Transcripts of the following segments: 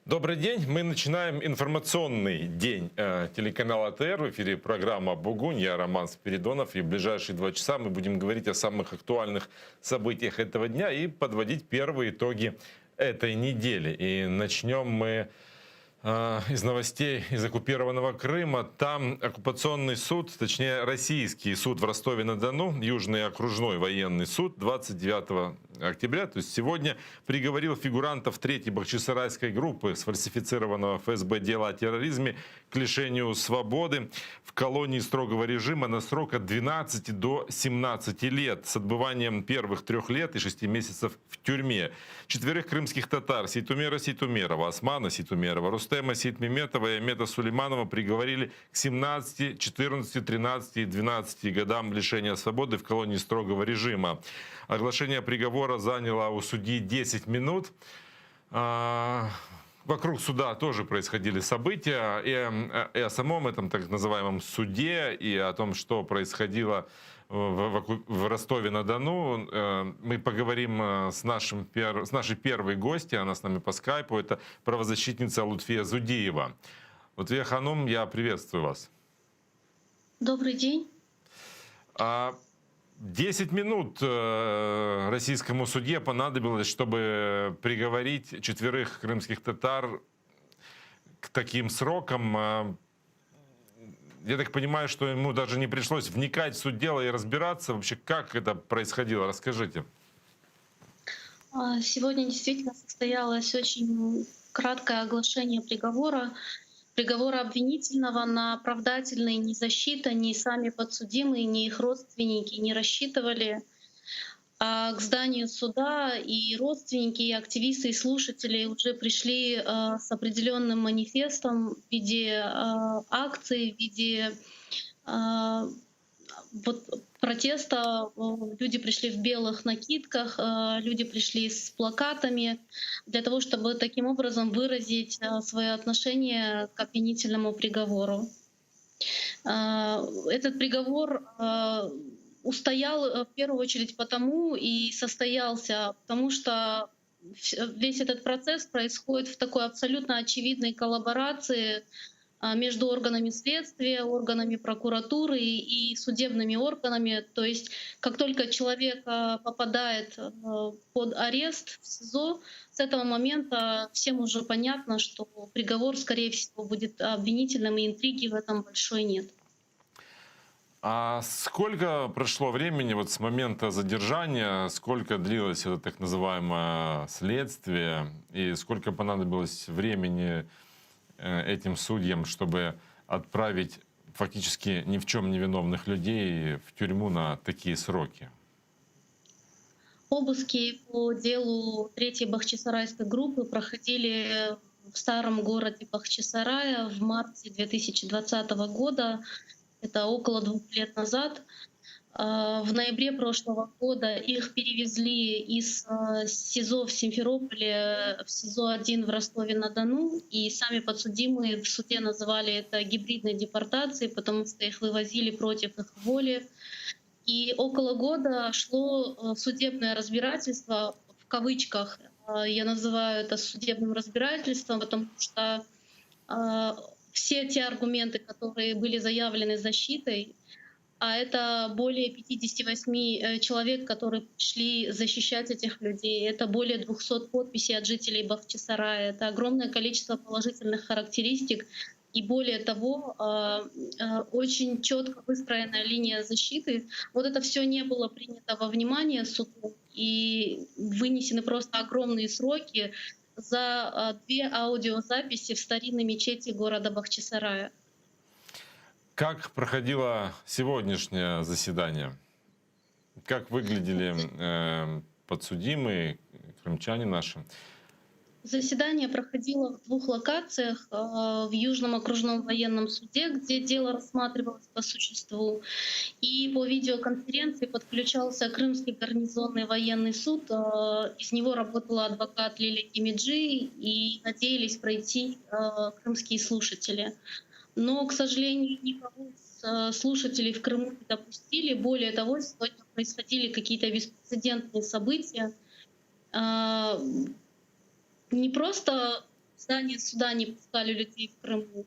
Добрый день. Мы начинаем информационный день телеканала АТР. В эфире программа «Бугунь». Я Роман Спиридонов. И в ближайшие 2 часа мы будем говорить о самых актуальных событиях этого дня и подводить первые итоги этой недели. И начнем мы из новостей из оккупированного Крыма. Там оккупационный суд, точнее российский суд в Ростове-на-Дону, Южный окружной военный суд 29 октября, то есть сегодня, приговорил фигурантов 3-й Бахчисарайской группы сфальсифицированного ФСБ дела о терроризме к лишению свободы в колонии строгого режима на срок от 12 до 17 лет с отбыванием первых 3 лет и 6 месяцев в тюрьме. 4 крымских татар Сейтумера Сейтумерова, Османа Сейтумерова, Рустема Сейтмеметова и Амета Сулейманова приговорили к 17, 14, 13 и 12 годам лишения свободы в колонии строгого режима. Оглашение приговора заняло у судьи 10 минут. Вокруг суда тоже происходили события, и о самом этом так называемом суде, и о том, что происходило в Ростове-на-Дону. Мы поговорим с нашей первой гостьей, она с нами по скайпу, это правозащитница Лутфия Зудиева. Лутфия Ханум, я приветствую вас. Добрый день. 10 минут российскому судье понадобилось, чтобы приговорить 4 крымских татар к таким срокам. Я так понимаю, что ему даже не пришлось вникать в суть дела и разбираться вообще, как это происходило. Расскажите. Сегодня действительно состоялось очень краткое оглашение приговора. Приговора обвинительного на оправдательный ни защита, ни сами подсудимые, ни их родственники не рассчитывали. К зданию суда и родственники, и активисты, и слушатели уже пришли с определенным манифестом в виде акций, в виде протеста. Люди пришли в белых накидках, люди пришли с плакатами для того, чтобы таким образом выразить свое отношение к обвинительному приговору. Этот приговор устоял в первую очередь потому и состоялся, потому что весь этот процесс происходит в такой абсолютно очевидной коллаборации между органами следствия, органами прокуратуры и судебными органами. То есть как только человек попадает под арест в СИЗО, с этого момента всем уже понятно, что приговор, скорее всего, будет обвинительным, и интриги в этом большой нет. А сколько прошло времени вот с момента задержания, сколько длилось это так называемое следствие, и сколько понадобилось времени этим судьям, чтобы отправить фактически ни в чем не виновных людей в тюрьму на такие сроки? Обыски по делу 3-й Бахчисарайской группы проходили в старом городе Бахчисарая в марте 2020 года. Это около 2 лет назад. В ноябре прошлого года их перевезли из СИЗО в Симферополе в СИЗО-1 в Ростове-на-Дону. И сами подсудимые в суде называли это гибридной депортацией, потому что их вывозили против их воли. И около года шло судебное разбирательство, в кавычках я называю это судебным разбирательством, потому что все те аргументы, которые были заявлены защитой, а это более 58 человек, которые пришли защищать этих людей, это более 200 подписей от жителей Бахчисарая, это огромное количество положительных характеристик. И более того, очень четко выстроенная линия защиты. Вот это все не было принято во внимание судом, и вынесены просто огромные сроки за 2 аудиозаписи в старинной мечети города Бахчисарая. Как проходило сегодняшнее заседание? Как выглядели подсудимые, крымчане наши? Заседание проходило в 2 локациях: в Южном окружном военном суде, где дело рассматривалось по существу, и по видеоконференции подключался Крымский гарнизонный военный суд. Из него работала адвокат Лилия Кимиджи, и надеялись пройти крымские слушатели. Но, к сожалению, никого из слушателей в Крыму не допустили. Более того, сегодня происходили какие-то беспрецедентные события. Не просто в здание суда не пускали людей в Крыму.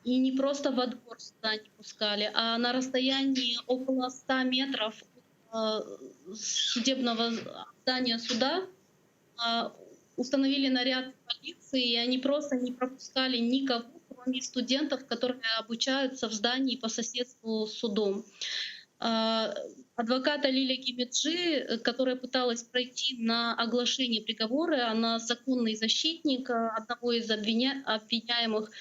И не просто во двор суда не пускали, а на расстоянии около 100 метров от судебного здания суда а, установили наряд полиции, и они просто не пропускали никого, кроме студентов, которые обучаются в здании по соседству с судом. Адвоката Лилия Гимиджи, которая пыталась пройти на оглашение приговора, она законный защитник одного из обвиняемых,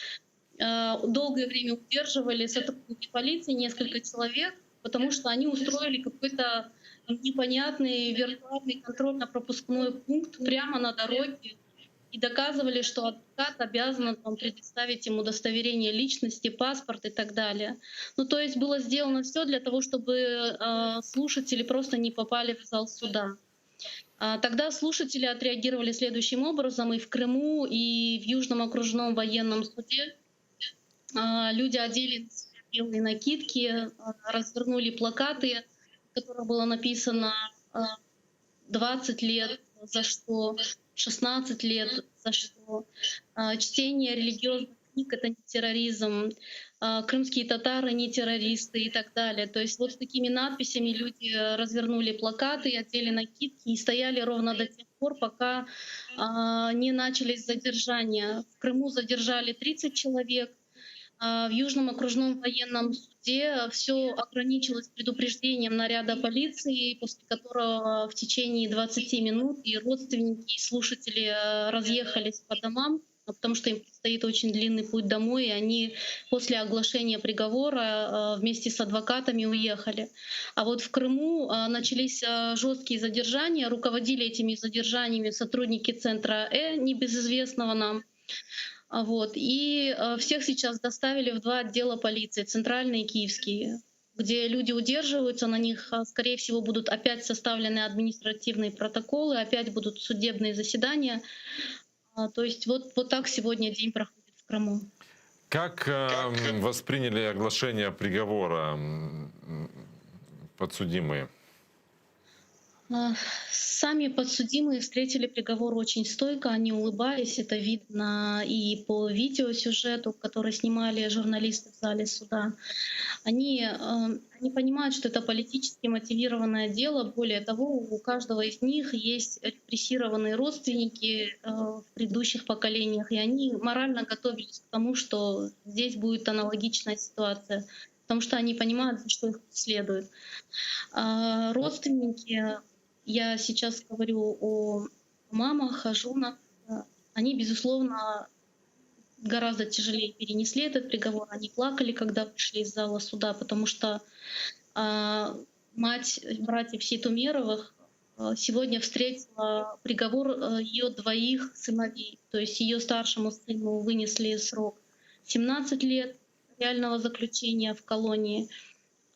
долгое время удерживали сотрудники полиции, несколько человек, потому что они устроили какой-то непонятный виртуальный контрольно-пропускной пункт прямо на дороге и доказывали, что адвокат обязан там предоставить им удостоверение личности, паспорт и так далее. Ну, то есть было сделано все для того, чтобы слушатели просто не попали в зал суда. Тогда слушатели отреагировали следующим образом: и в Крыму, и в Южном окружном военном суде люди одели белые накидки, развернули плакаты, в которых было написано 20 лет за что, 16 лет за что, чтение религиозных книг — это не терроризм, крымские татары не террористы и так далее. То есть вот с такими надписями люди развернули плакаты, одели накидки и стояли ровно до тех пор, пока не начались задержания. В Крыму задержали 30 человек, в Южном окружном военном суде все ограничилось предупреждением наряда полиции, после которого в течение 20 минут и родственники, и слушатели разъехались по домам, потому что им предстоит очень длинный путь домой, и они после оглашения приговора вместе с адвокатами уехали. А вот в Крыму начались жесткие задержания, руководили этими задержаниями сотрудники центра небезызвестного нам. Вот. И всех сейчас доставили в 2 отдела полиции, центральный и киевский, где люди удерживаются, на них, скорее всего, будут опять составлены административные протоколы, опять будут судебные заседания. То есть вот так сегодня день проходит в Крыму. Как восприняли оглашение приговора подсудимые? Сами подсудимые встретили приговор очень стойко, они улыбались, это видно и по видеосюжету, который снимали журналисты в зале суда. Они понимают, что это политически мотивированное дело. Более того, у каждого из них есть репрессированные родственники в предыдущих поколениях, и они морально готовились к тому, что здесь будет аналогичная ситуация, потому что они понимают, за что их преследуют. Родственники, я сейчас говорю о мамах, о женах, они, безусловно, гораздо тяжелее перенесли этот приговор. Они плакали, когда вышли из зала суда, потому что мать братьев Ситумеровых сегодня встретила приговор ее 2 сыновей. То есть ее старшему сыну вынесли срок 17 лет реального заключения в колонии,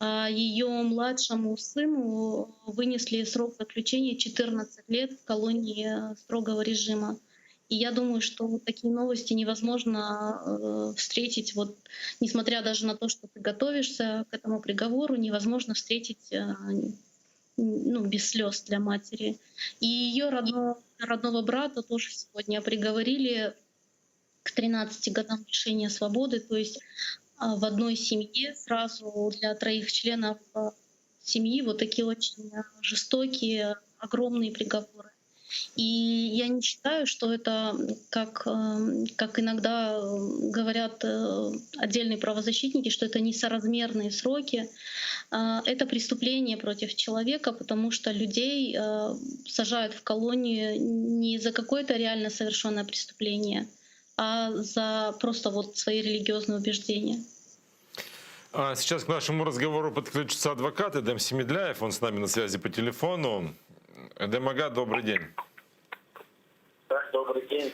а ее младшему сыну вынесли срок заключения 14 лет в колонии строгого режима. И я думаю, что вот такие новости невозможно встретить, вот, несмотря даже на то, что ты готовишься к этому приговору, невозможно встретить без слез для матери. И ее родного брата тоже сегодня приговорили к 13 годам лишения свободы, то есть в одной семье сразу для 3 членов семьи вот такие очень жестокие, огромные приговоры. И я не считаю, что это, как иногда говорят отдельные правозащитники, что это несоразмерные сроки. Это преступление против человека, потому что людей сажают в колонию не за какое-то реально совершенное преступление, а за просто вот свои религиозные убеждения. Сейчас к нашему разговору подключится адвокат Эдем Семедляев, он с нами на связи по телефону. Эдем Ага, добрый день. Да, добрый день.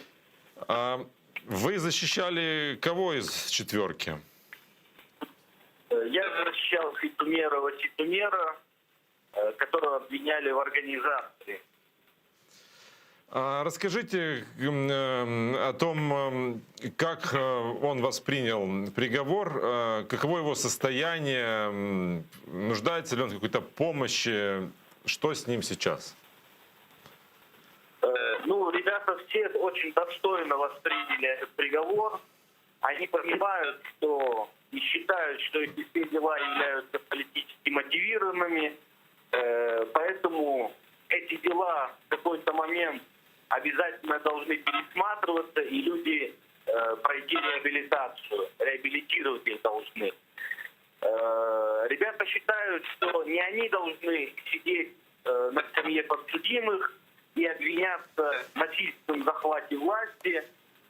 Вы защищали кого из 4? Я защищал Ситумера, которого обвиняли в организации. Расскажите о том, как он воспринял приговор, каково его состояние, нуждается ли он в какой-то помощи, что с ним сейчас? Ребята все очень достойно восприняли этот приговор. Они понимают, что и считают, что эти все дела являются политически мотивированными. Поэтому эти дела в какой-то момент обязательно должны пересматриваться, и люди пройти реабилитацию, реабилитировать их должны. Ребята считают, что не они должны сидеть на скамье подсудимых и обвиняться в насильственном захвате власти,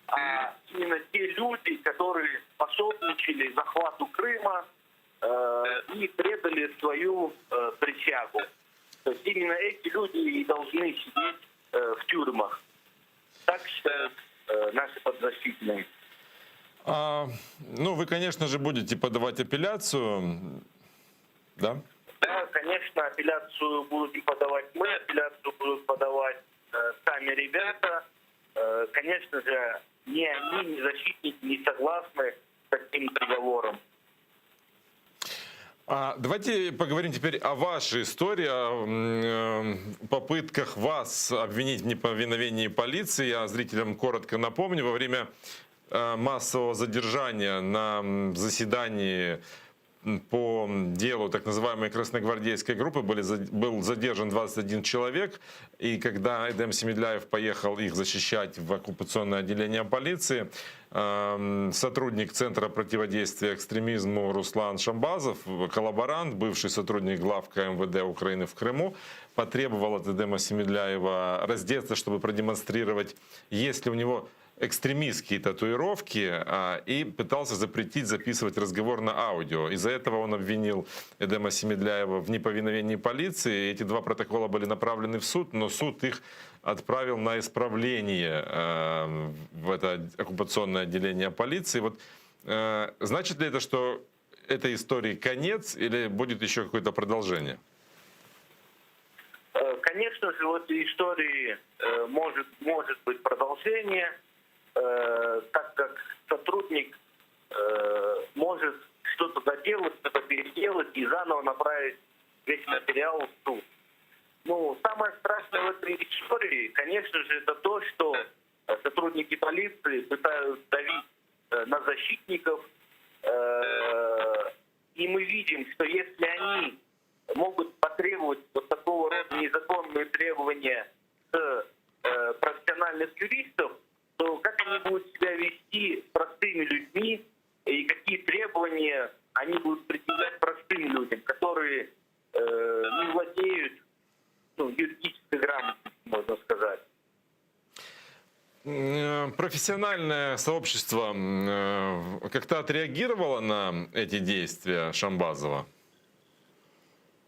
а именно те люди, которые способничали захвату Крыма и предали свою присягу. То есть именно эти люди и должны сидеть в тюрьмах. Так считают наши подзащитные. Ну, вы, конечно же, будете подавать апелляцию, да? Да, конечно, апелляцию будем подавать мы, апелляцию будут подавать сами ребята. Конечно же, ни они, ни защитники не согласны с таким приговором. Давайте поговорим теперь о вашей истории, о попытках вас обвинить в неповиновении полиции. Я зрителям коротко напомню, во время массового задержания на заседании по делу так называемой красногвардейской группы был задержан 21 человек. И когда Эдем Семедляев поехал их защищать в оккупационное отделение полиции, сотрудник Центра противодействия экстремизму Руслан Шамбазов, коллаборант, бывший сотрудник главка МВД Украины в Крыму, потребовал от Эдема Семедляева раздеться, чтобы продемонстрировать, есть ли у него экстремистские татуировки, и пытался запретить записывать разговор на аудио. Из-за этого он обвинил Эдема Семедляева в неповиновении полиции. Эти два протокола были направлены в суд, но суд их отправил на исправление в это оккупационное отделение полиции. Вот, значит ли это, что этой истории конец или будет еще какое-то продолжение? Конечно же, в этой истории может быть продолжение, так как сотрудник может что-то доделать, что-то переделать и заново направить весь материал в суд. Ну, самое страшное в этой истории, конечно же, это то, что сотрудники полиции пытаются давить на защитников, и мы видим, что если они могут потребовать вот такого рода незаконные требования с профессиональных юристов, то как они будут себя вести с простыми людьми и какие требования они будут предъявлять простым людям, которые не владеют юридической грамотностью, можно сказать. Профессиональное сообщество как-то отреагировало на эти действия Шамбазова?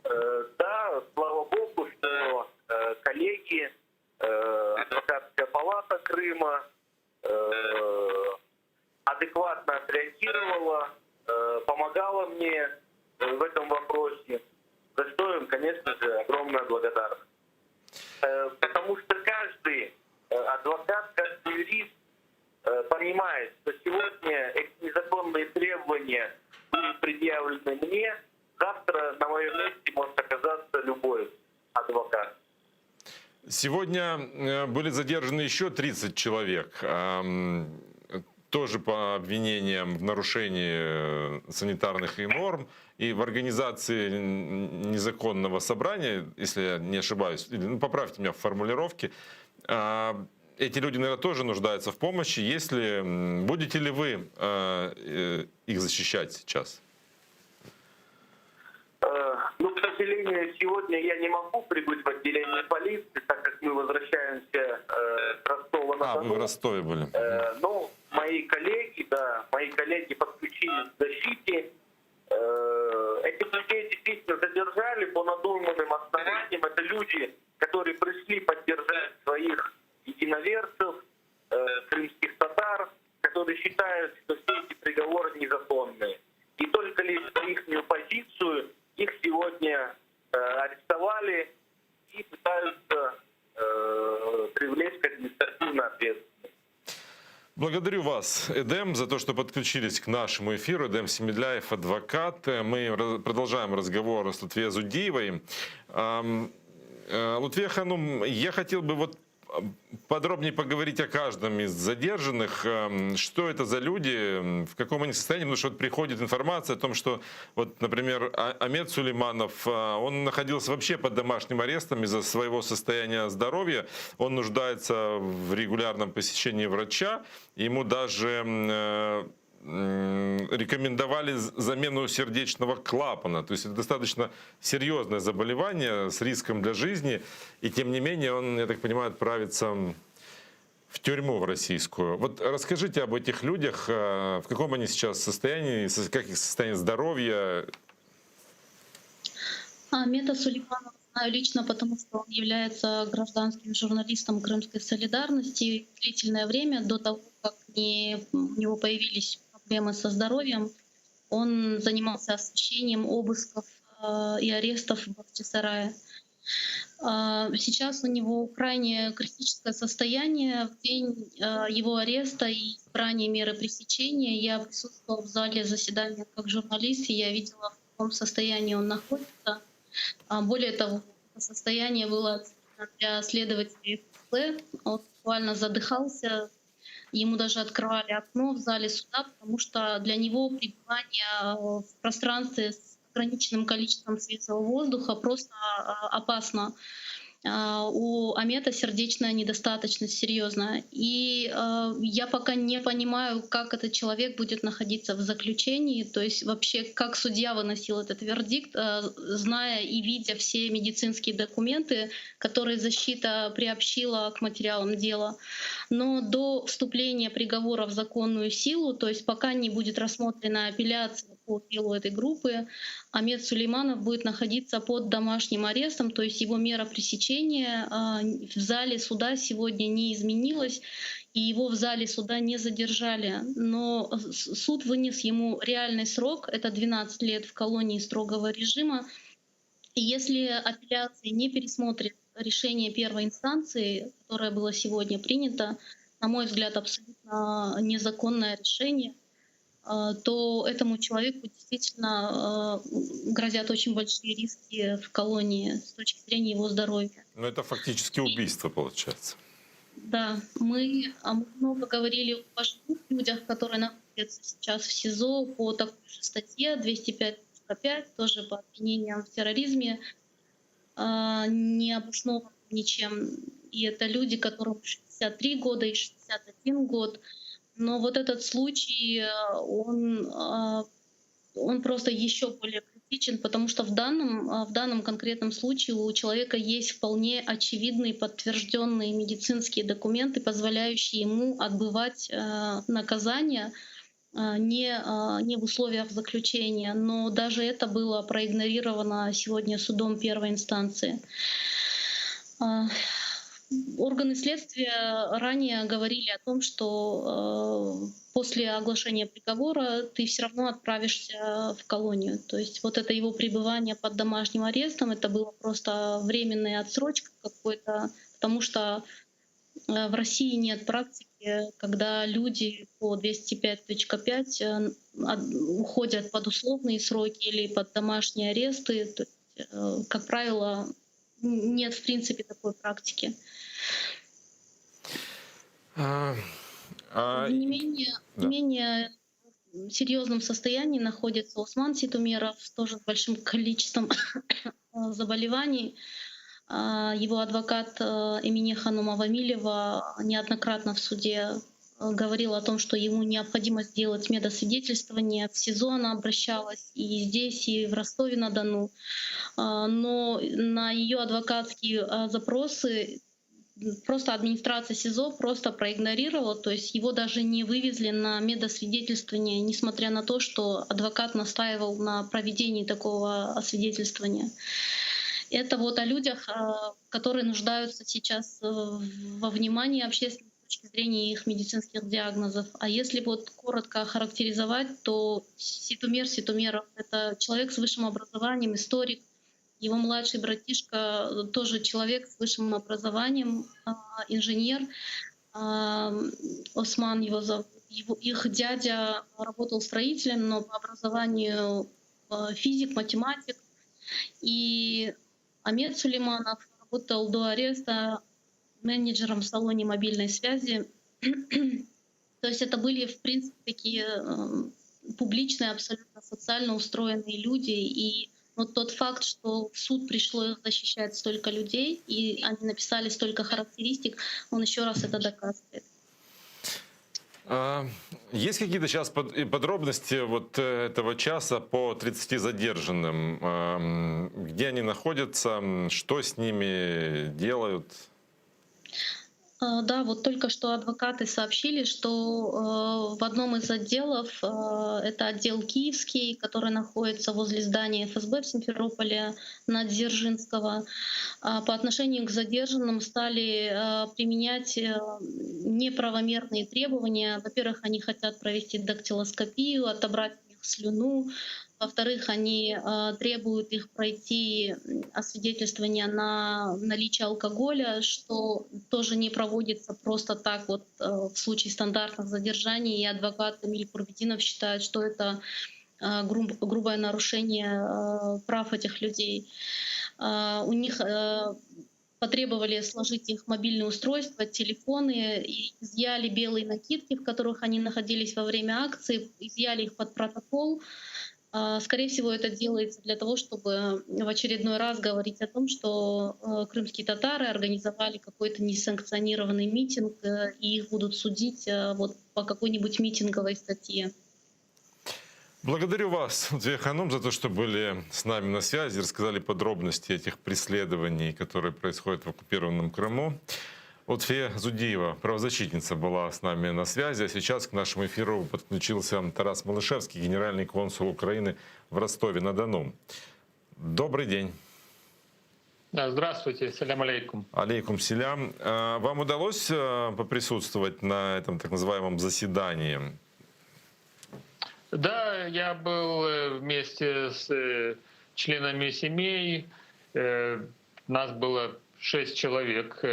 Да, слава богу, что коллеги, адвокатская палата Крыма адекватно отреагировала, помогала мне в этом вопросе, за что им, конечно же, огромная благодарность. Потому что каждый адвокат, каждый юрист понимает, что сегодня эти незаконные требования будут предъявлены мне, завтра на моем месте может оказаться любой адвокат. Сегодня были задержаны еще 30 человек, тоже по обвинениям в нарушении санитарных норм и в организации незаконного собрания, если я не ошибаюсь, поправьте меня в формулировке. Эти люди, наверное, тоже нуждаются в помощи. Будете ли вы их защищать сейчас? Ну, к сожалению, сегодня я не могу прибыть в отделение полиции, так как мы возвращаемся с Ростова-на-Дону. Вы в Ростове были. Но мои коллеги подключились к защите. Этих людей действительно задержали по надуманным основаниям. Это люди, которые пришли поддержать своих единоверцев, крымских татар, которые считают, что все эти приговоры незаконные. И только лишь за их позицию их сегодня арестовали и пытаются привлечь к административной ответственности. Благодарю вас, Эдем, за то, что подключились к нашему эфиру. Эдем Семедляев, адвокат. Мы продолжаем разговор с Лутфией Зудиевой. Лутфия Ханум, я хотел бы подробнее поговорить о каждом из задержанных. Что это за люди, в каком они состоянии? Потому что вот приходит информация о том, что, вот, например, Амет Сулейманов, он находился вообще под домашним арестом из-за своего состояния здоровья. Он нуждается в регулярном посещении врача. Ему даже рекомендовали замену сердечного клапана. То есть это достаточно серьезное заболевание с риском для жизни. И тем не менее он, я так понимаю, отправится в тюрьму в российскую. Вот расскажите об этих людях, в каком они сейчас состоянии, как их состояние здоровья. Амета Сулейманова знаю лично, потому что он является гражданским журналистом Крымской солидарности. Длительное время до того, как у него появились проблемы со здоровьем, он занимался освещением обысков и арестов в Бахчисарае. Сейчас у него крайне критическое состояние. В день его ареста и избрания меры пресечения я присутствовала в зале заседания как журналист, и я видела, в каком состоянии он находится. Более того, это состояние было для следователей ФСБ. Он буквально задыхался. Ему даже открывали окно в зале суда, потому что для него пребывание в пространстве с ограниченным количеством свежего воздуха просто опасно. У Амета сердечная недостаточность серьезная. И я пока не понимаю, как этот человек будет находиться в заключении, то есть вообще как судья выносил этот вердикт, зная и видя все медицинские документы, которые защита приобщила к материалам дела. Но до вступления приговора в законную силу, то есть пока не будет рассмотрена апелляция по делу этой группы, Амет Сулейманов будет находиться под домашним арестом, то есть его мера пресечения в зале суда сегодня не изменилась, и его в зале суда не задержали. Но суд вынес ему реальный срок, это 12 лет в колонии строгого режима. И если апелляция не пересмотрит решение первой инстанции, которое было сегодня принято, на мой взгляд, абсолютно незаконное решение, то этому человеку действительно грозят очень большие риски в колонии с точки зрения его здоровья. Но это фактически убийство получается. Да, мы много говорили о пожилых людях, которые находятся сейчас в СИЗО по такой же статье 205.5, тоже по обвинениям в терроризме, не обоснован ничем. И это люди, которым 63 года и 61 год. Но вот этот случай, он просто еще более критичен, потому что в данном конкретном случае у человека есть вполне очевидные подтвержденные медицинские документы, позволяющие ему отбывать наказание не в условиях заключения. Но даже это было проигнорировано сегодня судом первой инстанции. Органы следствия ранее говорили о том, что после оглашения приговора ты все равно отправишься в колонию. То есть вот это его пребывание под домашним арестом, это было просто временная отсрочка какой-то, потому что в России нет практики, когда люди по 205.5 уходят под условные сроки или под домашние аресты. То есть, как правило, нет в принципе такой практики. Не менее серьезном состоянии находится Осман Ситумеров, тоже с большим количеством заболеваний. Его адвокат Эмине Ханум Авамилева неоднократно в суде говорил о том, что ему необходимо сделать медосвидетельствование. В СИЗО она обращалась и здесь, и в Ростове-на-Дону. Но на ее адвокатские запросы просто администрация СИЗО просто проигнорировала, то есть его даже не вывезли на медосвидетельствование, несмотря на то, что адвокат настаивал на проведении такого освидетельствования. Это вот о людях, которые нуждаются сейчас во внимании общественной с точки зрения их медицинских диагнозов. А если вот коротко охарактеризовать, то Ситумеров — это человек с высшим образованием, историк. Его младший братишка тоже человек с высшим образованием, инженер. Осман его зовут. Их дядя работал строителем, но по образованию физик, математик. И Амет Сулейманов работал до ареста менеджером в салоне мобильной связи. То есть это были, в принципе, такие публичные, абсолютно социально устроенные люди. И вот тот факт, что в суд пришло защищать столько людей, и они написали столько характеристик, он еще раз это доказывает. Есть какие-то сейчас подробности вот этого часа по 30 задержанным? Где они находятся, что с ними делают? Да, вот только что адвокаты сообщили, что в одном из отделов, это отдел Киевский, который находится возле здания ФСБ в Симферополе на Дзержинского, по отношению к задержанным стали применять неправомерные требования. Во-первых, они хотят провести дактилоскопию, отобрать у них слюну. Во-вторых, они требуют их пройти освидетельствование на наличие алкоголя, что тоже не проводится просто так вот в случае стандартных задержаний. И адвокат Эмиль Курбетдинов считает, что это грубое нарушение прав этих людей. У них потребовали сложить их мобильные устройства, телефоны, и изъяли белые накидки, в которых они находились во время акции, изъяли их под протокол. Скорее всего, это делается для того, чтобы в очередной раз говорить о том, что крымские татары организовали какой-то несанкционированный митинг, и их будут судить вот по какой-нибудь митинговой статье. Благодарю вас, Лутфия Ханум, за то, что были с нами на связи, рассказали подробности этих преследований, которые происходят в оккупированном Крыму. Лутфия Зудиева, правозащитница, была с нами на связи. А сейчас к нашему эфиру подключился Тарас Малышевский, генеральный консул Украины в Ростове-на-Дону. Добрый день. Здравствуйте, салям алейкум. Алейкум селям. Вам удалось поприсутствовать на этом так называемом заседании? Да, я был вместе с членами семей. Нас было 6 человек.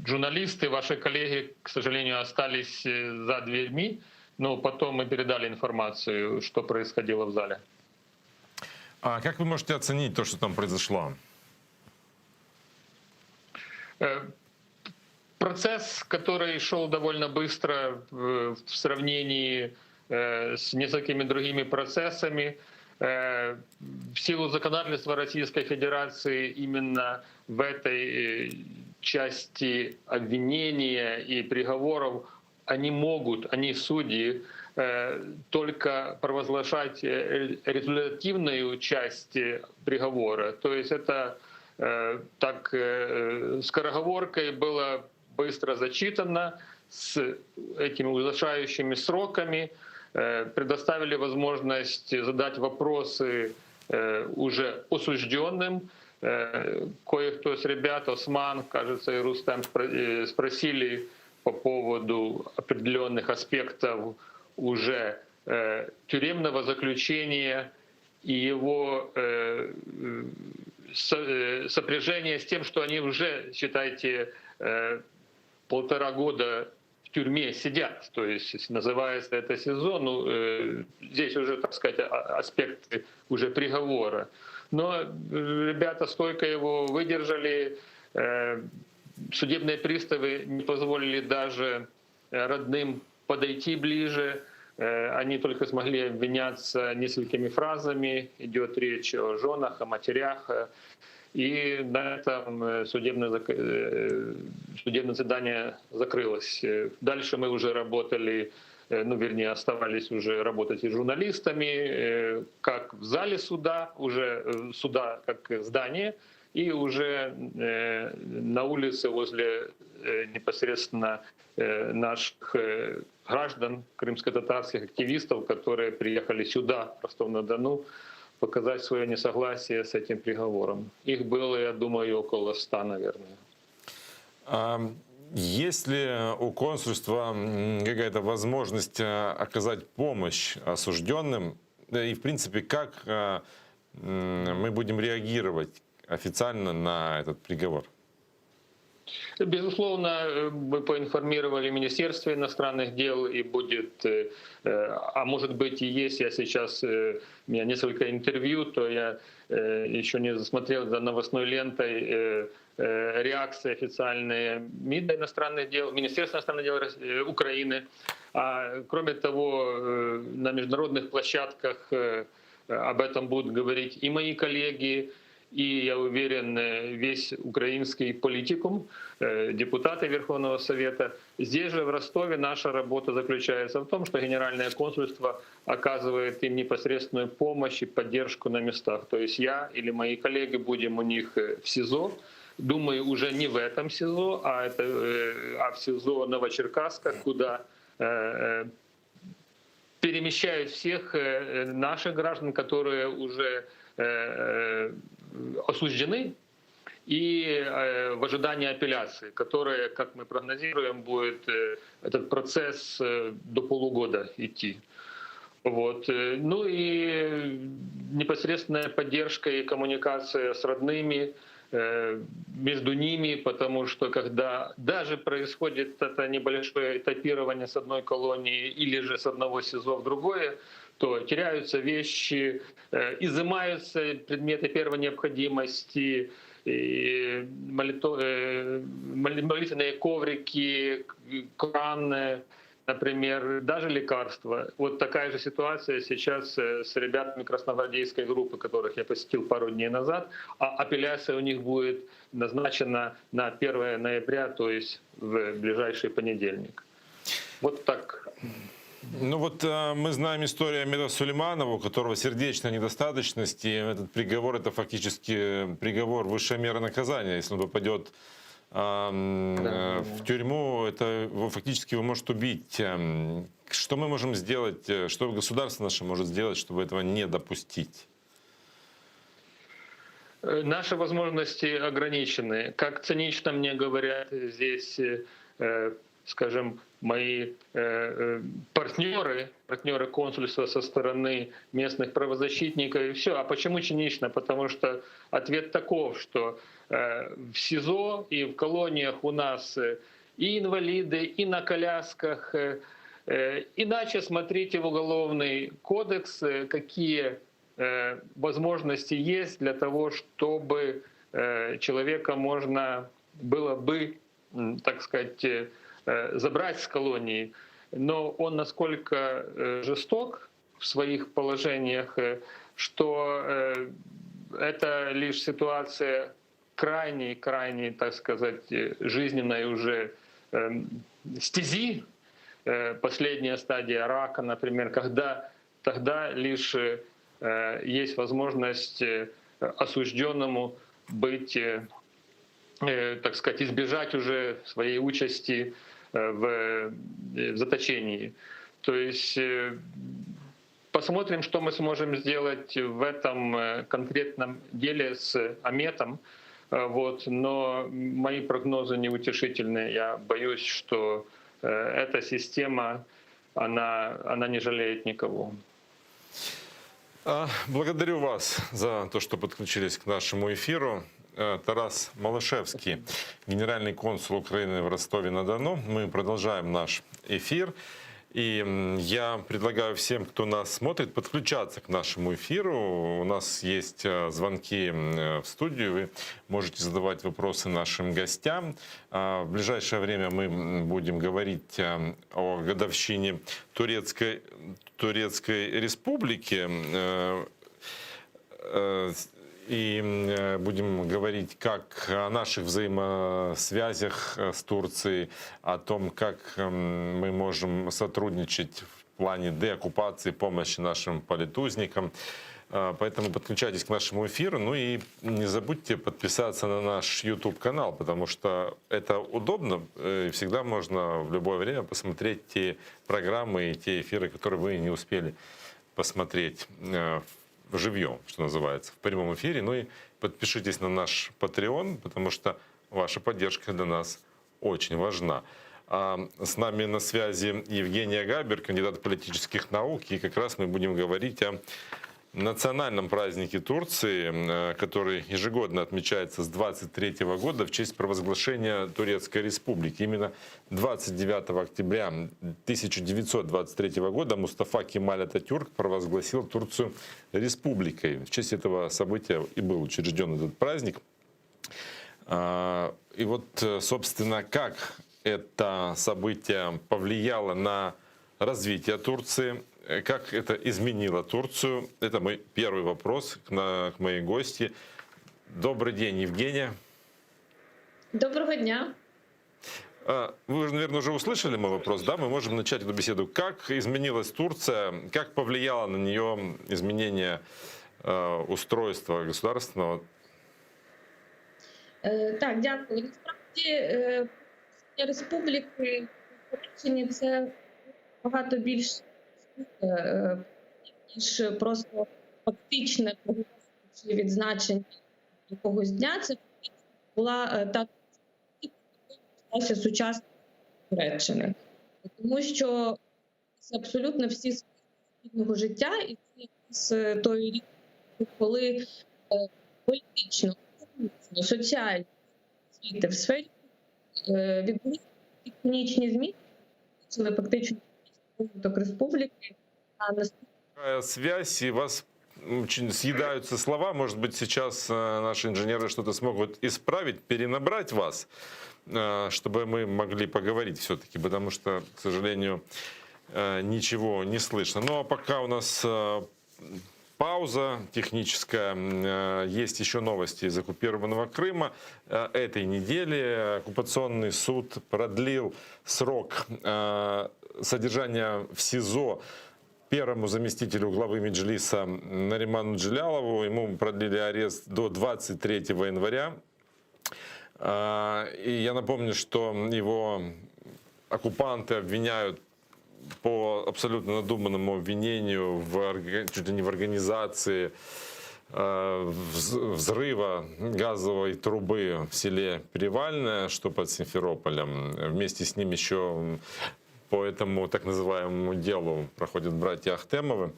Журналисты, ваши коллеги, к сожалению, остались за дверьми, но потом мы передали информацию, что происходило в зале. А как вы можете оценить то, что там произошло? Процесс, который шел довольно быстро в сравнении с несколькими другими процессами, в силу законодательства Российской Федерации именно в этой части обвинения и приговоров они, судьи, только провозглашать результативную часть приговора. То есть это так скороговоркой было быстро зачитано с этими ужасающими сроками, предоставили возможность задать вопросы уже осужденным. Кое-кто из ребят, Осман, кажется, и Рустем, спросили по поводу определенных аспектов уже тюремного заключения и его сопряжения с тем, что они уже, считайте, 1,5 года в тюрьме сидят, то есть называется это СИЗО, ну, здесь уже, так сказать, аспекты уже приговора. Но ребята стойко его выдержали, судебные приставы не позволили даже родным подойти ближе, они только смогли обвиняться несколькими фразами, идет речь о женах, о матерях, и на этом судебное заседание закрылось. Дальше мы уже работали, ну, вернее, оставались уже работать и журналистами, как в зале суда, уже суда как здание, и уже на улице возле непосредственно наших граждан, крымско-татарских активистов, которые приехали сюда, в Ростов-на-Дону, показать свое несогласие с этим приговором. Их было, я думаю, около 100, наверное. Есть ли у консульства какая-то возможность оказать помощь осужденным? И, в принципе, как мы будем реагировать официально на этот приговор? Безусловно, мы поинформировали Министерство иностранных дел, и будет, а может быть и есть, я сейчас, у меня несколько интервью, то я еще не засмотрел за новостной лентой, реакции официальные МИДа иностранных дел, Министерства иностранных дел Украины. А кроме того, на международных площадках об этом будут говорить и мои коллеги, и, я уверен, весь украинский политикум, депутаты Верховного Совета. Здесь же, в Ростове, наша работа заключается в том, что Генеральное консульство оказывает им непосредственную помощь и поддержку на местах. То есть я или мои коллеги будем у них в СИЗО. Думаю, уже не в этом СИЗО, а в СИЗО Новочеркасска, куда перемещают всех наших граждан, которые уже осуждены, и в ожидании апелляции, которая, как мы прогнозируем, будет этот процесс до полугода идти. Вот. Ну и непосредственная поддержка и коммуникация с родными, между ними, потому что когда даже происходит это небольшое этапирование с одной колонии или же с одного СИЗО в другое, то теряются вещи, изымаются предметы первой необходимости, молитвенные коврики, краны, например, даже лекарства. Вот такая же ситуация сейчас с ребятами красногвардейской группы, которых я посетил пару дней назад. А апелляция у них будет назначена на 1 ноября, то есть в ближайший понедельник. Вот так. Ну вот мы знаем историю Амира Сулейманова, у которого сердечная недостаточность, и этот приговор — это фактически приговор высшей меры наказания. Если он попадет в тюрьму, это фактически его может убить. Что мы можем сделать, что государство наше может сделать, чтобы этого не допустить? Наши возможности ограничены. Как цинично мне говорят здесь, скажем, мои партнеры консульства со стороны местных правозащитников, и все. А почему цинично? Потому что ответ таков, что в СИЗО и в колониях у нас и инвалиды, и на колясках. Иначе смотрите в Уголовный кодекс, какие возможности есть для того, чтобы человека можно было бы, так сказать, забрать с колонии. Но он насколько жесток в своих положениях, что это лишь ситуация крайней, так сказать, жизненной уже стези, последняя стадия рака, например, когда тогда лишь есть возможность осужденному быть, так сказать, избежать уже своей участи в заточении. То есть посмотрим, что мы сможем сделать в этом конкретном деле с Аметом. Вот. Но мои прогнозы неутешительные. Я боюсь, что эта система, она не жалеет никого. Благодарю вас за то, что подключились к нашему эфиру. Тарас Малышевский, генеральный консул Украины в Ростове-на-Дону. Мы продолжаем наш эфир. И я предлагаю всем, кто нас смотрит, подключаться к нашему эфиру. У нас есть звонки в студию. Вы можете задавать вопросы нашим гостям. В ближайшее время мы будем говорить о годовщине Турецкой Республики. И будем говорить как о наших взаимосвязях с Турцией, о том, как мы можем сотрудничать в плане деоккупации, помощи нашим политузникам. Поэтому подключайтесь к нашему эфиру. Ну и не забудьте подписаться на наш YouTube-канал, потому что это удобно. И всегда можно в любое время посмотреть те программы и те эфиры, которые вы не успели посмотреть живьем, что называется, в прямом эфире. Ну и подпишитесь на наш Patreon, потому что ваша поддержка для нас очень важна. С нами на связи Евгения Габер, кандидат политических наук, и как раз мы будем говорить о национальном празднике Турции, который ежегодно отмечается с 23 года в честь провозглашения Турецкой Республики. Именно 29 октября 1923 года Мустафа Кемаль Ататюрк провозгласил Турцию республикой. В честь этого события и был учрежден этот праздник. И вот, собственно, как это событие повлияло на развитие Турции, как это изменило Турцию? Это мой первый вопрос к моей гости. Добрый день, Евгения. Доброго дня. Вы, наверное, уже услышали мой вопрос, да? Мы можем начать эту беседу. Как изменилась Турция, как повлияло на нее изменение устройства государственного? Так, дякую. Насправді, республіки в Туреччині це багато більш ніж просто фактичне відзначення якогось дня. Це була та сучасна Туреччини. Тому що це абсолютно всі сфери життя, і це той рік, коли політично, соціально, освіти в сфері відбулися тектонічні зміни, почали фактично розвиток республіки. Связь, и вас очень съедаются слова. Может быть, сейчас наши инженеры что-то смогут исправить, перенабрать вас, чтобы мы могли поговорить все-таки, потому что, к сожалению, ничего не слышно. Ну а пока у нас пауза техническая. Есть еще новости из оккупированного Крыма. Этой недели оккупационный суд продлил срок содержания в СИЗО первому заместителю главы Меджлиса Нариману Джилялову. Ему продлили арест до 23 января. И я напомню, что его оккупанты обвиняют по абсолютно надуманному обвинению чуть ли не в организации взрыва газовой трубы в селе Перевальное, что под Симферополем. Вместе с ним еще по этому так называемому делу проходят братья Ахтемовы.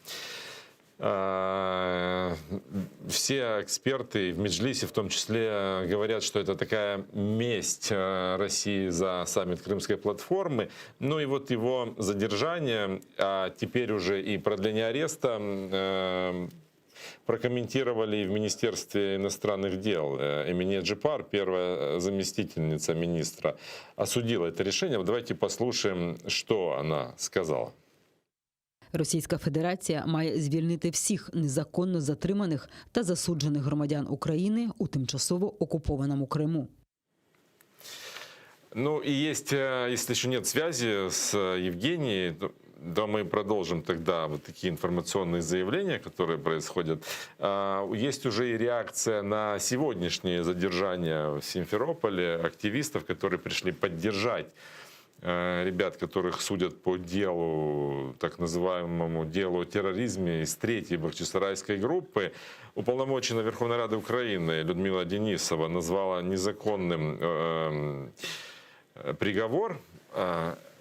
Все эксперты в Меджлисе в том числе говорят, что это такая месть России за саммит Крымской платформы. Ну и вот его задержание, а теперь уже и продление ареста прокомментировали и в Министерстве иностранных дел. Эмине Джипар, первая заместительница министра, осудила это решение. Давайте послушаем, что она сказала. Російська Федерація має звільнити всіх незаконно затриманих та засуджених громадян України у тимчасово окупованому Криму. Ну и есть, если еще нет связи с Евгенией, то мы продолжим тогда вот такие информационные заявления, которые происходят. Есть уже и реакция на сегодняшнее задержание в Симферополе активистов, которые пришли поддержать ребят, которых судят по делу, так называемому делу о терроризме из 3-й Бахчисарайской группы. Уполномоченная Верховной Рады Украины Людмила Денисова назвала незаконным приговор,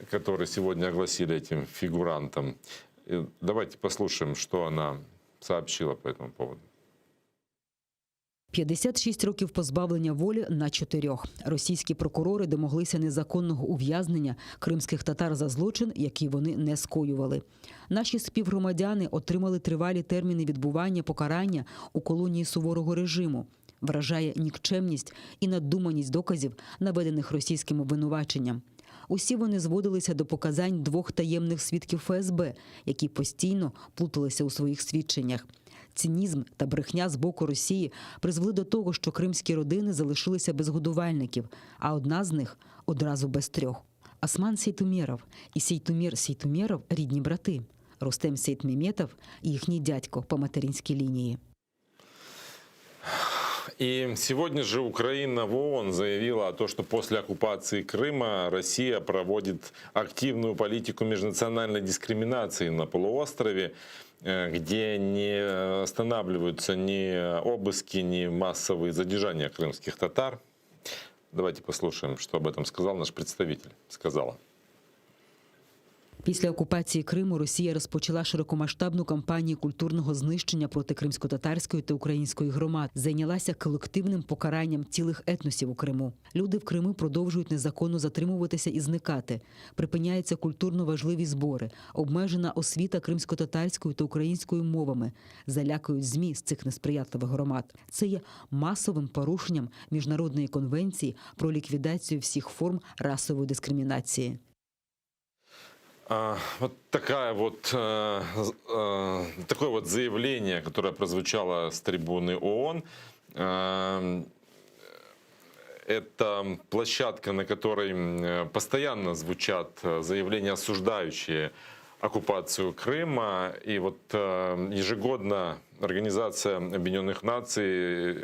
который сегодня огласили этим фигурантам. Давайте послушаем, что она сообщила по этому поводу. 56 років позбавлення волі на 4. Російські прокурори домоглися незаконного ув'язнення кримських татар за злочин, який вони не скоювали. Наші співгромадяни отримали тривалі терміни відбування покарання у колонії суворого режиму. Вражає нікчемність і надуманість доказів, наведених російським обвинуваченням. Усі вони зводилися до показань 2 таємних свідків ФСБ, які постійно плуталися у своїх свідченнях. Цинізм та брехня з боку Росії призвели до того, що кримські родини залишилися без годувальників, а одна з них одразу без 3. Осман Сейтумеров і Сейтумер Сейтумеров – рідні брати. Рустем Сейтмеметов – їхній дядько по материнській лінії. И сегодня же Украина в ООН заявила о том, что после оккупации Крыма Россия проводит активную политику межнациональной дискриминации на полуострове, где не останавливаются ни обыски, ни массовые задержания крымских татар. Давайте послушаем, что об этом сказал наш представитель. Сказала. Після окупації Криму Росія розпочала широкомасштабну кампанію культурного знищення проти кримськотатарської та української громад, зайнялася колективним покаранням цілих етносів у Криму. Люди в Криму продовжують незаконно затримуватися і зникати. Припиняються культурно важливі збори, обмежена освіта кримськотатарською та українською мовами, залякують ЗМІ з цих несприятливих громад. Це є масовим порушенням Міжнародної конвенції про ліквідацію всіх форм расової дискримінації. Вот такое вот заявление, которое прозвучало с трибуны ООН, это площадка, на которой постоянно звучат заявления, осуждающие оккупацию Крыма. И вот ежегодно Организация Объединенных Наций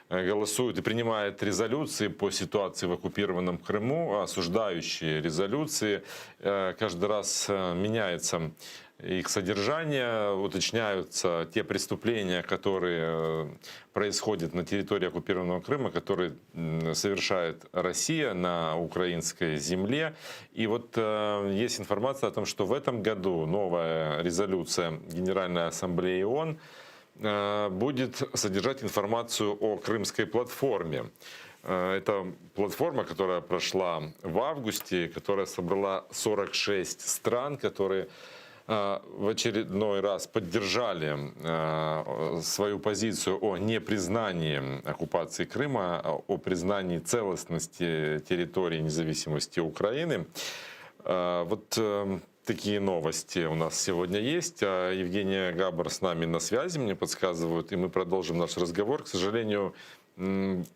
голосует и принимает резолюции по ситуации в оккупированном Крыму, осуждающие резолюции. Каждый раз меняется их содержание, уточняются те преступления, которые происходят на территории оккупированного Крыма, которые совершает Россия на украинской земле. И вот есть информация о том, что в этом году новая резолюция Генеральной Ассамблеи ООН будет содержать информацию о Крымской платформе. Это платформа, которая прошла в августе, которая собрала 46 стран, которые в очередной раз поддержали свою позицию о непризнании оккупации Крыма, о признании целостности территории независимости Украины. Вот такие новости у нас сегодня есть. Евгения Габар с нами на связи, мне подсказывают, и мы продолжим наш разговор. К сожалению,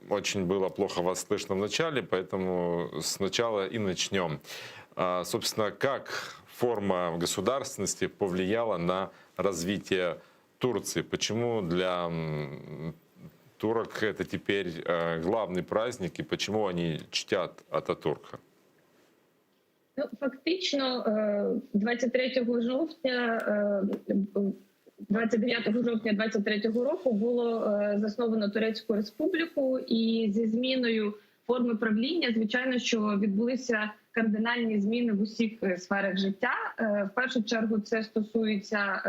очень было плохо вас слышно в начале, поэтому сначала и начнем. Собственно, как форма государственности повлияла на развитие Турции? Почему для турок это теперь главный праздник, и почему они чтят Ататурка? Ну, фактично, 29 жовтня 23-го року було засновано Турецьку Республіку, і зі зміною форми правління, звичайно, що відбулися кардинальні зміни в усіх сферах життя. В першу чергу це стосується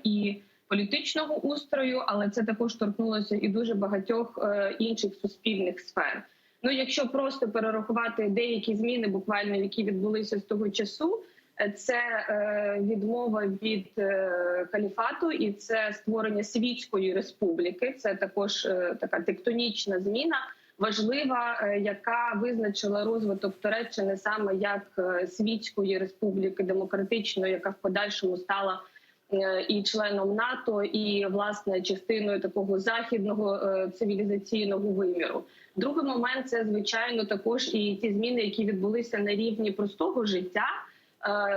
і політичного устрою, але це також торкнулося і дуже багатьох інших суспільних сфер. Ну, якщо просто перерахувати деякі зміни, буквально, які відбулися з того часу, це відмова від халіфату і це створення світської республіки. Це також така тектонічна зміна, важлива, яка визначила розвиток Туреччини саме як світської республіки демократичної, яка в подальшому стала і членом НАТО, і, власне, частиною такого західного цивілізаційного виміру. Другий момент – це, звичайно, також і ті зміни, які відбулися на рівні простого життя.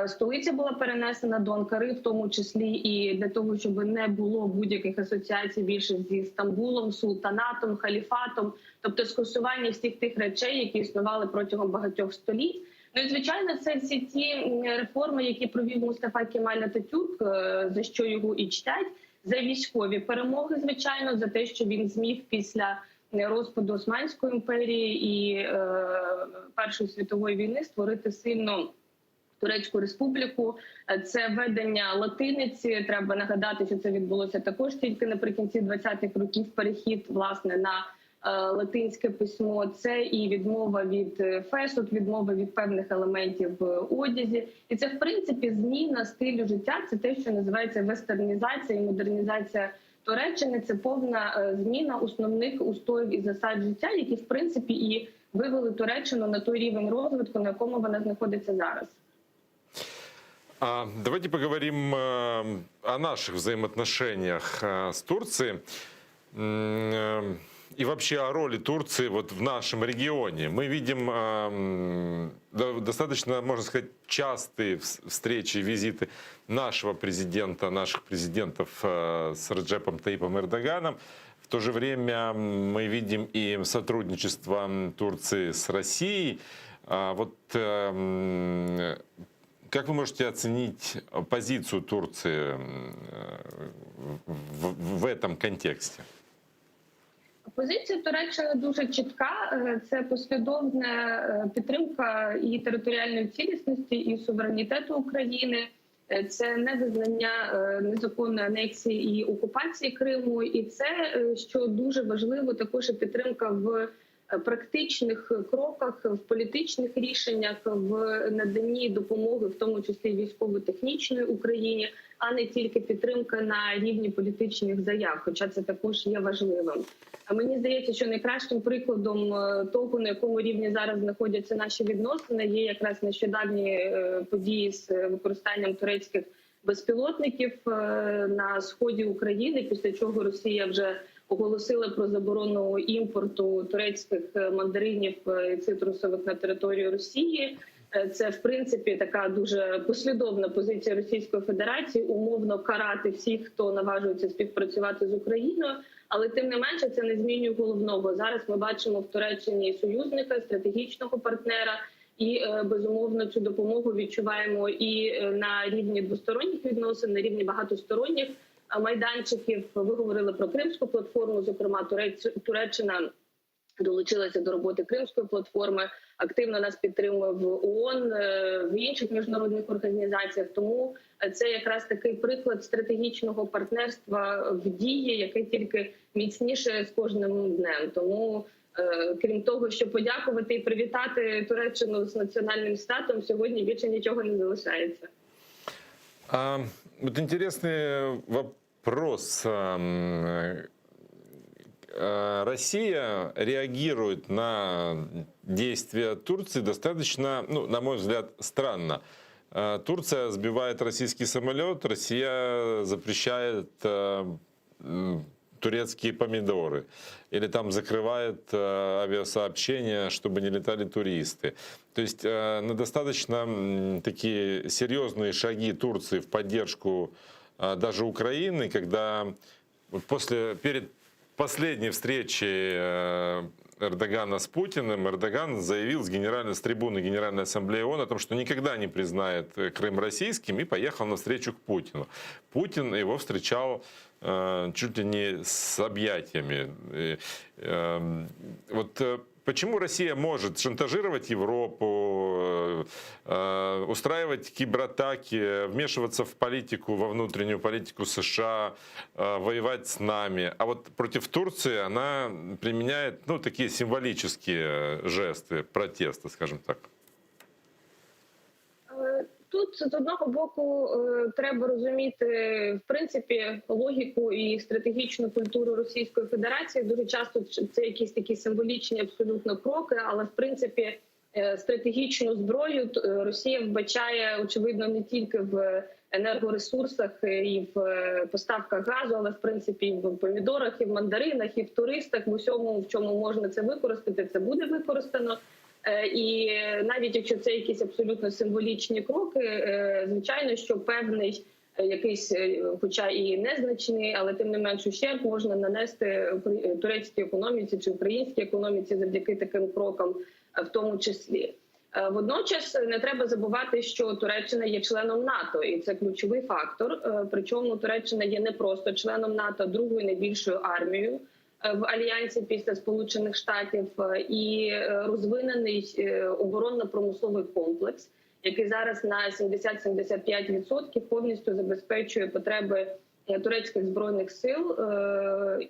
Столиця була перенесена до Анкари, в тому числі і для того, щоб не було будь-яких асоціацій більше зі Стамбулом, султанатом, халіфатом, тобто скасування всіх тих речей, які існували протягом багатьох століть. Ну і, звичайно, це всі ті реформи, які провів Мустафа Кемаль Ататюрк, за що його і чтять, за військові перемоги, звичайно, за те, що він зміг після розпаду Османської імперії і Першої світової війни створити сильну Турецьку республіку. Це введення латиниці. Треба нагадати, що це відбулося також тільки наприкінці 20-х років, перехід, власне, на латинське письмо. Це і відмова від фесок, відмова від певних елементів в одязі. І це, в принципі, зміна стилю життя. Це те, що називається вестернізація і модернізація Туреччини. Це повна зміна основних устоїв і засад життя, які, в принципі, і вивели Туреччину на той рівень розвитку, на якому вона знаходиться зараз. Давайте поговорим о наших взаимоотношениях с Турцией и вообще о роли Турции вот в нашем регионе. Мы видим достаточно, можно сказать, частые встречи, визиты нашего президента, наших президентов с Реджепом Таyyipом Эрдоганом. В то же время мы видим и сотрудничество Турции с Россией. Вот как вы можете оценить позицию Турции в этом контексте? Позиція Туреччини дуже чітка. Це послідовна підтримка і територіальної цілісності, і суверенітету України. Це невизнання незаконної анексії і окупації Криму. І це, що дуже важливо, також і підтримка в практичних кроках, в політичних рішеннях, в наданні допомоги, в тому числі військово-технічної Україні, а не тільки підтримка на рівні політичних заяв, хоча це також є важливим. А мені здається, що найкращим прикладом того, на якому рівні зараз знаходяться наші відносини, є якраз нещодавні події з використанням турецьких безпілотників на сході України, після чого Росія вже оголосила про заборону імпорту турецьких мандаринів і цитрусових на територію Росії. Це, в принципі, така дуже послідовна позиція Російської Федерації – умовно карати всіх, хто наважується співпрацювати з Україною. Але тим не менше це не змінює головного. Зараз ми бачимо в Туреччині союзника, стратегічного партнера. І, безумовно, цю допомогу відчуваємо і на рівні двосторонніх відносин, на рівні багатосторонніх майданчиків. Ви говорили про Кримську платформу, зокрема Туреччина долучилася до роботи Кримської платформи, активно нас підтримує в ООН, в інших міжнародних організаціях. Тому це якраз такий приклад стратегічного партнерства в дії, яке тільки міцніше з кожним днем. Тому, крім того, що подякувати і привітати Туреччину з національним статом, сьогодні більше нічого не залишається. Вот интересный вопрос. Россия реагирует на действия Турции достаточно, ну, на мой взгляд, странно. Турция сбивает российский самолет, Россия запрещает турецкие помидоры. Или там закрывает авиасообщения, чтобы не летали туристы. То есть на достаточно такие серьезные шаги Турции в поддержку даже Украины, когда перед последней встречи Эрдогана с Путиным, Эрдоган заявил с трибуны Генеральной Ассамблеи ООН о том, что никогда не признает Крым российским, и поехал навстречу к Путину. Путин его встречал чуть ли не с объятиями. Вот почему Россия может шантажировать Европу, устраивать кибератаки, вмешиваться в политику, во внутреннюю политику США, воевать с нами, а вот против Турции она применяет, ну, такие символические жесты протеста, скажем так? Тут, з одного боку, треба розуміти, в принципі, логіку і стратегічну культуру Російської Федерації. Дуже часто це якісь такі символічні абсолютно кроки, але, в принципі, стратегічну зброю Росія вбачає, очевидно, не тільки в енергоресурсах і в поставках газу, але, в принципі, і в помідорах, і в мандаринах, і в туристах, в усьому, в чому можна це використати, це буде використано. І навіть якщо це якісь абсолютно символічні кроки, звичайно, що певний якийсь, хоча і незначний, але тим не менш ущерб можна нанести турецькій економіці чи українській економіці завдяки таким крокам в тому числі. Водночас не треба забувати, що Туреччина є членом НАТО, і це ключовий фактор. Причому Туреччина є не просто членом НАТО, а другою найбільшою армією в альянсі після Сполучених Штатів, і розвинений оборонно-промисловий комплекс, який зараз на 70-75% повністю забезпечує потреби турецьких збройних сил.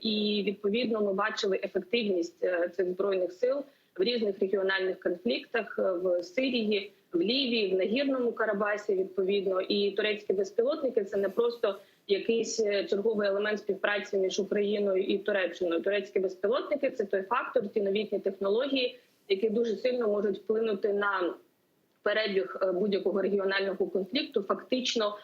І, відповідно, ми бачили ефективність цих збройних сил в різних регіональних конфліктах в Сирії, в Лівії, в Нагірному Карабасі, відповідно. І турецькі безпілотники – це не просто якийсь черговий елемент співпраці між Україною і Туреччиною. Турецькі безпілотники – це той фактор, ті новітні технології, які дуже сильно можуть вплинути на перебіг будь-якого регіонального конфлікту, фактично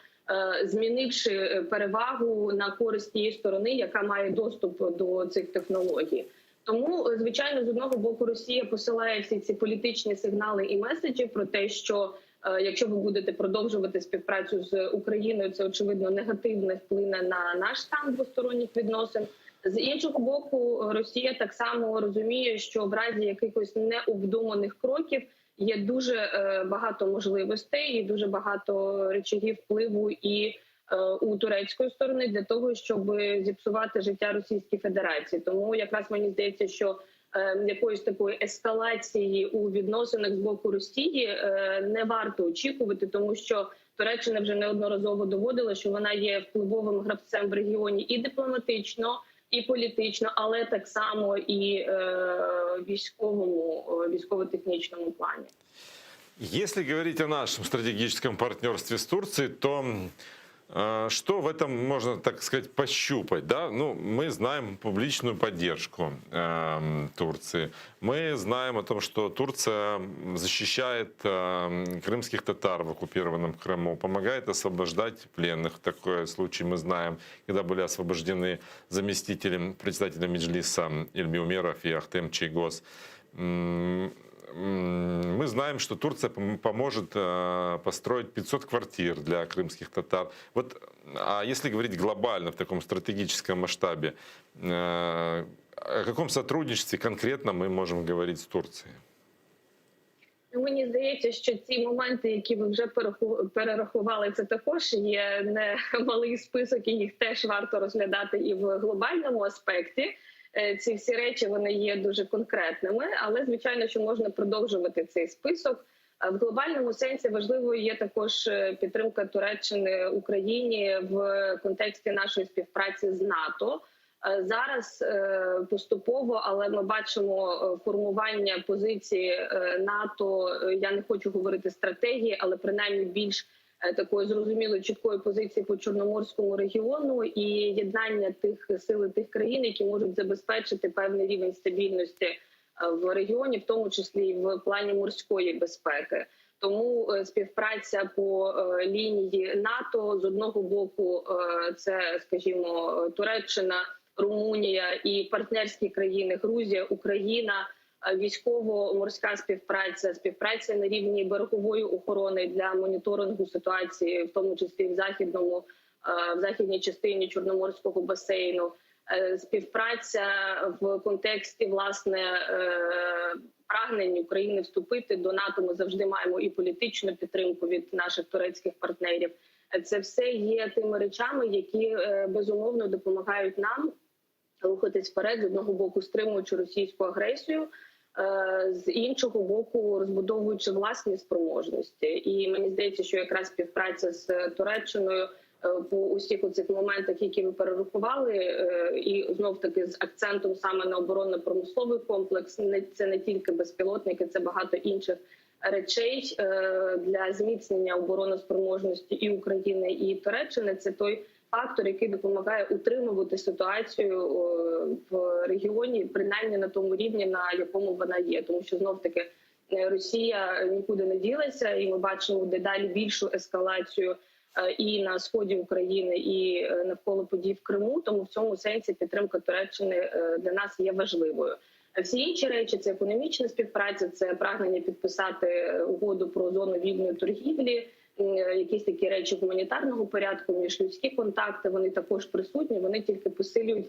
змінивши перевагу на користь тієї сторони, яка має доступ до цих технологій. Тому, звичайно, з одного боку Росія посилає всі ці політичні сигнали і меседжі про те, що якщо ви будете продовжувати співпрацю з Україною, це, очевидно, негативно вплине на наш стан двосторонніх відносин. З іншого боку, Росія так само розуміє, що в разі якихось необдуманих кроків є дуже багато можливостей і дуже багато речагів впливу і у турецької сторони для того, щоб зіпсувати життя Російській Федерації. Тому якраз мені здається, що якоїсь такої ескалації у відносинах з боку Росії не варто очікувати, тому що Туреччина вже неодноразово доводила, що вона є впливовим гравцем в регіоні і дипломатично, і політично, але так само і військово-технічному плані. Если говорить о нашем стратегическом партнерстве с Турцией, то что в этом можно, так сказать, пощупать? Да? Ну, мы знаем публичную поддержку Турции. Мы знаем о том, что Турция защищает крымских татар в оккупированном Крыму, помогает освобождать пленных. Такой случай мы знаем, когда были освобождены заместители председателя Меджлиса Ильми Умеров и Ахтем Чейгоз. Мы знаем, что Турция поможет построить 500 квартир для крымских татар. Вот, а если говорить глобально, в таком стратегическом масштабе, о каком сотрудничестве конкретно мы можем говорить с Турцией? Мені здається, що ці моменти, які ви вже перерахували, це також є не малий список, і їх теж варто розглядати і в глобальному аспекті. Ці всі речі, вони є дуже конкретними, але, звичайно, що можна продовжувати цей список. В глобальному сенсі важливою є також підтримка Туреччини Україні в контексті нашої співпраці з НАТО. Зараз поступово, але ми бачимо формування позиції НАТО, я не хочу говорити стратегії, але принаймні більш такої зрозумілої чіткої позиції по Чорноморському регіону і єднання тих сил, тих країн, які можуть забезпечити певний рівень стабільності в регіоні, в тому числі і в плані морської безпеки. Тому співпраця по лінії НАТО з одного боку це, скажімо, Туреччина, Румунія і партнерські країни Грузія, Україна, військово-морська співпраця на рівні берегової охорони для моніторингу ситуації, в тому числі в західній частині Чорноморського басейну, співпраця в контексті, власне, прагнень України вступити до НАТО. Ми завжди маємо і політичну підтримку від наших турецьких партнерів. Це все є тими речами, які безумовно допомагають нам рухатись вперед, з одного боку стримуючи російську агресію, з іншого боку розбудовуючи власні спроможності. І мені здається, що якраз співпраця з Туреччиною по усіх оцих моментах, які ви перерахували, і знов-таки з акцентом саме на оборонно-промисловий комплекс, це не тільки безпілотники, це багато інших речей для зміцнення обороноспроможності і України, і Туреччини. Це той фактор, який допомагає утримувати ситуацію в регіоні, принаймні на тому рівні, на якому вона є. Тому що, знов-таки, Росія нікуди не ділася, і ми бачимо дедалі більшу ескалацію і на сході України, і навколо подій в Криму. Тому в цьому сенсі підтримка Туреччини для нас є важливою. Всі інші речі – це економічна співпраця, це прагнення підписати угоду про зону вільної торгівлі, якісь такі речі гуманітарного порядку, міжлюдські контакти, вони також присутні, вони тільки посилюють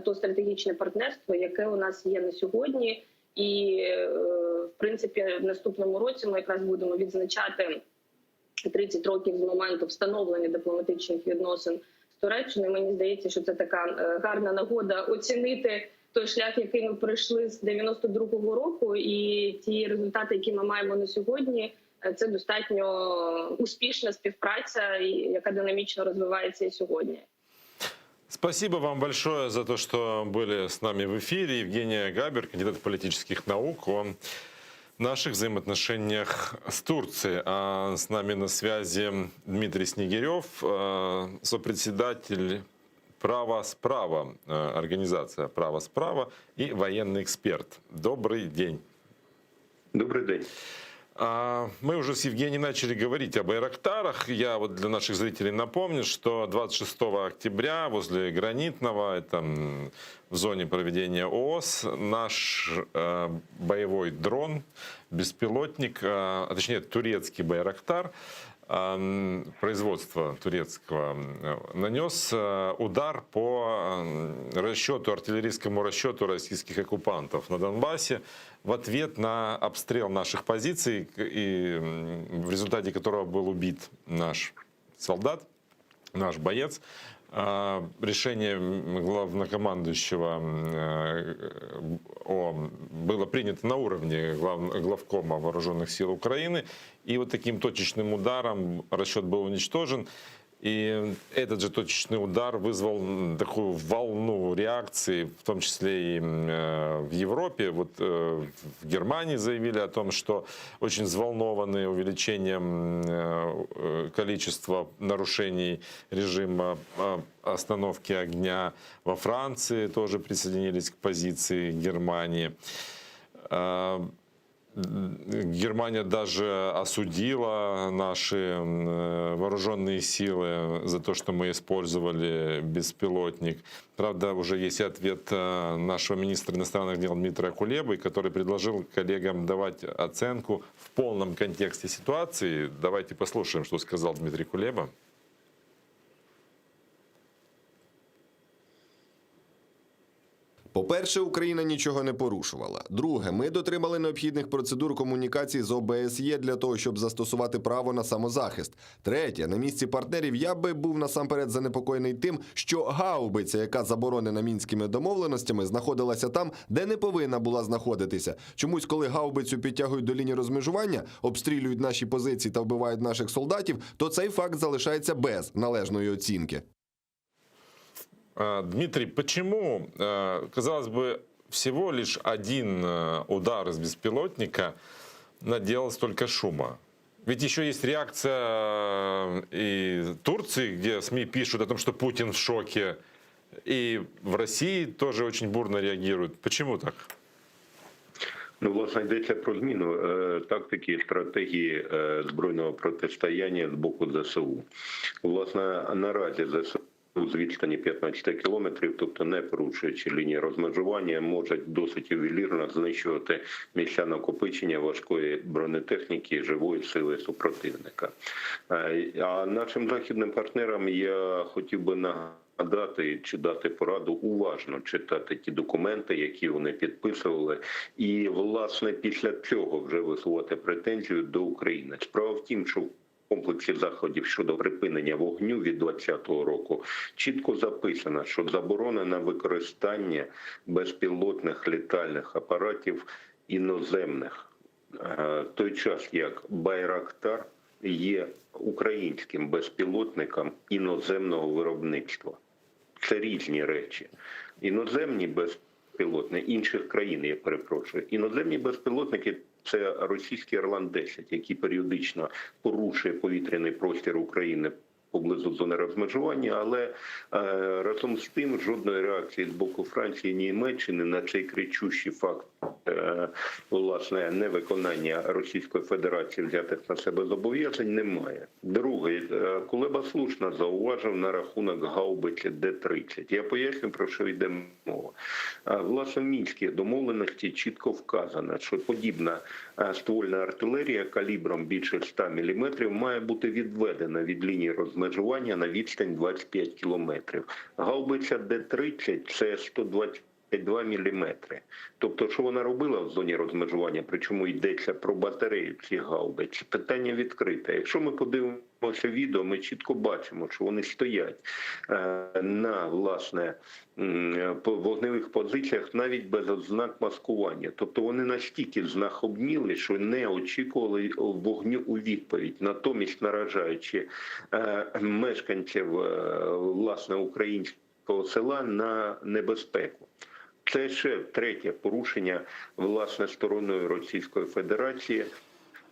то стратегічне партнерство, яке у нас є на сьогодні. І, в принципі, в наступному році ми якраз будемо відзначати 30 років з моменту встановлення дипломатичних відносин з Туреччиною. Мені здається, що це така гарна нагода оцінити той шлях, який ми пройшли з 92-го року, і ті результати, які ми маємо на сьогодні, це достатньо успішна співпраця, яка динамічно розвивається і сьогодні. Спасибо вам большое за то, что были с нами в эфире. Евгения Габер, кандидат политических наук, о наших взаимоотношениях с Турцией. А с нами на связи Дмитрий Снегирев, сопредседатель «Право справа», организация «Право справа» и военный эксперт. Добрый день. Добрый день. Мы уже с Евгением начали говорить об Байрактарах. Я вот для наших зрителей напомню, что 26 октября возле Гранитного, это в зоне проведения ООС, наш боевой дрон, беспилотник, а точнее турецкий Байрактар, производства турецкого, нанес удар по расчету, артиллерийскому расчету российских оккупантов на Донбассе в ответ на обстрел наших позиций, и в результате которого был убит наш солдат. наш боец. Решение главнокомандующего было принято на уровне главкома Вооруженных сил Украины. И вот таким точечным ударом расчет был уничтожен. И этот же точечный удар вызвал такую волну реакции, в том числе и в Европе. Вот в Германии заявили о том, что очень взволнованы увеличением количества нарушений режима остановки огня. Во Франции тоже присоединились к позиции Германии. Германия даже осудила наши вооруженные силы за то, что мы использовали беспилотник. Правда, уже есть ответ нашего министра иностранных дел Дмитрия Кулебы, который предложил коллегам давать оценку в полном контексте ситуации. Давайте послушаем, что сказал Дмитрий Кулеба. По-перше, Україна нічого не порушувала. Друге, ми дотримали необхідних процедур комунікації з ОБСЄ для того, щоб застосувати право на самозахист. Третє, на місці партнерів я би був насамперед занепокоєний тим, що гаубиця, яка заборонена мінськими домовленостями, знаходилася там, де не повинна була знаходитися. Чомусь, коли гаубицю підтягують до лінії розмежування, обстрілюють наші позиції та вбивають наших солдатів, то цей факт залишається без належної оцінки. Дмитрий, почему, казалось бы, всего лишь один удар из беспилотника наделал столько шума? Ведь еще есть реакция и Турции, где СМИ пишут о том, что Путин в шоке, и в России тоже очень бурно реагируют. Почему так? Ну, власне, йдеться про зміну тактики і стратегії збройного протистояння з боку ЗСУ. Власне, наразі ЗСУ з відстані 15 кілометрів, тобто не порушуючи лінії розмежування, можуть досить ювелірно знищувати місця накопичення важкої бронетехніки і живої сили супротивника. А нашим західним партнерам я хотів би нагадати чи дати пораду уважно читати ті документи, які вони підписували, і, власне, після цього вже висувати претензію до України. Справа в тім, що в комплексі заходів щодо припинення вогню від 2020 року чітко записано, що заборона на використання безпілотних літальних апаратів іноземних. В той час як Байрактар є українським безпілотником іноземного виробництва. Це різні речі. Іноземні безпілотники, інших країн, я перепрошую, іноземні безпілотники – це російський Орлан-10, який періодично порушує повітряний простір України поблизу зони розмежування, але разом з тим жодної реакції з боку Франції і Німеччини на цей кричущий факт власне невиконання Російської Федерації взятих на себе зобов'язань немає. Друге, Кулеба слушно зауважив на рахунок гаубиці Д-30. Я поясню, про що йде мова. Власне, в мінській домовленості чітко вказано, що подібна ствольна артилерія калібром більше 100 мм має бути відведена від лінії розмежування на відстань 25 кілометрів. Гаубиця Д-30 – це 122 мм. Тобто, що вона робила в зоні розмежування, причому йдеться про батарею цих гаубиць, питання відкрите. Якщо ми подивимося відео, ми чітко бачимо, що вони стоять на, власне, вогневих позиціях навіть без ознак маскування. Тобто вони настільки знахобніли, що не очікували вогню у відповідь, натомість наражаючи мешканців, власне, українського села на небезпеку. Це ще третє порушення, власне, стороною Російської Федерації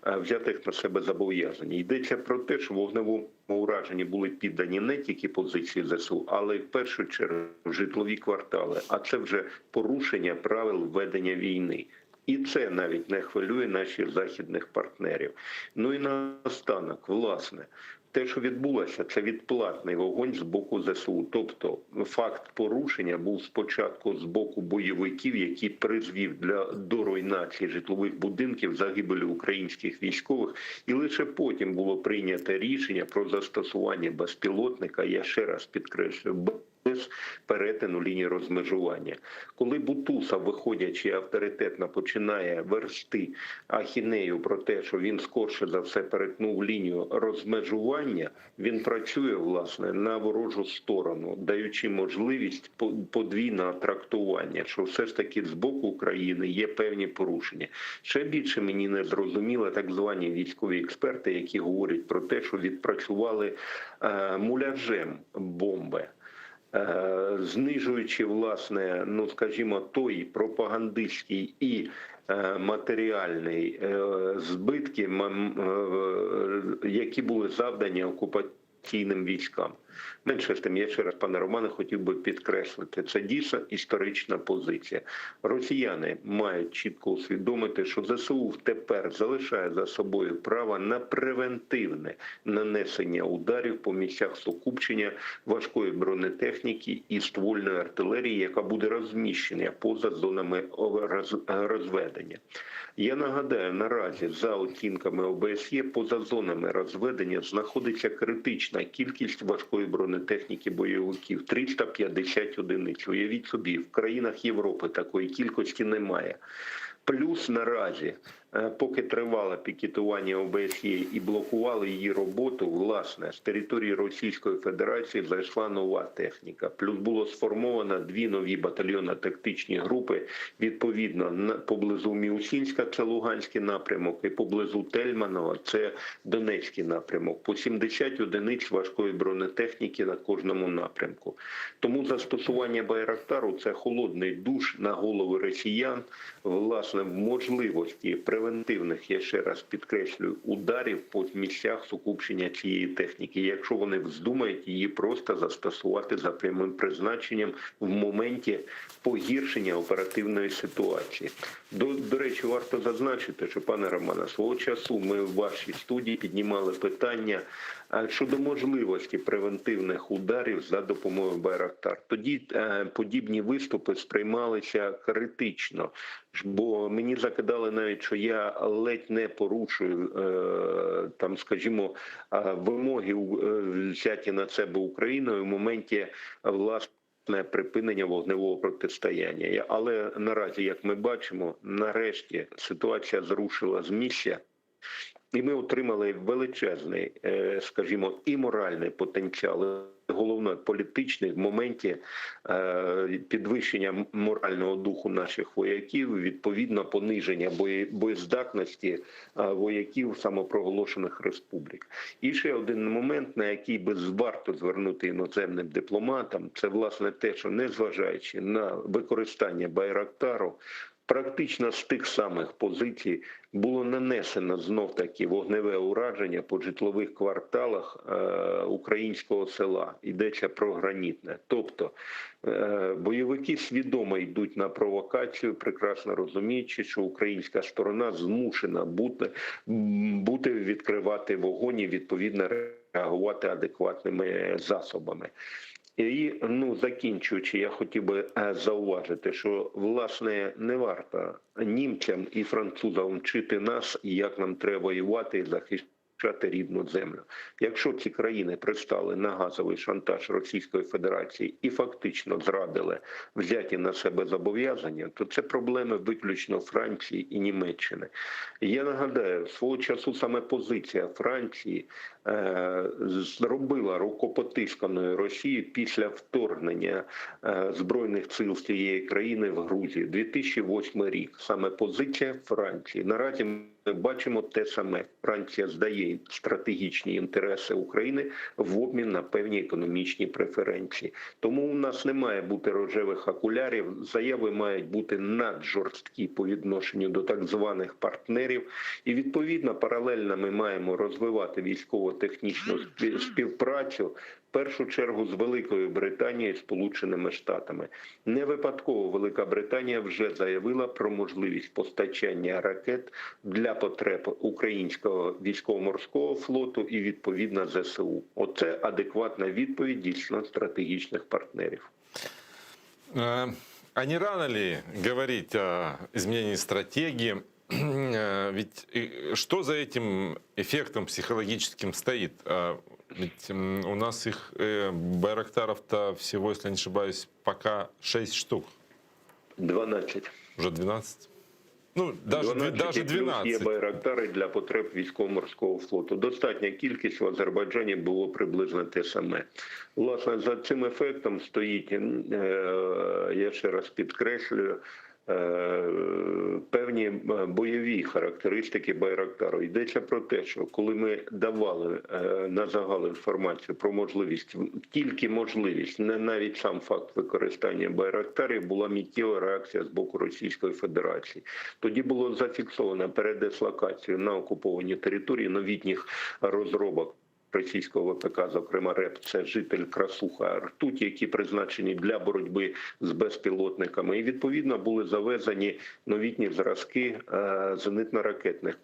взятих на себе зобов'язань. Йдеться про те, що вогневому ураженні були піддані не тільки позиції ЗСУ, але й в першу чергу житлові квартали. А це вже порушення правил ведення війни. І це навіть не хвилює наших західних партнерів. Ну і наостанок, власне, те, що відбулося, це відплатний вогонь з боку ЗСУ. Тобто факт порушення був спочатку з боку бойовиків, який призвів до руйнації житлових будинків, загибелі українських військових. І лише потім було прийнято рішення про застосування безпілотника, я ще раз підкреслюю, без перетину лінії розмежування. Коли Бутусов, виходячи авторитетно, починає версти ахінею про те, що він скорше за все перетнув лінію розмежування, він працює, власне, на ворожу сторону, даючи можливість подвійного трактування, що все ж таки з боку України є певні порушення. Ще більше мені не зрозуміло так звані військові експерти, які говорять про те, що відпрацювали муляжем бомби, знижуючи, власне, ну, скажімо, той пропагандистський і матеріальний збитки, які були завдані окупаційним військам. Менше з тим, я ще раз, пане Романе, хотів би підкреслити, це дійсно історична позиція. Росіяни мають чітко усвідомити, що ЗСУ тепер залишає за собою право на превентивне нанесення ударів по місцях сукупчення важкої бронетехніки і ствольної артилерії, яка буде розміщена поза зонами розведення. Я нагадаю, наразі, за оцінками ОБСЄ, поза зонами розведення знаходиться критична кількість важкої бронетехніки бойовиків – 350 одиниць. Уявіть собі, в країнах Європи такої кількості немає. Плюс наразі, поки тривало пікетування ОБСЄ і блокували її роботу, власне, з території Російської Федерації зайшла нова техніка. Плюс було сформовано 2 нові батальйонно-тактичні групи, відповідно, поблизу Міусінська, це Луганський напрямок, і поблизу Тельманова, це Донецький напрямок. По 70 одиниць важкої бронетехніки на кожному напрямку. Тому застосування Байрактару – це холодний душ на голови росіян, власне, в можливості превентивних, я ще раз підкреслюю, ударів по місцях сукупчення цієї техніки, якщо вони вздумають її просто застосувати за прямим призначенням в моменті погіршення оперативної ситуації. До речі, варто зазначити, що, пане Романе, свого часу ми в вашій студії піднімали питання щодо можливості превентивних ударів за допомогою Байрактар. Тоді подібні виступи сприймалися критично, бо мені закидали навіть, що я ледь не порушую, там, скажімо, вимоги, взяті на себе Україною в моменті, власне, припинення вогневого протистояння. Але наразі, як ми бачимо, нарешті ситуація зрушила з місця, і ми отримали величезний, скажімо, і моральний потенціал, головне політичний в моменті підвищення морального духу наших вояків, відповідно пониження боєздатності вояків самопроголошених республік. І ще один момент, на який би варто звернути іноземним дипломатам, це, власне, те, що незважаючи на використання Байрактару, практично з тих самих позицій було нанесено знов-таки вогневе ураження по житлових кварталах українського села. Йдеться про Гранітне. Тобто бойовики свідомо йдуть на провокацію, прекрасно розуміючи, що українська сторона змушена відкривати вогонь і, відповідно, реагувати адекватними засобами. І, закінчуючи, я хотів би зауважити, що, власне, не варто німцям і французам вчити нас, як нам треба воювати і захищати рідну землю. Якщо ці країни пристали на газовий шантаж Російської Федерації і фактично зрадили взяті на себе зобов'язання, то це проблеми виключно Франції і Німеччини. Я нагадаю, свого часу саме позиція Франції зробила рукопотисканою Росію після вторгнення Збройних сил з цієї країни в Грузію. 2008 рік. Саме позиція Франції. Наразі ми бачимо те саме. Франція здає стратегічні інтереси України в обмін на певні економічні преференції. Тому у нас не має бути рожевих окулярів. Заяви мають бути наджорсткі по відношенню до так званих партнерів. І, відповідно, паралельно ми маємо розвивати військово-технічну співпрацю, в першу чергу з Великою Британією і Сполученими Штатами. Не випадково Велика Британія вже заявила про можливість постачання ракет для потреб українського військово-морського флоту і, відповідно, ЗСУ. Оце адекватна відповідь дійсно стратегічних партнерів. А не рано ли говорить о изменении стратегии ведь что за этим эффектом психологическим стоит? Ведь у нас их байрактаров-то всего, если не ошибаюсь, пока 6 штук. 12. Уже 12? Ну, даже 12. 12. Є байрактари для потреб військово-морського флоту. Достатня кількість в Азербайджані було приблизно те саме. Власне, за цим ефектом стоїть, я ще раз підкреслюю, певні бойові характеристики байрактару. Йдеться про те, що коли ми давали на загал інформацію про можливість, тільки можливість, не навіть сам факт використання байрактарів, була миттєва реакція з боку Російської Федерації. Тоді було зафіксовано передислокацію на окуповані території новітніх розробок російського ВПК, зокрема РЕП, це житель Красуха, ртуті, які призначені для боротьби з безпілотниками. І відповідно були завезені новітні зразки зенитно-ракетних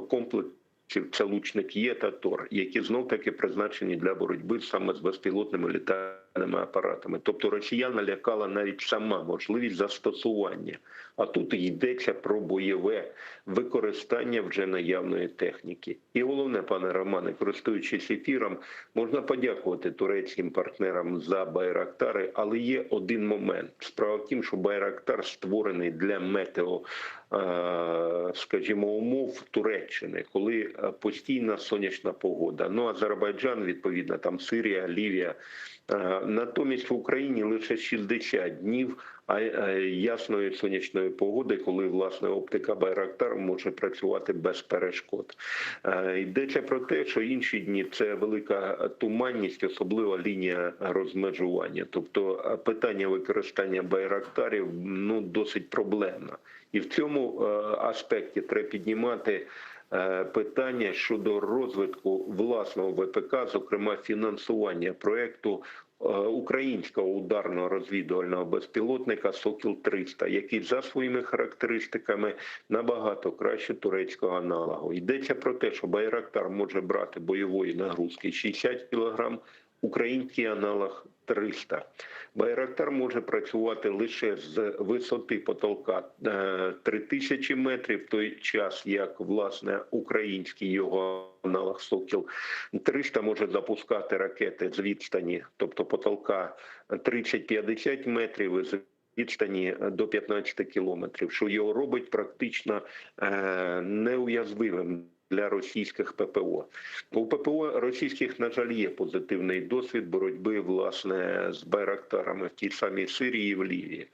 комплексів. Це лучник Є та Тор, які знов-таки призначені для боротьби саме з безпілотними літальними апаратами. Тобто росіян лякала навіть сама можливість застосування. А тут йдеться про бойове використання вже наявної техніки. І головне, пане Романе, користуючись ефіром, можна подякувати турецьким партнерам за байрактари, але є один момент. Справа в тім, що байрактар створений для метео, скажімо, умов Туреччини, коли постійна сонячна погода. Ну, Азербайджан, відповідно, там Сирія, Лівія. Натомість в Україні лише 60 днів ясної сонячної погоди, коли, власне, оптика Байрактар може працювати без перешкод. Йдеться про те, що інші дні – це велика туманність, особлива лінія розмежування. Тобто питання використання Байрактарів досить проблемне. І в цьому аспекті треба піднімати питання щодо розвитку власного ВПК, зокрема фінансування проєкту українського ударного розвідувального безпілотника «Сокіл-300», який за своїми характеристиками набагато краще турецького аналогу. Йдеться про те, що Байрактар може брати бойової нагрузки 60 кг, український аналог – 300. Байрактар може працювати лише з висоти потолка 3000 метрів, в той час як, власне, український його аналог «Сокіл-300» може запускати ракети з відстані, тобто потолка 30-50 метрів, з відстані до 15 кілометрів, що його робить практично неуязвимим для російських ППО. У ППО російських, на жаль, є позитивний досвід боротьби, власне, з байрактарами в тій самій Сирії і в Лівії.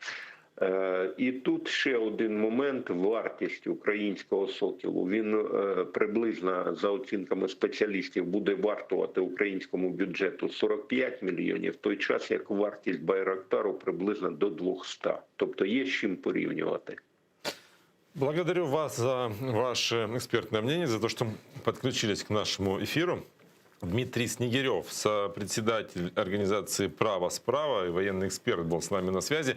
І тут ще один момент – вартість українського «Сокілу». Він приблизно, за оцінками спеціалістів, буде вартувати українському бюджету 45 мільйонів, в той час як вартість Байрактару приблизно до 200. Тобто є з чим порівнювати. Благодарю вас за ваше экспертное мнение, за то, что подключились к нашему эфиру. Дмитрий Снегирев, сопредседатель организации «Право справа» и военный эксперт, был с нами на связи.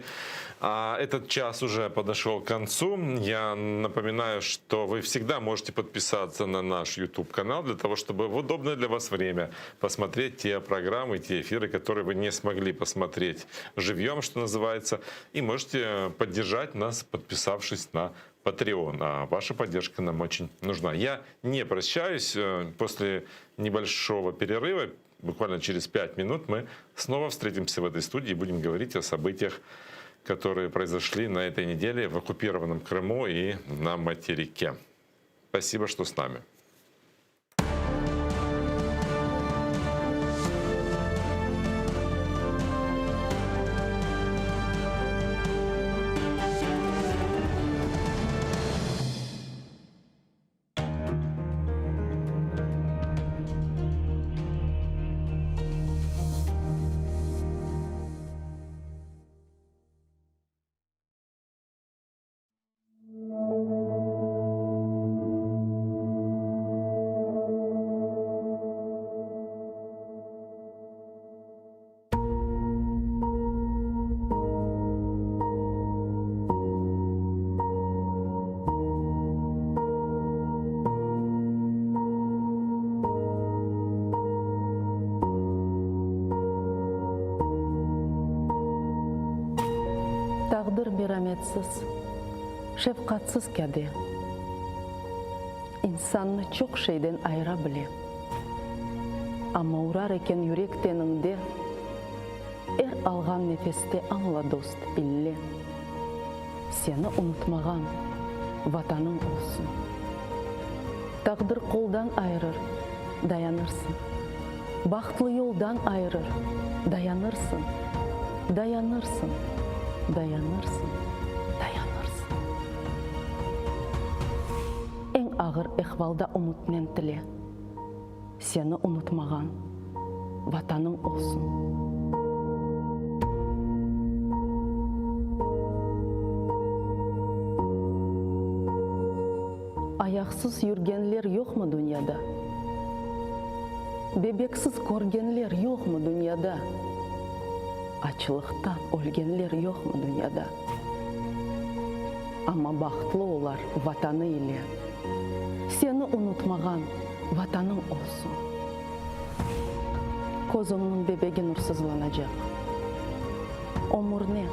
А этот час уже подошел к концу. Я напоминаю, что вы всегда можете подписаться на наш YouTube-канал для того, чтобы в удобное для вас время посмотреть те программы, те эфиры, которые вы не смогли посмотреть живьем, что называется. И можете поддержать нас, подписавшись на Patreon. А ваша поддержка нам очень нужна. Я не прощаюсь. После небольшого перерыва, буквально через 5 минут, мы снова встретимся в этой студии и будем говорить о событиях, которые произошли на этой неделе в оккупированном Крыму и на материке. Спасибо, что с нами. Taqdir merhametsiz, şefqatsiz kadi. insanni çok şeyden ayıra bile. Ama uğrar eken yürek teninde, algan nefeste anla dost bille. Seni unutmagan vatanın olsun. Taqdir koldan ayırır, dayanırsın. Baxtlı yoldan ayırır, dayanırsın. Dayanırsın, dayanırsın, dayanırsın. En ağır ehvalda umutmen tile. Seni unutmagan vatanın olsun. Ayaksız yürgenler yok mu dünyada? Bebeksiz korgenler yok mu dünyada? Açlıktan ölgenler yok mu dünyada? Ama baxtlı olar vatanı ile. Seni unutmagan vatanın olsun. Kozumnun bebeği nursuzlanacak. Omur ne?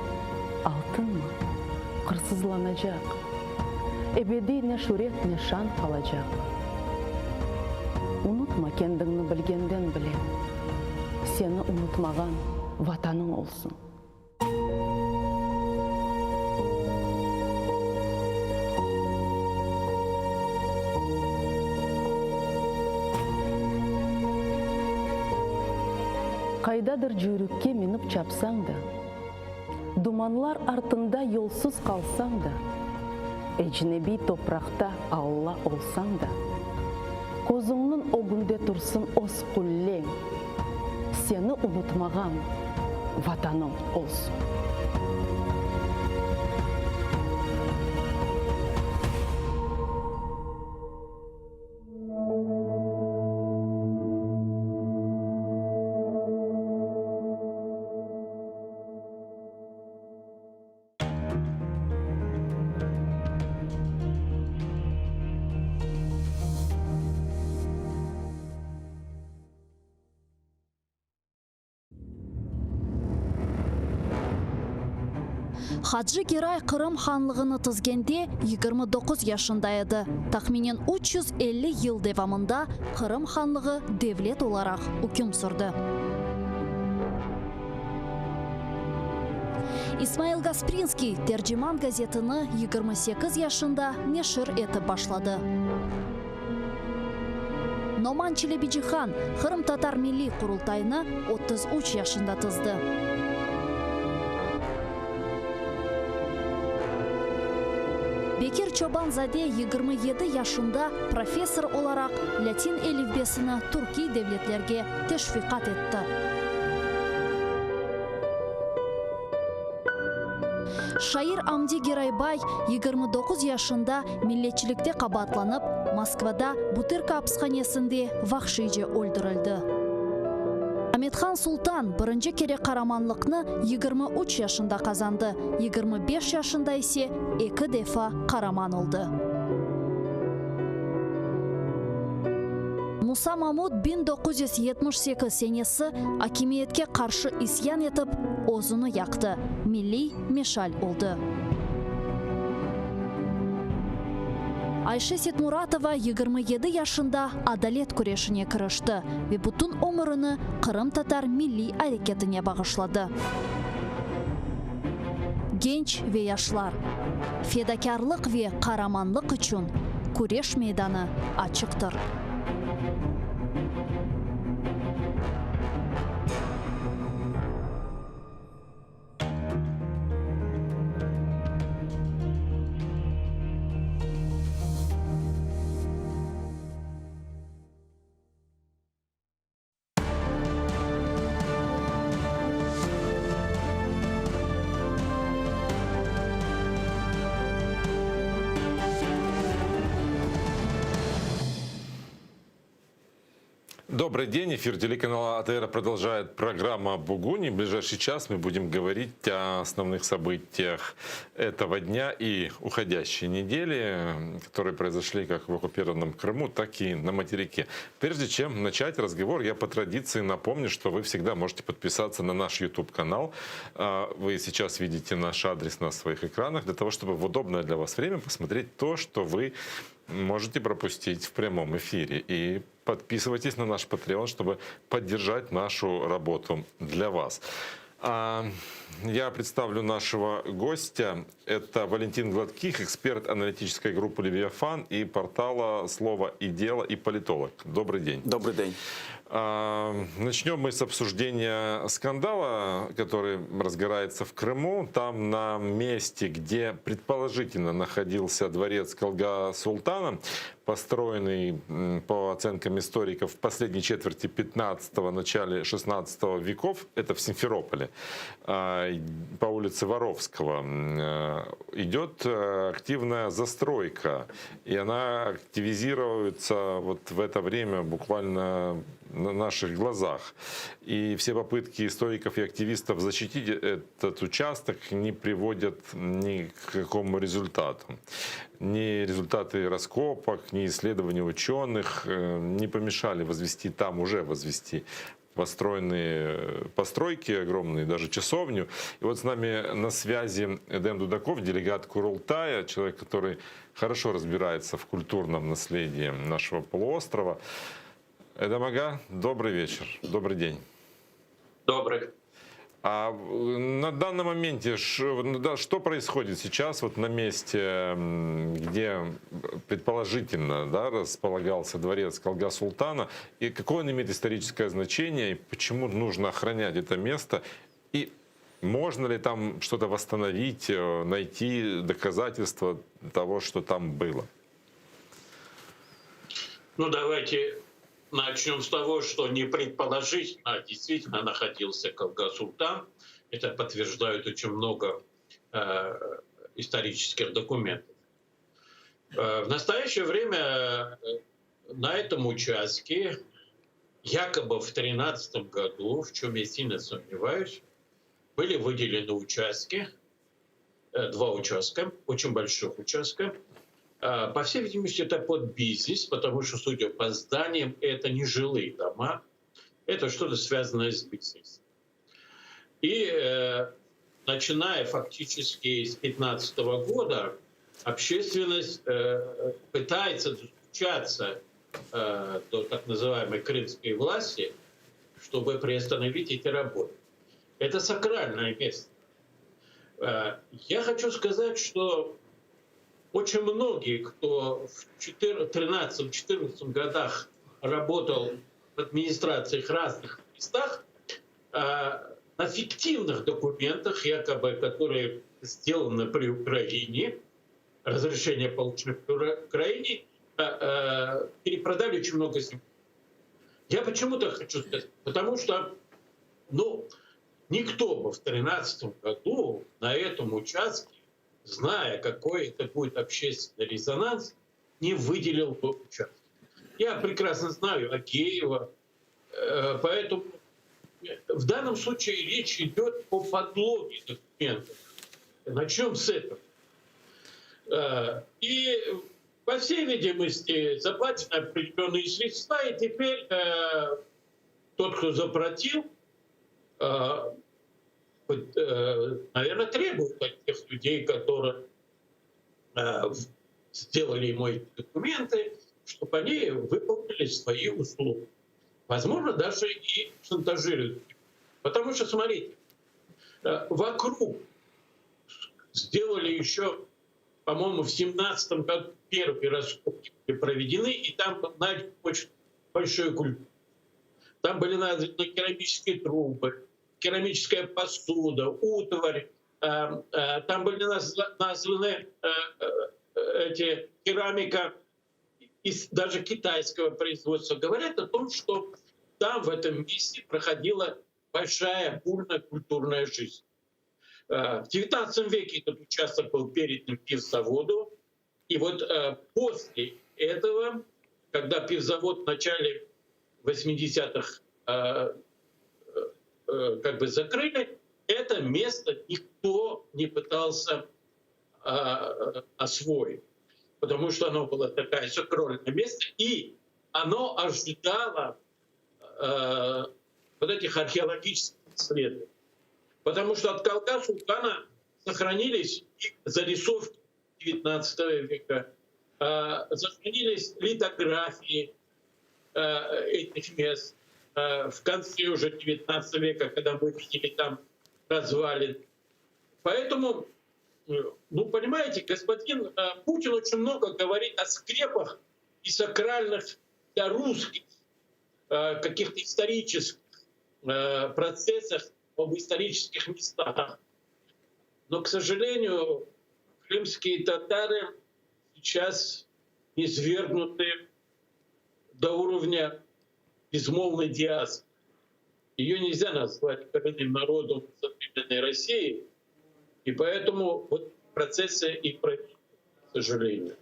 Altın mı? Kırsızlanacak. Ebedi ne şöhret ne şan kalacak. Unutma kendini bilgenden bile. Seni unutmagan vatanın olsun. Kaydadır jürükке minip çapsan da, dumanlar артында yolsuz kalsan da, ecnebi toprakta Allah olsan da, kozunun o günde tursun os kullen, seni unutmagan vatanın olsun. Хаджи Герай Кырым ханлығыны тізгенде 29 yaşında еді. Тахминен 350 yıl devamında Kırım ханлығы devlet olarak hüküm sürdü. İsmail Gasprinski Tercüman gazetini 28 yaşında neşir etip başladı. Номан Челебиджихан Kırım Tatar Milli Kurultayını 33 yaşında tızdı. Bekir Çobanzade 27 yaşında profesör olarak Latin elifbesini Türkiye devletlerge teşvikat etti. Şair Amdi Geraybay 29 yaşında milletçilikte kabatlanıp Moskvada Butyrka hapishanesinde vahşice öldürüldü. Ahmetхан Sultan birinci kere karamanlıkını 23 yaşında kazandı. 25 yaşında ise 2 defa karaman oldu. Musa Mahmud 1978 senesi hakimiyetke karşı isyan etip ozunu yaktı. Milli meşal oldu. Ayşe Setmuratova 27 yaşında adalet kureşine kırıştı ve bütün ömrünü Kırım Tatar milli hareketine bağışladı. Genç ve yaşlar, fedakarlık ve kahramanlık için kureş meydanı açıktır. Добрый день. Эфир телеканала АТР продолжает программа «Бугунь». В ближайший час мы будем говорить о основных событиях этого дня и уходящей недели, которые произошли как в оккупированном Крыму, так и на материке. Прежде чем начать разговор, я по традиции напомню, что вы всегда можете подписаться на наш YouTube-канал. Вы сейчас видите наш адрес на своих экранах, для того, чтобы в удобное для вас время посмотреть то, что вы можете пропустить в прямом эфире. И подписывайтесь на наш Patreon, чтобы поддержать нашу работу для вас. Я представлю нашего гостя. Это Валентин Гладких, эксперт аналитической группы «Левиафан» и портала «Слово и дело» и политолог. Добрый день. Добрый день. Начнем мы с обсуждения скандала, который разгорается в Крыму. Там на месте, где предположительно находился дворец Калга Султана, построенный, по оценкам историков, в последней четверти 15-го, начале 16 веков, это в Симферополе, по улице Воровского, идет активная застройка. И она активизируется вот в это время буквально на наших глазах. И все попытки историков и активистов защитить этот участок не приводят ни к какому результату. Ни результаты раскопок, ни исследований ученых не помешали уже возвести построенные постройки огромные, даже часовню. И вот с нами на связи Эдем Дудаков, делегат Курултая, человек, который хорошо разбирается в культурном наследии нашего полуострова. Эдем ага, добрый вечер, добрый день. Добрый. А на данном моменте что происходит сейчас вот на месте, где предположительно располагался дворец Калга Султана, и какое он имеет историческое значение, и почему нужно охранять это место, и можно ли там что-то восстановить, найти доказательства того, что там было? Ну, давайте начнем с того, что не предположительно действительно находился Калга Султан. Это подтверждают очень много исторических документов. В настоящее время на этом участке, якобы в 2013 году, в чем я сильно сомневаюсь, были выделены участки, 2 участка, очень больших участка. По всей видимости, это под бизнес, потому что, судя по зданиям, это не жилые дома, это что-то связанное с бизнесом. И начиная фактически с 2015 года, общественность пытается достучаться до так называемой крымской власти, чтобы приостановить эти работы. Это сакральное место. Я хочу сказать, что очень многие, кто в 2013-2014 годах работал в администрациях разных местах, на фиктивных документах, якобы, которые сделаны при Украине, разрешение получено при Украине, перепродали очень много земли. Я почему-то хочу сказать, потому что никто бы в 2013 году на этом участке, зная, какой это будет общественный резонанс, не выделил тот участок. Я прекрасно знаю Агеева, поэтому в данном случае речь идет о подлоге документов. Начнем с этого. И, по всей видимости, заплачены определенные средства, и теперь тот, кто заплатил, наверное, требует от тех людей, которые сделали ему эти документы, чтобы они выполнили свои услуги. Возможно, даже и шантажируют. Потому что, смотрите, вокруг сделали еще, по-моему, в 2017 году первые раскопки были проведены, и там найден очень большой культ. Там были найдены керамические трубы, керамическая посуда, утварь. Там были названы эти керамика даже китайского производства. Говорят о том, что там, в этом месте, проходила большая бурная культурная жизнь. В XIX веке этот участок был передан пивзаводу. И вот после этого, когда пивзавод в начале 80-х закрыли, это место никто не пытался освоить, потому что оно было такое сакральное место, и оно ожидало вот этих археологических исследований. Потому что от Калга Султана сохранились зарисовки XIX века, сохранились литографии этих мест в конце уже 19 века, когда мы видели там развалин. Поэтому, ну, понимаете, господин Путин очень много говорит о скрепах и сакральных для русских каких-то исторических процессах, об исторических местах. Но, к сожалению, крымские татары сейчас низвергнуты до уровня безмолвной диаспоры. Ее нельзя назвать коренным народом современной России, и поэтому вот процессы и происходят, к сожалению.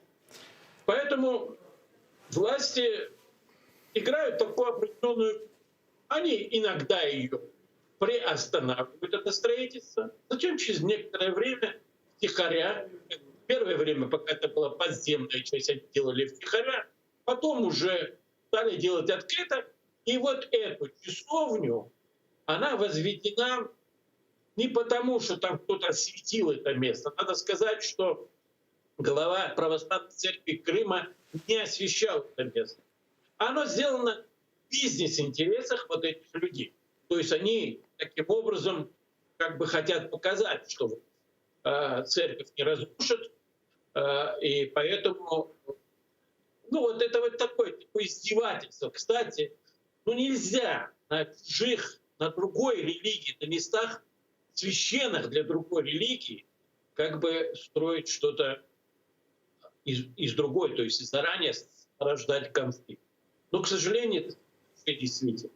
Поэтому власти играют такую определенную... Они иногда ее приостанавливают, это строительство. Затем через некоторое время втихаря, первое время, пока это была подземная часть, они делали втихаря, потом уже стали делать открыто. И вот эту часовню, она возведена не потому, что там кто-то осветил это место. Надо сказать, что глава Православной Церкви Крыма не освещал это место. Оно сделано в бизнес-интересах вот этих людей. То есть они таким образом как бы хотят показать, что церковь не разрушат, и поэтому, ну вот это вот такое издевательство. Кстати, ну нельзя на чужих, на другой религии, на местах священных для другой религии, как бы строить что-то из другой, то есть заранее рождать конфликт. Но, к сожалению, это действительно.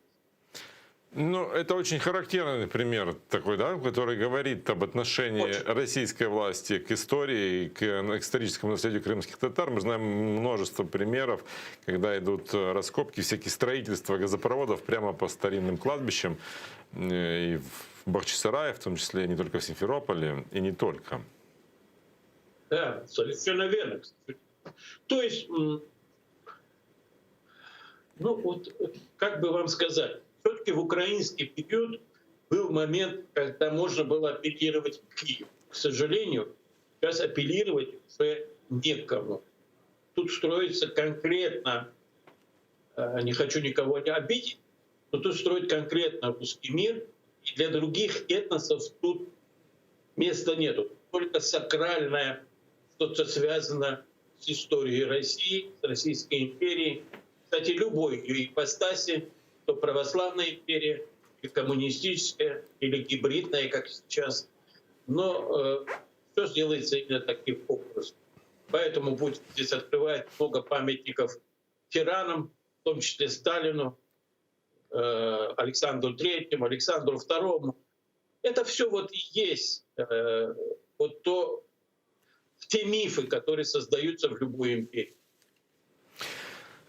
Ну, это очень характерный пример такой, да, который говорит об отношении российской власти к истории, к историческому наследию крымских татар. Мы знаем множество примеров, когда идут раскопки, всякие строительства газопроводов прямо по старинным кладбищам, и в Бахчисарае, в том числе, не только в Симферополе, и не только. Да, совершенно верно. То есть, ну вот, как бы вам сказать, все-таки в украинский период был момент, когда можно было апеллировать к Киеву. К сожалению, сейчас апеллировать уже некому. Тут строится конкретно, не хочу никого не обидеть, но тут строит конкретно русский мир, и для других этносов тут места нету. Только сакральное, что-то связано с историей России, с Российской империей. Кстати, любой ее ипостаси, то православная империя, или коммунистическая, или гибридная, как сейчас. Но все сделается именно таким образом. Поэтому Путин здесь открывает много памятников тиранам, в том числе Сталину, Александру Третьему, Александру Второму. Это все вот и есть вот те мифы, которые создаются в любой империи.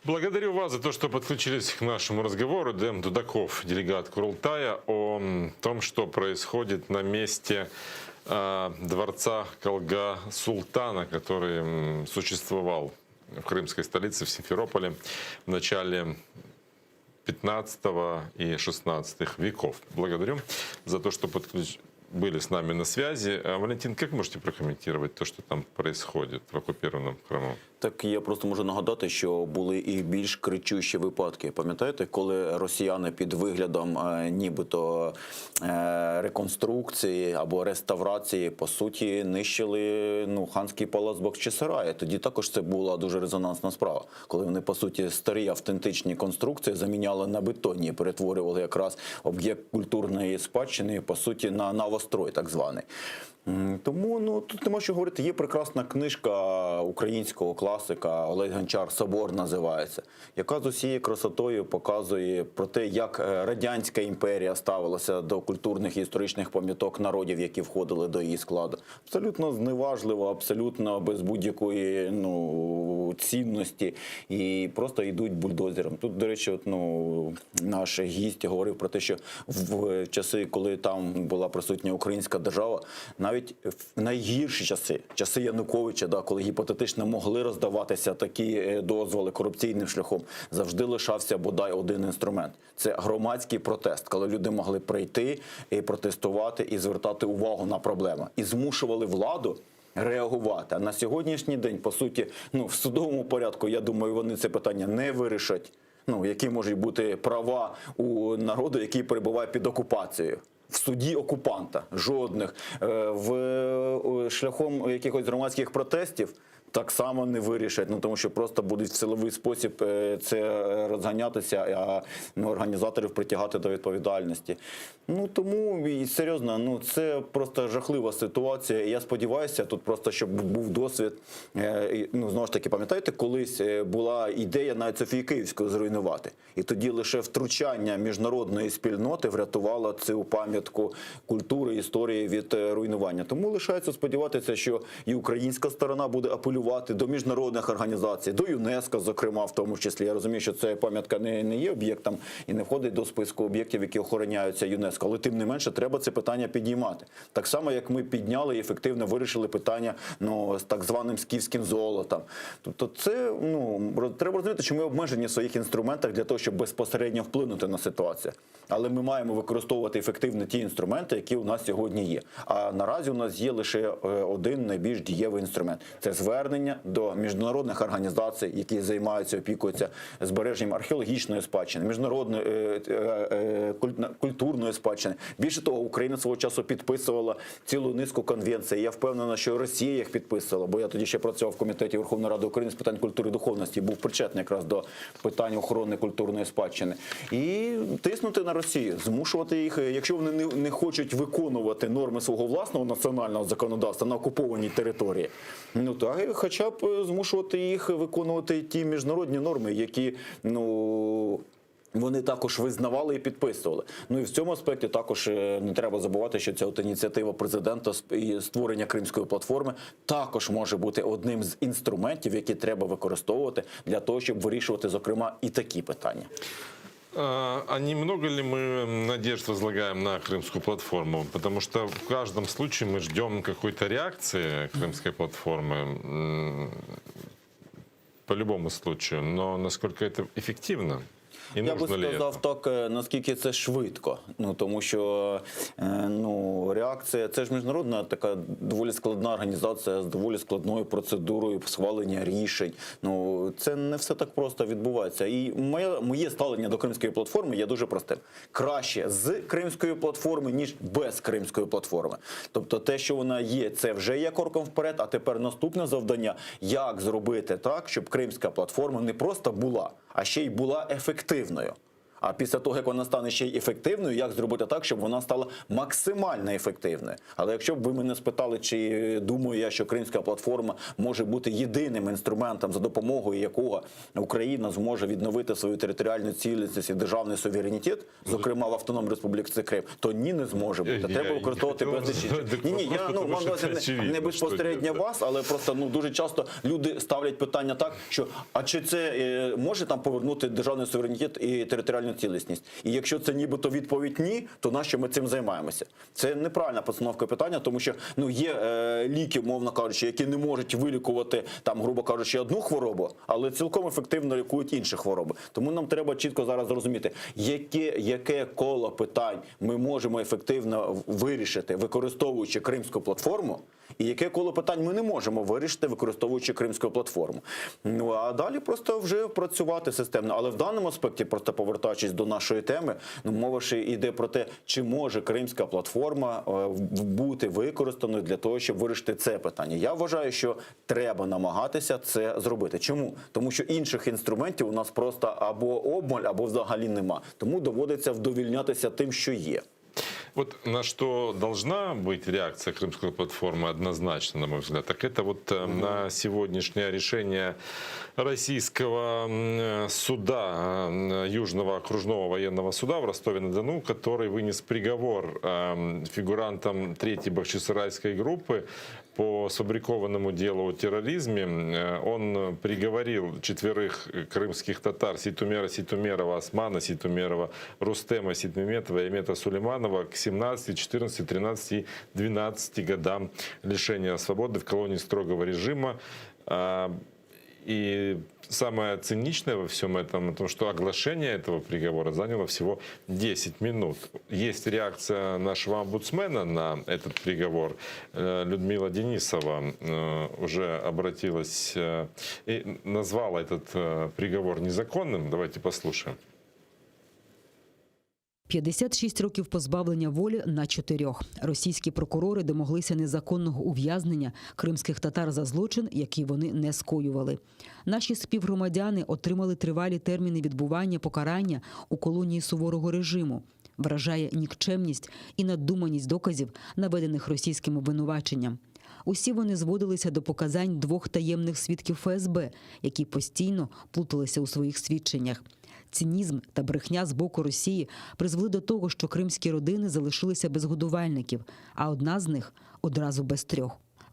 Благодарю вас за то, что подключились к нашему разговору. Дэм Дудаков, делегат Курултая, о том, что происходит на месте дворца Калга-Султана, который существовал в крымской столице, в Симферополе, в начале 15 и 16 веков. Благодарю за то, что были с нами на связи. Валентин, как можете прокомментировать то, что там происходит в оккупированном Криму? Так я просто можу нагадати, що були і більш кричущі випадки. Пам'ятаєте, коли росіяни під виглядом нібито реконструкції або реставрації, по суті, нищили ханський палац Бахчисарая. Тоді також це була дуже резонансна справа. Коли вони, по суті, старі автентичні конструкції заміняли на бетонні, перетворювали якраз об'єкт культурної спадщини, по суті, на новострой так званий. Тому тут нема що говорити. Є прекрасна книжка українського класика Олег Гончар «Собор» називається, яка з усією красотою показує про те, як Радянська імперія ставилася до культурних і історичних пам'яток народів, які входили до її складу. Абсолютно зневажливо, абсолютно без будь-якої цінності і просто йдуть бульдозером. Тут, до речі, наш гість говорив про те, що в часи, коли там була присутня українська держава, навіть в найгірші часи Януковича, коли гіпотетично могли роздаватися такі дозволи корупційним шляхом, завжди лишався бодай один інструмент. Це громадський протест, коли люди могли прийти і протестувати, і звертати увагу на проблеми. І змушували владу реагувати. А на сьогоднішній день, по суті, в судовому порядку, я думаю, вони це питання не вирішать. Які можуть бути права у народу, який перебуває під окупацією. В суді окупанта жодних. Шляхом якихось громадських протестів так само не вирішать, тому що просто будуть в силовий спосіб це розганятися, а організаторів притягати до відповідальності. Тому, і серйозно, це просто жахлива ситуація. І я сподіваюся, тут просто, щоб був досвід. Знову ж таки, пам'ятаєте, колись була ідея навіть Софії Київської зруйнувати. І тоді лише втручання міжнародної спільноти врятувало цю пам'ятку культури, історії від руйнування. Тому лишається сподіватися, що і українська сторона буде апелювати до міжнародних організацій, до ЮНЕСКО, зокрема, в тому числі. Я розумію, що ця пам'ятка не є об'єктом і не входить до списку об'єктів, які охороняються ЮНЕСКО. Але тим не менше треба це питання підіймати. Так само, як ми підняли і ефективно вирішили питання з так званим скіфським золотом. Тобто це, треба розуміти, що ми обмежені в своїх інструментах для того, щоб безпосередньо вплинути на ситуацію. Але ми маємо використовувати ефективно ті інструменти, які у нас сьогодні є. А наразі у нас є лише один найбільш дієвий інструмент. Це звернення до міжнародних організацій, які займаються, опікуються збереженням археологічної спадщини, міжнародної культурної спадщини. Більше того, Україна свого часу підписувала цілу низку конвенцій. Я впевнений, що Росія їх підписувала, бо я тоді ще працював в комітеті Верховної Ради України з питань культури і духовності, був причетний якраз до питань охорони культурної спадщини. І тиснути на Росію, змушувати їх, якщо вони не хочуть виконувати норми свого власного національного законодавства на окупованій території, то хоча б змушувати їх виконувати ті міжнародні норми, які, вони також визнавали і підписували. І в цьому аспекті також не треба забувати, що ця ініціатива президента і створення Кримської платформи також може бути одним з інструментів, які треба використовувати для того, щоб вирішувати, зокрема, і такі питання. А немного ли мы надежд возлагаем на Крымскую платформу? Потому что в каждом случае мы ждем какой-то реакции Крымской платформы по любому случаю. Но насколько это эффективно? Я би сказав так, наскільки це швидко. Тому що реакція, це ж міжнародна така доволі складна організація з доволі складною процедурою схвалення рішень. Це не все так просто відбувається. І моє ставлення до Кримської платформи є дуже простим. Краще з Кримської платформи, ніж без Кримської платформи. Тобто те, що вона є, це вже є кроком вперед, а тепер наступне завдання – як зробити так, щоб Кримська платформа не просто була, а ще й була ефективною. А після того, як вона стане ще й ефективною, як зробити так, щоб вона стала максимально ефективною? Але якщо б ви мене спитали, чи думаю я, що Кримська платформа може бути єдиним інструментом, за допомогою якого Україна зможе відновити свою територіальну цілісність і державний суверенітет, зокрема в Автономній Республіці Крим, то ні, не зможе бути. Треба використовувати безліч. Ні, я мав на увазі не безпосередньо вас, але просто дуже часто люди ставлять питання так, що а чи це може там повернути державний суверенітет і територіальну цілісність. І якщо це нібито відповідь ні, то нащо ми цим займаємося? Це неправильна постановка питання, тому що є ліки, мовно кажучи, які не можуть вилікувати, грубо кажучи, одну хворобу, але цілком ефективно лікують інші хвороби. Тому нам треба чітко зараз зрозуміти, яке коло питань ми можемо ефективно вирішити, використовуючи Кримську платформу, і яке коло питань ми не можемо вирішити, використовуючи Кримську платформу. А далі просто вже працювати системно. Але в даному аспекті, просто повертаючись до нашої теми, мова ще йде про те, чи може Кримська платформа бути використаною для того, щоб вирішити це питання. Я вважаю, що треба намагатися це зробити. Чому? Тому що інших інструментів у нас просто або обмаль, або взагалі нема. Тому доводиться вдовільнятися тим, що є. Вот на что должна быть реакция Крымской платформы однозначно, на мой взгляд, так это на сегодняшнее решение российского суда, Южного окружного военного суда в Ростове-на-Дону, который вынес приговор фигурантам 3-й Бахчисарайской группы по сфабрикованному делу о терроризме. Он приговорил 4 крымских татар Ситумера Ситумерова, Османа Ситумерова, Рустема Ситмеметова и Эмета Сулейманова к 17, 14, 13 и 12 годам лишения свободы в колонии строгого режима. И самое циничное во всем этом, то, что оглашение этого приговора заняло всего 10 минут. Есть реакция нашего омбудсмена на этот приговор. Людмила Денисова уже обратилась и назвала этот приговор незаконным. Давайте послушаем. 56 років позбавлення волі на 4. Російські прокурори домоглися незаконного ув'язнення кримських татар за злочин, який вони не скоювали. Наші співгромадяни отримали тривалі терміни відбування покарання у колонії суворого режиму. Вражає нікчемність і надуманість доказів, наведених російським обвинуваченням. Усі вони зводилися до показань 2 таємних свідків ФСБ, які постійно плуталися у своїх свідченнях. Цинізм та брехня з боку Росії призвели до того, що кримські родини залишилися без годувальників, а одна з них одразу без 3.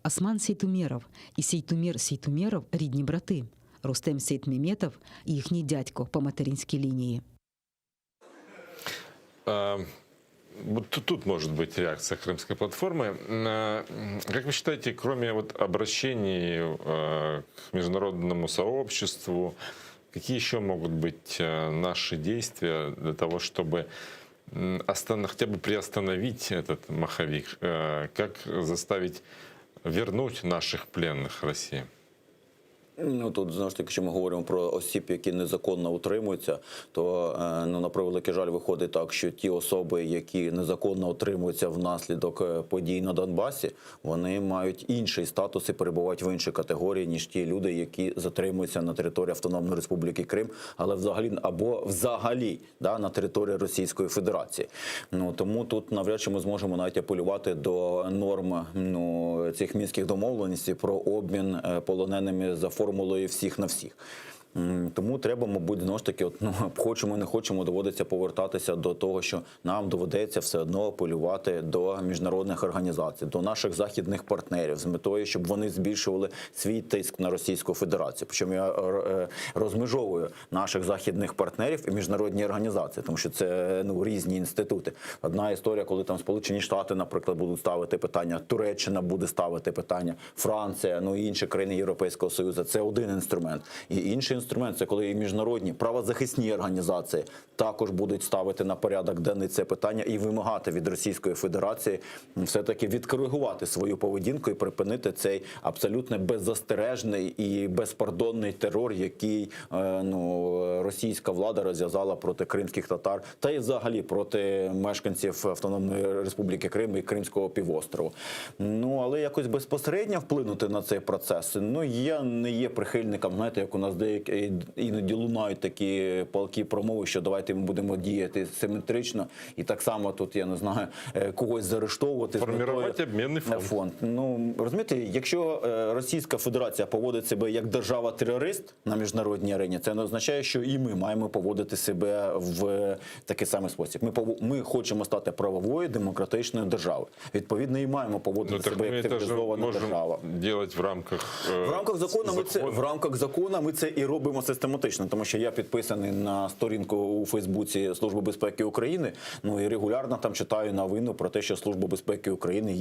Осман Сейтумеров і Сейтумер Сейтумеров – рідні брати. Рустем Сейтмеметов – їхній дядько по материнській лінії. Вот тут может быть реакция Крымской платформы. Как вы считаете, кроме обращений к международному сообществу, какие еще могут быть наши действия для того, чтобы хотя бы приостановить этот маховик? Как заставить вернуть наших пленных России? Ну, тут, знову ж таки, якщо ми говоримо про осіб, які незаконно утримуються, то, на превеликий жаль, виходить так, що ті особи, які незаконно утримуються внаслідок подій на Донбасі, вони мають інший статус і перебувають в іншій категорії, ніж ті люди, які затримуються на території Автономної Республіки Крим, але взагалі на території Російської Федерації. Ну, тому тут навряд чи ми зможемо навіть апелювати до норм цих мінських домовленостей про обмін полоненими за формулою всіх на всіх. Тому треба, мабуть, знову ж таки, хочемо, не хочемо, доводиться повертатися до того, що нам доведеться все одно апелювати до міжнародних організацій, до наших західних партнерів з метою, щоб вони збільшували свій тиск на Російську Федерацію. Причому я розмежовую наших західних партнерів і міжнародні організації, тому що це різні інститути. Одна історія, коли там Сполучені Штати, наприклад, будуть ставити питання, Туреччина буде ставити питання, Франція, і інші країни Європейського Союзу. Це один інструмент. І інший інструмент – це коли і міжнародні правозахисні організації також будуть ставити на порядок денний це питання і вимагати від Російської Федерації все-таки відкоригувати свою поведінку і припинити цей абсолютно беззастережний і безпардонний терор, який російська влада розв'язала проти кримських татар та і взагалі проти мешканців Автономної Республіки Крим і Кримського півострову. Але якось безпосередньо вплинути на цей процес, я не є прихильником, знаєте, як у нас деякі іноді лунають такі палкі промови, що давайте ми будемо діяти симетрично і так само тут, я не знаю, когось заарештовувати. Формувати обмінний фонд. Розумієте, якщо Російська Федерація поводить себе як держава-терорист на міжнародній арені, це не означає, що і ми маємо поводити себе в такий самий спосіб. Ми хочемо стати правовою, демократичною державою. Відповідно, і маємо поводити себе як цивілізована держава. В рамках закону ми це і робимо систематично, тому що я підписаний на сторінку у Фейсбуці Служби безпеки України, і регулярно там читаю новину про те, що Служба безпеки України,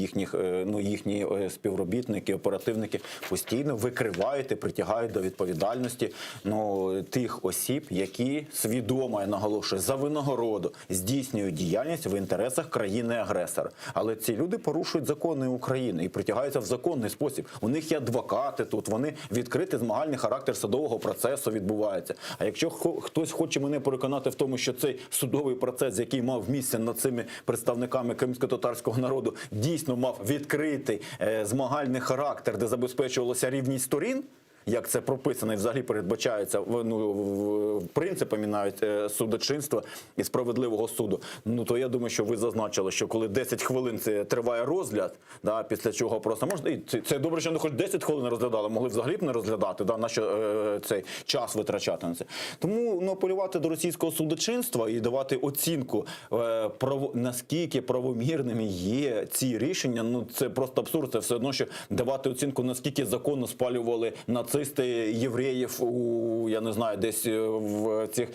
їхні співробітники, оперативники постійно викривають і притягають до відповідальності тих осіб, які свідомо, я наголошую, за винагороду здійснюють діяльність в інтересах країни-агресора. Але ці люди порушують закони України і притягаються в законний спосіб. У них є адвокати тут, вони відкритий змагальний характер судового процесу відбувається. А якщо хтось хоче мене переконати в тому, що цей судовий процес, який мав місце над цими представниками кримсько-татарського народу, дійсно мав відкритий змагальний характер, де забезпечувалося рівність сторін, як це прописано і взагалі передбачається принципами навіть судочинства і справедливого суду, то я думаю, що ви зазначили, що коли 10 хвилин це триває розгляд, після чого просто можна, і це добре, що не хоч 10 хвилин розглядали, могли взагалі б не розглядати, на що цей час витрачати на це. Тому апелювати до російського судочинства і давати оцінку, наскільки правомірними є ці рішення, це просто абсурд. Це все одно, що давати оцінку, наскільки законно спалювали нацисти євреїв я не знаю, десь в цих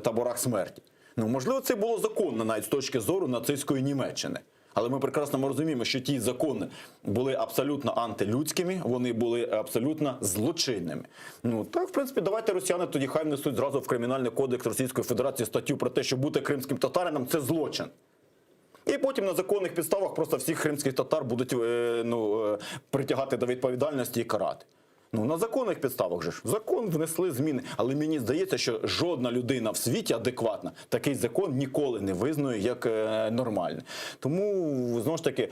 таборах смерті. Можливо, це було законно навіть з точки зору нацистської Німеччини. Але ми прекрасно розуміємо, що ті закони були абсолютно антилюдськими, вони були абсолютно злочинними. Ну так, в принципі, давайте росіяни тоді хай внесуть зразу в Кримінальний кодекс Російської Федерації статтю про те, що бути кримським татарином – це злочин. І потім на законних підставах просто всіх кримських татар будуть притягати до відповідальності і карати. Ну, на законних підставах же ж. Закон внесли зміни. Але мені здається, що жодна людина в світі адекватна такий закон ніколи не визнає як нормальний. Тому, знову ж таки,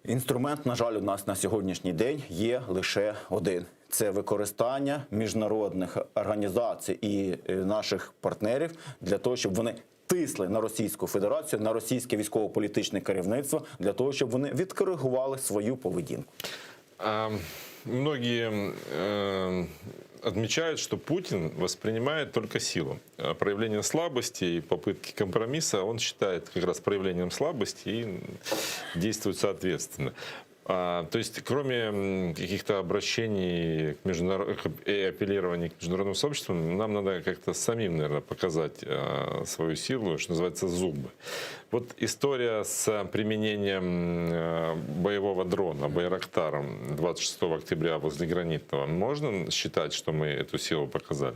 інструмент, на жаль, у нас на сьогоднішній день є лише один. Це використання міжнародних організацій і наших партнерів для того, щоб вони тисли на Російську Федерацію, на російське військово-політичне керівництво, для того, щоб вони відкоригували свою поведінку. Многие отмечают, что Путин воспринимает только силу. Проявление слабости и попытки компромисса он считает как раз проявлением слабости и действует соответственно. То есть, кроме каких-то обращений и апеллирований к международному сообществу, нам надо как-то самим, наверное, показать свою силу, что называется, зубы. Вот история с применением боевого дрона Байрактаром 26 октября возле Гранитного. Можно считать, что мы эту силу показали?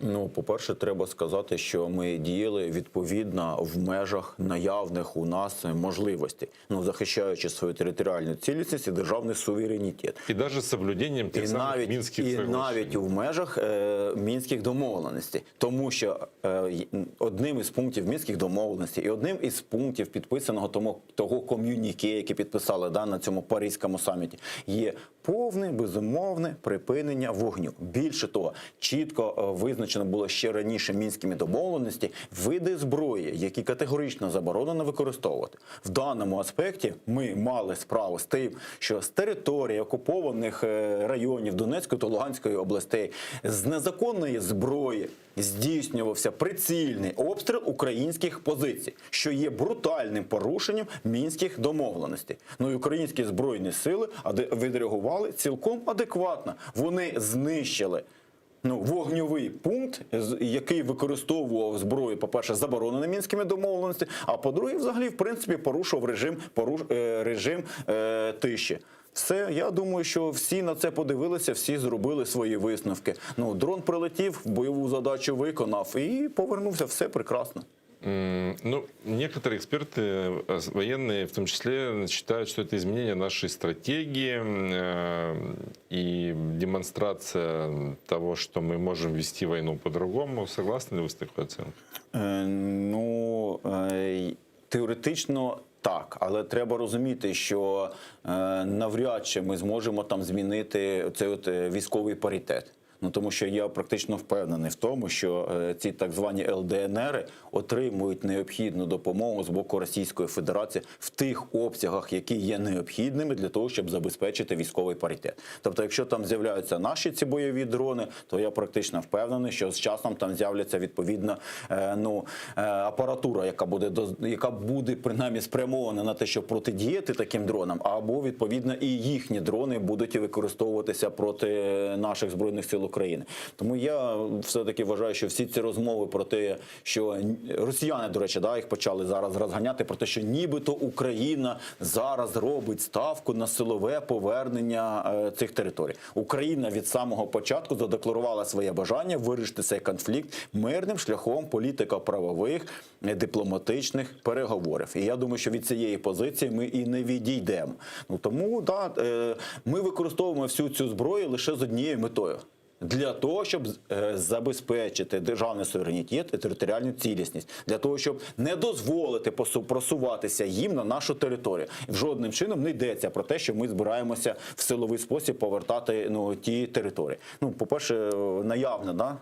Ну, по-перше, треба сказати, що ми діяли відповідно в межах наявних у нас можливостей, ну, захищаючи свою територіальну цілісність і державний суверенітет. І навіть з соблюденням тих самих мінських соглашень. І навіть в межах мінських домовленостей. Тому що одним із пунктів мінських домовленостей і одним із пунктів підписаного того ком'юніке, яке підписали на цьому Паризькому саміті, є повне, безумовне припинення вогню. Більше того, чітко визначено було ще раніше мінськими домовленості види зброї, які категорично заборонено використовувати. В даному аспекті ми мали справу з тим, що з території окупованих районів Донецької та Луганської областей з незаконної зброї здійснювався прицільний обстріл українських позицій, що є брутальним порушенням мінських домовленостей. Ну і українські збройні сили відреагували цілком адекватно. Вони знищили вогневий пункт, який використовував зброю, по-перше, заборонений мінськими домовленостями, а по-друге, взагалі, в принципі, порушував режим тиші. Все, я думаю, що всі на це подивилися, всі зробили свої висновки. Ну, дрон прилетів, бойову задачу виконав і повернувся, все прекрасно. Ну, некоторые эксперты, военные в том числе, считают, что это изменение нашей стратегии и демонстрация того, что мы можем вести войну по-другому. Согласны ли вы с такой оценкой? Ну, теоретично так, але треба розуміти, що навряд чи ми зможемо там змінити цей військовий паритет. Ну, тому що я практично впевнений в тому, що ці так звані ЛДНРи отримують необхідну допомогу з боку Російської Федерації в тих обсягах, які є необхідними для того, щоб забезпечити військовий паритет. Тобто, якщо там з'являються наші ці бойові дрони, то я практично впевнений, що з часом там з'являться відповідна апаратура, яка буде принаймні спрямована на те, щоб протидіяти таким дронам, або відповідно і їхні дрони будуть використовуватися проти наших збройних сил України. Тому я все-таки вважаю, що всі ці розмови про те, що росіяни, до речі, їх почали зараз розганяти, про те, що нібито Україна зараз робить ставку на силове повернення цих територій. Україна від самого початку задекларувала своє бажання вирішити цей конфлікт мирним шляхом політико-правових, дипломатичних переговорів. І я думаю, що від цієї позиції ми і не відійдемо. Ну, тому, ми використовуємо всю цю зброю лише з однією метою. Для того, щоб забезпечити державний суверенітет і територіальну цілісність. Для того, щоб не дозволити просуватися їм на нашу територію. І жодним чином не йдеться про те, що ми збираємося в силовий спосіб повертати ті території. Ну, по-перше, наявна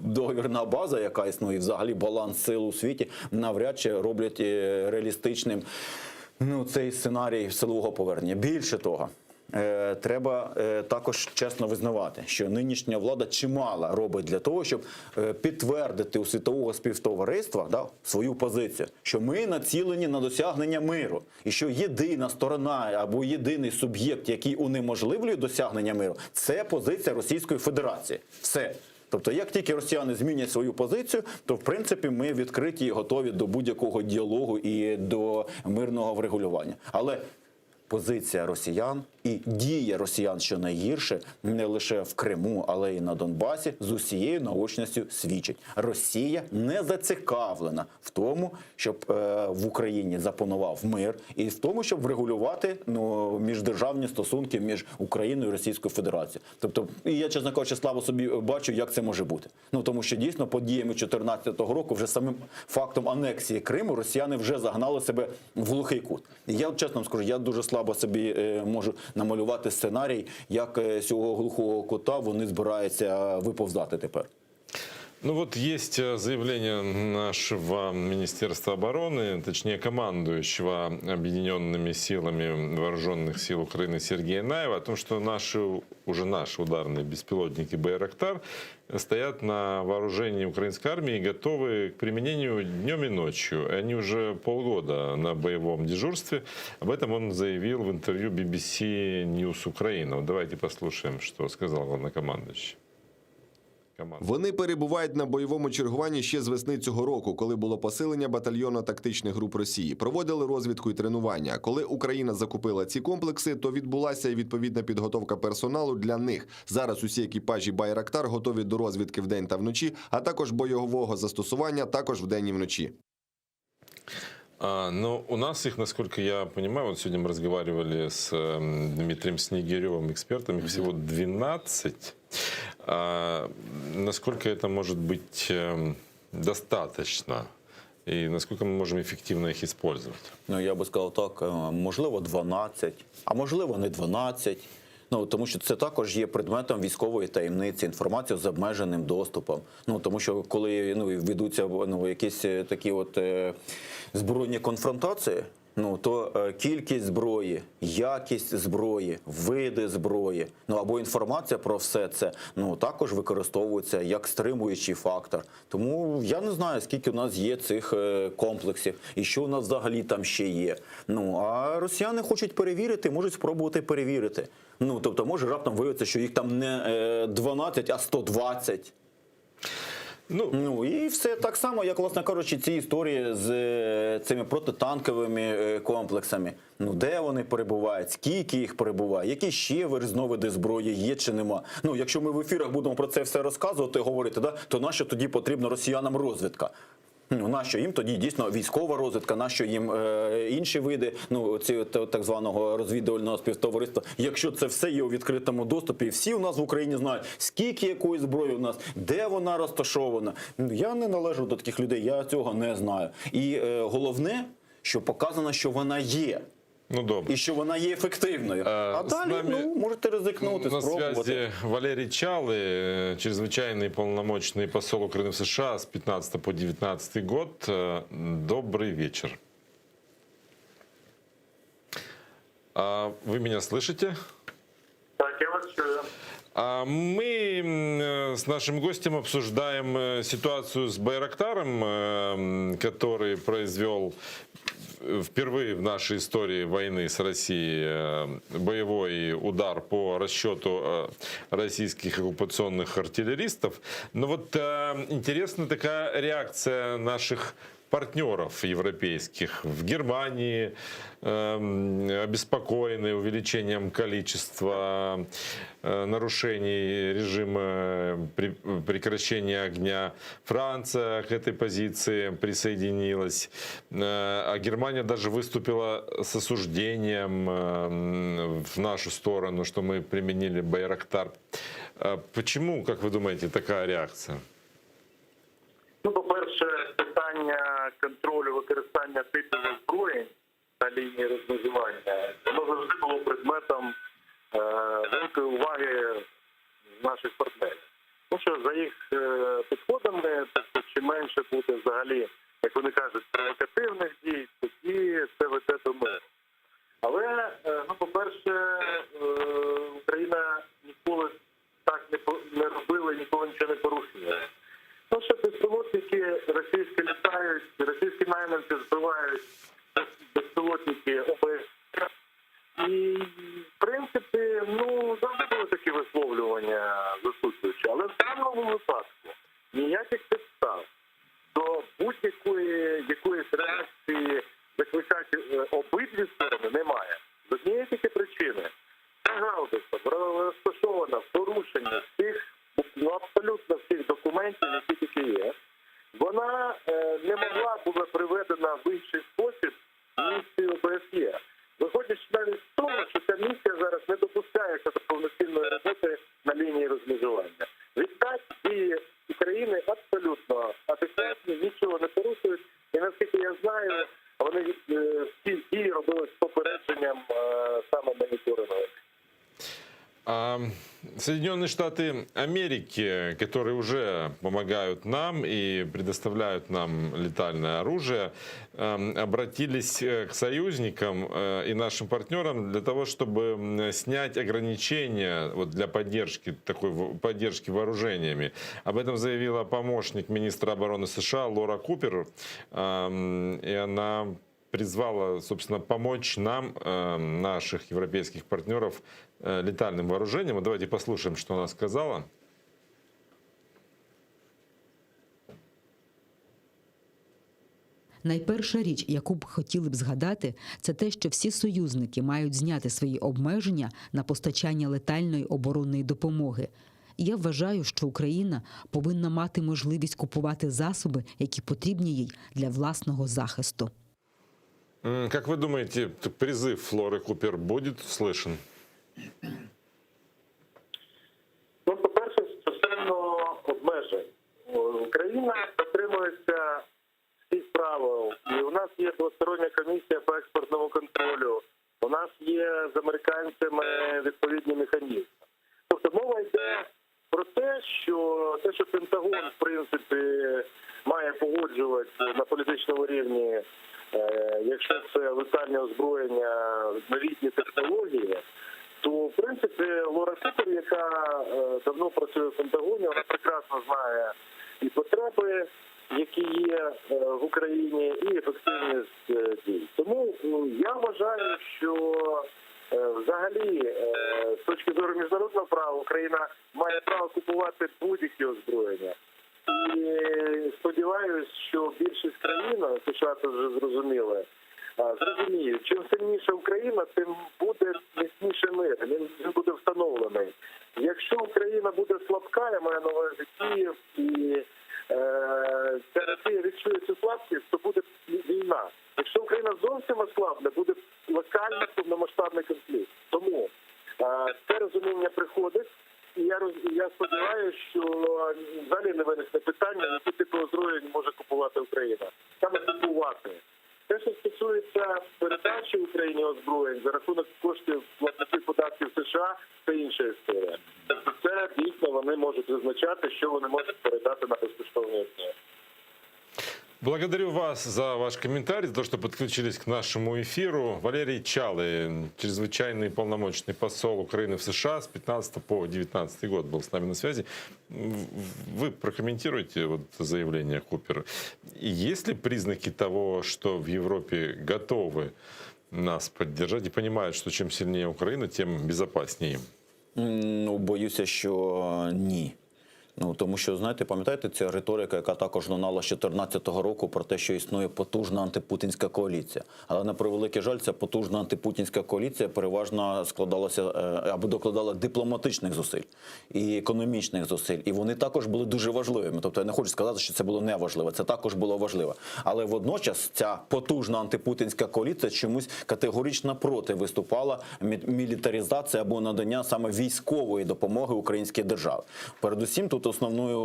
договірна база, яка існує, взагалі баланс сил у світі, навряд чи роблять реалістичним цей сценарій силового повернення. Більше того, треба також чесно визнавати, що нинішня влада чимало робить для того, щоб підтвердити у світового співтовариства свою позицію, що ми націлені на досягнення миру, і що єдина сторона або єдиний суб'єкт, який унеможливлює досягнення миру, це позиція Російської Федерації. Все. Тобто, як тільки росіяни змінять свою позицію, то в принципі ми відкриті і готові до будь-якого діалогу і до мирного врегулювання. Але позиція росіян і дія росіян, що найгірше, не лише в Криму, але й на Донбасі, з усією наочністю свідчить. Росія не зацікавлена в тому, щоб в Україні запанував мир, і в тому, щоб врегулювати міждержавні стосунки між Україною і Російською Федерацією. Тобто, і я, чесно кажучи, слабо собі бачу, як це може бути. Тому що дійсно подіями 2014 року, вже самим фактом анексії Криму, росіяни вже загнали себе в глухий кут. І я, чесно вам скажу, я дуже слабо собі можу намалювати сценарій, як з цього глухого кута вони збираються виповзати тепер. Ну вот есть заявление нашего Министерства обороны, точнее командующего объединенными силами вооруженных сил Украины Сергея Наева, о том, что наши ударные беспилотники «Байрактар» стоят на вооружении украинской армии и готовы к применению днем и ночью. Они уже полгода на боевом дежурстве. Об этом он заявил в интервью BBC News Украина. Вот давайте послушаем, что сказал главнокомандующий. Вони перебувають на бойовому чергуванні ще з весни цього року, коли було посилення батальйону тактичних груп Росії. Проводили розвідку і тренування. Коли Україна закупила ці комплекси, то відбулася і відповідна підготовка персоналу для них. Зараз усі екіпажі «Байрактар» готові до розвідки вдень та вночі, а також бойового застосування також вдень і вночі. Но у нас их, насколько я понимаю, вот сегодня мы разговаривали с Дмитрием Снегиревым, экспертом, их всего 12. Насколько это может быть достаточно? И насколько мы можем эффективно их использовать? Я би сказав так, можливо 12, а можливо не 12. Тому що це також є предметом військової таємниці, інформація з обмеженим доступом. Тому що коли ведуться якісь такі збройні конфронтації, то кількість зброї, якість зброї, види зброї, або інформація про все це, також використовується як стримуючий фактор. Тому я не знаю, скільки у нас є цих комплексів і що у нас взагалі там ще є. А росіяни хочуть перевірити, можуть спробувати перевірити. Тобто може раптом виявитися, що їх там не 12, а 120. І все так само, як, власне кажучи, ці історії з цими протитанковими комплексами. Де вони перебувають, скільки їх перебуває, які ще різновиди зброї є чи нема. Якщо ми в ефірах будемо про це все розказувати, говорити, то нащо тоді потрібна росіянам розвідка? Нащо їм тоді дійсно військова розвідка, нащо їм інші види так званого розвідувального співтовариства, якщо це все є у відкритому доступі, і всі у нас в Україні знають, скільки якої зброї у нас, де вона розташована. Я не належу до таких людей, я цього не знаю. І головне, що показано, що вона є. Добре. І що вона є ефективною. А далі, можете ризикнути, спробувати. На связи Валерий Чалы, чрезвычайный полномочный посол Украины в США с 15 по 19 год. Добрый вечер. Вы меня слышите? Так, я вас чую. Мы с нашим гостем обсуждаем ситуацию с «Байрактаром», который произвел впервые в нашей истории войны с Россией боевой удар по расчету российских оккупационных артиллеристов. Но вот интересна такая реакция наших партнеров европейских. В Германии обеспокоены увеличением количества нарушений режима прекращения огня. Франция к этой позиции присоединилась. А Германия даже выступила с осуждением в нашу сторону, что мы применили «Байрактар». Почему, как вы думаете, такая реакция? По-перше, питання контролю використання типів озброєнь на лінії розмежування, воно завжди було предметом великої уваги наших партнерів. Тому що за їх підходами, чим менше буде взагалі, як вони кажуть, провокативних дій, тоді це веде до миру. Але, по-перше, Україна ніколи так не робила, ніколи нічого не порушувала. Що безпілотники російські літають, російські найманці збивають безпілотники ОБС. І, в принципі, завжди були такі висловлювання засуджуючі. Але в даному випадку кодексом розташована в порушенні всіх, абсолютно всіх документів, які тільки є, вона не могла бути приведена в інший спосіб місії ОБСЄ. Виходячи навіть з того, що ця місія зараз не допускається до повноцінної роботи на лінії розмежування. Відтак дії України абсолютно адекватні, нічого не порушують. І наскільки я знаю, вони всі дії робили з попередженням саме моніторингових. Соединенные Штаты Америки, которые уже помогают нам и предоставляют нам летальное оружие, обратились к союзникам и нашим партнерам для того, чтобы снять ограничения для поддержки, такой поддержки вооружениями. Об этом заявила помощник министра обороны США Лора Купер, и она призвала, собственно, помочь нам, наших европейских партнеров, летальным вооружением. Вот давайте послушаем, что она сказала. Найперша річ, яку б хотіли б згадати, це те, що всі союзники мають зняти свої обмеження на постачання летальної оборонної допомоги. І я вважаю, що Україна повинна мати можливість купувати засоби, які потрібні їй для власного захисту. Как вы думаете, призыв Флоры Купер будет услышан? Ну, по-перше, стосовно обмежень. Україна дотримується всіх правил. І у нас є двостороння комісія по експортному контролю. У нас є з американцями відповідні механізми. Тобто мова йде про те, що Пентагон, в принципі, має погоджувати на політичному рівні, якщо це летальне озброєння, новітні технології, то, в принципі, Лора Купер, яка давно працює в Пентагоні, вона прекрасно знає і потреби, які є в Україні, і ефективність дій. Тому я вважаю, що взагалі, з точки зору міжнародного права, Україна має право купувати будь-які озброєння. І сподіваюся, що більшість країн, США це вже зрозуміли, зрозуміють, чим сильніша Україна, тим буде міцніше мир, він буде встановлений. Якщо Україна буде слабка, я маю на увазі Київ, і ця Росія відчує цю слабкість, то буде війна. Якщо Україна зовсім ослабне, буде локальний повномасштабний конфлікт. Тому це розуміння приходить. І я сподіваюся, що взагалі не виникне питання, які типи озброєнь може купувати Україна. Саме купувати. Те, що стосується передачі Україні озброєнь за рахунок коштів платників податків США, це інша історія. Тобто це дійсно вони можуть визначати, що вони можуть передати на безкоштовні основі. Благодарю вас за ваш комментарий, за то, что подключились к нашему эфиру. Валерий Чалы, чрезвычайный полномочный посол Украины в США с 15 по 19 год был с нами на связи. Вы прокомментируете заявление Купер? Есть ли признаки того, что в Европе готовы нас поддержать и понимают, что чем сильнее Украина, тем безопаснее им? Ну, боюся, що ні. Ну, тому що, знаєте, пам'ятаєте, ця риторика, яка також лунала з 2014 року про те, що існує потужна антипутінська коаліція. Але, на превеликий жаль, ця потужна антипутінська коаліція переважно складалася або докладала дипломатичних зусиль і економічних зусиль. І вони також були дуже важливими. Тобто я не хочу сказати, що це було неважливо. Це також було важливо. Але водночас ця потужна антипутінська коаліція чомусь категорично проти виступала мілітаризації або надання саме військової допомоги українській державі. Передусім, тут основною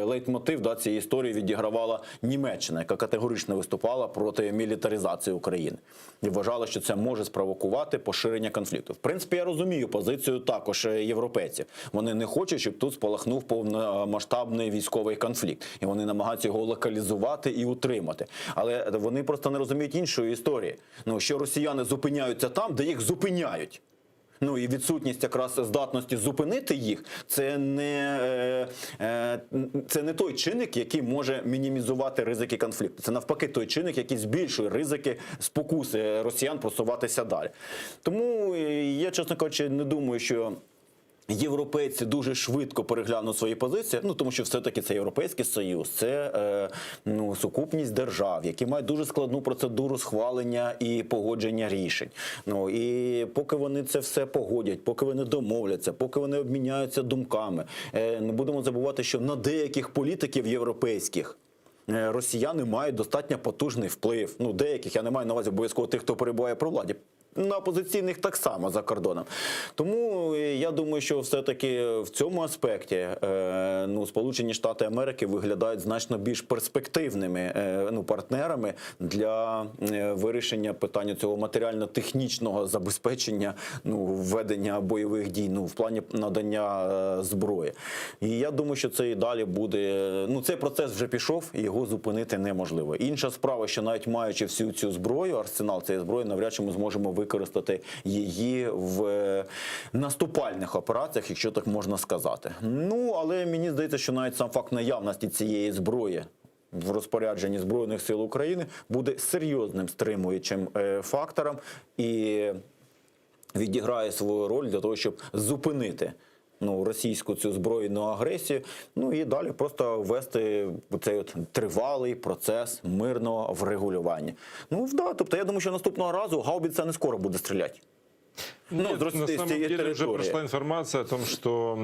лейтмотив цієї історії відігравала Німеччина, яка категорично виступала проти мілітаризації України. І вважала, що це може спровокувати поширення конфлікту. В принципі, я розумію позицію також європейців. Вони не хочуть, щоб тут спалахнув повномасштабний військовий конфлікт. І вони намагаються його локалізувати і утримати. Але вони просто не розуміють іншої історії. Ну, що росіяни зупиняються там, де їх зупиняють. Ну і відсутність якраз здатності зупинити їх – це не той чинник, який може мінімізувати ризики конфлікту. Це навпаки той чинник, який збільшує ризики спокуси росіян просуватися далі. Тому я, чесно кажучи, не думаю, що європейці дуже швидко переглянуть свої позиції, ну тому що все-таки це Європейський Союз, це сукупність держав, які мають дуже складну процедуру схвалення і погодження рішень. Ну і поки вони це все погодять, поки вони домовляться, поки вони обміняються думками, не будемо забувати, що на деяких політиків європейських росіяни мають достатньо потужний вплив. Ну, деяких, я не маю на увазі обов'язково тих, хто перебуває при владі. На опозиційних так само за кордоном. Тому я думаю, що все-таки в цьому аспекті Сполучені Штати Америки виглядають значно більш перспективними партнерами для вирішення питання цього матеріально-технічного забезпечення введення бойових дій в плані надання зброї. І я думаю, що це і далі буде. Цей процес вже пішов, і його зупинити неможливо. Інша справа, що навіть маючи всю цю зброю, арсенал цієї зброї, навряд чи ми зможемо використати її в наступальних операціях, якщо так можна сказати. Але мені здається, що навіть сам факт наявності цієї зброї в розпорядженні Збройних сил України буде серйозним стримуючим фактором і відіграє свою роль для того, щоб зупинити російську цю збройну агресію, і далі просто ввести цей тривалий процес мирного врегулювання. Тобто я думаю, що наступного разу гаубиця не скоро буде стріляти. Нет, на самом деле уже прошла информация о том, что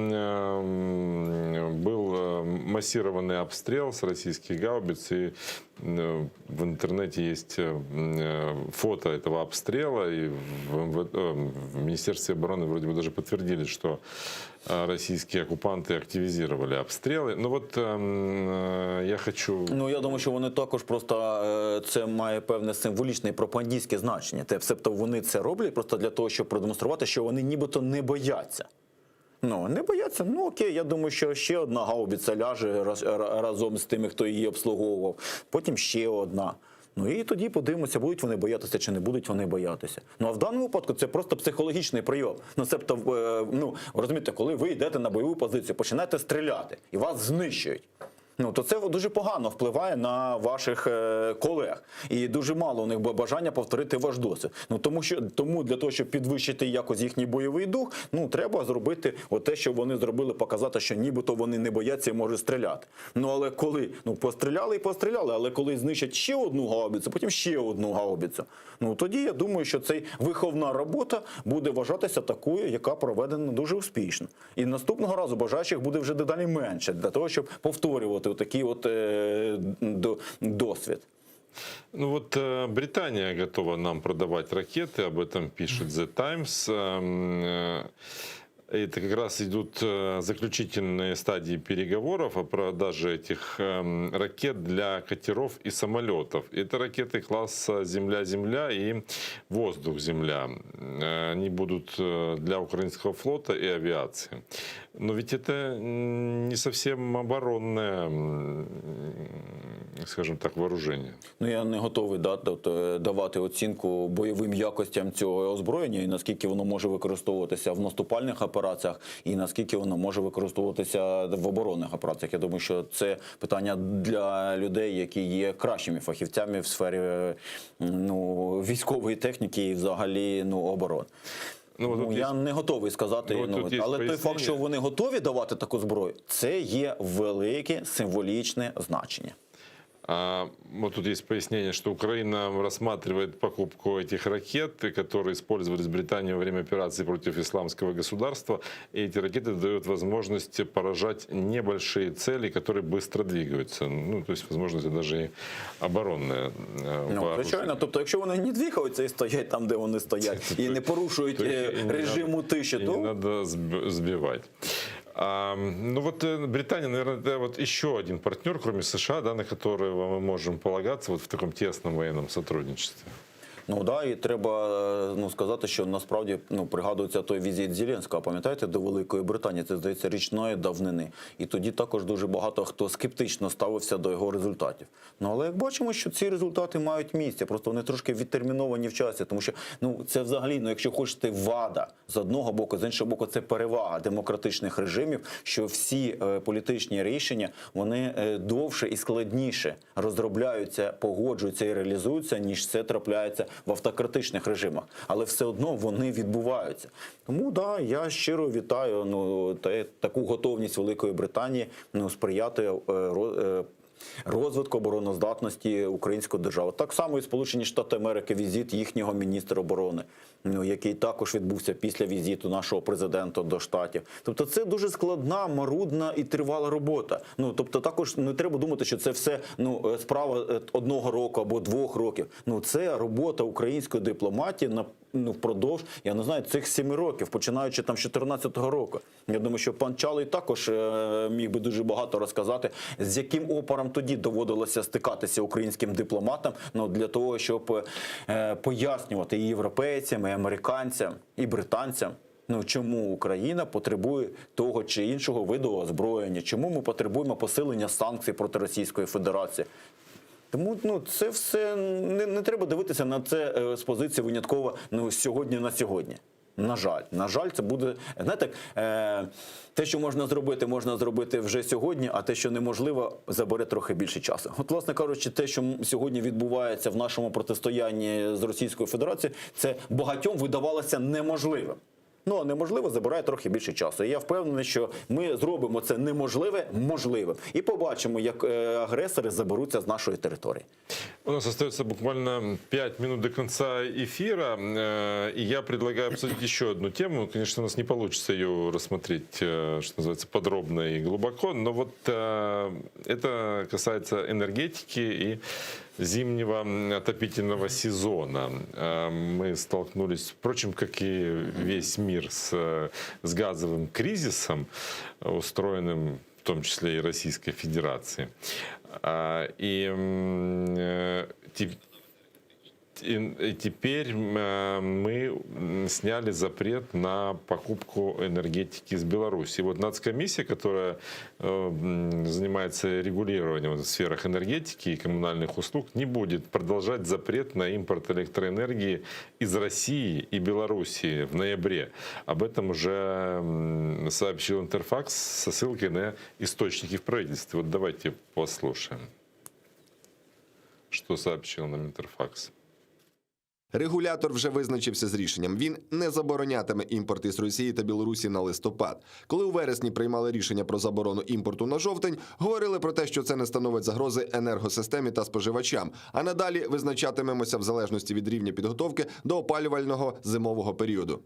был массированный обстрел с российских гаубиц, и в интернете есть фото этого обстрела, и в Министерстве обороны вроде бы даже подтвердили, что российские оккупанты активизировали обстрелы. Ну вот я хочу... Я думаю, що вони також просто, це має певне символічне і пропагандистське значення. Тобто вони це роблять просто для того, щоб продемонструвати, що вони нібито не бояться. Не бояться? Окей, я думаю, що ще одна гаубиця ляже разом з тими, хто її обслуговував. Потім ще одна. І тоді подивимося, будуть вони боятися чи не будуть вони боятися. А в даному випадку це просто психологічний прийом. Тобто, розумієте, коли ви йдете на бойову позицію, починаєте стріляти і вас знищують. То це дуже погано впливає на ваших колег. І дуже мало у них бажання повторити ваш досвід. Тому для того, щоб підвищити якось їхній бойовий дух, треба зробити те, що вони зробили, показати, що нібито вони не бояться і можуть стріляти. Але коли, постріляли і постріляли, але коли знищать ще одну гаубицю, потім ще одну гаубицю, тоді я думаю, що ця виховна робота буде вважатися такою, яка проведена дуже успішно. І наступного разу бажаючих буде вже дедалі менше, для того, щоб повторювати такий досвід. Британия готова нам продавать ракеты, об этом пишет The Times. Это как раз идут заключительные стадии переговоров о продаже этих ракет для катеров и самолетов. Это ракеты класса «Земля-Земля» и «Воздух-Земля». Они будут для украинского флота и авиации. Но ведь это не совсем оборонное, скажем так, вооружение. Я не готовий давати оцінку бойовим якостям цього озброєння і наскільки воно може використовуватися в наступальних операціях і наскільки воно може використовуватися в оборонних операціях. Я думаю, що це питання для людей, які є кращими фахівцями в сфері військової техніки і взагалі оборон. Я не готовий сказати, але той факт, що вони готові давати таку зброю, це є велике символічне значення. Тут есть пояснение, что Украина рассматривает покупку этих ракет, которые использовались Британией во время операции против исламского государства. И эти ракеты дают возможность поражать небольшие цели, которые быстро двигаются. То есть, возможно, даже и оборонная. Звичайно, тобто, якщо вони не двигаються і стоять там, де вони стоять, і не порушують режиму тиші, то... Не надо збивати. Британия, наверное, это еще один партнер, кроме США, на которого мы можем полагаться в таком тесном военном сотрудничестве. І треба сказати, що насправді пригадується той візит Зеленського, пам'ятаєте, до Великої Британії, це, здається, річної давнини. І тоді також дуже багато хто скептично ставився до його результатів. Але як бачимо, що ці результати мають місце, просто вони трошки відтерміновані в часі, тому що це взагалі, якщо хочете, вада з одного боку, з іншого боку, це перевага демократичних режимів, що всі політичні рішення, вони довше і складніше розробляються, погоджуються і реалізуються, ніж це трапляється в автократичних режимах, але все одно вони відбуваються. Тому я щиро вітаю таку готовність Великої Британії сприяти розвитку обороноздатності української держави. Так само і Сполучені Штати Америки, візит їхнього міністра оборони, який також відбувся після візиту нашого президента до Штатів. Тобто це дуже складна, марудна і тривала робота. Тобто також не треба думати, що це все справа 1 року або 2 років. Це робота української дипломатії впродовж, я не знаю, цих 7 років, починаючи там з 2014 року. Я думаю, що пан Чалий також міг би дуже багато розказати, з яким опором тоді доводилося стикатися українським дипломатам для того, щоб пояснювати і європейцям, і американцям, і британцям, чому Україна потребує того чи іншого виду озброєння, чому ми потребуємо посилення санкцій проти Російської Федерації. Тому це все, не треба дивитися на це з позиції винятково сьогодні на сьогодні. На жаль, це буде, знаєте, те, що можна зробити вже сьогодні, а те, що неможливо, забере трохи більше часу. От, власне кажучи, те, що сьогодні відбувається в нашому протистоянні з Російською Федерацією, це багатьом видавалося неможливим. А неможливо забирає трохи більше часу. І я впевнений, що ми зробимо це неможливе можливим. І побачимо, як агресори заберуться з нашої території. У нас остается буквально 5 минут до конца эфира. И я предлагаю обсудить еще одну тему. Конечно, у нас не получится ее рассмотреть, что называется, подробно и глубоко. Но вот это касается энергетики и зимнего отопительного сезона. Мы столкнулись, впрочем, как и весь мир, с газовым кризисом, устроенным в том числе и Российской Федерации. И теперь мы сняли запрет на покупку энергетики из Беларуси. Вот нацкомиссия, которая занимается регулированием в сферах энергетики и коммунальных услуг, не будет продолжать запрет на импорт электроэнергии из России и Белоруссии в ноябре. Об этом уже сообщил Интерфакс со ссылкой на источники в правительстве. Вот давайте послушаем, что сообщил нам Интерфакс. Регулятор вже визначився з рішенням. Він не заборонятиме імпорт із Росії та Білорусі на листопад. Коли у вересні приймали рішення про заборону імпорту на жовтень, говорили про те, що це не становить загрози енергосистемі та споживачам. А надалі визначатимемося в залежності від рівня підготовки до опалювального зимового періоду.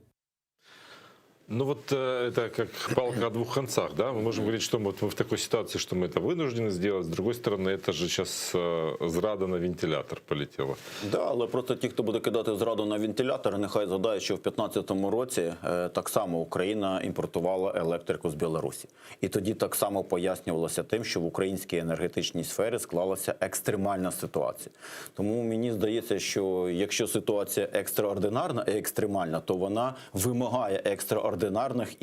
Ну вот это как палка о двух концах, да? Мы можем говорить, что вот мы в такой ситуации, что мы это вынуждены сделать. С другой стороны, это же сейчас зрада на вентилятор полетела. Да, але просто ті, хто буде кидати зраду на вентилятор, нехай згадають, що в 2015 році так само Україна імпортувала електрику з Білорусі. І тоді так само пояснювалося тим, що в українській енергетичній сфері склалася екстремальна ситуація. Тому мені здається, що якщо ситуація екстраординарна і екстремальна, то вона вимагає екстраординарних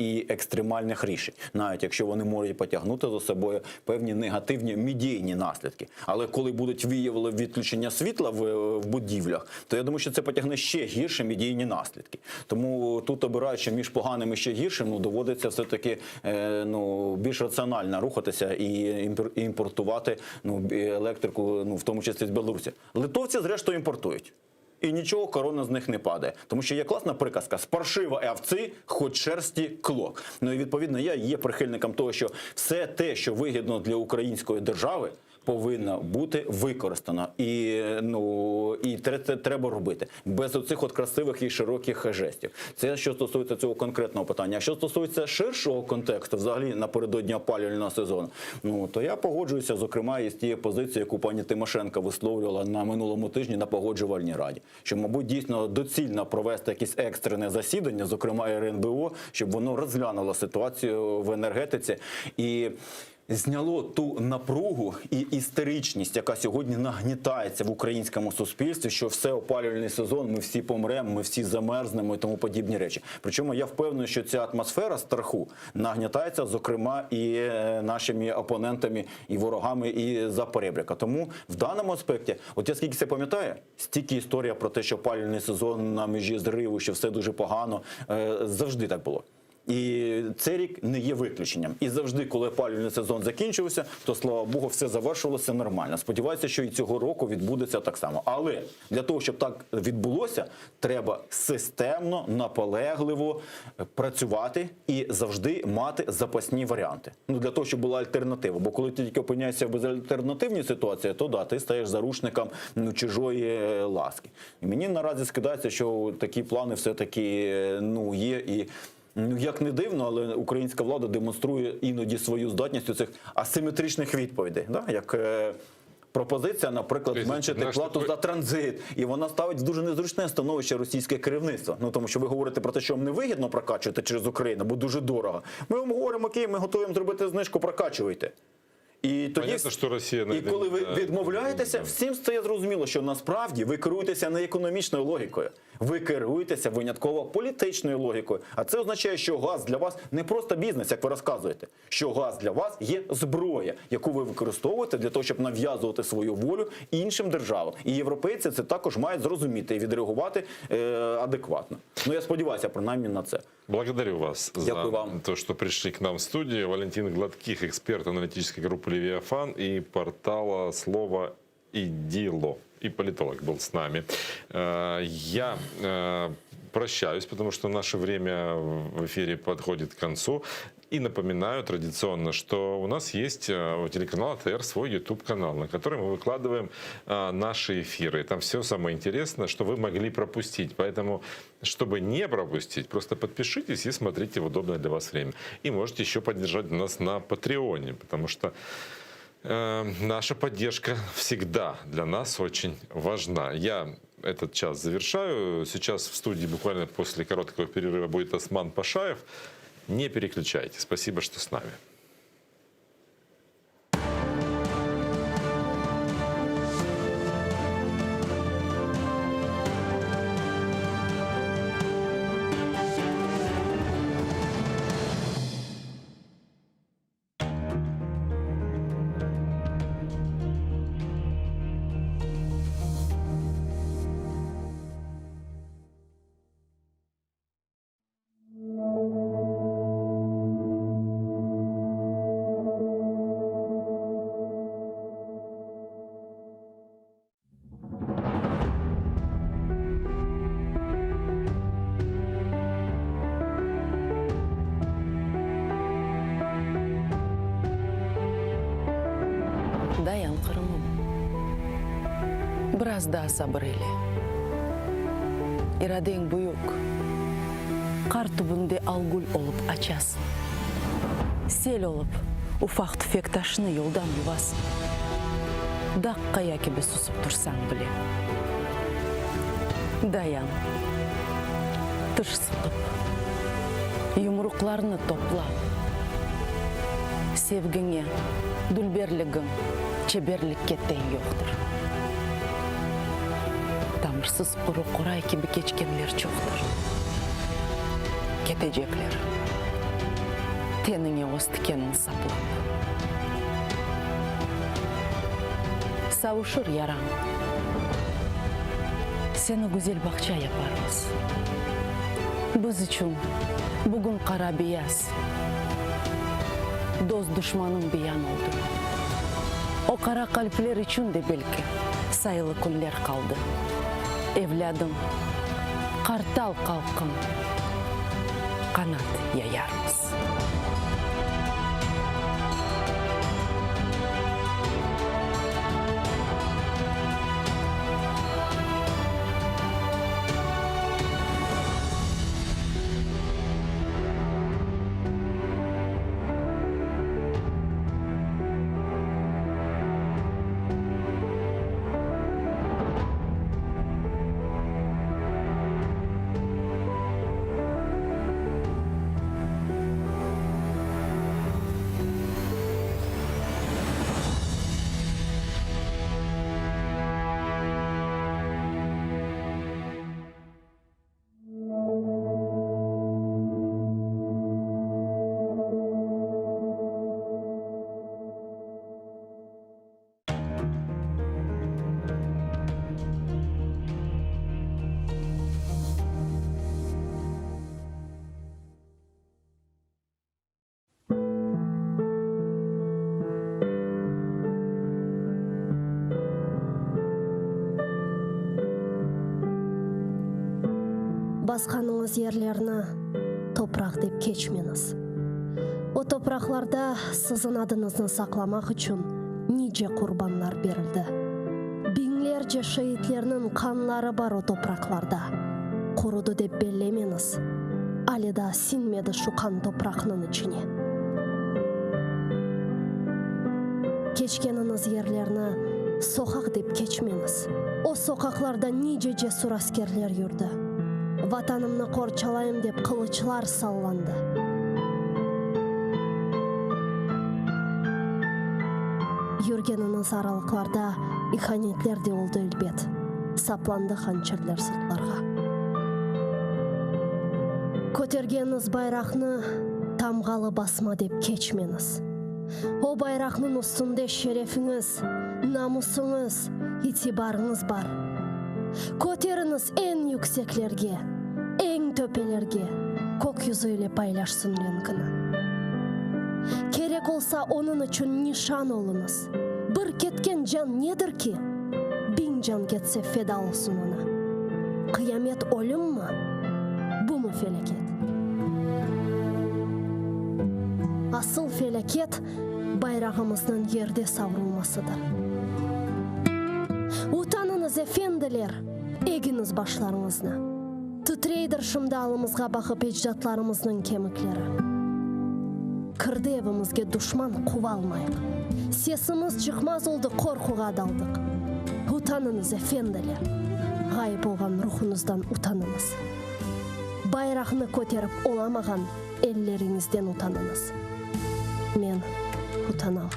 і екстремальних рішень, навіть якщо вони можуть потягнути за собою певні негативні медійні наслідки. Але коли будуть виявили відключення світла в будівлях, то я думаю, що це потягне ще гірші медійні наслідки. Тому тут, обираючи між поганим і ще гіршим, доводиться все-таки більш раціонально рухатися і імпортувати електрику, в тому числі з Білорусі. Литовці, зрештою, імпортують. І нічого корона з них не падає. Тому що є класна приказка «З паршива овці, хоч шерсті клок». Ну і відповідно я є прихильником того, що все те, що вигідно для української держави, повинна бути використана. І це треба робити. Без оцих от красивих і широких жестів. Це що стосується цього конкретного питання. А що стосується ширшого контексту, взагалі напередодні опалювального сезону, то я погоджуюся, зокрема, із тією позицією, яку пані Тимошенко висловлювала на минулому тижні на Погоджувальній раді. Що, мабуть, дійсно доцільно провести якесь екстрене засідання, зокрема РНБО, щоб воно розглянуло ситуацію в енергетиці і зняло ту напругу і істеричність, яка сьогодні нагнітається в українському суспільстві, що все опалювальний сезон, ми всі помремо, ми всі замерзнемо і тому подібні речі. Причому я впевнений, що ця атмосфера страху нагнітається, зокрема, і нашими опонентами, і ворогами, і за перебріка. Тому в даному аспекті, от я скільки це пам'ятаю, стільки історія про те, що опалювальний сезон на межі зриву, що все дуже погано, завжди так було. І цей рік не є виключенням. І завжди, коли опалювальний сезон закінчився, то, слава Богу, все завершилося нормально. Сподіваюся, що і цього року відбудеться так само. Але для того, щоб так відбулося, треба системно, наполегливо працювати і завжди мати запасні варіанти. Ну, для того, щоб була альтернатива. Бо коли ти тільки опиняєшся в безальтернативній ситуації, то да, ти стаєш заручником чужої ласки. І мені наразі скидається, що такі плани все-таки є. І як не дивно, але українська влада демонструє іноді свою здатність у цих асиметричних відповідей. Да? Як пропозиція, наприклад, зменшити плату за транзит. І вона ставить в дуже незручне становище російське керівництво. Ну, тому що ви говорите про те, що вам невигідно прокачувати через Україну, бо дуже дорого. Ми вам говоримо, окей, ми готуємо зробити знижку, прокачуйте. І тоді, понятно, що Росія і коли ви відмовляєтеся, всім стає зрозуміло, що насправді ви керуєтеся не економічною логікою. Ви керуєтеся винятково політичною логікою. А це означає, що газ для вас не просто бізнес, як ви розказуєте. Що газ для вас є зброя, яку ви використовуєте для того, щоб нав'язувати свою волю іншим державам. І європейці це також мають зрозуміти і відреагувати адекватно. Ну, я сподіваюся, принаймні, на це. Благодарю вас Дякую за вам. то, что пришли к нам в студию. Валентин Гладких, эксперт аналитической группы «Левиафан» и портала «Слово и дело». И политолог был с нами. Я прощаюсь, потому что наше время в эфире подходит к концу. И напоминаю традиционно, что у нас есть у телеканала АТР свой YouTube-канал, на котором мы выкладываем наши эфиры. Там все самое интересное, что вы могли пропустить. Поэтому, чтобы не пропустить, просто подпишитесь и смотрите в удобное для вас время. И можете еще поддержать нас на Патреоне, потому что наша поддержка всегда для нас очень важна. Я этот час завершаю. Сейчас в студии буквально после короткого перерыва будет Осман Пашаев. Не переключайтесь. Спасибо, что с нами. Dayan Qırımım. Biraz daha sabır eyle. İraden büyük. Qar tübünde algul olup açasın. Sel olup ufak tüfek taşını yoldan yuvasın. Dakkaya gibi susup dursan bile. Dayan. Tış sıkıp. Yumruklarını topla. Sevgine, dülberligin, çeberlikке тең yo'qdir. Tamırsız quru quray gibi kechganlar cho'qdir. Ketejeklar. Teningga o'z tikanini saplab. Savushur yarang. Seni güzel baqcha yaparmiz. Biz uchun bugun qara biyaz. Do'st dushmanim biyan oldu. O qara qalblar uchun de belki saylı kunlar qoldi. Evladim, qartal qalqin, qanot yayarmiz. басқаныңыз ерлерні топырақ деп кечмеңіз. О топырақларда сіздің адыңызды сақламақ үшін ниже құрбанлар берілді. Бинлерже шейітлерінің қанлары бар о топырақларда. Құруды деп беллемеңіз. Алида синмеді шуқан топырақның ішіне. Кечкеніңіз ерлерні соқақ деп кечмеңіз. О соқақларда ниже жесур аскерлер жүрді. Ватанымны қорчалайым деп қылычлар салланды. Жүргеніңіз аралықларда иханетлер де олды үлбет. Сапланды ханчерлер сыртларға. Көтергеніңіз байрақны тамғалы басма деп кечмеңіз. О байрақның үстінде шерефіңіз, намысыңыз, итибарыңыз бар. Көтеріңіз ең yüksеклерге, ең төпелерге, көк yüzüyle paylaşsın ренкіні. Керек олса оның үшін нишан олыңыз. Бір кеткен жан недір ки? Бин жан кетсе феда олсын ona. Қиямет өлім ма? Бұ му фелекет? Асыл фелекет байрағымыздың ерде саврылмасыdır. Утаныңыз эфенділер, егіңіз башларыңызны. Түтрейдір шымдалымызға бақып еждатларымыздың кеміклері. Кірді евімізге дұшман қуа алмайық. Сесіміз чықмаз олды қорқуға далдық. Утаныңыз эфенділер. Ғайып болған рухыңыздан утаныңыз. Байрақны көтеріп оламаған еллеріңізден утаныңыз. Мен утанам.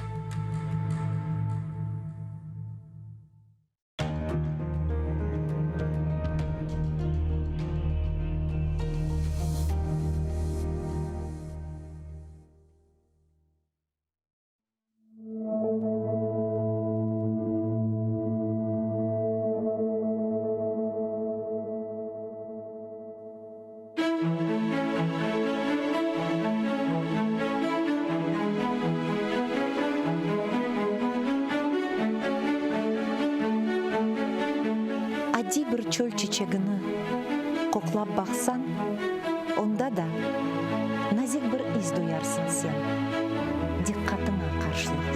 Бір чөл чечегіні қоқлап бақсан, онда да назик бір із дуярсың сен, диққатыңа қаршылық.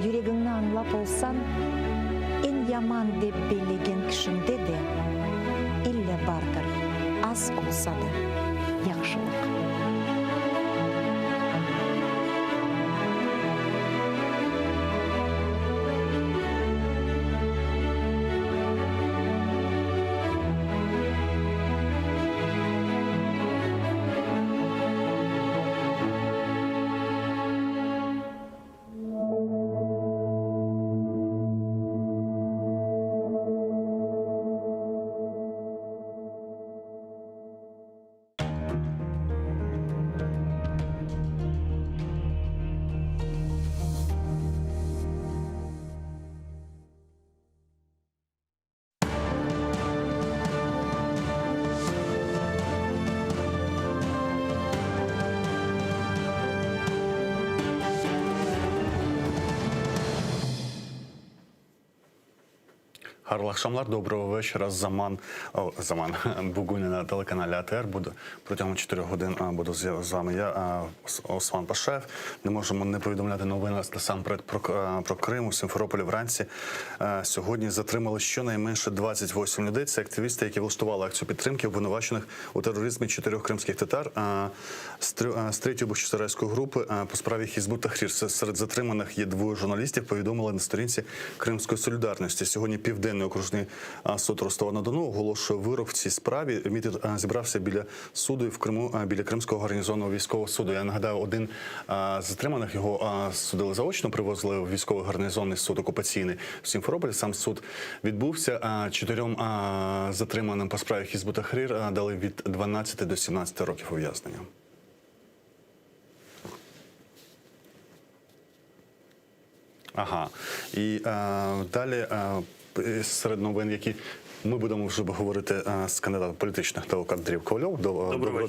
Жүрегіңні аңлап олсан, ең яман деп белеген кішінде де, илле бардыр, аз олса да, яқшылық. Гарних акшамлар, доброго вечора. Заман Бугуні на телеканалі АТР. Протягом 4 годин буду з вами я, Осман Пашаєв. Не можемо не повідомляти новини насамперед про Крим. У Сімферополі вранці сьогодні затримали щонайменше 28 людей. Це активісти, які влаштували акцію підтримки обвинувачених у тероризмі 4 кримських татар з 3-ї Бахчисарайської групи по справі Хізбут Тахрір. Серед затриманих є 2 журналістів, повідомили на сторінці Кримської солідарності. Сьогодні Південний окружний суд Ростова-на-Дону оголошує вирок в цій справі. Мітинг зібрався біля суду в Криму, біля Кримського гарнізонного військового суду. Я нагадаю, один з затриманих, його судили заочно, привозили в військовий гарнізонний суд окупаційний в Сімферополі. Сам суд відбувся. 4 затриманим по справі Хізбут Тахрір дали від 12 до 17 років ув'язнення. І далі серед новин, які ми будемо вже говорити з кандидатом політичних наук Андрієм Ковальовим.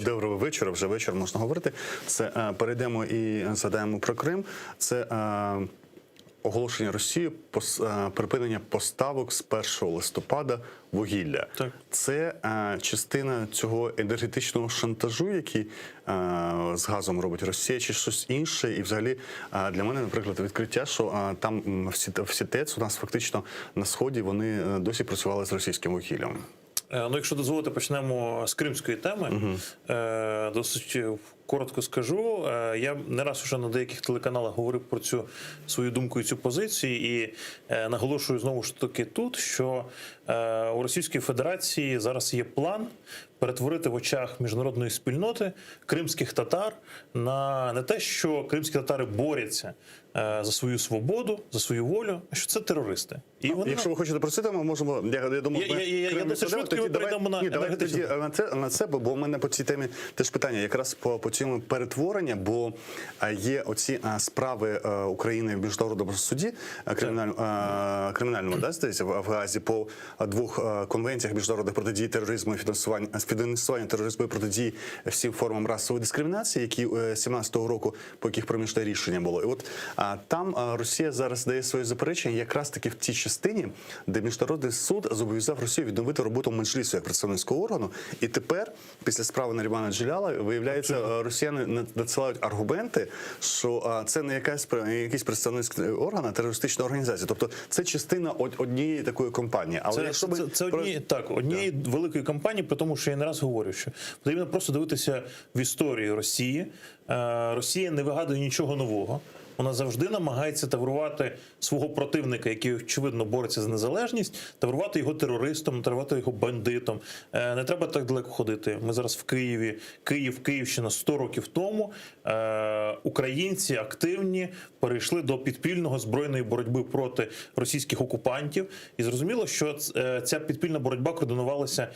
Доброго вечора, вже вечір можна говорити. Це перейдемо і згадаємо про Крим. Це оголошення Росії припинення поставок з 1 листопада вугілля. Так. Це частина цього енергетичного шантажу, який з газом робить Росія, чи щось інше. І взагалі для мене, наприклад, відкриття, що там всі ТЕЦ у нас фактично на Сході, вони досі працювали з російським вугіллям. Ну, якщо дозволите, почнемо з кримської теми. Досить коротко скажу. Я не раз вже на деяких телеканалах говорив про цю свою думку і цю позицію, і наголошую знову ж таки тут, що у Російської Федерації зараз є план перетворити в очах міжнародної спільноти кримських татар на не те, що кримські татари борються за свою свободу, за свою волю, а що це терористи. І вони... Якщо ви хочете про це, ми можемо, я думаю, я досить швидко ми перейдемо на енергетичну. на це, бо в мене по цій темі теж питання, якраз по цьому перетворення, бо є оці справи України в міжнародному суді кримінальному, да, здається, в Гаазі по 2 конвенціях міжнародних протидії тероризму і фінансування тероризму і протидії всім формам расової дискримінації, які 17-го року, по яких проміжне рішення було. І от там Росія зараз дає свої заперечення якраз таки в тій частині, де міжнародний суд зобов'язав Росію відновити роботу Меджлісу як представницького органу. І тепер, після справи Нарімана Джеляла, виявляється, росіяни надсилають аргументи, що це не якийсь представницький орган, а терористична організація. Тобто це частина однієї такої кампанії. Але це однієї великої кампанії, при тому, що я не раз говорю, що потрібно просто дивитися в історію Росії. Росія не вигадує нічого нового. Вона завжди намагається таврувати свого противника, який, очевидно, бореться за незалежність, таврувати його терористом, таврувати його бандитом. Не треба так далеко ходити. Ми зараз в Києві. Київщина 100 років тому. Українці активні перейшли до підпільного збройної боротьби проти російських окупантів. І зрозуміло, що ця підпільна боротьба координувалася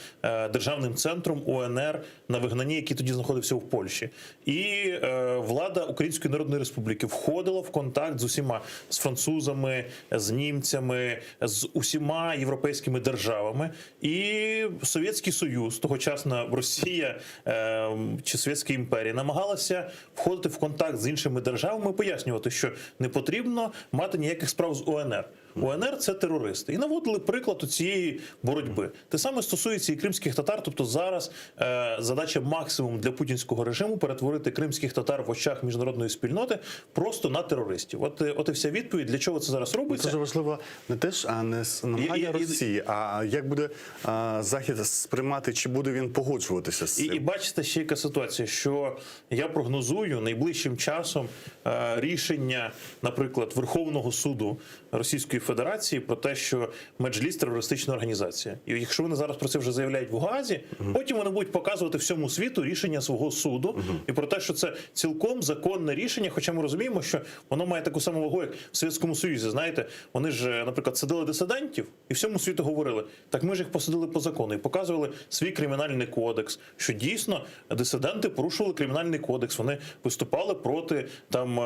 державним центром УНР на вигнанні, який тоді знаходився в Польщі. І влада Української Народної Республіки входила в контакт з усіма, з французами, з німцями, з усіма європейськими державами. І Совєтський Союз, тогочасна Росія чи Совєтська імперія, намагалася входити в контакт з іншими державами і пояснювати, що не потрібно мати ніяких справ з УНР. УНР – це терористи. І наводили приклад у цієї боротьби. Те саме стосується і кримських татар. Тобто зараз задача максимум для путінського режиму перетворити кримських татар в очах міжнародної спільноти просто на терористів. От і вся відповідь, для чого це зараз робиться. Це важливо не теж, а не намагання Росії, а як буде Захід сприймати, чи буде він погоджуватися з цим. І бачите, ще яка ситуація, що я прогнозую найближчим часом рішення, наприклад, Верховного суду Російської Федерації про те, що Меджліс – терористична організація. І якщо вони зараз про це вже заявляють в Гаазі, потім вони будуть показувати всьому світу рішення свого суду і про те, що це цілком законне рішення, хоча ми розуміємо, що воно має таку саму вагу, як в Совєтському Союзі. Знаєте, вони ж, наприклад, садили дисидентів і всьому світу говорили, так ми ж їх посадили по закону і показували свій кримінальний кодекс, що дійсно дисиденти порушували кримінальний кодекс, вони виступали проти там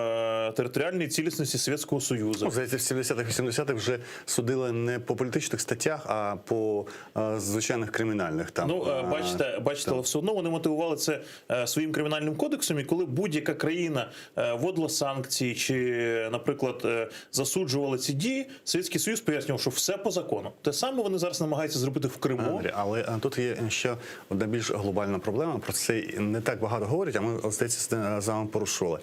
територіальної цілісності Совєтського Союзу. Здається, в 70-х, 80-х вже судили не по політичних статтях, а по звичайних кримінальних. Там. Бачите, але все одно вони мотивували це своїм кримінальним кодексом, і коли будь-яка країна вводила санкції чи, наприклад, засуджували ці дії, Совєтський Союз пояснював, що все по закону. Те саме вони зараз намагаються зробити в Криму. Андрій, але тут є ще одна більш глобальна проблема, про це не так багато говорять, а ми, здається, з вами порушували.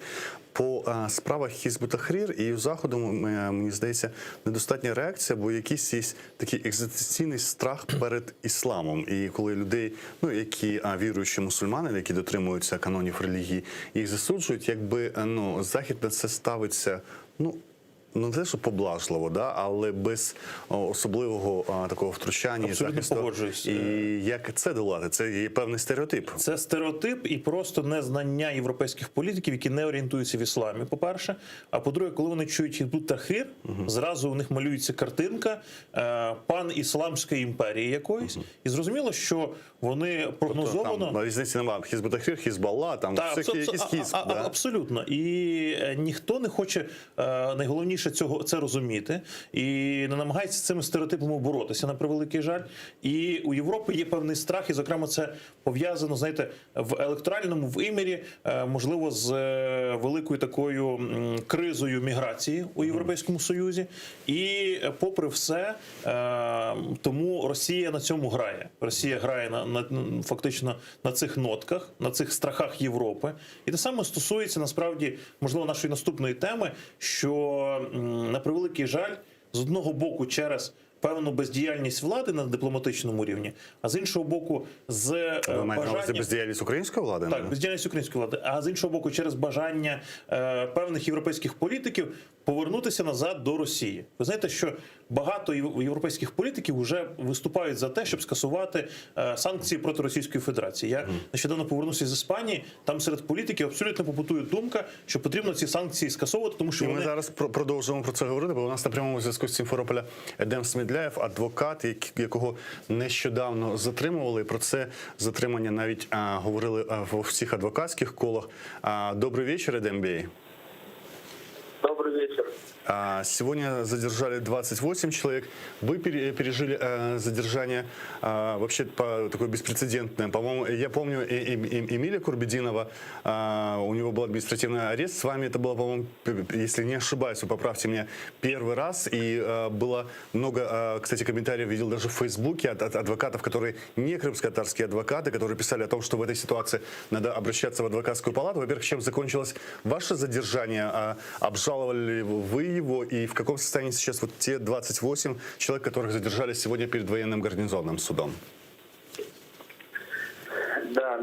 По справах Хізбут-Тахрір і Заходу, мені здається, недостатня реакція, бо якийсь є такий екзистенційний страх перед ісламом. І коли людей, які віруючі мусульмани, які дотримуються канонів релігії, їх засуджують, якби Захід на це ставиться, не те, що поблажливо, але без особливого такого втручання. Абсолютно погоджуюсь. І як це долати? Це є певний стереотип. Це стереотип і просто незнання європейських політиків, які не орієнтуються в ісламі, по-перше. А по-друге, коли вони чують Хізбут-Тахрір, зразу у них малюється картинка пан-ісламської імперії якоїсь. І зрозуміло, що вони прогнозовано... Там різниці немає. Хізбут-Тахрір, Хізбалла, там всякі якісь хізб. Абсолютно. І ніхто не хоче, найголовніше, більше це розуміти і не намагається з цими стереотипами боротися, на превеликий жаль. І у Європи є певний страх, і, зокрема, це пов'язано, знаєте, в електоральному вимірі, можливо, з великою такою кризою міграції у Європейському Союзі. І, попри все, тому Росія на цьому грає. Росія грає фактично на цих нотках, на цих страхах Європи. І те саме стосується, насправді, можливо, нашої наступної теми, що, на превеликий жаль, з одного боку через певну бездіяльність влади на дипломатичному рівні, а з іншого боку, з бажанням... бездіяльність української влади? Так, бездіяльність української влади. А з іншого боку, через бажання певних європейських політиків повернутися назад до Росії. Ви знаєте, що багато європейських політиків вже виступають за те, щоб скасувати санкції проти Російської Федерації. Я нещодавно повернувся з Іспанії, там серед політиків абсолютно побутує думка, що потрібно ці санкції скасовувати, тому що ми зараз продовжуємо про це говорити, бо у нас на прямому зв'язку з Сімферополя Едем Смідляєв, адвокат, якого нещодавно затримували. Про це затримання навіть говорили в всіх адвокатських колах. Добрий вечір, Едем Бей. Добрый вечер. Сегодня задержали 28 человек. Вы пережили задержание вообще такое беспрецедентное. По-моему, я помню Эмиля Курбединова, у него был административный арест. С вами это было, по-моему, если не ошибаюсь, вы поправьте меня, первый раз. И было много, кстати, комментариев, видел даже в Фейсбуке от адвокатов, которые не крымско-татарские адвокаты, которые писали о том, что в этой ситуации надо обращаться в адвокатскую палату. Во-первых, чем закончилось ваше задержание? Обжаловали ли вы его, и в каком состоянии сейчас вот те 28 человек, которых задержали сегодня перед военным гарнизонным судом? Да,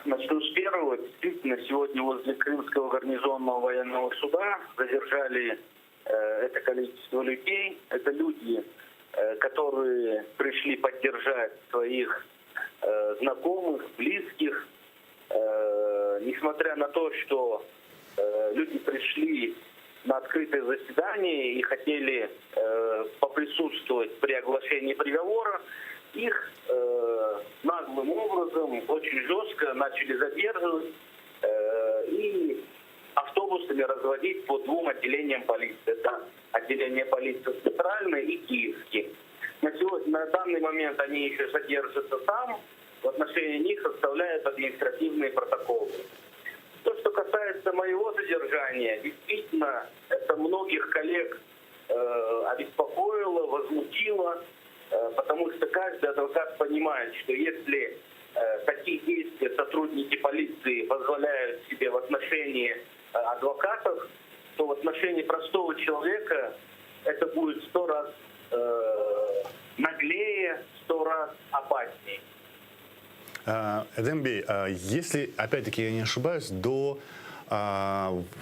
начну с первого. Действительно, сегодня возле Крымского гарнизонного военного суда задержали это количество людей. Это люди, которые пришли поддержать своих знакомых, близких. Несмотря на то, что люди пришли на открытое заседание и хотели поприсутствовать при оглашении приговора, их наглым образом, очень жестко начали задерживать и автобусами разводить по двум отделениям полиции. Это отделение полиции центральное и киевский. На данный момент они еще содержатся там, в отношении них составляют административные протоколы. То, что касается моего задержания, действительно, это многих коллег обеспокоило, возмутило, потому что каждый адвокат понимает, что если такие действия сотрудники полиции позволяют себе в отношении адвокатов, то в отношении простого человека это будет 100 раз наглее, 100 раз опаснее. Эдем Бей, если, опять-таки, я не ошибаюсь, до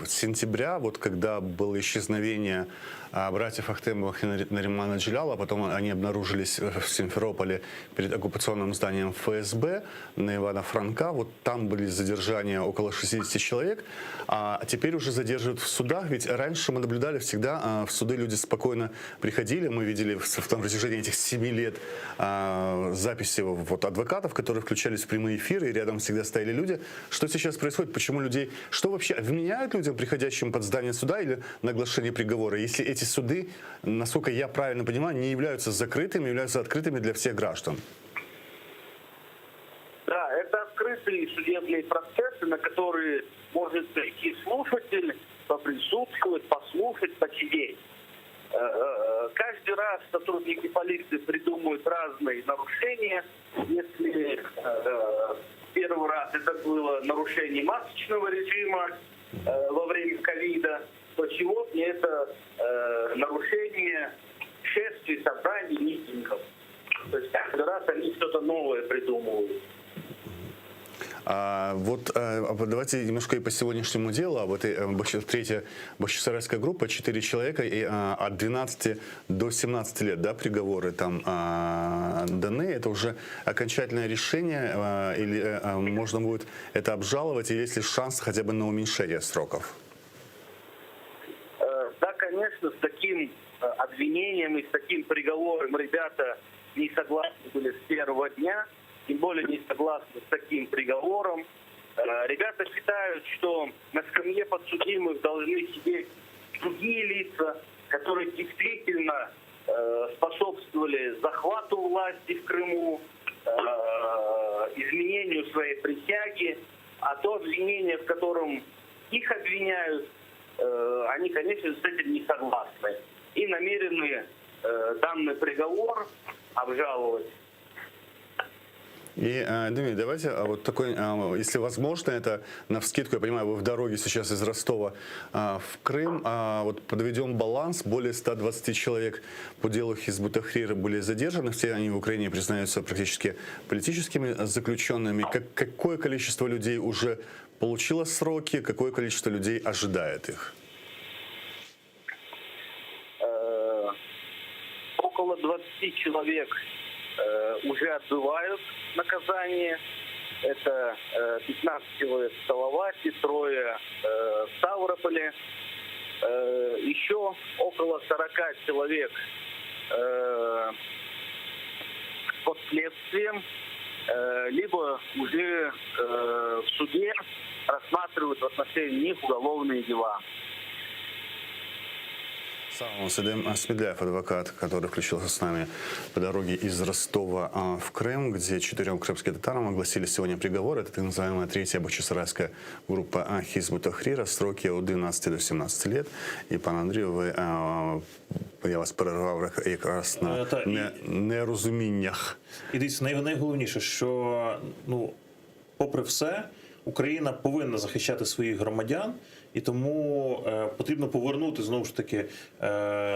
сентября, вот когда было исчезновение братьев Ахтемовых и Наримана Джиляла, потом они обнаружились в Симферополе перед оккупационным зданием ФСБ на Ивана Франка. Вот там были задержания около 60 человек, а теперь уже задерживают в судах. Ведь раньше мы наблюдали всегда, в суды люди спокойно приходили. Мы видели в том протяжении этих 7 лет записи вот адвокатов, которые включались в прямые эфиры, и рядом всегда стояли люди. Что сейчас происходит? Почему людей... Что вообще вменяют людям, приходящим под здание суда или на оглашение приговора, если эти суды, насколько я правильно понимаю, не являются закрытыми, являются открытыми для всех граждан? Да, это открытые судебные процессы, на которые может прийти слушатель, поприсутствовать, послушать, посидеть. Каждый раз сотрудники полиции придумывают разные нарушения. Если первый раз это было нарушение масочного режима во время ковида, то сегодня это нарушение шествий, собраний, митингов. То есть каждый раз они что-то новое придумывают. Давайте немножко и по сегодняшнему делу. Об этой третья бахчисарайская группа, 4 человека, и от 12 до 17 лет, да, приговоры там даны. Это уже окончательное решение, или можно будет это обжаловать, и есть ли шанс хотя бы на уменьшение сроков? Да, конечно, с таким обвинением и с таким приговором ребята не согласны были с первого дня. Тем более не согласны с таким приговором. Ребята считают, что на скамье подсудимых должны сидеть другие лица, которые действительно способствовали захвату власти в Крыму, изменению своей присяги, а то обвинение, в котором их обвиняют, они, конечно, с этим не согласны и намерены данный приговор обжаловать. И, Дмитрий, давайте вот такой, если возможно, это навскидку, я понимаю, вы в дороге сейчас из Ростова в Крым, вот подведем баланс, более 120 человек по делу Хизб ут-Тахрир были задержаны, все они в Украине признаются практически политическими заключенными. Какое количество людей уже получило сроки, какое количество людей ожидает их? Около 20 человек уже отбывают наказание. Это 15 человек в Салавате, 3 в Ставрополе. Еще около 40 человек под следствием, либо уже в суде рассматривают в отношении них уголовные дела. Сам Садым Смедляев, адвокат, который включился с нами по дороге из Ростова в Крым, где 4 крымским татарам огласили сегодня приговор. Это так называемая 3-я бахчисарайская группа Хизб ут-Тахрира, сроки от 11 до 17 лет. И, пан Андрію, я вас перервав якраз на нерозуміннях. І дивіться, найголовніше, що, попри все, Україна повинна захищати своїх громадян, і тому потрібно повернути, знову ж таки,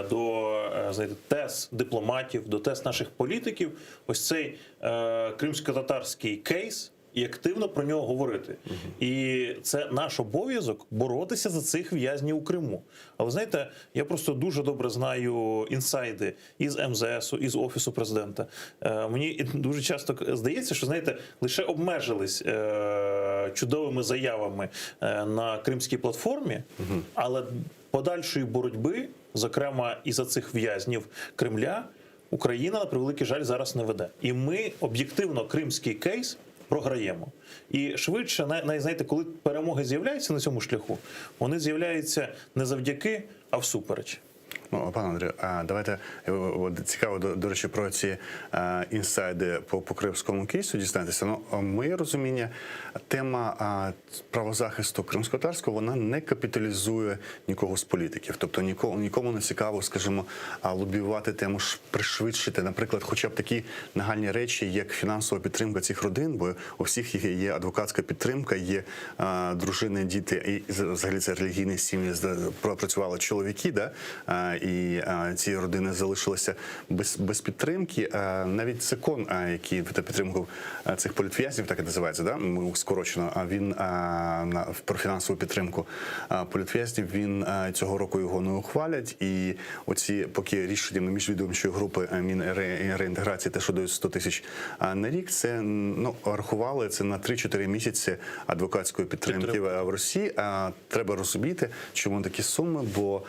до тез дипломатів, до тез наших політиків ось цей кримсько-татарський кейс і активно про нього говорити. І це наш обов'язок боротися за цих в'язнів у Криму. Але знаєте, я просто дуже добре знаю інсайди із МЗСу, із Офісу президента. Мені дуже часто здається, що, знаєте, лише обмежились чудовими заявами на кримській платформі, але подальшої боротьби, зокрема і за цих в'язнів Кремля, Україна, на превеликий жаль, зараз не веде. І ми об'єктивно кримський кейс програємо. І швидше, знаєте, коли перемоги з'являються на цьому шляху, вони з'являються не завдяки, а всупереч. Пане Андрію, давайте, цікаво, до речі, про ці інсайди по кримському кейсу дізнатися. Моє розуміння, тема правозахисту кримськотатарського, вона не капіталізує нікого з політиків. Тобто нікому не цікаво, скажімо, лобіювати тему, пришвидшити, наприклад, хоча б такі нагальні речі, як фінансова підтримка цих родин, бо у всіх є адвокатська підтримка, є дружини, діти, і взагалі це релігійні сім'ї, пропрацювали чоловіки, і ці родини залишилися без підтримки. Навіть закон, який на підтримку цих політв'язнів, так і називається, скорочено, він про фінансову підтримку політв'язнів, він цього року його не ухвалять. І оці поки рішення міжвідомчої групи Мінреінтеграції, те, що дають 100 тисяч на рік, це рахували це на 3-4 місяці адвокатської підтримки в Росії. Треба розуміти, чому такі суми, бо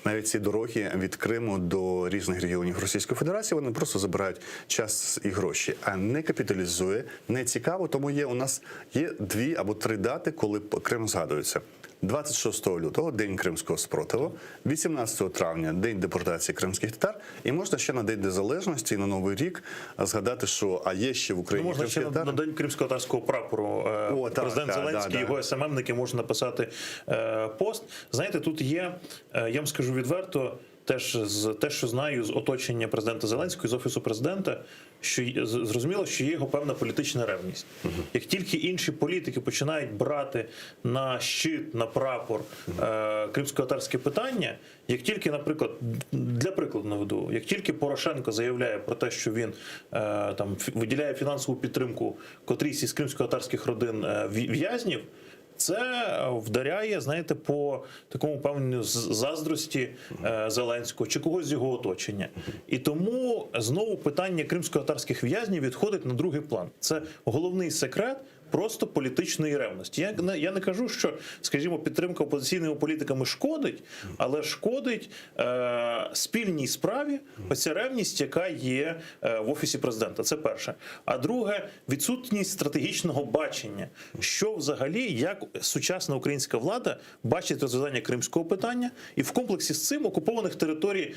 навіть ці дороги від Криму до різних регіонів Російської Федерації, вони просто забирають час і гроші, а не капіталізує, не цікаво, тому у нас є 2 або 3 дати, коли Крим згадується. 26 лютого – День Кримського спротиву, 18 травня – День депортації кримських татар, і можна ще на День Незалежності і на Новий рік згадати, що є ще в Україні можна ще на День кримсько-татарського прапору. Президент Зеленський, його СММники можуть написати пост. Знаєте, тут є, я вам скажу відверто, те, що знаю з оточення президента Зеленського, з Офісу президента, що зрозуміло, що є його певна політична ревність. Як тільки інші політики починають брати на щит, на прапор кримсько-татарське питання, як тільки, наприклад, для прикладу наведу, як тільки Порошенко заявляє про те, що він виділяє фінансову підтримку котрійсь із кримсько-татарських родин в'язнів, це вдаряє, знаєте, по такому певному заздрості Зеленського чи когось з його оточення. І тому знову питання кримсько-татарських в'язнів відходить на другий план. Це головний секрет просто політичної ревності. Я не кажу, що, скажімо, підтримка опозиційними політиками шкодить, але шкодить спільній справі оця ревність, яка є в Офісі президента. Це перше. А друге, відсутність стратегічного бачення, що взагалі, як сучасна українська влада бачить розв'язання кримського питання і в комплексі з цим окупованих територій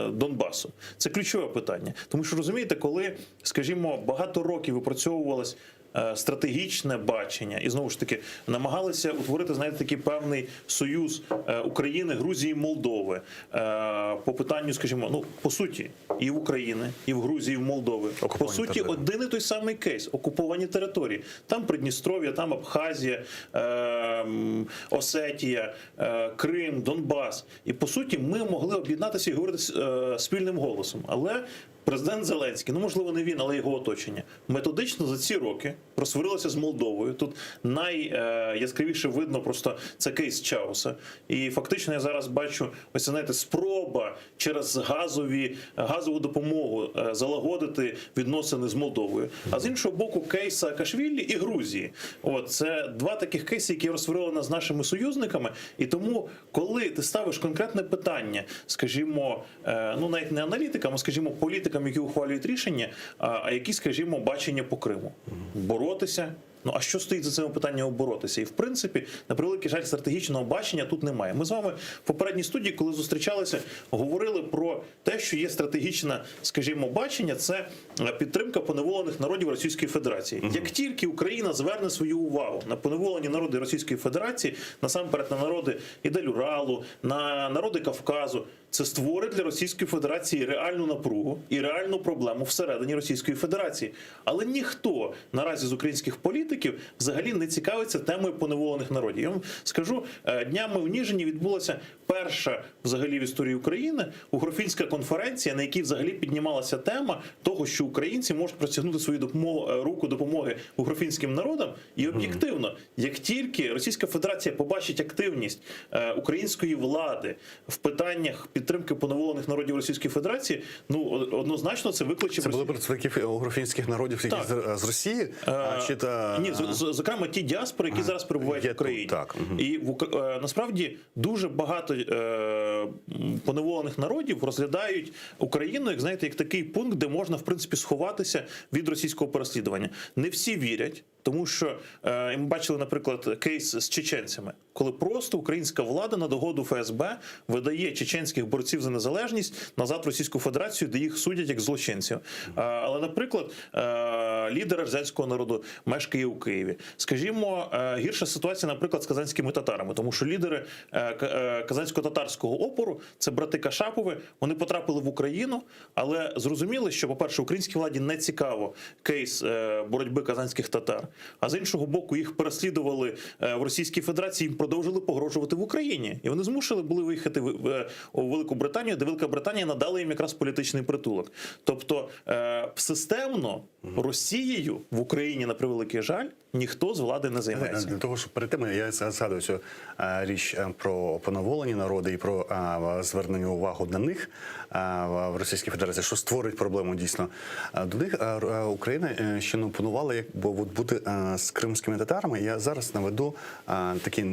Донбасу. Це ключове питання. Тому що, розумієте, коли, скажімо, багато років випрацьовувалось стратегічне бачення і, знову ж таки, намагалися утворити, знаєте, такий певний союз України, Грузії, Молдови по питанню, скажімо, ну, по суті, і в Україні, і в Грузії, і в Молдови. По суті, один і той самий кейс – окуповані території. Там Придністров'я, там Абхазія, Осетія, Крим, Донбас. І, по суті, ми могли об'єднатися і говорити спільним голосом. Але президент Зеленський, ну, можливо, не він, але його оточення, методично за ці роки розсварилося з Молдовою. Тут найяскравіше видно просто це кейс Чауса. І фактично я зараз бачу, ось, знаєте, спроба через газову допомогу залагодити відносини з Молдовою. А з іншого боку, кейс Саакашвілі і Грузії. От, це два таких кейси, які розсварили нас з нашими союзниками. І тому, коли ти ставиш конкретне питання, скажімо, ну, навіть не аналітикам, а, скажімо, політикам, які ухвалюють рішення, а які, скажімо, бачення по Криму. Боротися. Ну, а що стоїть за цим питанням боротися? І, в принципі, на превеликий жаль, стратегічного бачення тут немає. Ми з вами в попередній студії, коли зустрічалися, говорили про те, що є стратегічне, скажімо, бачення – це підтримка поневолених народів Російської Федерації. Як тільки Україна зверне свою увагу на поневолені народи Російської Федерації, насамперед на народи Ідель-Уралу, на народи Кавказу, це створить для Російської Федерації реальну напругу і реальну проблему всередині Російської Федерації. Але ніхто наразі з українських політиків взагалі не цікавиться темою поневолених народів. Я вам скажу, днями в Ніжині відбулася перша взагалі в історії України угрофінська конференція, на якій взагалі піднімалася тема того, що українці можуть простягнути свою руку допомоги угрофінським народам. І об'єктивно, як тільки Російська Федерація побачить активність української влади в питаннях підтримки поневолених народів Російської Федерації, ну, однозначно це викличе... Це були представники угрофінських народів, які з Росії? Ні, зокрема, ті діаспори, які зараз перебувають в Україні. І насправді дуже багато поневолених народів розглядають Україну, як, знаєте, як такий пункт, де можна, в принципі, сховатися від російського переслідування. Не всі вірять, тому що ми бачили, наприклад, кейс з чеченцями, коли просто українська влада на догоду ФСБ видає чеченських борців за незалежність назад в Російську Федерацію, де їх судять як злочинців. Але, наприклад, лідер азерського народу мешкає у Києві. Скажімо, гірша ситуація, наприклад, з казанськими татарами, тому що лідери казансько-татарського опору – це брати Кашапови, вони потрапили в Україну, але зрозуміли, що, по-перше, українській владі не цікаво кейс боротьби казанських татар, а з іншого боку, їх переслідували в Російській Федерації, їм продовжили погрожувати в Україні. І вони змушені були виїхати у Велику Британію, де Велика Британія надала їм якраз політичний притулок. Тобто системно Росією в Україні, на превеликий жаль, ніхто з влади не займається. Для того, щоб перед тим, я згадую цю річ про поневолені народи і про звернення увагу на них в Російській Федерації, що створить проблему дійсно до них. Україна ще не планувала бути з кримськими татарами. Я зараз наведу такі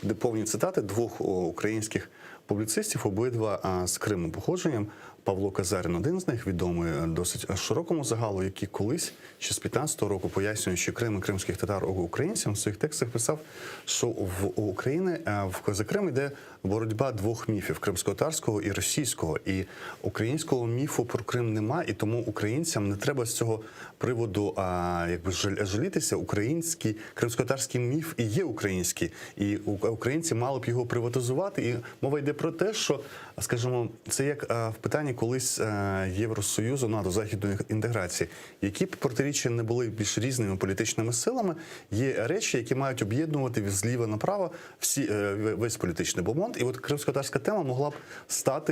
неповні цитати двох українських публіцистів, обидва з Криму походженням. Павло Казарін, один з них, відомий досить широкому загалу, який колись, ще з 15-го року, пояснюючи Крим і кримських татар українцям, в своїх текстах писав, що в Україні, за Крим йде боротьба двох міфів – кримсько-татарського і російського. І українського міфу про Крим нема, і тому українцям не треба з цього приводу жалітися. Український, кримсько-татарський міф і є український. І українці мали б його приватизувати. І мова йде про те, що, скажімо, це як в питанні колись Євросоюзу, НАТО, західної інтеграції. Які б протиріччя не були більш різними політичними силами, є речі, які мають об'єднувати зліва направо весь політичний бомонд. І от кримсько-татарська тема могла б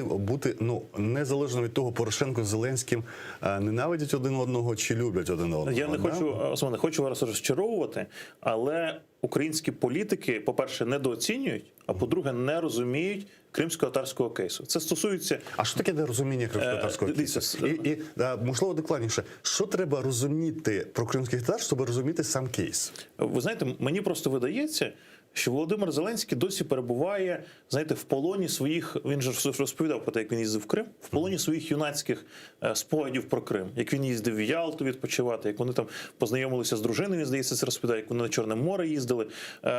бути, ну, незалежно від того, Порошенко з Зеленським ненавидять один одного чи люблять один одного. Я не хочу, Османе, хочу вас розчаровувати, але українські політики, по-перше, недооцінюють, а по-друге, не розуміють кримсько-татарського кейсу. Це стосується... А що таке нерозуміння кримсько-татарського кейсу? І можливо, докладніше, що треба розуміти про кримських татар, щоб розуміти сам кейс? Ви знаєте, мені просто видається, що Володимир Зеленський досі перебуває, знаєте, в полоні своїх, він же розповідав про те, як він їздив в Крим, в полоні своїх юнацьких спогадів про Крим. Як він їздив в Ялту відпочивати, як вони там познайомилися з дружиною, він, здається, це розповідає, як вони на Чорне море їздили.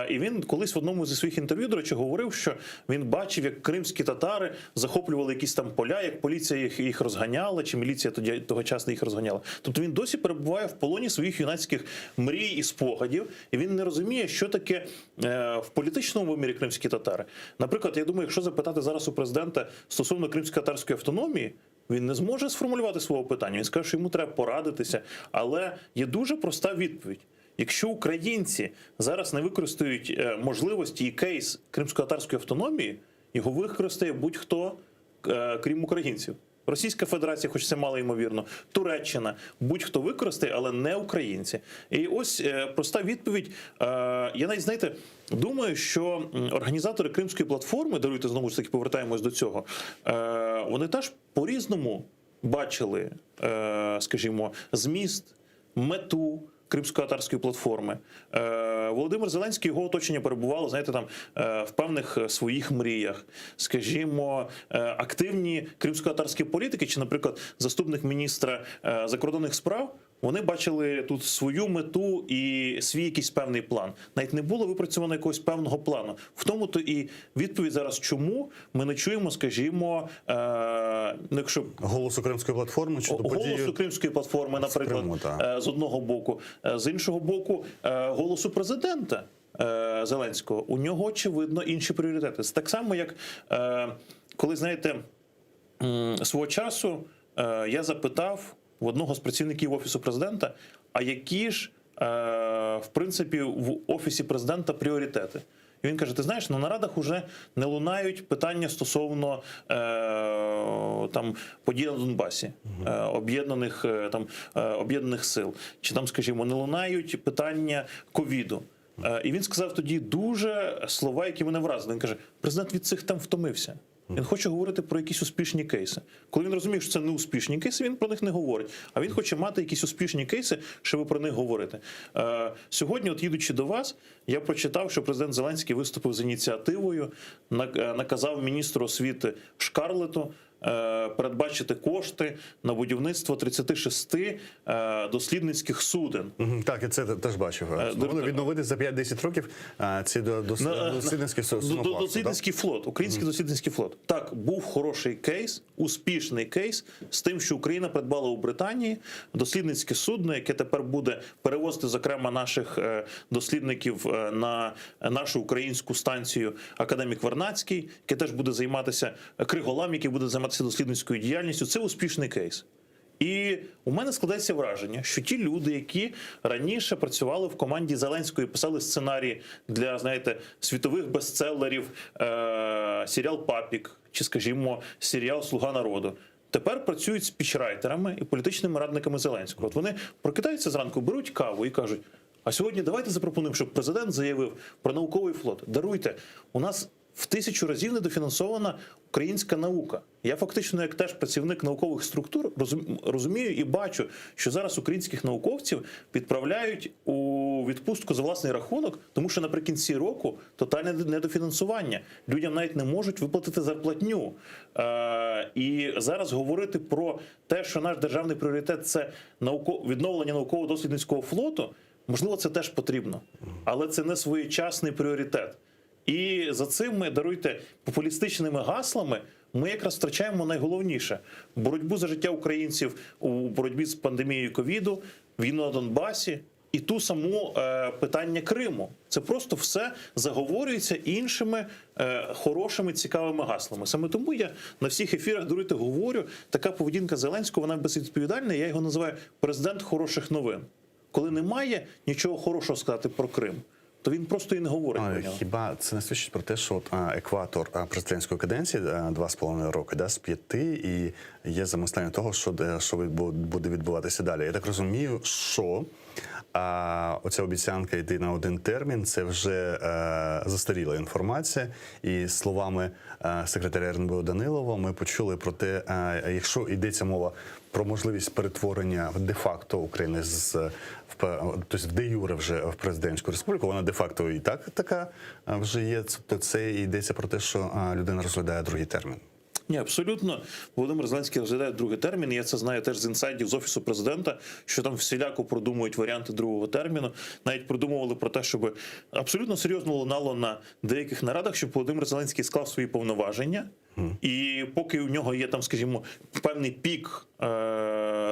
І він колись в одному зі своїх інтерв'ю, до речі, говорив, що він бачив, як кримські татари захоплювали якісь там поля, як поліція їх розганяла, чи міліція тогочасно їх розганяла. Тобто він досі перебуває в полоні своїх юнацьких мрій і спогадів, і він не розуміє, що таке в політичному вимірі кримські татари. Наприклад, я думаю, якщо запитати зараз у президента стосовно кримсько-татарської автономії, він не зможе сформулювати свого питання. Він скаже, що йому треба порадитися. Але є дуже проста відповідь. Якщо українці зараз не використають можливості і кейс кримсько-татарської автономії, його використає будь-хто, крім українців. Російська Федерація, хоч це мало ймовірно, Туреччина, будь-хто використає, але не українці. І ось проста відповідь. Я навіть, знаєте, думаю, що організатори Кримської платформи, даруйте, знову ж таки повертаємось до цього, вони теж по-різному бачили, скажімо, зміст, мету кримсько-татарської платформи. Володимир Зеленський, його оточення перебувало, знаєте, там в певних своїх мріях. Скажімо, активні кримсько-татарські політики, чи, наприклад, заступник міністра закордонних справ, вони бачили тут свою мету і свій якийсь певний план. Навіть не було випрацьовано якогось певного плану. В тому-то і відповідь зараз, чому ми не чуємо, скажімо, якщо... Голосу Кримської платформи? Чи голосу Кримської платформи, наприклад, з одного боку. З іншого боку, голосу президента Зеленського. У нього, очевидно, інші пріоритети. Це так само, як коли, знаєте, свого часу я запитав в одного з працівників Офісу президента, а які ж, в принципі, в Офісі президента пріоритети? І він каже, ти знаєш, на нарадах вже не лунають питання стосовно там подій на Донбасі, об'єднаних сил. Чи там, скажімо, не лунають питання ковіду. І він сказав тоді дуже слова, які мене вразили. Він каже, президент від цих тем втомився. Він хоче говорити про якісь успішні кейси. Коли він розуміє, що це не успішні кейси, він про них не говорить. А він хоче мати якісь успішні кейси, щоб про них говорити. Сьогодні, от їдучи до вас, я прочитав, що президент Зеленський виступив з ініціативою, наказав міністру освіти Шкарлету передбачити кошти на будівництво 36 дослідницьких суден. Так, я це теж бачив. Відновити за 5-10 років ці дослідницькі судноплавства. Дослідницький флот, український дослідницький флот. Так, був хороший кейс, успішний кейс з тим, що Україна придбала у Британії дослідницьке судно, яке тепер буде перевозити, зокрема, наших дослідників на нашу українську станцію «Академік Вернадський», яке теж буде займатися Криголам, який буде займатися дослідницькою діяльністю. Це успішний кейс. І у мене складається враження, що ті люди, які раніше працювали в команді Зеленського і писали сценарії для, знаєте, світових бестселерів, серіал «Папік» чи, скажімо, серіал «Слуга народу», тепер працюють спічрайтерами і політичними радниками Зеленського. От вони прокидаються зранку, беруть каву і кажуть, а сьогодні давайте запропонуємо, щоб президент заявив про науковий флот. Даруйте, у нас в 1000 разів недофінансована українська наука. Я фактично, як теж працівник наукових структур, розумію і бачу, що зараз українських науковців відправляють у відпустку за власний рахунок, тому що наприкінці року тотальне недофінансування. Людям навіть не можуть виплатити зарплатню. І зараз говорити про те, що наш державний пріоритет – це відновлення науково-дослідницького флоту, можливо, це теж потрібно. Але це не своєчасний пріоритет. І за цими, даруйте, популістичними гаслами ми якраз втрачаємо найголовніше – боротьбу за життя українців у боротьбі з пандемією ковіду, війну на Донбасі і ту саму питання Криму. Це просто все заговорюється іншими хорошими, цікавими гаслами. Саме тому я на всіх ефірах, даруйте, говорю, така поведінка Зеленського, вона безвідповідальна, я його називаю президент хороших новин. Коли немає нічого хорошого сказати про Крим, то він просто і не говорить про нього. Хіба це не свідчить про те, що екватор президентської каденції 2,5 роки, з 5, і є замислення того, що буде відбуватися далі? Я так розумію, що А оця обіцянка йти на один термін – це вже застаріла інформація. І словами секретаря РНБО Данилова ми почули про те, якщо йдеться мова про можливість перетворення де-факто України тобто в де-юре вже в президентську республіку, вона де-факто і так така вже є, то це йдеться про те, що людина розглядає другий термін. Ні, абсолютно. Володимир Зеленський розглядає другий термін. Я це знаю теж з інсайдів з Офісу Президента, що там всіляко продумують варіанти другого терміну. Навіть продумували про те, щоб абсолютно серйозно лунало на деяких нарадах, щоб Володимир Зеленський склав свої повноваження. І поки у нього є там, скажімо, певний пік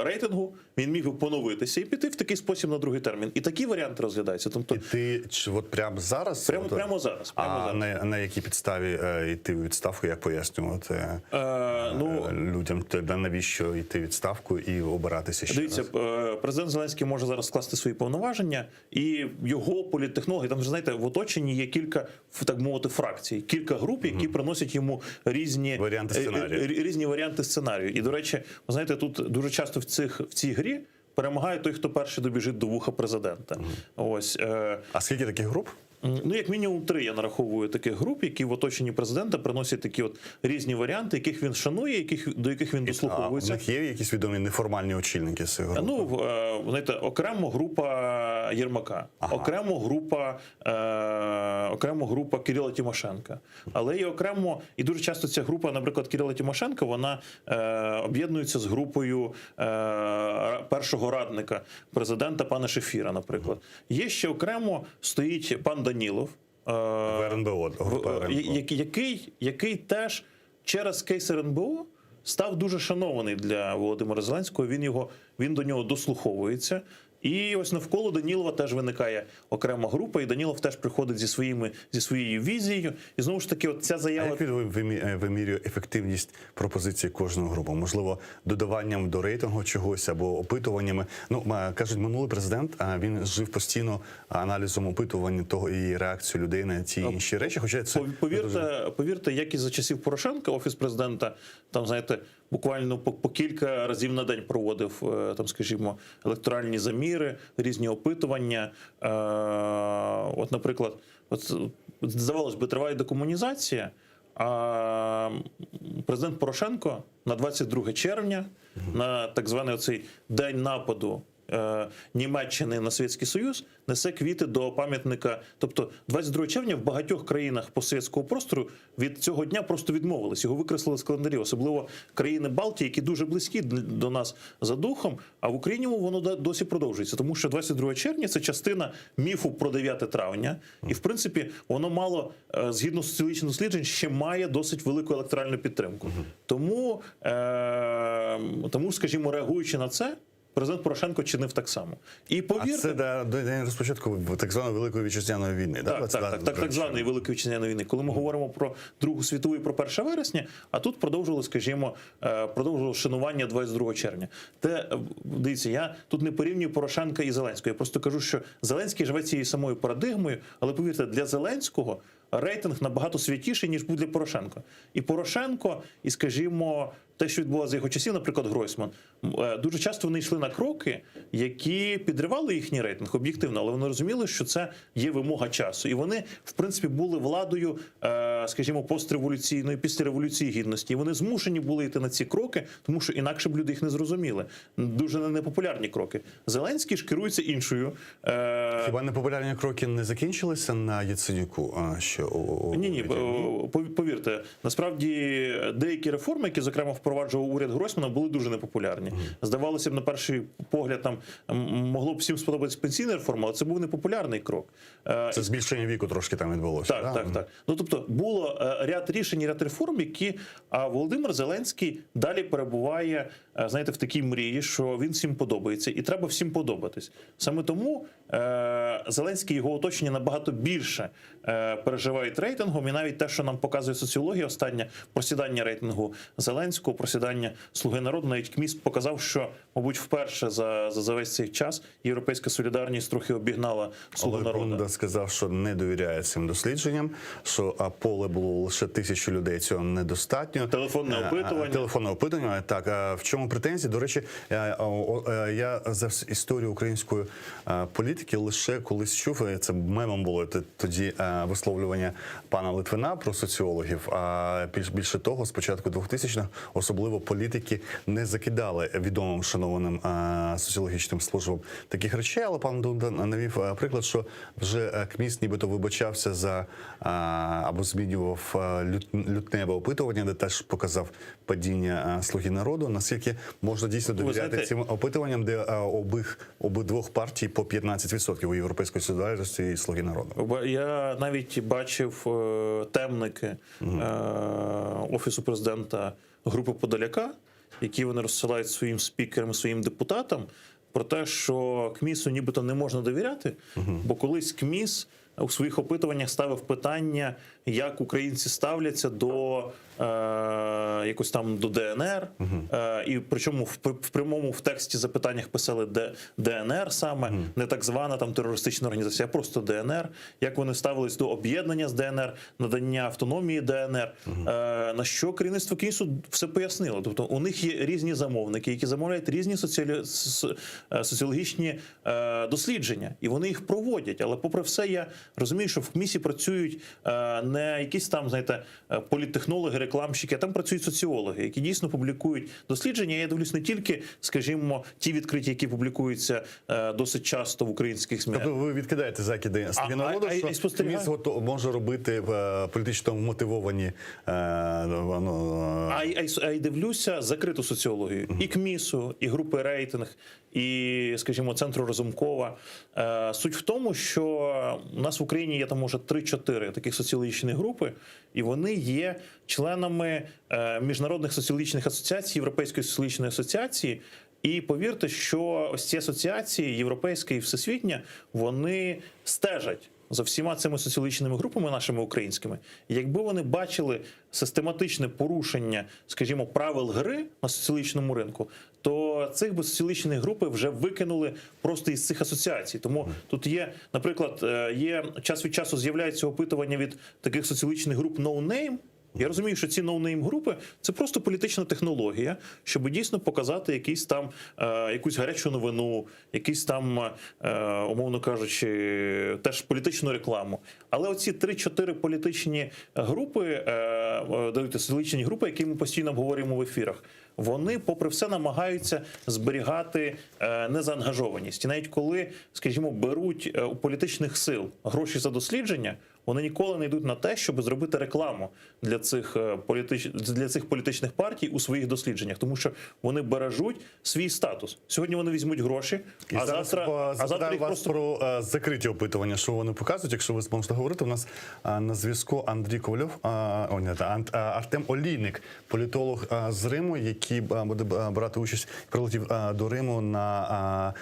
рейтингу, він міг би поновитися і піти в такий спосіб на другий термін. І такі варіанти розглядаються. Тобто, ти от прямо зараз? Прямо зараз. На якій підставі йти у відставку, як пояснювати людям, навіщо йти у відставку і обиратися ще Дивіться, раз? президент Зеленський може зараз скласти свої повноваження, і його політтехнологи, там вже, знаєте, в оточенні є кілька, так мовити, фракцій, кілька груп, які приносять йому різні варіанти сценарію. І, до речі, ви знаєте, тут дуже часто в цій грі перемагає той, хто перший добіжить до вуха президента. Ось. А скільки таких груп? Ну, як мінімум 3 я нараховую таких груп, які в оточенні президента приносять такі от різні варіанти, яких він шанує, до яких він дослуховується. А в них є якісь відомі неформальні очільники з цих груп? Ну, знаєте, окремо група Єрмака, окремо група Кирила Тимошенка. Але і окремо, і дуже часто ця група, наприклад, Кирила Тимошенка, вона об'єднується з групою першого радника президента пана Шефіра, наприклад. Є ще окремо стоїть пан Данілов, який теж через кейс РНБО став дуже шанований для Володимира Зеленського. Він до нього дослуховується. І ось навколо Данілова теж виникає окрема група, і Данілов теж приходить зі своєю візією. І знову ж таки, от ця заява... А як вимірює ефективність пропозиції кожної групи? Можливо, додаванням до рейтингу чогось або опитуваннями? Ну, кажуть, минулий президент, він жив постійно аналізом опитувань того і реакцію людей на ті інші речі. Хоча це повірте, як і за часів Порошенка, Офіс Президента, там, знаєте, буквально по кілька разів на день проводив, там, скажімо, електоральні заміри, різні опитування. От, наприклад, здавалось би, триває декомунізація, а президент Порошенко на 22 червня, на так званий оцей день нападу Німеччини на Совєтський Союз, несе квіти до пам'ятника. Тобто 22 червня в багатьох країнах постсовєтського простору від цього дня просто відмовились. Його викреслили з календарів. Особливо країни Балтії, які дуже близькі до нас за духом, а в Україні воно досі продовжується. Тому що 22 червня – це частина міфу про 9 травня. І, в принципі, воно мало, згідно з соціологічних досліджень, ще має досить велику електоральну підтримку. Тому, скажімо, реагуючи на це, президент Порошенко чинив так само. І повірте, це до розпочатку так званої Великої Вітчизняної війни. Так званої Великої Вітчизняної війни. Коли ми говоримо про Другу світову і про 1 вересня, а тут продовжували, скажімо, шанування 22 червня. Дивіться, я тут не порівнюю Порошенка і Зеленського. Я просто кажу, що Зеленський живе цією самою парадигмою, але повірте, для Зеленського рейтинг набагато святіший, ніж був для Порошенка. І Порошенко, і, скажімо, те, що відбувалося за його часів, наприклад, Гройсман, дуже часто вони йшли на кроки, які підривали їхній рейтинг об'єктивно, але вони розуміли, що це є вимога часу. І вони, в принципі, були владою, скажімо, постреволюційної, після Революції Гідності. І вони змушені були йти на ці кроки, тому що інакше б люди їх не зрозуміли. Дуже непопулярні кроки. Зеленський ж керується іншою. Хіба непопулярні кроки не закінчилися на Яценюку? Ні, повірте, насправді деякі реформи, які, зокрема, впроваджував уряд Гройсмана, були дуже непопулярні. Здавалося б, на перший погляд, там могло б всім сподобатися пенсійна реформа, але це був непопулярний крок. Це збільшення віку трошки там відбулося. Так. Ну, тобто, було ряд рішень, ряд реформ, а Володимир Зеленський далі перебуває, знаєте, в такій мрії, що він всім подобається, і треба всім подобатись. Саме тому Зеленський і його оточення набагато більше переживає переживають рейтингом, і навіть те, що нам показує соціологія остання, просідання рейтингу Зеленського, просідання Слуги народу, навіть КМІС показав, що, мабуть, вперше за весь цей час Європейська солідарність трохи обігнала Слугу народу. Кунда сказав, що не довіряє цим дослідженням, що поле було лише 1000 людей, цього недостатньо. Телефонне опитування. Телефонне опитування, так. А в чому претензії? До речі, я за історію української політики лише колись чув, це мемом було тоді висловлювання пана Литвина про соціологів, а більше того, з початку 2000-х особливо політики не закидали відомим шанованим соціологічним службам таких речей, але пан Дунда навів приклад, що вже КМІС нібито вибачався за або змінював лютневе опитування, де теж показав падіння Слуги народу. Наскільки можна дійсно довіряти цим опитуванням, де обидвох партій по 15% у Європейської солідарності і Слуги народу? Я навіть бачив темники Офісу президента групи Подоляка, які вони розсилають своїм спікерам, своїм депутатам, про те, що КМІСу нібито не можна довіряти, бо колись КМІС у своїх опитуваннях ставив питання, як українці ставляться до якось там до ДНР, і причому в прямому в тексті запитаннях писали ДНР саме, не так звана там терористична організація, а просто ДНР, як вони ставились до об'єднання з ДНР, надання автономії ДНР, на що керівництво КМІСу все пояснило. Тобто у них є різні замовники, які замовляють різні соціологічні дослідження, і вони їх проводять. Але попри все, я розумію, що в КМІСі працюють не якісь там, знаєте, політтехнологи, рекламщики, а там працюють соціологи, які дійсно публікують дослідження. Я дивлюсь не тільки, скажімо, ті відкриті, які публікуються досить часто в українських ЗМІ. Тобто ви відкидаєте закиди Слуги народу, що КМІС може робити політично мотивовані... А й дивлюся закриту соціологію. І КМІСу, і групи «Рейтинг», і, скажімо, Центру Разумкова. Суть в тому, що у нас в Україні є там, може, 3-4 таких соціологічних групи, і вони є членами міжнародних соціологічних асоціацій, Європейської соціологічної асоціації. І повірте, що ось ці асоціації, європейська і всесвітня, вони стежать за всіма цими соціологічними групами нашими українськими. І якби вони бачили систематичне порушення, скажімо, правил гри на соціологічному ринку, то цих би соціологічні групи вже викинули просто із цих асоціацій. Тому тут є, наприклад, час від часу з'являється опитування від таких соціологічних груп «No Name». Я розумію, що ці ноунейм-групи – це просто політична технологія, щоб дійсно показати якийсь там, якусь гарячу новину, якийсь там, умовно кажучи, теж політичну рекламу. Але оці 3-4 політичні групи, соціологічні групи, які ми постійно обговорюємо в ефірах, вони, попри все, намагаються зберігати незаангажованість. І навіть коли, скажімо, беруть у політичних сил гроші за дослідження, вони ніколи не йдуть на те, щоб зробити рекламу для цих політичних партій у своїх дослідженнях, тому що вони бережуть свій статус. Сьогодні вони візьмуть гроші, а завтра їх просто... про закриті опитування, що вони показують, якщо ви зможете говорити. У нас на зв'язку Андрій Ковальов, Артем Олійник, політолог з Риму, який буде брати участь, прилетів до Риму на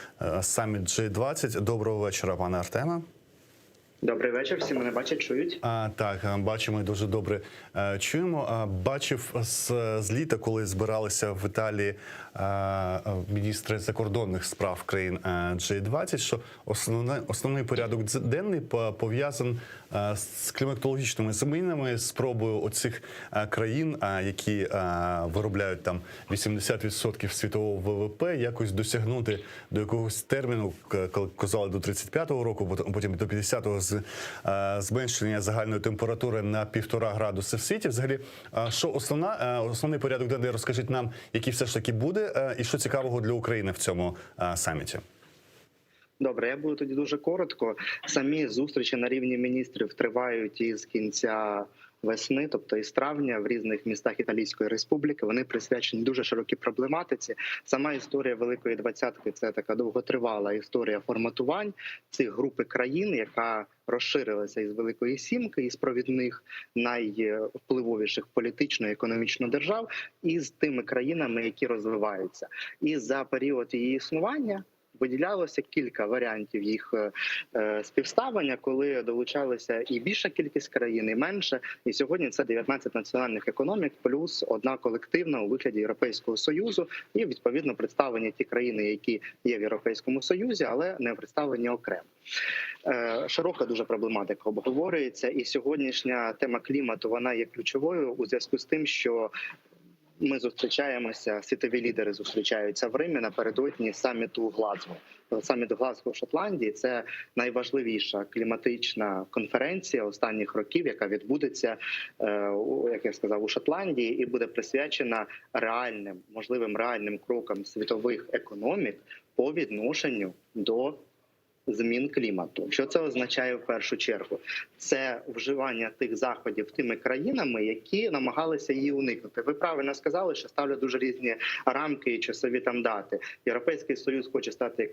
саміт G20. Доброго вечора, пане Артеме. Добрий вечір, всі мене бачать, чують? Так, бачимо і дуже добре чуємо. Бачив з літа, коли збиралися в Італії міністри закордонних справ країн G20, що основний порядок денний пов'язаний з кліматологічними змінами, спробою оцих країн, які виробляють там 80% світового ВВП, якось досягнути до якогось терміну, казали до 35-го року, потім до 50-го, зменшення загальної температури на 1,5 градуси в світі. Взагалі, що основний порядок денний, розкажіть нам, який все ж таки буде, і що цікавого для України в цьому саміті? Добре, я буду тоді дуже коротко. Самі зустрічі на рівні міністрів тривають із кінця весни, тобто із травня, в різних містах Італійської Республіки. Вони присвячені дуже широкій проблематиці. Сама історія Великої Двадцятки – це така довготривала історія форматувань цих групи країн, яка розширилася із Великої Сімки, із провідних найвпливовіших політично і економічно держав, і з тими країнами, які розвиваються. І за період її існування виділялося кілька варіантів їх співставлення, коли долучалися і більша кількість країн, і менше. І сьогодні це 19 національних економік плюс одна колективна у вигляді Європейського Союзу. І відповідно представлені ті країни, які є в Європейському Союзі, але не представлені окремо. Широка дуже проблематика обговорюється, і сьогоднішня тема клімату, вона є ключовою у зв'язку з тим, що ми зустрічаємося, світові лідери зустрічаються в Римі напередодні саміту Глазго. Саміт Глазго в Шотландії – це найважливіша кліматична конференція останніх років, яка відбудеться, як я сказав, у Шотландії, і буде присвячена можливим реальним крокам світових економік по відношенню до змін клімату. Що це означає в першу чергу? Це вживання тих заходів тими країнами, які намагалися її уникнути. Ви правильно сказали, що ставлять дуже різні рамки і часові там дати. Європейський Союз хоче стати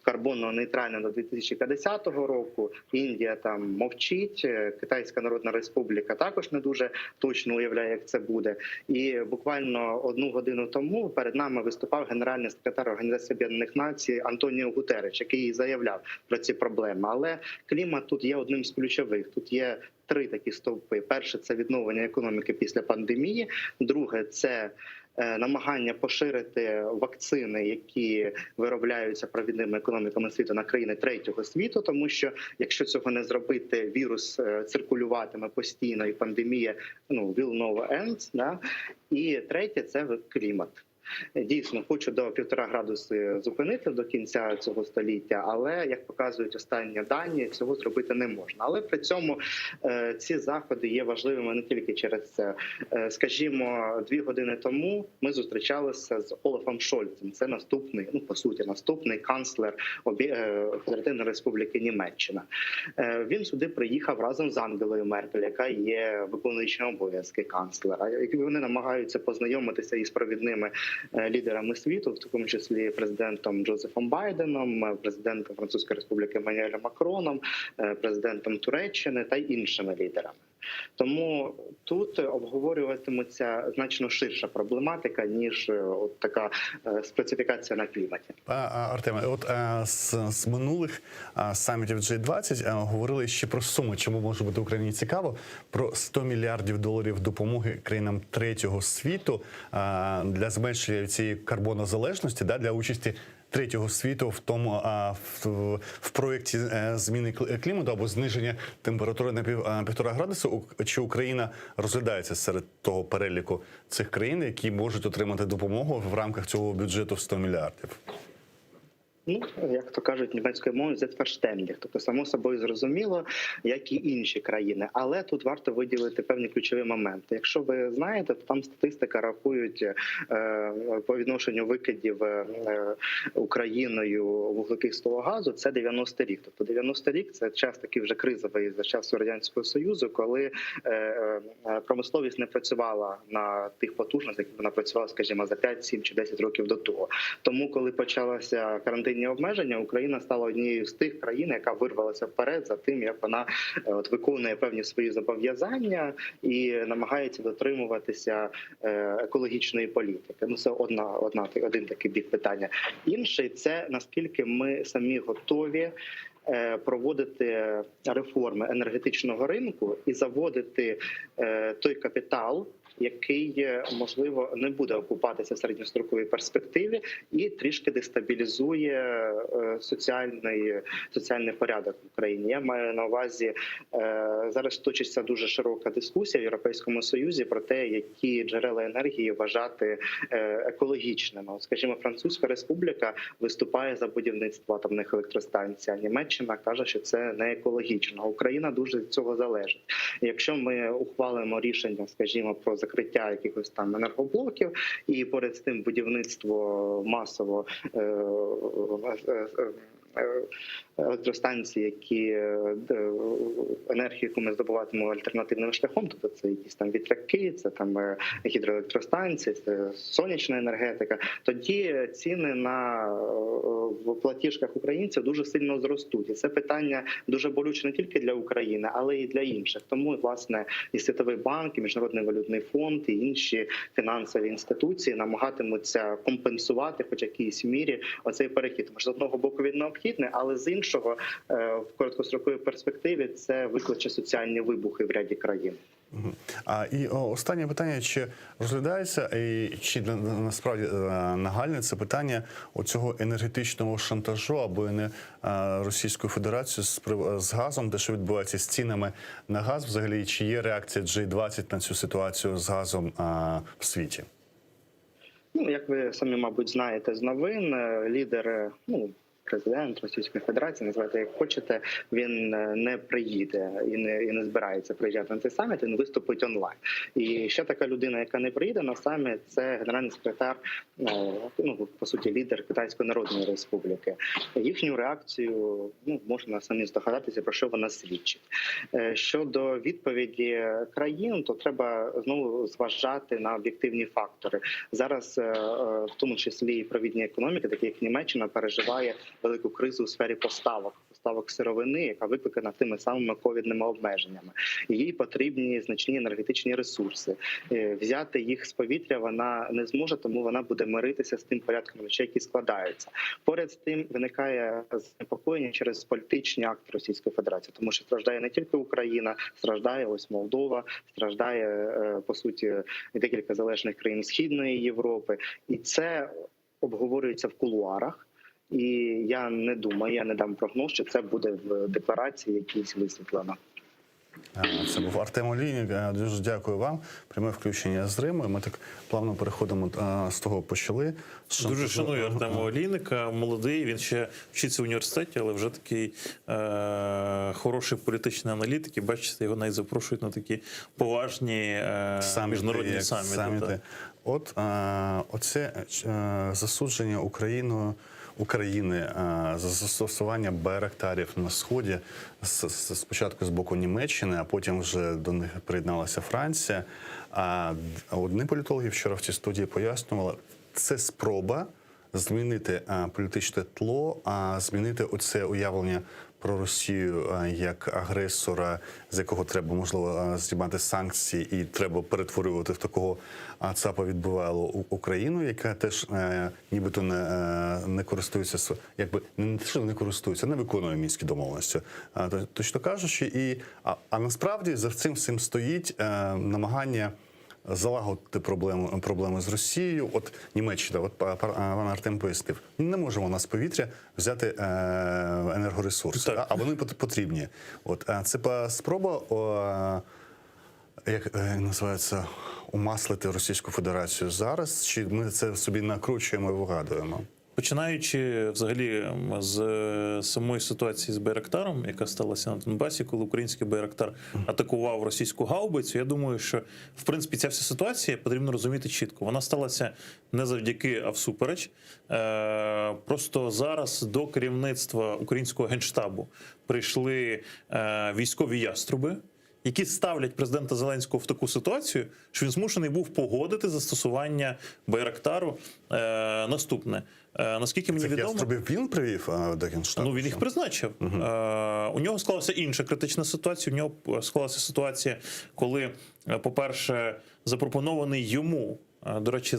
карбонно-нейтральним до 2050 року, Індія там мовчить, Китайська Народна Республіка також не дуже точно уявляє, як це буде. І буквально 1 годину тому перед нами виступав генеральний секретар Організації Об'єднаних Націй Антоніо Гутеррич, який заявляв про ці проблеми. Але клімат тут є одним з ключових. Тут є 3 такі стовпи. Перше – це відновлення економіки після пандемії. Друге – це намагання поширити вакцини, які виробляються провідними економіками світу, на країни третього світу, тому що якщо цього не зробити, вірус циркулюватиме постійно і пандемія will never end. Да? І третє – це клімат. Дійсно, хочу до 1,5 градуси зупинити до кінця цього століття, але, як показують останні дані, цього зробити не можна. Але при цьому ці заходи є важливими не тільки через це. Скажімо, 2 години тому ми зустрічалися з Олафом Шольцем. Це наступний, по суті, наступний канцлер Федеративної Республіки Німеччина. Він сюди приїхав разом з Ангелою Меркель, яка є виконуючим обов'язки канцлера. І вони намагаються познайомитися із провідними лідерами світу, в такому числі президентом Джозефом Байденом, президентом Французької Республіки Еммануелем Макроном, президентом Туреччини та іншими лідерами. Тому тут обговорюватиметься значно ширша проблематика, ніж от така специфікація на кліматі. Артеме, от з минулих самітів G20 говорили ще про суми, чому може бути Україні цікаво, про $100 мільярдів допомоги країнам третього світу для зменшення цієї карбонозалежності, для участі третього світу в тому в проєкті зміни клімату або зниження температури на 1,5 градусу. Чи Україна розглядається серед того переліку цих країн, які можуть отримати допомогу в рамках цього бюджету в 100 мільярдів? Як то кажуть німецькою мовою, «selbstverständlich», тобто само собою зрозуміло, як і інші країни. Але тут варто виділити певні ключові моменти. Якщо ви знаєте, то там статистика рахують по відношенню викидів Україною вуглекислого газу, це 90 рік. Тобто 90 рік – це час такий вже кризовий за часу Радянського Союзу, коли промисловість не працювала на тих потужностях, як вона працювала, скажімо, за 5, 7 чи 10 років до того. Тому, коли почалася карантинні обмеження, Україна стала однією з тих країн, яка вирвалася вперед за тим, як вона виконує певні свої зобов'язання і намагається дотримуватися екологічної політики. Це один такий бік питання. Інший – це наскільки ми самі готові проводити реформи енергетичного ринку і заводити той капітал, який, можливо, не буде окупатися в середньостроковій перспективі і трішки дестабілізує соціальний порядок в Україні. Я маю на увазі, зараз точиться дуже широка дискусія в Європейському Союзі про те, які джерела енергії вважати екологічними. Скажімо, Французька Республіка виступає за будівництво атомних електростанцій, а Німеччина каже, що це не екологічно. Україна дуже від цього залежить. Якщо ми ухвалимо рішення, скажімо, про закриття якихось там енергоблоків і поряд з тим будівництво масово електростанції, які енергію, яку ми здобуватимемо альтернативним шляхом, тобто це якісь там вітряки, це там гідроелектростанції, це сонячна енергетика, тоді ціни в платіжках українців дуже сильно зростуть. І це питання дуже болюче не тільки для України, але й для інших. Тому, власне, і Світовий банк, і Міжнародний валютний фонд, і інші фінансові інституції намагатимуться компенсувати хоч в якійсь мірі оцей перехід. Тому що, з одного боку він необхідний, але з іншого в короткостроковій перспективі це викличе соціальні вибухи в ряді країн. І останнє питання, чи розглядається, і чи насправді нагальне це питання оцього енергетичного шантажу або не Російської Федерації з газом, де що відбувається з цінами на газ взагалі, чи є реакція G20 на цю ситуацію з газом в світі? Ну, як ви самі, мабуть, знаєте з новин, лідер, президент Російської Федерації, називайте як хочете, він не приїде і не збирається приїжджати на цей саміт, він виступить онлайн. І ще така людина, яка не приїде на саміт, це генеральний секретар, по суті, лідер Китайської Народної Республіки. Їхню реакцію можна самі здогадатися, про що вона свідчить. Щодо відповіді країн, то треба знову зважати на об'єктивні фактори. Зараз, в тому числі і провідні економіки, такі як Німеччина, переживає велику кризу у сфері поставок сировини, яка викликана тими самими ковідними обмеженнями. Їй потрібні значні енергетичні ресурси. Взяти їх з повітря вона не зможе, тому вона буде миритися з тим порядком речей, які складаються. Поряд з тим виникає занепокоєння через політичні акти Російської Федерації, тому що страждає не тільки Україна, страждає ось Молдова, страждає, по суті, декілька залежних країн Східної Європи. І це обговорюється в кулуарах. І я не думаю, я не дам прогноз, що це буде в декларації якійсь висвітлено. Це був Артем Олійник. Дуже дякую вам. Пряме включення з Риму. Ми так плавно переходимо, з того почали. Дуже шаную Артема Олійника. Молодий, він ще вчиться в університеті, але вже такий хороший політичний аналітик. І бачите, його навіть запрошують на такі поважні міжнародні саміти. От оце засудження України за застосування байрактарів на Сході, спочатку з боку Німеччини, а потім вже до них приєдналася Франція. А одні політологи вчора в цій студії пояснювали, це спроба змінити політичне тло, змінити оце уявлення про Росію як агресора, з якого треба, можливо, знімати санкції, і треба перетворювати в такого ЦАПа відбувало Україну, яка теж нібито не користується, якби не те, що не користується, не виконує мінські домовленості. Точно кажучи, а насправді за цим всім стоїть намагання залагодити проблеми з Росією. От Німеччина, пан Артем пояснив, не можемо на з повітря взяти енергоресурси, а вони потрібні. Це спроба, як називається, умаслити Російську Федерацію зараз, чи ми це собі накручуємо і вигадуємо? Починаючи взагалі з самої ситуації з Байрактаром, яка сталася на Донбасі, коли український Байрактар атакував російську гаубицю, я думаю, що в принципі ця вся ситуація потрібно розуміти чітко. Вона сталася не завдяки, а всупереч. Просто зараз до керівництва українського генштабу прийшли військові яструби, які ставлять президента Зеленського в таку ситуацію, що він змушений був погодити застосування Байрактару. Наступне. Наскільки мені відомо... Він привів до Генштабу? Він їх призначив. У нього склалася інша критична ситуація. У нього склалася ситуація, коли, по-перше, запропонований йому, до речі,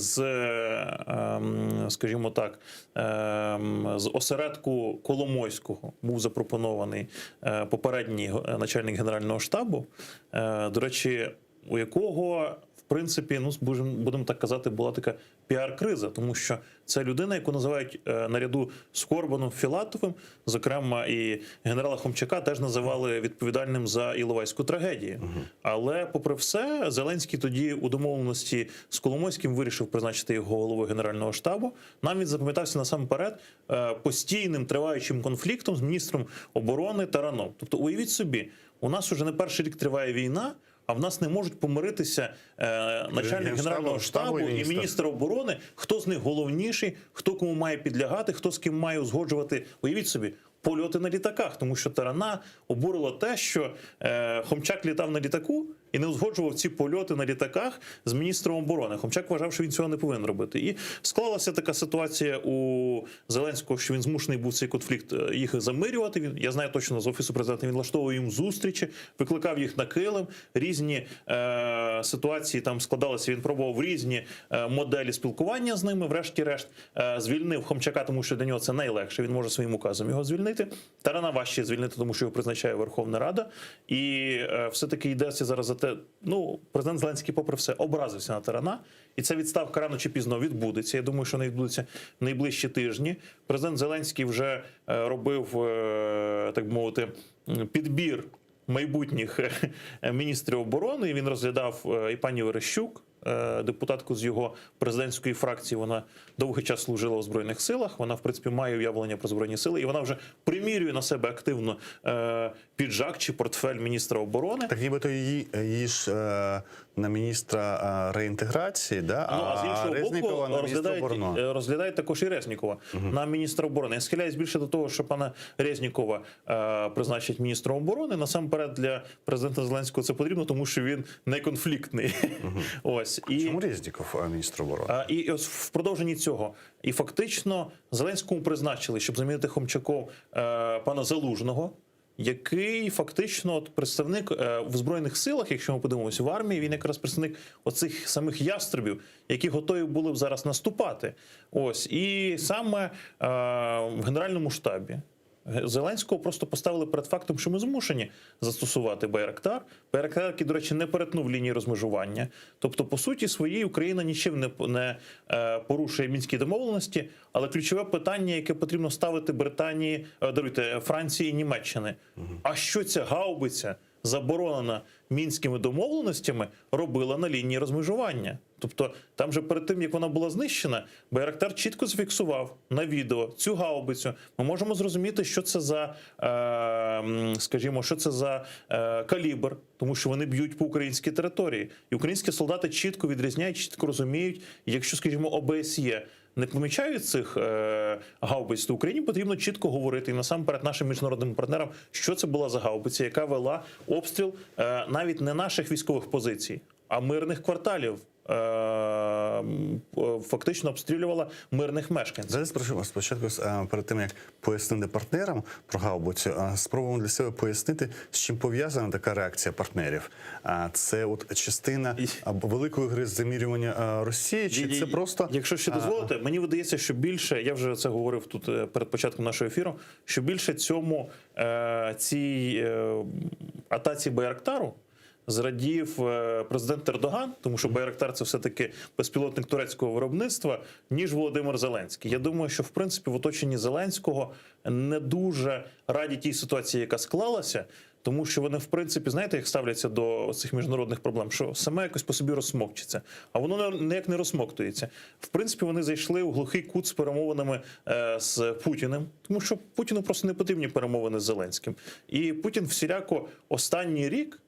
скажімо так, з осередку Коломойського був запропонований попередній начальник Генерального штабу, до речі, у якого, в принципі, будемо так казати, була така піар-криза, тому що це людина, яку називають наряду з Корбаном, Філатовим, зокрема і генерала Хомчака теж називали відповідальним за Іловайську трагедію. Але, попри все, Зеленський тоді у домовленості з Коломойським вирішив призначити його головою Генерального штабу. Нам він запам'ятався насамперед постійним триваючим конфліктом з міністром оборони Тараном. Тобто, уявіть собі, у нас уже не перший рік триває війна, а в нас не можуть помиритися начальник Генерального штабу і міністр оборони, хто з них головніший, хто кому має підлягати, хто з ким має узгоджувати. Уявіть собі, польоти на літаках, тому що Тарана обурило те, що Хомчак літав на літаку і не узгоджував ці польоти на літаках з міністром оборони. Хомчак вважав, що він цього не повинен робити. І склалася така ситуація у Зеленського, що він змушений був цей конфлікт їх замирювати. Я знаю точно, з Офісу президента він влаштовував їм зустрічі, викликав їх на килим. Різні ситуації там складалися, він пробував різні моделі спілкування з ними. Врешті-решт звільнив Хомчака, тому що для нього це найлегше. Він може своїм указом його звільнити. Тарана важче звільнити, тому що його призначає Верховна Рада. І все-таки йдеться зараз за те, ну, президент Зеленський, попри все, образився на Тарана. І ця відставка рано чи пізно відбудеться. Я думаю, що вона відбудеться в найближчі тижні. Президент Зеленський вже робив, так би мовити, підбір майбутніх міністрів оборони. І він розглядав і пані Верещук, депутатку з його президентської фракції. Вона довгий час служила у Збройних силах. Вона, в принципі, має уявлення про Збройні сили. І вона вже примірює на себе активно піджак чи портфель міністра оборони. Так нібито її ж на міністра реінтеграції, да? А з іншого Резнікова боку, на міністра оборони. розглядають також і Резнікова на міністра оборони. Я схиляюсь більше до того, що пана Резнікова призначить міністром оборони. Насамперед для президента Зеленського це потрібно, тому що він неконфліктний. Ось. Чому Резніков міністр оборони? І ось в продовженні цього. І фактично Зеленському призначили, щоб замінити Хомчаком, пана Залужного, який фактично от представник в Збройних силах, якщо ми подивимося, в армії, він якраз представник оцих самих ястребів, які готові були б зараз наступати. Ось. І саме в Генеральному штабі Зеленського просто поставили перед фактом, що ми змушені застосувати Байрактар. Байрактар, який, до речі, не перетнув лінії розмежування. Тобто, по суті своїй, Україна нічим не порушує мінські домовленості, але ключове питання, яке потрібно ставити Франції і Німеччини. А що ця гаубиця, заборонена мінськими домовленостями, робила на лінії розмежування? Тобто там же перед тим, як вона була знищена, Байрактар чітко зафіксував на відео цю гаубицю. Ми можемо зрозуміти, що це за, скажімо, що це за калібр, тому що вони б'ють по українській території. І українські солдати чітко відрізняють, чітко розуміють, якщо, скажімо, ОБСЄ не помічають цих гаубиць, то Україні потрібно чітко говорити і насамперед нашим міжнародним партнерам, що це була за гаубиця, яка вела обстріл навіть не наших військових позицій, а мирних кварталів. Фактично обстрілювала мирних мешканців. Зараз прошу спочатку, перед тим, як пояснити партнерам про гаубицю, спробуємо для себе пояснити, з чим пов'язана така реакція партнерів. Це от частина великої гри з замірювання Росії, чи це просто... Якщо ще дозволите, мені видається, що більше, я вже це говорив тут перед початком нашого ефіру, що більше цій атаці Байрактару зрадів президент Ердоган, тому що Байрактар – це все-таки безпілотник турецького виробництва, ніж Володимир Зеленський. Я думаю, що, в принципі, в оточенні Зеленського не дуже раді тій ситуації, яка склалася, тому що вони, в принципі, знаєте, як ставляться до цих міжнародних проблем, що саме якось по собі розсмокчиться, а воно ніяк не розсмоктується. В принципі, вони зайшли у глухий кут з перемовинами з Путіним, тому що Путіну просто не потрібні перемовини з Зеленським. І Путін всіляко останній рік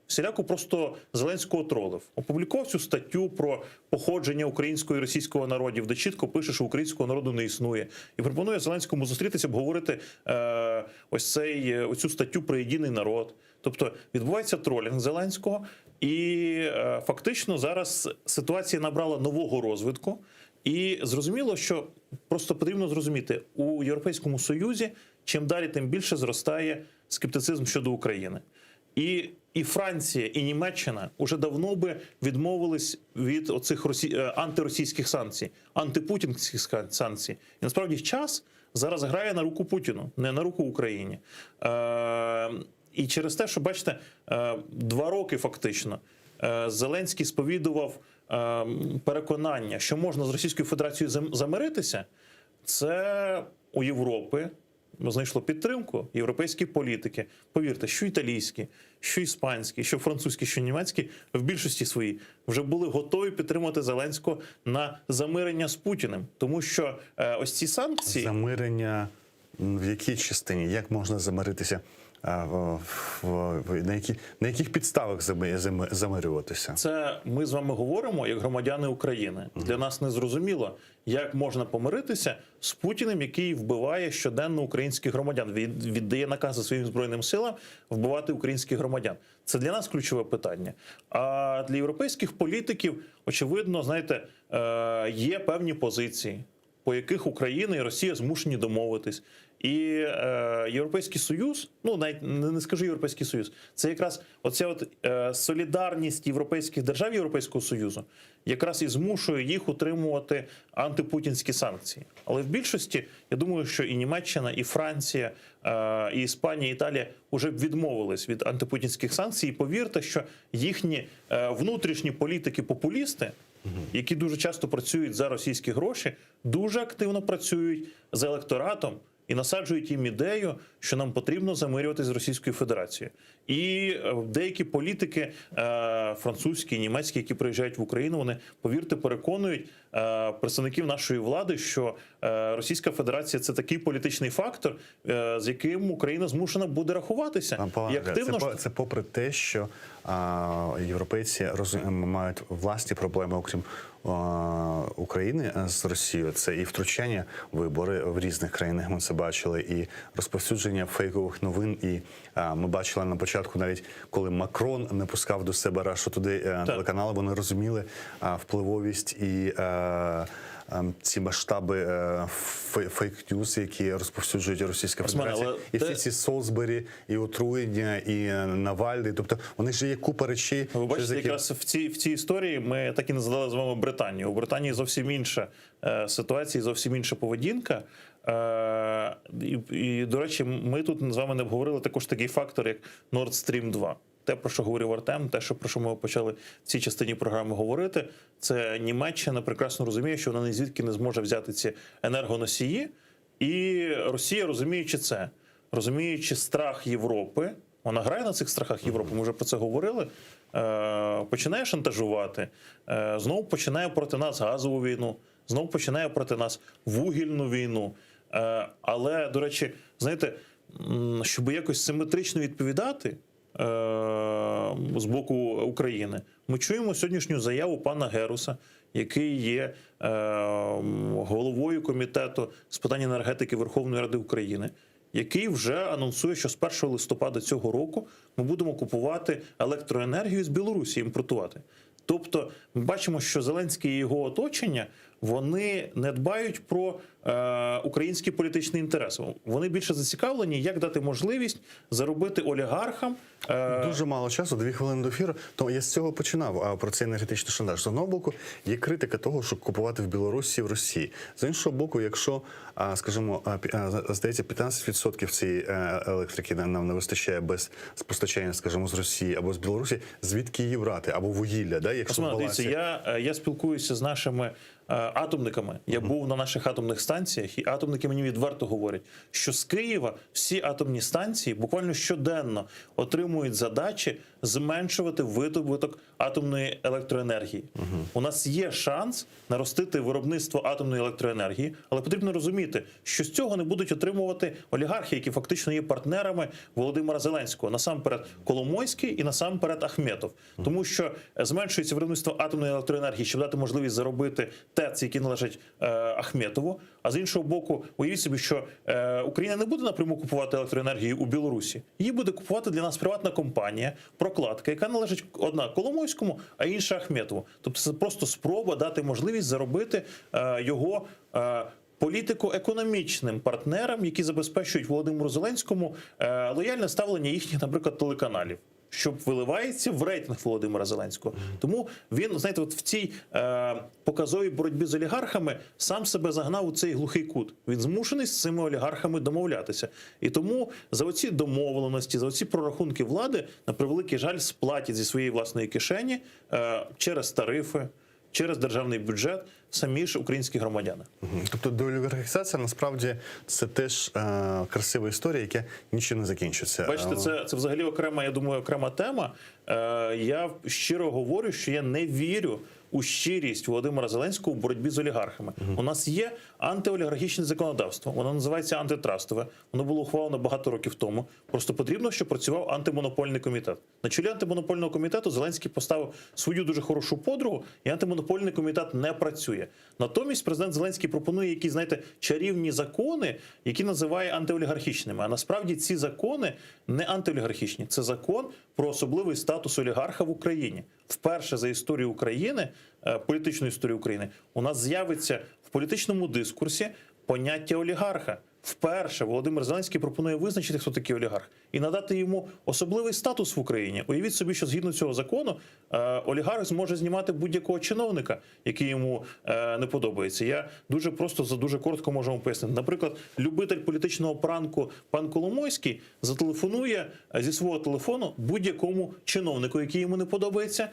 просто Зеленського тролив. Опублікував цю статтю про походження українського і російського народів, де чітко пише, що українського народу не існує. І пропонує Зеленському зустрітися, обговорити оцю статтю про єдиний народ. Тобто відбувається тролінг Зеленського, і фактично зараз ситуація набрала нового розвитку. І зрозуміло, що просто потрібно зрозуміти, у Європейському Союзі чим далі, тим більше зростає скептицизм щодо України. І Франція, і Німеччина уже давно би відмовились від оцих антиросійських санкцій, антипутінських санкцій. І насправді час зараз грає на руку Путіну, не на руку Україні. І через те, що, бачите, 2 роки фактично Зеленський сповідував переконання, що можна з Російською Федерацією замиритися, це у Європи знайшло підтримку європейські політики. Повірте, що італійські, що іспанські, що французькі, що німецькі в більшості своїй вже були готові підтримати Зеленського на замирення з Путіним. Тому що ось ці санкції... Замирення в якій частині? Як можна замиритися на яких підставах замирюватися? Це ми з вами говоримо як громадяни України. Для нас не зрозуміло, як можна помиритися з Путіним, який вбиває щоденно українських громадян, віддає накази своїм Збройним силам вбивати українських громадян. Це для нас ключове питання. А для європейських політиків, очевидно, знаєте, є певні позиції, по яких Україна і Росія змушені домовитись. І Європейський Союз, ну навіть не скажу Європейський Союз, це якраз оця от солідарність європейських держав Європейського Союзу якраз і змушує їх утримувати антипутінські санкції. Але в більшості, я думаю, що і Німеччина, і Франція, і Іспанія, і Італія вже відмовились від антипутінських санкцій. І повірте, що їхні внутрішні політики-популісти, які дуже часто працюють за російські гроші, дуже активно працюють з електоратом і насаджують їм ідею, що нам потрібно замирюватися з Російською Федерацією. І деякі політики французькі, німецькі, які приїжджають в Україну, вони, повірте, переконують представників нашої влади, що Російська Федерація – це такий політичний фактор, з яким Україна змушена буде рахуватися. І активно... Це попри те, що європейці мають власні проблеми, окрім України з Росією. Це і втручання в вибори в різних країнах, ми це бачили, і розповсюдження фейкових новин. І ми бачили на початку, навіть коли Макрон не пускав до себе Рашу туди телеканали, вони розуміли впливовість і ці масштаби фейк-ньюс, які розповсюджують Російська Федерація. І всі ці Солсбері, і отруєння, і Навальний. Тобто вони ж є купа речей. Ви бачите, якраз в цій історії ми так і не згадали з вами Британію. У Британії зовсім інша ситуація, зовсім інша поведінка. І, до речі, ми тут з вами не обговорили також такий фактор, як Nord Stream 2. Те, про що говорив Артем, про що ми почали в цій частині програми говорити, це Німеччина прекрасно розуміє, що вона ні звідки не зможе взяти ці енергоносії. І Росія, розуміючи це, розуміючи страх Європи, вона грає на цих страхах Європи, ми вже про це говорили, починає шантажувати, знову починає проти нас газову війну, знову починає проти нас вугільну війну. Але, до речі, знаєте, щоб якось симетрично відповідати з боку України, ми чуємо сьогоднішню заяву пана Геруса, який є головою комітету з питань енергетики Верховної Ради України, який вже анонсує, що з 1 листопада цього року ми будемо купувати електроенергію з Білорусі, імпортувати. Тобто ми бачимо, що Зеленський і його оточення, вони не дбають про українські політичні інтереси. Вони більше зацікавлені, як дати можливість заробити олігархам. Дуже мало часу, 2 хвилини до ефіру. То я з цього починав, про цей енергетичний шантаж. З одного боку, є критика того, щоб купувати в Білорусі, в Росії. З іншого боку, якщо, скажімо, здається, 15% цієї електрики нам не вистачає без постачання, скажімо, з Росії або з Білорусі, звідки її брати? Або вугілля, да, якщо в балансі? Дивіться, я спілкуюся з нашими атомниками. Я був на наших атомних станціях, і атомники мені відверто говорять, що з Києва всі атомні станції буквально щоденно отримують задачі зменшувати видобуток атомної електроенергії. У нас є шанс наростити виробництво атомної електроенергії, але потрібно розуміти, що з цього не будуть отримувати олігархи, які фактично є партнерами Володимира Зеленського. Насамперед Коломойський і насамперед Ахметов. Тому що зменшується виробництво атомної електроенергії, щоб дати можливість заробити ТЕЦ, які належать Ахметову. А з іншого боку, уявіть собі, що Україна не буде напряму купувати електроенергію у Білорусі. Її буде купувати для нас приватна компанія, прокладка, яка належить одна Коломойському, а інша Ахметову. Тобто це просто спроба дати можливість заробити його політико-економічним партнерам, які забезпечують Володимиру Зеленському лояльне ставлення їхніх, наприклад, телеканалів, що виливається в рейтинг Володимира Зеленського. Тому він, знаєте, от в цій показовій боротьбі з олігархами сам себе загнав у цей глухий кут. Він змушений з цими олігархами домовлятися. І тому за оці домовленості, за оці прорахунки влади, на превеликий жаль, сплатять зі своєї власної кишені через тарифи, через державний бюджет самі ж українські громадяни. Тобто деолігархізація насправді це теж красива історія, яка нічим не закінчиться. Бачите, це взагалі окрема, я думаю, окрема тема. Я щиро говорю, що я не вірю у щирість Володимира Зеленського у боротьбі з олігархами. У нас є антиолігархічне законодавство, воно називається антитрастове, воно було ухвалено багато років тому. Просто потрібно, щоб працював антимонопольний комітет. На чолі антимонопольного комітету Зеленський поставив свою дуже хорошу подругу, і антимонопольний комітет не працює. Натомість президент Зеленський пропонує якісь, знаєте, чарівні закони, які називає антиолігархічними. А насправді ці закони не антиолігархічні. Це закон про особливий статус олігарха в Україні. Вперше за історію України, політичну історію України, у нас з'явиться в політичному дискурсі поняття олігарха. Вперше Володимир Зеленський пропонує визначити, хто такий олігарх, і надати йому особливий статус в Україні. Уявіть собі, що згідно цього закону олігарх зможе знімати будь-якого чиновника, який йому не подобається. Я дуже просто, дуже коротко можу вам пояснити. Наприклад, любитель політичного пранку пан Коломойський зателефонує зі свого телефону будь-якому чиновнику, який йому не подобається,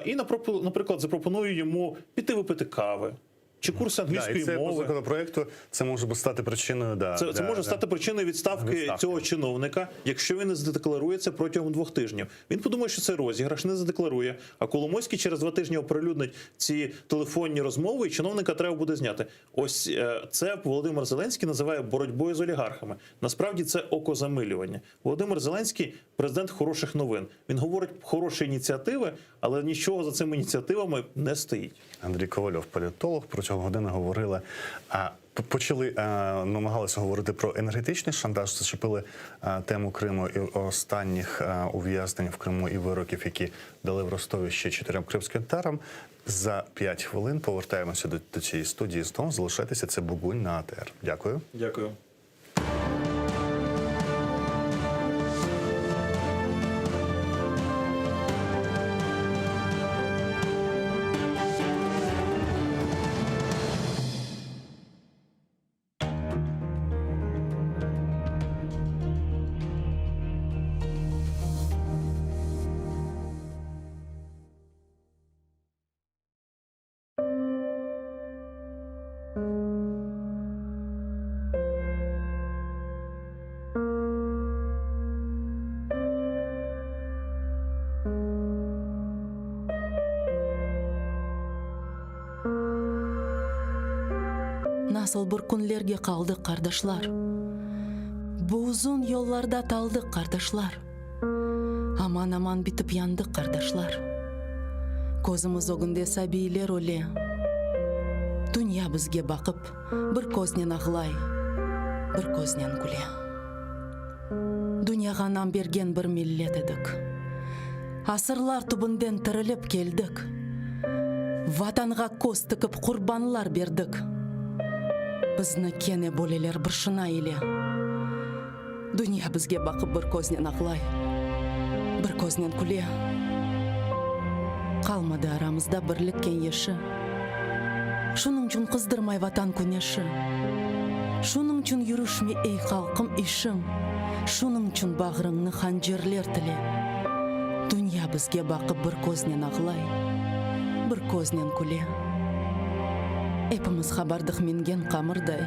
і, наприклад, запропонує йому піти випити кави. Чи курс англійської мови. мови. По законопроекту це може стати причиною. Це може стати причиною відставки цього чиновника, якщо він не задекларує це протягом 2 тижнів. Він подумає, що це розіграш, не задекларує. А Коломойський через 2 тижні оприлюднить ці телефонні розмови, і чиновника треба буде зняти. Ось це Володимир Зеленський називає боротьбою з олігархами. Насправді це окозамилювання. Володимир Зеленський – президент хороших новин. Він говорить хороші ініціативи, але нічого за цими ініціативами не стоїть. Андрій Ковальов, політолог, протягом години говорили, намагалися говорити про енергетичний шантаж, зачепили тему Криму і останніх ув'язнень в Криму і вироків, які дали в Ростові ще 4 кримським татарам. За 5 хвилин повертаємося до цієї студії. Знову залишайтеся, це Бугунь на АТР. Дякую. Дякую. Nasıl bir kunlerge kaldık kardeşler. Bu uzun yollarda taldık kardeşler. Aman aman bitip yandık kardeşler. Kozumuz o günde sabiler öyle. Dünya bizge bakıp bir koznen ağlay, bir koznen güle. Dünyaga nam bergen bir millet edik. Asırlar tubundan tirilip keldik. Vatanға koz tıkıp kurbanlar berdik. Bizni kene boleler bir şına ile. Dünya bizge bakıp bir koznen ağlay, bir koznen güle. Kalmadı aramızda birlik kengeşi. Şunun için kızdırmay vatan güneşi. Şunun için yürüşme ey halkım işim. Şunun için bağrını hancerler tile. Dünya bizge bakıp bir koznen ağlay, bir koznen güle. Hepimiz habardık mingen kamırday.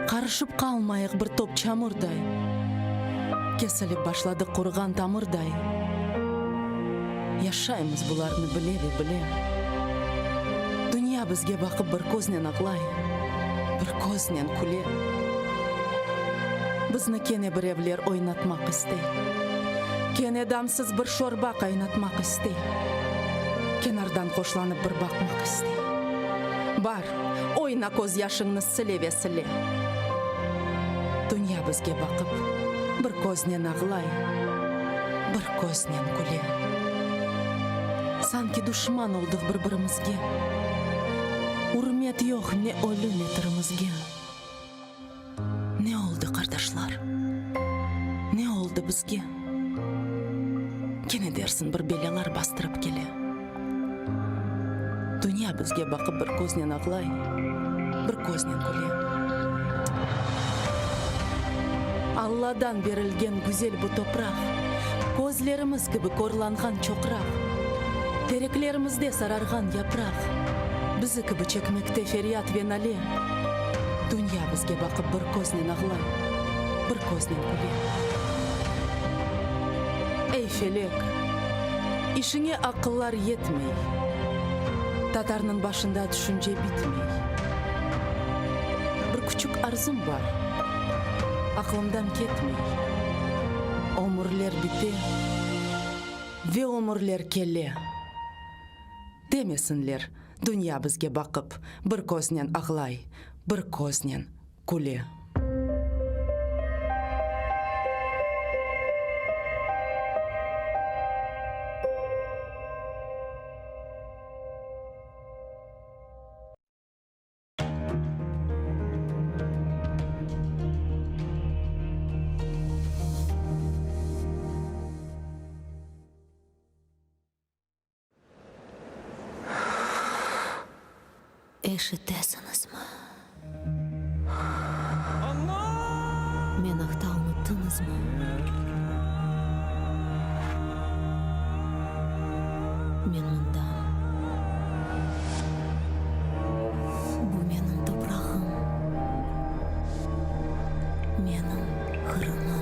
Karışıp kalmayık bir top çamurday. Kesilip başladık kurgan tamırday. Yaşayımız bularını bile. Dünya bizge bakıp bir koznen ağlay, bir koznen güle. Bizni kene bir evler oynatmak istey. Kene damsız bir şorba kaynatmak istey. Kenardan koşlanıp bir bakmak istey. Бар, ойна көз яшыңны сіле. Dünya bizge bakıp, bir көзнен ağlay, bir көзнен güle. Sanki düşman olduk bir-birimizge. Urmet yok ne ölü ne tirimizge. Ne oldu kardeşler? Ne oldu bizge? Kene dersin bir belalar bastırıp gele. Dünya bizge bakıp bir koznen ağlay, bir koznen güle. Allah'dan berilgen güzel bu toprak, gözlerimiz gibi korlangan çokrak, tereklerimizde sarargan yaprak, Бізікі бічекмекте феріат венале. Дүния бізге бақып бір көзнен ағылай, бір көзнен күле. Эй, Фелек, ішіңе ақыллар етмей, татарның башында düşünce бітмей. Бір күчік арзым бар, ақылымдан кетмей. Өмірлер біте, ве өмірлер келе. Демесінлер, дүния бізге бақып, бір көзнен ағылай, бір көзнен күле. Ешітесіңіз ма? Мен ақты ұмыттыңыз ма? Мен мұндамын. Бұл менің топырағым. Менің қырымым.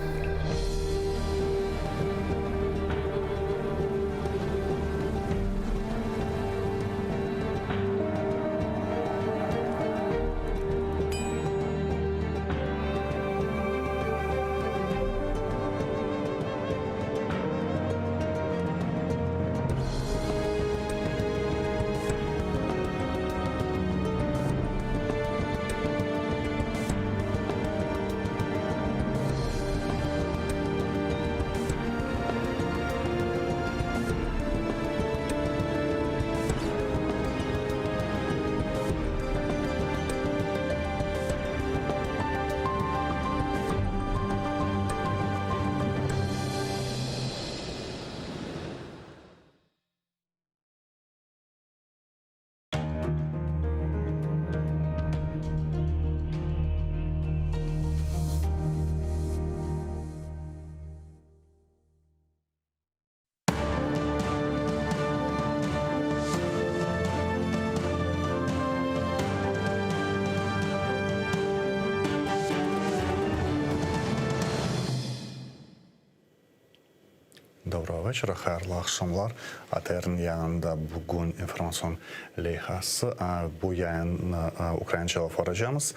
Доброго вечора, хайырлы акшамлар. Атерн янында бүгін информацион лейхасы. Бу яйын українча форажамыз.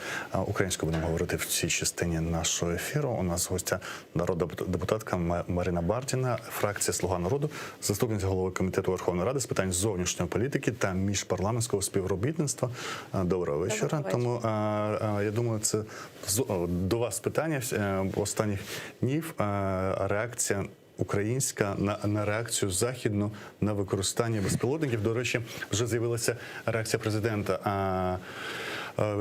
Українською будемо говорити в цій частині нашого ефіру. У нас гостя народна депутатка Марина Бардіна, фракція «Слуга народу», заступниця голови Комітету Верховної Ради з питань зовнішньої політики та міжпарламентського співробітництва. Доброго вечора. Тому я думаю, це до вас питання останніх днів. Реакція українська на реакцію західну на використання безпілотників. До речі, вже з'явилася реакція президента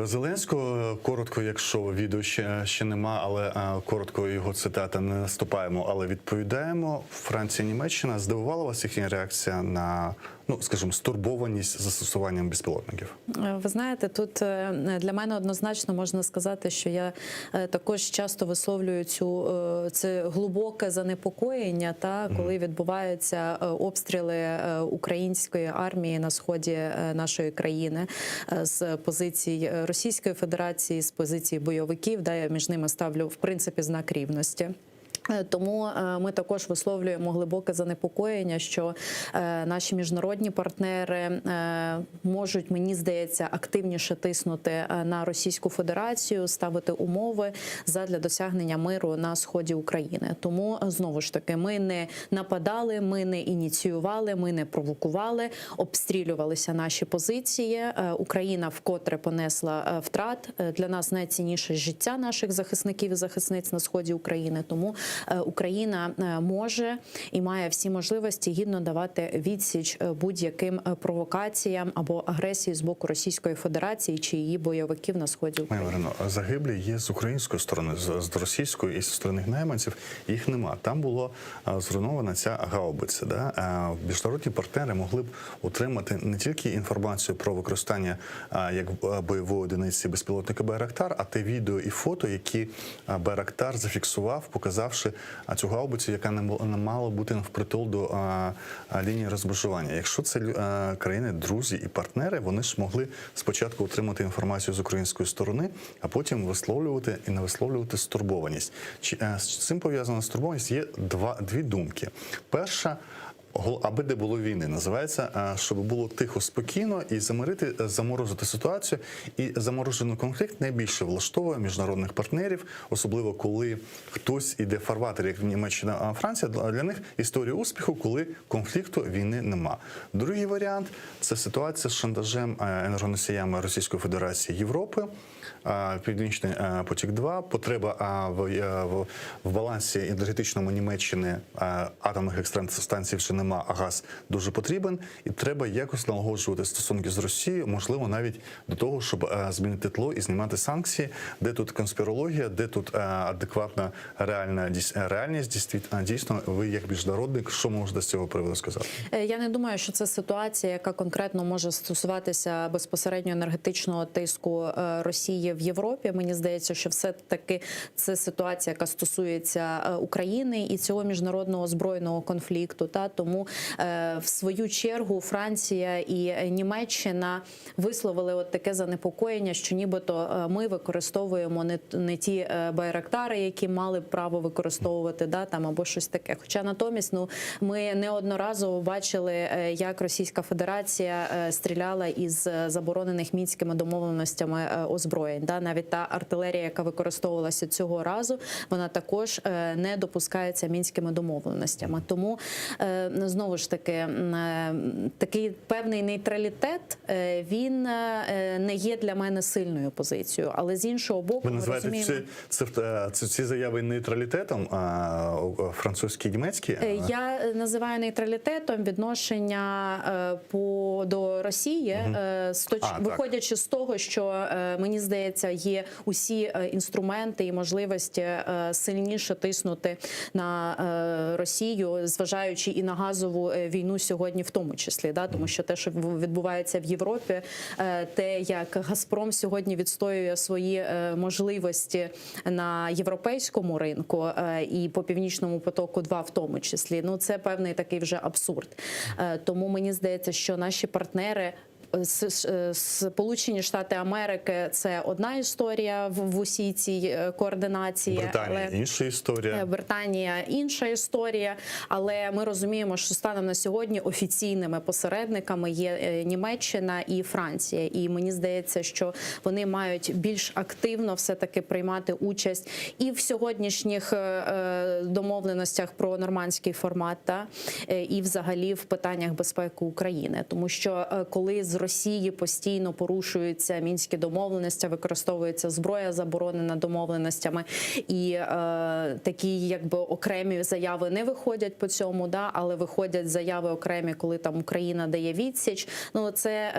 Зеленського. Коротко, якщо відео ще нема, але коротко його цитата, не наступаємо, але відповідаємо. Франція, Німеччина. Здивувала вас їхня реакція на, скажімо, стурбованість застосуванням безпілотників? Ви знаєте, тут для мене однозначно можна сказати, що я також часто висловлюю це глибоке занепокоєння, коли відбуваються обстріли української армії на сході нашої країни з позицій Російської Федерації, з позиції бойовиків. Я між ними ставлю, в принципі, знак рівності. Тому ми також висловлюємо глибоке занепокоєння, що наші міжнародні партнери можуть, мені здається, активніше тиснути на Російську Федерацію, ставити умови задля досягнення миру на сході України. Тому, знову ж таки, ми не нападали, ми не ініціювали, ми не провокували, обстрілювалися наші позиції. Україна вкотре понесла втрат. Для нас найцінніше життя наших захисників і захисниць на сході України. Тому Україна може і має всі можливості гідно давати відсіч будь-яким провокаціям або агресії з боку Російської Федерації чи її бойовиків на сході України. Марино, загиблі є з української сторони, з російської і зі сторони найманців. Їх нема. Там була зруйнована ця гаубиця. Міжнародні партнери могли б отримати не тільки інформацію про використання як бойової одиниці безпілотника «Байрактар», а те відео і фото, які «Байрактар» зафіксував, показавши поставивши цю гаубицю, яка не мала бути впритул до лінії розмежування. Якщо це країни, друзі і партнери, вони ж могли спочатку отримати інформацію з української сторони, а потім висловлювати і не висловлювати стурбованість. З цим пов'язана стурбованість є дві думки. Перша, аби де було війни, називається, щоб було тихо, спокійно і заморозити ситуацію. І заморожений конфлікт найбільше влаштовує міжнародних партнерів, особливо коли хтось іде в фарватер, як Німеччина, а Франція. Для них історія успіху, коли конфлікту, війни нема. Другий варіант – це ситуація з шантажем енергоносіями Російської Федерації Європи. Північний потік-2, потреба в балансі енергетичному Німеччини, атомних електростанцій вже нема, а газ дуже потрібен, і треба якось налагоджувати стосунки з Росією, можливо, навіть до того, щоб змінити тло і знімати санкції, де тут конспірологія, де тут адекватна реальність. Дійсно, ви як міжнародник, що можете з цього приводу сказати? Я не думаю, що це ситуація, яка конкретно може стосуватися безпосередньо енергетичного тиску Росії в Європі. Мені здається, що все-таки це ситуація, яка стосується України і цього міжнародного збройного конфлікту. Тому в свою чергу Франція і Німеччина висловили от таке занепокоєння, що нібито ми використовуємо не ті байрактари, які мали б право використовувати, або щось таке. Хоча натомість ми неодноразово бачили, як Російська Федерація стріляла із заборонених мінськими домовленостями озброєнь. Навіть та артилерія, яка використовувалася цього разу, вона також не допускається мінськими домовленостями. Тому, знову ж таки, такий певний нейтралітет, він не є для мене сильною позицією. Але з іншого боку, ви називаєте ці заяви нейтралітетом, французькі і німецькі? Я називаю нейтралітетом відношення до Росії, виходячи з того, що, мені здається, є усі інструменти і можливості сильніше тиснути на Росію, зважаючи і на газову війну сьогодні в тому числі. Тому що те, що відбувається в Європі, те, як Газпром сьогодні відстоює свої можливості на європейському ринку і по Північному потоку-2 в тому числі, це певний такий вже абсурд. Тому мені здається, що наші партнери, Сполучені Штати Америки – це одна історія в усій цій координації. Британія – інша історія. Британія – інша історія. Але ми розуміємо, що станом на сьогодні офіційними посередниками є Німеччина і Франція. І мені здається, що вони мають більш активно все-таки приймати участь і в сьогоднішніх домовленостях про нормандський формат, і взагалі в питаннях безпеки України. Тому що коли з Росії постійно порушуються мінські домовленості, використовується зброя, заборонена домовленостями, і такі окремі заяви не виходять по цьому, але виходять заяви окремі, коли там Україна дає відсіч. Це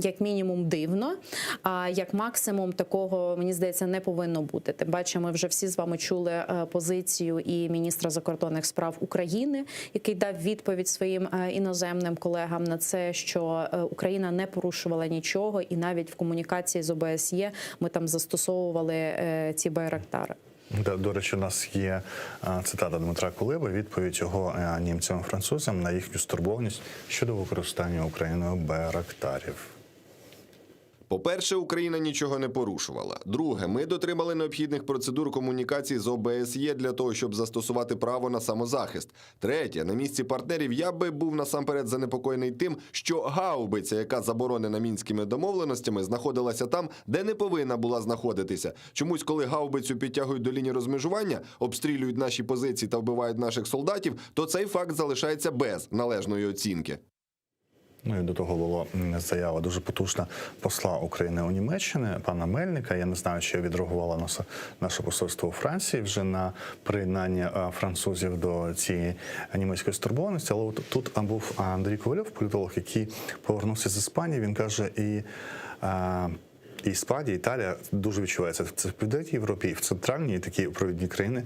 як мінімум дивно, а як максимум такого, мені здається, не повинно бути. Тим паче, ми вже всі з вами чули позицію і міністра закордонних справ України, який дав відповідь своїм іноземним колегам на це, що Україна не порушувала нічого, і навіть в комунікації з ОБСЄ ми там застосовували ці байрактари. До речі, у нас є цитата Дмитра Кулеби, відповідь його німцям і французам на їхню стурбованість щодо використання Україною байрактарів. По-перше, Україна нічого не порушувала. Друге, ми дотримали необхідних процедур комунікації з ОБСЄ для того, щоб застосувати право на самозахист. Третє, на місці партнерів я би був насамперед занепокоєний тим, що гаубиця, яка заборонена мінськими домовленостями, знаходилася там, де не повинна була знаходитися. Чомусь, коли гаубицю підтягують до лінії розмежування, обстрілюють наші позиції та вбивають наших солдатів, то цей факт залишається без належної оцінки. І до того була заява дуже потужна посла України у Німеччині, пана Мельника. Я не знаю, чи відреагувало наше посольство у Франції вже на приєднання французів до цієї німецької стурбованості. Але тут був Андрій Ковальов, політолог, який повернувся з Іспанії. Він каже, і І справді Італія дуже відчувається це в Південній Європі, і в центральній такі провідні країни.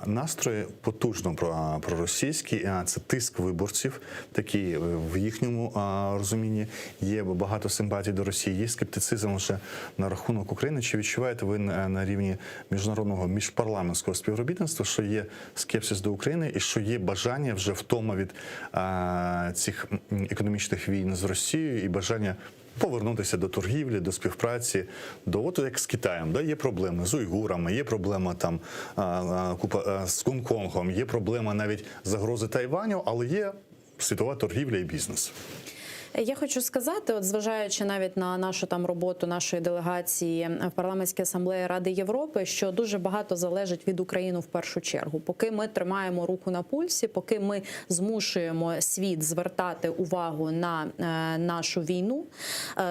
Настрої потужно проросійські. Це тиск виборців, такі в їхньому розумінні. Є багато симпатій до Росії, є скептицизм лише на рахунок України. Чи відчуваєте ви на рівні міжнародного міжпарламентського співробітництва, що є скепсис до України і що є бажання вже втома від цих економічних війн з Росією і бажання повернутися до торгівлі, до співпраці, до от як з Китаєм, є проблеми з уйгурами, є проблема там з Гонконгом, є проблема навіть загрози Тайваню, але є світова торгівля і бізнес. Я хочу сказати, от зважаючи навіть на нашу там роботу нашої делегації в парламентській асамблеї Ради Європи, що дуже багато залежить від України в першу чергу. Поки ми тримаємо руку на пульсі, поки ми змушуємо світ звертати увагу на нашу війну,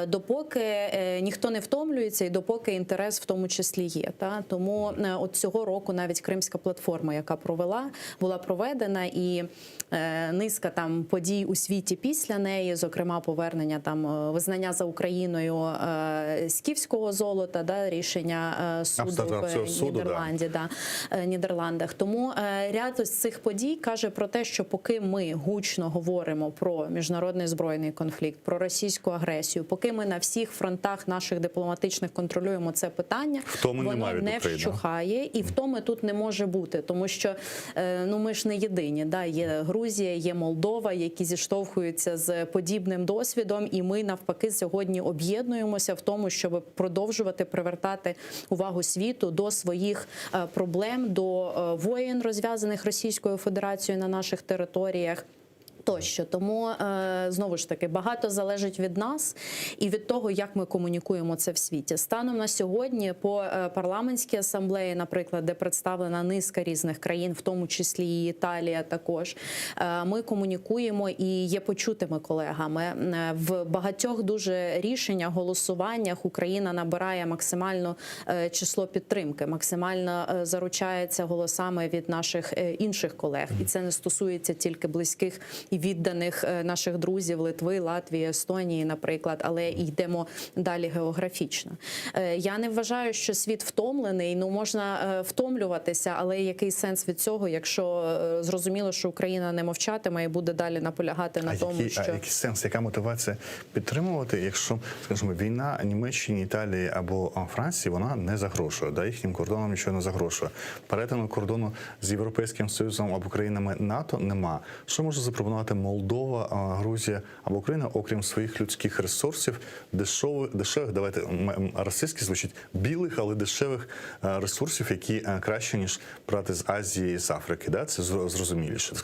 допоки ніхто не втомлюється і допоки інтерес в тому числі є. Тому от цього року навіть Кримська платформа, яка була проведена, і низка там подій у світі після неї, зокрема повернення там визнання за Україною скіфського золота, рішення суду в Нідерландах. Тому ряд із цих подій каже про те, що поки ми гучно говоримо про міжнародний збройний конфлікт, про російську агресію, поки ми на всіх фронтах наших дипломатичних контролюємо це питання, воно не вщухає, і втоми тут не може бути, тому що ми ж не єдині. Є Грузія, є Молдова, які зіштовхуються з подібним досвідом, і ми навпаки сьогодні об'єднуємося в тому, щоб продовжувати привертати увагу світу до своїх проблем, до воєн, розв'язаних Російською Федерацією на наших територіях. Тощо. Тому, знову ж таки, багато залежить від нас і від того, як ми комунікуємо це в світі. Станом на сьогодні по парламентській асамблеї, наприклад, де представлена низка різних країн, в тому числі і Італія також, ми комунікуємо і є почутими колегами. В багатьох дуже рішеннях, голосуваннях Україна набирає максимальне число підтримки, максимально заручається голосами від наших інших колег. І це не стосується тільки близьких і відданих наших друзів Литви, Латвії, Естонії, наприклад, але йдемо далі географічно. Я не вважаю, що світ втомлений, можна втомлюватися, але який сенс від цього, якщо зрозуміло, що Україна не мовчатиме і буде далі наполягати на тому, що... який сенс, яка мотивація підтримувати, якщо, скажімо, війна Німеччині, Італії або Франції, вона не загрожує, їхнім кордонам нічого не загрожує. Перетину кордону з Європейським Союзом або країнами НАТО нема. Що може запропонувати Молдова, Грузія або Україна, окрім своїх людських ресурсів, дешевих, давайте російськи звучить, білих, але дешевих ресурсів, які краще, ніж брати з Азії, з Африки. Це зрозуміліше.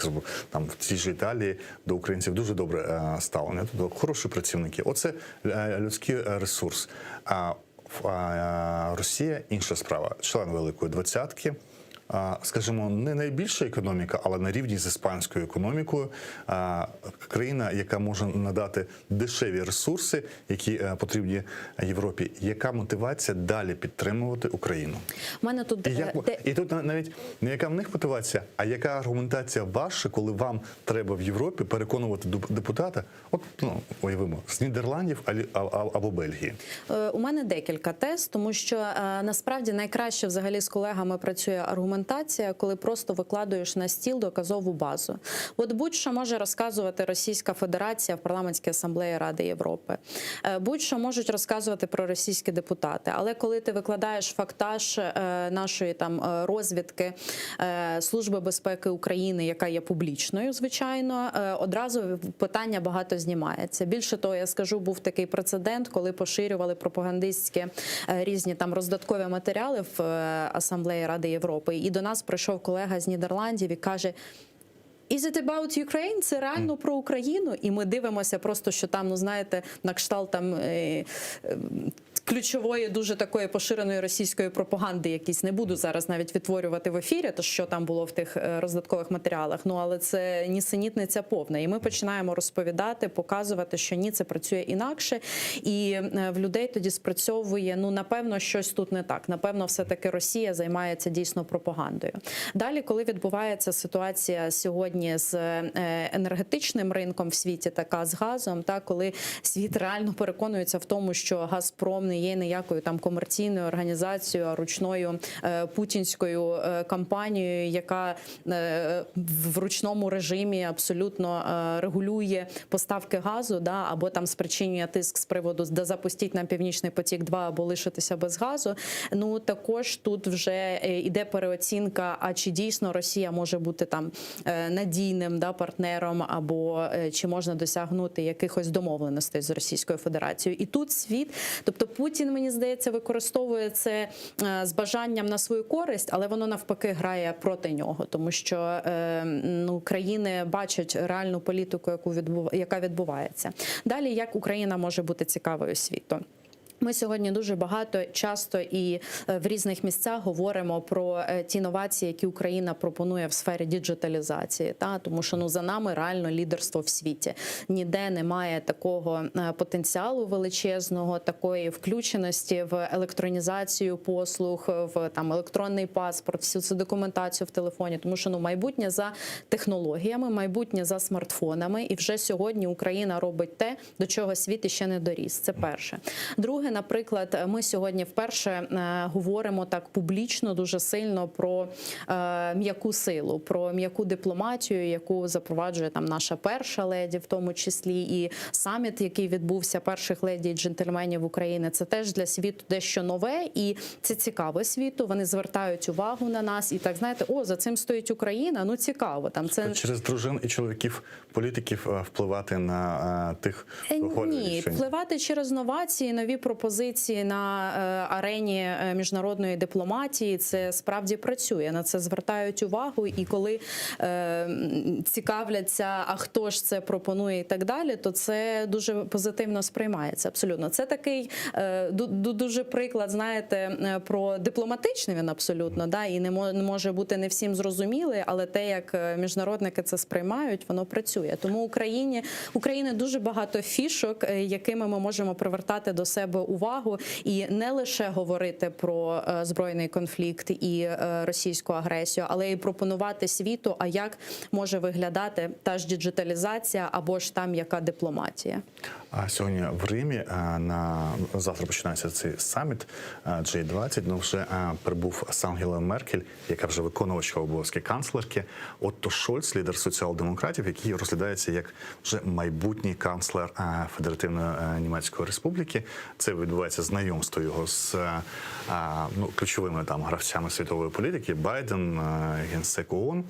Там в цій же Італії до українців дуже добре ставлення, тобто хороші працівники. Оце людський ресурс. Росія – інша справа. Член Великої Двадцятки. Скажімо, не найбільша економіка, але на рівні з іспанською економікою. Країна, яка може надати дешеві ресурси, які потрібні Європі. Яка мотивація далі підтримувати Україну? І тут навіть не яка в них мотивація, а яка аргументація ваша, коли вам треба в Європі переконувати депутата, уявимо, з Нідерландів або Бельгії? У мене декілька тез, тому що насправді найкраще взагалі з колегами працює аргументація, коли просто викладуєш на стіл доказову базу. От будь-що може розказувати Російська Федерація в парламентській асамблеї Ради Європи. Будь-що можуть розказувати про російські депутати. Але коли ти викладаєш фактаж нашої там розвідки Служби безпеки України, яка є публічною, звичайно, одразу питання багато знімається. Більше того, я скажу, був такий прецедент, коли поширювали пропагандистські різні там роздаткові матеріали в асамблеї Ради Європи. І до нас прийшов колега з Нідерландів і каже: Is it about Ukraine? Це реально про Україну? І ми дивимося просто, що там, на кшталт там ключової, дуже такої поширеної російської пропаганди якісь. Не буду зараз навіть відтворювати в ефірі, то що там було в тих роздаткових матеріалах, але це нісенітниця повна. І ми починаємо розповідати, показувати, що ні, це працює інакше. І в людей тоді спрацьовує, напевно, щось тут не так. Напевно, все-таки Росія займається дійсно пропагандою. Далі, коли відбувається ситуація сьогодні сьогодні з енергетичним ринком в світі, така з газом, та коли світ реально переконується в тому, що Газпром не є ніякою там комерційною організацією, а ручною путінською компанією, яка в ручному режимі абсолютно регулює поставки газу, да, або там спричинює тиск з приводу «да запустіть нам Північний потік-2 або лишитися без газу». Ну також тут вже іде переоцінка, а чи дійсно Росія може бути там надійним, да, партнером, або чи можна досягнути якихось домовленостей з Російською Федерацією. І тут світ, тобто Путін, мені здається, використовує це з бажанням на свою користь, але воно навпаки грає проти нього, тому що країни бачать реальну політику, яка відбувається. Далі, як Україна може бути цікавою світу? Ми сьогодні дуже багато, часто і в різних місцях говоримо про ті новації, які Україна пропонує в сфері діджиталізації. Тому що за нами реально лідерство в світі. Ніде немає такого потенціалу величезного, такої включеності в електронізацію послуг, в електронний паспорт, всю цю документацію в телефоні. Тому що майбутнє за технологіями, майбутнє за смартфонами. І вже сьогодні Україна робить те, до чого світ ще не доріс. Це перше. Друге, наприклад, ми сьогодні вперше говоримо так публічно, дуже сильно про м'яку силу, про м'яку дипломатію, яку запроваджує там наша перша леді, в тому числі, і саміт, який відбувся перших леді і джентльменів України. Це теж для світу дещо нове, і це цікаво світу. Вони звертають увагу на нас і так, знаєте, за цим стоїть Україна, ну цікаво. Там це через дружин і чоловіків політиків впливати на тих, хто говорить. Ні, впливати через новації, нові пропозиції на арені міжнародної дипломатії, це справді працює, на це звертають увагу, і коли цікавляться, а хто ж це пропонує і так далі, то це дуже позитивно сприймається, абсолютно. Це такий дуже приклад, знаєте, про дипломатичний він абсолютно, да, і не може бути не всім зрозумілий, але те, як міжнародники це сприймають, воно працює. Тому Україні дуже багато фішок, якими ми можемо привертати до себе увагу і не лише говорити про збройний конфлікт і російську агресію, але й пропонувати світу, а як може виглядати та ж діджиталізація або ж там яка дипломатія. А сьогодні в Римі завтра починається цей саміт G20, вже прибув Ангела Меркель, яка вже виконувачка обов'язки канцлерки, Отто Шольц, лідер соціал-демократів, який розглядається як вже майбутній канцлер Федеративної Німецької Республіки. Це відбувається знайомство його з ключовими гравцями світової політики: Байден, генсек ООН.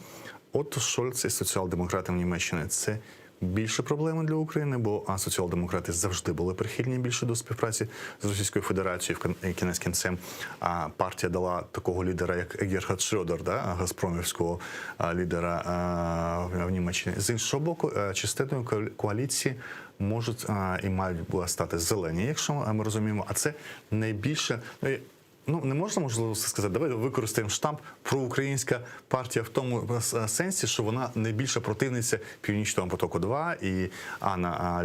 Отто Шольц і соціал-демократам Німеччини – це більше проблеми для України, бо соціал-демократи завжди були прихильні більше до співпраці з Російською Федерацією. Кінець кінцем партія дала такого лідера, як Герхард Шрёдер, газпромівського лідера в Німеччині. З іншого боку, частиною коаліції можуть і мають стати зелені, якщо ми розуміємо. А це найбільше... не можна, можливо, сказати, давай використаємо штамп «проукраїнська партія» в тому сенсі, що вона найбільша противниця Північного потоку-2, і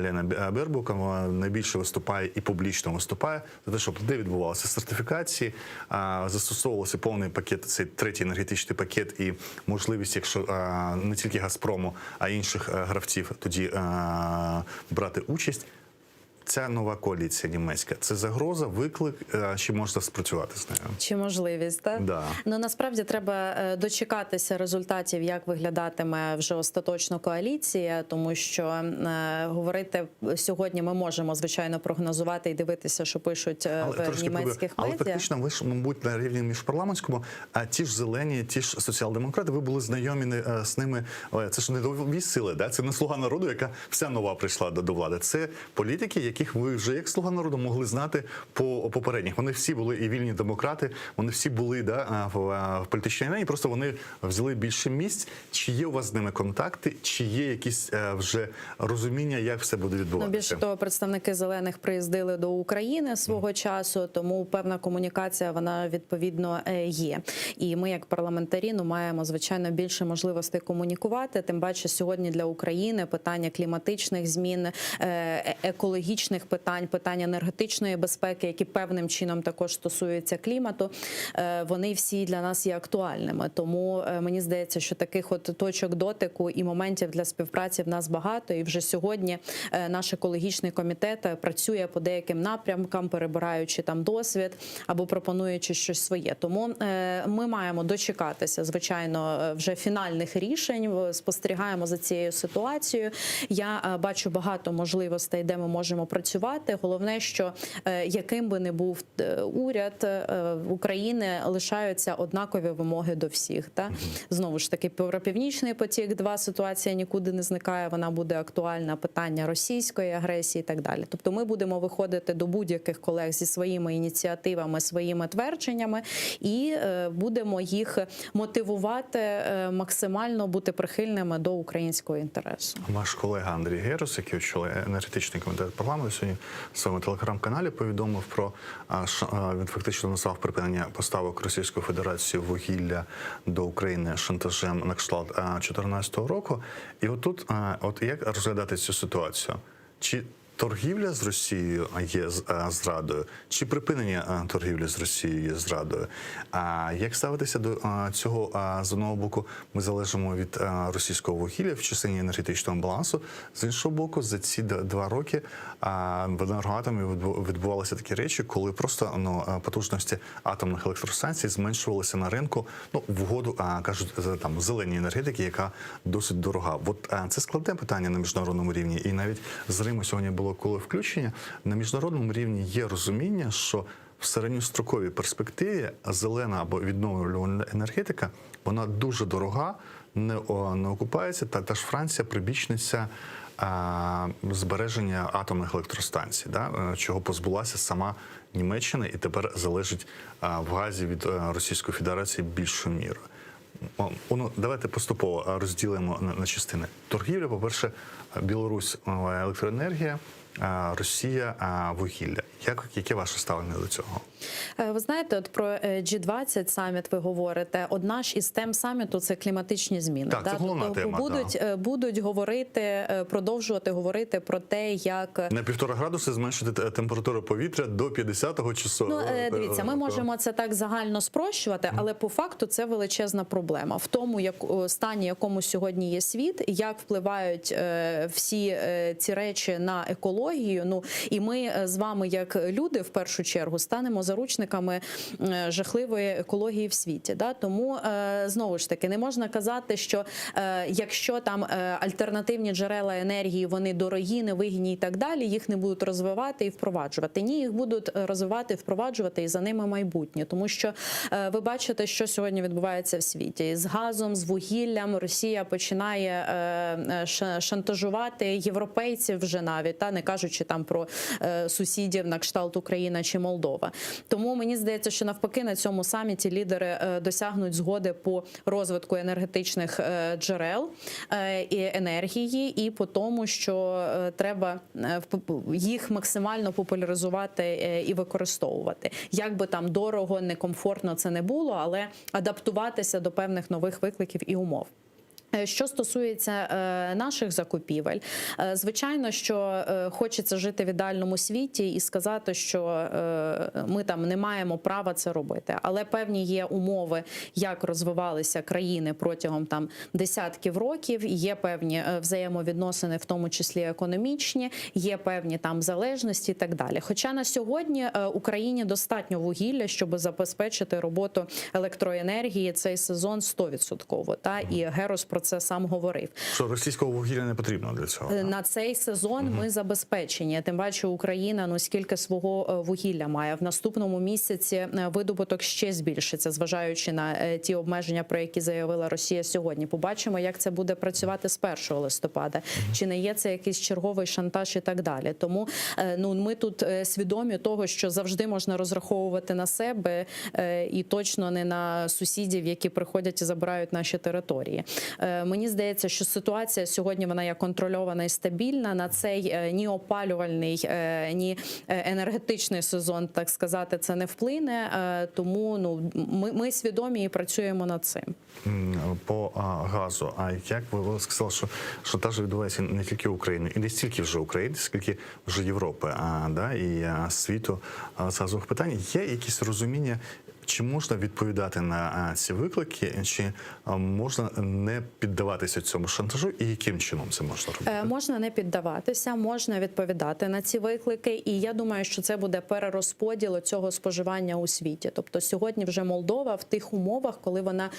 Лена Бербок найбільше виступає і публічно виступає за те, щоб де відбувалися сертифікації, застосовувався повний пакет, цей третій енергетичний пакет, і можливість, якщо не тільки «Газпрому», а інших гравців тоді брати участь. Ця нова коаліція німецька – це загроза, виклик, чи можна спрацювати з нею? Чи можливість, так? Да. Насправді треба дочекатися результатів, як виглядатиме вже остаточно коаліція, тому що говорити сьогодні ми можемо, звичайно, прогнозувати і дивитися, що пишуть в німецьких медіа. Але фактично ви ж, мабуть, на рівні міжпарламентському, а ті ж зелені, ті ж соціал-демократи, ви були знайомі з ними. Це ж не нові сили, да? Це не «Слуга народу», яка вся нова прийшла до влади. Це політики, яких ви вже як «Слуга народу» могли знати по попередніх. Вони всі були і вільні демократи, вони всі були в політичній арені, просто вони взяли більше місць. Чи є у вас з ними контакти, чи є якісь вже розуміння, як все буде відбуватися? Більше того, представники «Зелених» приїздили до України свого часу, тому певна комунікація, вона відповідно є. І ми, як парламентарі, маємо, звичайно, більше можливостей комунікувати. Тим паче, сьогодні для України питання кліматичних змін, екологічних екологічних питань, питань енергетичної безпеки, які певним чином також стосуються клімату, вони всі для нас є актуальними. Тому мені здається, що таких от точок дотику і моментів для співпраці в нас багато. І вже сьогодні наш екологічний комітет працює по деяким напрямкам, перебираючи там досвід або пропонуючи щось своє. Тому ми маємо дочекатися, звичайно, вже фінальних рішень. Спостерігаємо за цією ситуацією. Я бачу багато можливостей, де ми можемо працювати. Головне, що яким би не був уряд України, лишаються однакові вимоги до всіх. Та? Знову ж таки, про Північний потік-2 ситуація нікуди не зникає, вона буде актуальна, питання російської агресії і так далі. Тобто ми будемо виходити до будь-яких колег зі своїми ініціативами, своїми твердженнями і будемо їх мотивувати максимально бути прихильними до українського інтересу. Ваш колега Андрій Герус, який очолює енергетичний комітет парламенту, сьогодні в своєму телеграм-каналі повідомив про, він фактично назвав припинення поставок Російської Федерації вугілля до України шантажем на кшталт 2014 року. І отут, от як розглядати цю ситуацію? Чи торгівля з Росією є зрадою? Чи припинення торгівлі з Росією є зрадою? Як ставитися до цього? З одного боку, ми залежимо від російського вугілля в частині енергетичного балансу. З іншого боку, за ці 2 роки в енергоатомі відбувалися такі речі, коли просто потужності атомних електростанцій зменшувалися на ринку в угоду, кажуть, там, зеленій енергетики, яка досить дорога. От це складне питання на міжнародному рівні. І навіть з Риму сьогодні було коли включення, на міжнародному рівні є розуміння, що в середньостроковій перспективі зелена або відновлювальна енергетика, вона дуже дорога, не окупається, та ж Франція прибічниця збереження атомних електростанцій, чого позбулася сама Німеччина і тепер залежить в газі від Російської Федерації більшою мірою. Давайте поступово розділимо на частини. Торгівля, по-перше, Білорусь електроенергія, Росія вугілля. Яке ваше ставлення до цього? Ви знаєте, от про G20 саміт ви говорите. Одна ж із тем саміту – це кліматичні зміни. Так, це головна тема. Будуть говорити, продовжувати говорити про те, як... На 1,5 градуси зменшити температуру повітря до 50-го часу. Дивіться, ми можемо це так загально спрощувати, але по факту це величезна проблема. В тому, стані, якому сьогодні є світ, як впливають всі ці речі на екологію. І ми з вами, як люди, в першу чергу, станемо заручниками жахливої екології в світі. Тому, знову ж таки, не можна казати, що якщо там альтернативні джерела енергії, вони дорогі, невигідні і так далі, їх не будуть розвивати і впроваджувати. Ні, їх будуть розвивати, впроваджувати, і за ними майбутнє. Тому що ви бачите, що сьогодні відбувається в світі. З газом, з вугіллям Росія починає шантажувати європейців вже навіть, не кажучи там про сусідів на кшталт Україна чи Молдова. Тому мені здається, що навпаки на цьому саміті лідери досягнуть згоди по розвитку енергетичних джерел і енергії, і по тому, що треба їх максимально популяризувати і використовувати. Як би там дорого, некомфортно це не було, але адаптуватися до певних нових викликів і умов. Що стосується наших закупівель, звичайно, що хочеться жити в ідеальному світі і сказати, що ми там не маємо права це робити. Але певні є умови, як розвивалися країни протягом там десятків років, є певні взаємовідносини, в тому числі економічні, є певні там залежності і так далі. Хоча на сьогодні Україні достатньо вугілля, щоб забезпечити роботу електроенергії цей сезон 100%. І Герус про це сам говорив. Що російського вугілля не потрібно для цього? На цей сезон ми забезпечені. Тим паче Україна, скільки свого вугілля має. В наступному місяці видобуток ще збільшиться, зважаючи на ті обмеження, про які заявила Росія сьогодні. Побачимо, як це буде працювати з 1 листопада. Чи не є це якийсь черговий шантаж і так далі. Тому ми тут свідомі того, що завжди можна розраховувати на себе і точно не на сусідів, які приходять і забирають наші території. Мені здається, що ситуація сьогодні вона є контрольована і стабільна. На цей ні опалювальний, ні енергетичний сезон, так сказати, це не вплине. Тому ми свідомі і працюємо над цим. По газу. А як ви сказали, що та ж відбувається не тільки в Україні, і не стільки вже України, скільки вже Європи, і світу з газових питань. Є якісь розуміння, чи можна відповідати на ці виклики, чи можна не піддаватися цьому шантажу, і яким чином це можна робити? Можна не піддаватися, можна відповідати на ці виклики, і я думаю, що це буде перерозподіл цього споживання у світі. Тобто сьогодні вже Молдова в тих умовах, коли вона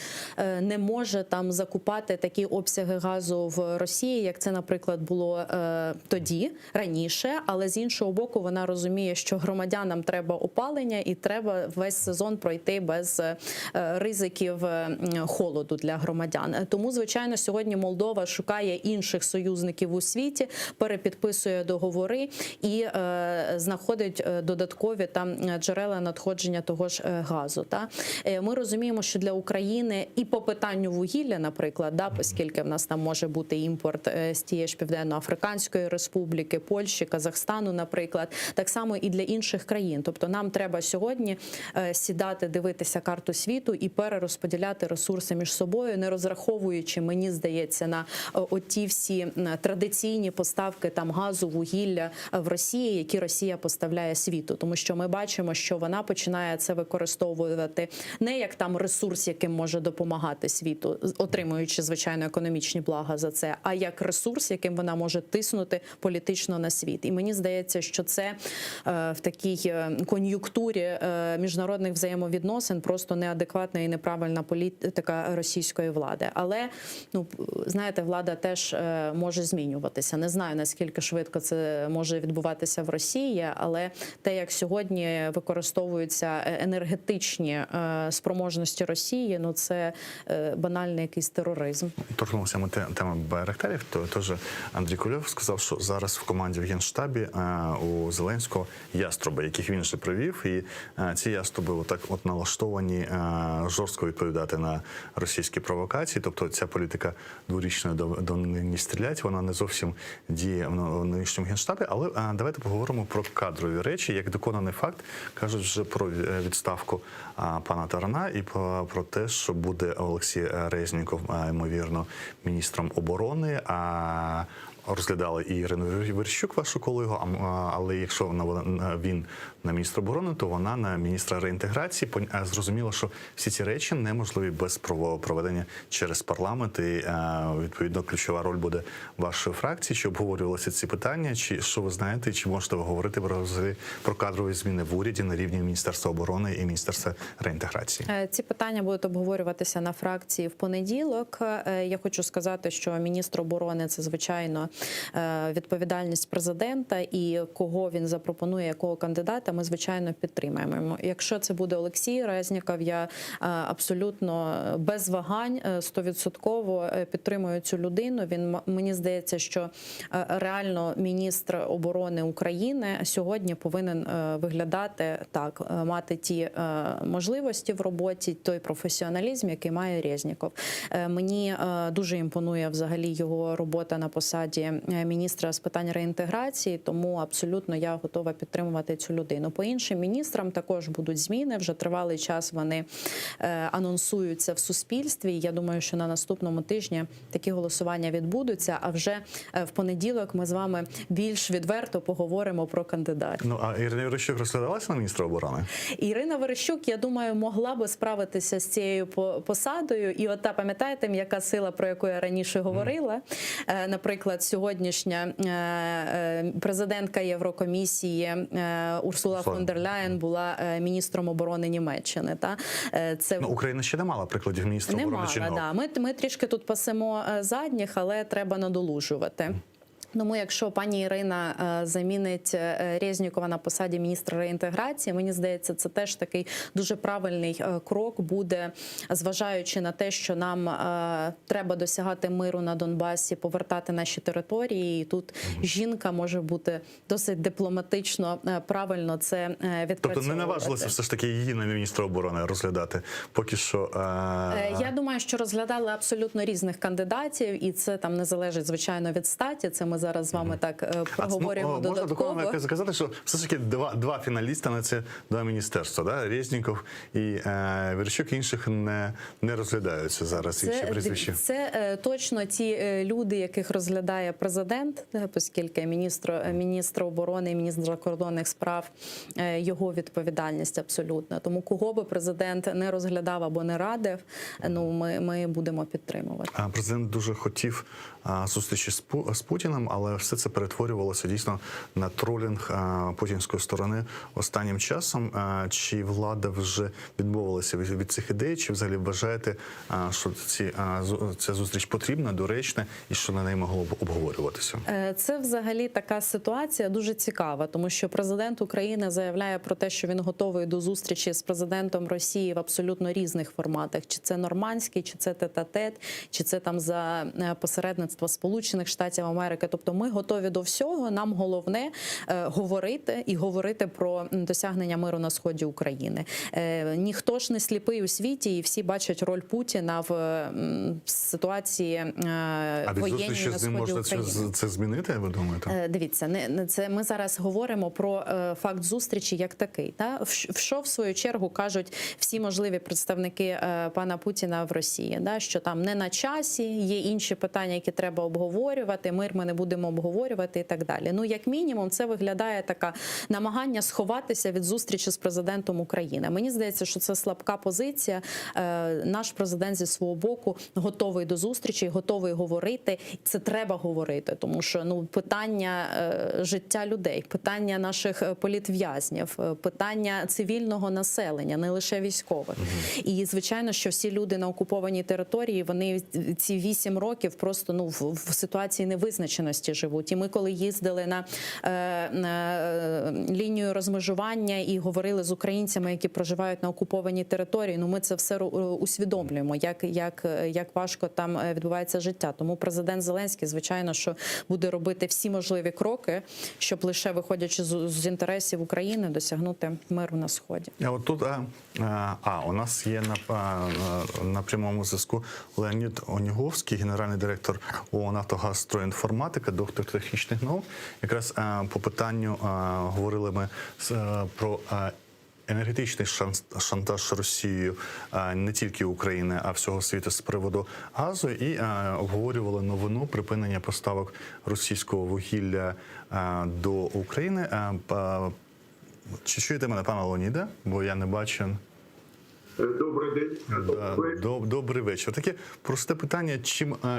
не може там закупати такі обсяги газу в Росії, як це, наприклад, було тоді, раніше, але з іншого боку вона розуміє, що громадянам треба опалення і треба весь сезон пройти без ризиків холоду для громадян. Тому, звичайно, сьогодні Молдова шукає інших союзників у світі, перепідписує договори і знаходить додаткові там джерела надходження того ж газу. Ми розуміємо, що для України і по питанню вугілля, наприклад, оскільки в нас там може бути імпорт з тієї ж Південно-Африканської Республіки, Польщі, Казахстану, наприклад, так само і для інших країн. Тобто нам треба сьогодні сідати, дивитися карту світу і перерозподіляти ресурси між собою, не розраховуючи, мені здається, на оті всі традиційні поставки там газу, вугілля в Росії, які Росія поставляє світу. Тому що ми бачимо, що вона починає це використовувати не як там ресурс, яким може допомагати світу, отримуючи, звичайно, економічні блага за це, а як ресурс, яким вона може тиснути політично на світ. І мені здається, що це в такій кон'юнктурі міжнародних взаємовідносин просто неадекватна і неправильна політика російської влади. Але, знаєте, влада теж може змінюватися. Не знаю, наскільки швидко це може відбуватися в Росії, але те, як сьогодні використовуються енергетичні спроможності Росії, це банальний якийсь тероризм. Торкнулися ми теми байрактарів, то теж Андрій Кульов сказав, що зараз в команді в Генштабі у Зеленського яструби, яких він же привів, і ці яструби отак налаштовані жорстко відповідати на російські провокації. Тобто ця політика дворічної до не стрілять, вона не зовсім діє в нинішньому Генштабі. Але давайте поговоримо про кадрові речі. Як доконаний факт, кажуть вже про відставку пана Тарана і про те, що буде Олексій Резніков, ймовірно, міністром оборони. Розглядали і Ірину Верещук, вашу колегу, але якщо він на міністра оборони, то вона на міністра реінтеграції. Зрозуміло, що всі ці речі неможливі без проведення через парламент. І, відповідно, ключова роль буде вашої фракції. Чи обговорювалися ці питання? Чи що ви знаєте, чи можете ви говорити про кадрові зміни в уряді на рівні Міністерства оборони і Міністерства реінтеграції? Ці питання будуть обговорюватися на фракції в понеділок. Я хочу сказати, що міністр оборони – це, звичайно, відповідальність президента, і кого він запропонує, якого кандидата, ми, звичайно, підтримаємо. Якщо це буде Олексій Резніков, я абсолютно без вагань 100% підтримую цю людину. Мені здається, що реально міністр оборони України сьогодні повинен виглядати так, мати ті можливості в роботі, той професіоналізм, який має Резніков. Мені дуже імпонує взагалі його робота на посаді міністра з питань реінтеграції, тому абсолютно я готова підтримувати цю людину. По іншим міністрам також будуть зміни, вже тривалий час вони анонсуються в суспільстві. Я думаю, що на наступному тижні такі голосування відбудуться, а вже в понеділок ми з вами більш відверто поговоримо про кандидатів. А Ірина Верещук розглядалася на міністра оборони? Ірина Верещук, я думаю, могла би справитися з цією посадою. І пам'ятаєте, м'яка сила, про яку я раніше говорила? Наприклад, сьогоднішня президентка Єврокомісії Урсула фон дер Ляєн була міністром оборони Німеччини. Україна ще не мала прикладів міністра оборони жінок. Ми трішки тут пасемо задніх, але треба надолужувати. Тому якщо пані Ірина замінить Резнікова на посаді міністра реінтеграції, мені здається, це теж такий дуже правильний крок буде, зважаючи на те, що нам треба досягати миру на Донбасі, повертати наші території. І тут жінка може бути досить дипломатично правильно це відпрацьовувати. Тобто не наважилося все ж таки її на міністра оборони розглядати поки що? Я думаю, що розглядали абсолютно різних кандидатів, і це там не залежить, звичайно, від статі. Це ми зараз з вами так проговорюємо додатково. Можна сказати, що все ж таки два фіналіста на це два міністерства, да? Резніков і Верещук, інших не розглядаються зараз. Це точно ті люди, яких розглядає президент, оскільки міністр оборони і міністр закордонних справ його відповідальність абсолютно. Тому кого би президент не розглядав або не радив, ну ми будемо підтримувати. Президент дуже хотів зустрічі з Путіним, але все це перетворювалося дійсно на тролінг путінської сторони останнім часом. Чи влада вже відмовилася від цих ідей, чи взагалі вважаєте, що ця зустріч потрібна, доречна і що на неї могло б обговорюватися? Це взагалі така ситуація дуже цікава, тому що президент України заявляє про те, що він готовий до зустрічі з президентом Росії в абсолютно різних форматах. Чи це нормандський, чи це тет-а-тет, чи це там за посередництво Сполучених Штатів Америки. Тобто ми готові до всього. Нам головне говорити про досягнення миру на сході України. Ніхто ж не сліпий у світі, і всі бачать роль Путіна в ситуації воєнній на сході України. Можна це змінити, ви думаєте? Дивіться, це ми зараз говоримо про факт зустрічі як такий. Що в свою чергу кажуть всі можливі представники пана Путіна в Росії, що там не на часі, є інші питання, які треба обговорювати, мир ми не будемо обговорювати і так далі. Ну, як мінімум, це виглядає таке намагання сховатися від зустрічі з президентом України. Мені здається, що це слабка позиція. Наш президент зі свого боку готовий до зустрічі, готовий говорити. Це треба говорити, тому що питання життя людей, питання наших політв'язнів, питання цивільного населення, не лише військових. І, звичайно, що всі люди на окупованій території, вони ці 8 років просто в ситуації невизначеності живуть. І ми, коли їздили на лінію розмежування і говорили з українцями, які проживають на окупованій території, ми це все усвідомлюємо, як важко там відбувається життя. Тому президент Зеленський, звичайно, що буде робити всі можливі кроки, щоб лише виходячи з інтересів України досягнути миру на Сході. А от тут у нас є на прямому зв'язку Леонід Оніговський, генеральний директор ООО «Нафтогазстройінформатика», доктор технічних наук. Якраз по питанню говорили ми про енергетичний шантаж Росією не тільки України, а всього світу з приводу газу, і обговорювали новину припинення поставок російського вугілля до України. Чи чуєте мене, пане Леоніде? Бо я не бачу. Добрий день. Добрий вечір. Таке просте питання.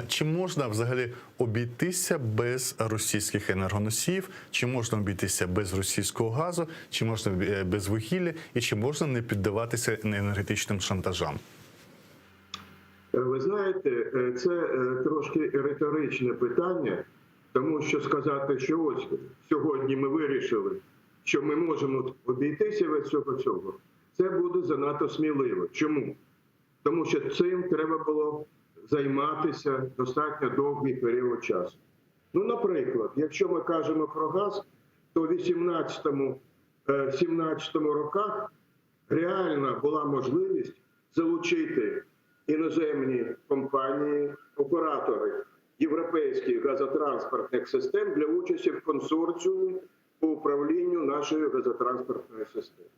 Чи можна взагалі обійтися без російських енергоносіїв? Чи можна обійтися без російського газу? Чи можна без вугілля? І чи можна не піддаватися енергетичним шантажам? Ви знаєте, це трошки риторичне питання, тому що сказати, що ось сьогодні ми вирішили, що ми можемо обійтися від цього, це буде занадто сміливо. Чому? Тому що цим треба було займатися достатньо довгий період часу. Наприклад, якщо ми кажемо про газ, то в 18-17 роках реально була можливість залучити іноземні компанії, оператори європейських газотранспортних систем для участі в консорціумі по управлінню нашої газотранспортної системи.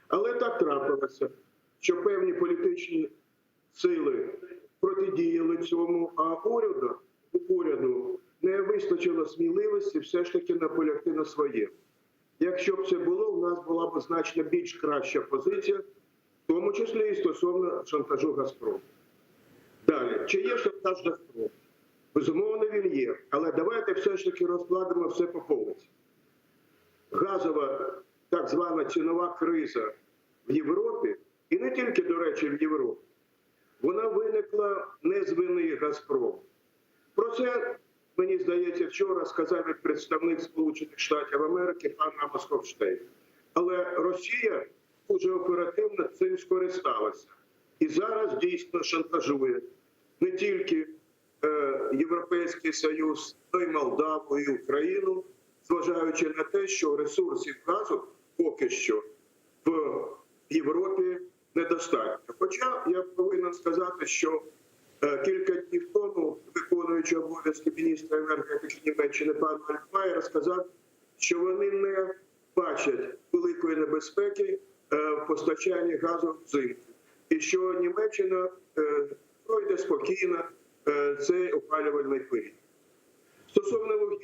Але так трапилося, що певні політичні сили протидіяли цьому, а уряду не вистачило сміливості все ж таки наполягти на своєму. Якщо б це було, у нас була б значно більш краща позиція, в тому числі і стосовно шантажу «Газпрому». Далі, чи є шантаж «Газпрому»? Безумовно, він є, але давайте все ж таки розкладемо все по полиці. Газова так звана цінова криза в Європі, і не тільки, до речі, в Європі, вона виникла не з вини «Газпрому». Про це мені здається, вчора сказав і представник Сполучених Штатів Америки пан Амос Хофштейн. Але Росія дуже оперативно цим скористалася. І зараз дійсно шантажує не тільки Європейський Союз, а й Молдаву і Україну, зважаючи на те, що ресурсів газу поки що в Європі недостатньо. Хоча я повинен сказати, що кілька днів тому виконуючий обов'язки міністра енергетики Німеччини пан Альтмаєр сказав, що вони не бачать великої небезпеки в постачанні газу взимку. І що Німеччина пройде спокійно цей опалювальний період. Стосовно вугілля.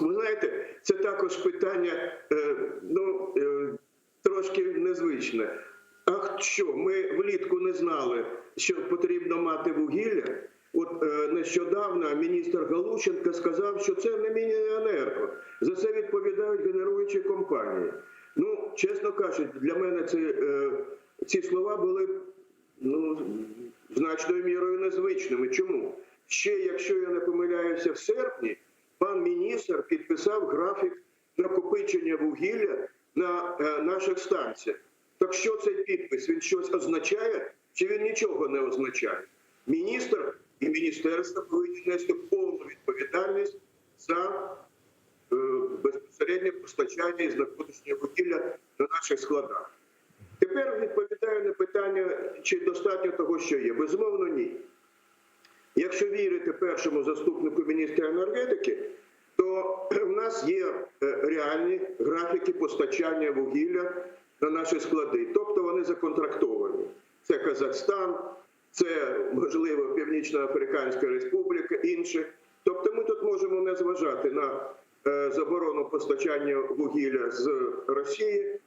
Ви знаєте, це також питання трошки незвичне. А що, ми влітку не знали, що потрібно мати вугілля? От нещодавно міністр Галущенко сказав, що це не Міненерго. За це відповідають генеруючі компанії. Ну, чесно кажучи, для мене ці слова були значною мірою незвичними. Чому? Ще, якщо я не помиляюся, в серпні пан міністр підписав графік накопичення вугілля на наших станціях. Так що цей підпис? Він щось означає, чи він нічого не означає? Міністр і міністерство повинні нести повну відповідальність за безпосереднє постачання і знаходження вугілля на наших складах. Тепер відповідаю на питання, чи достатньо того, що є. Безумовно, ні. Якщо вірити першому заступнику міністра енергетики, то в нас є реальні графіки постачання вугілля на наші склади. Тобто вони законтрактовані. Це Казахстан, це, можливо, Північноафриканська Республіка, інші. Тобто ми тут можемо не зважати на заборону постачання вугілля з Росії.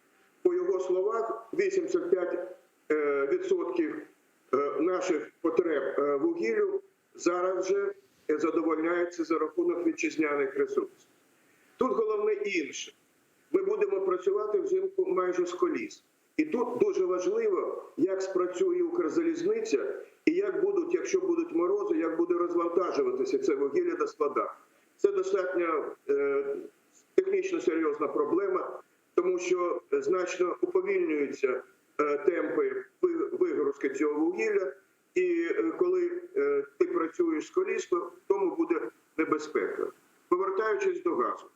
По його словах, 85% наших потреб вугіллю зараз вже задовольняється за рахунок вітчизняних ресурсів. Тут головне інше. Ми будемо працювати взимку майже з коліс. І тут дуже важливо, як спрацює Укрзалізниця і як будуть, якщо будуть морози, як буде розвантажуватися це вугілля на складах. Це достатньо технічно серйозна проблема, тому що значно уповільнюються темпи вигрузки цього вугілля. І коли ти працюєш з коліс, то в тому буде небезпека. Повертаючись до газу.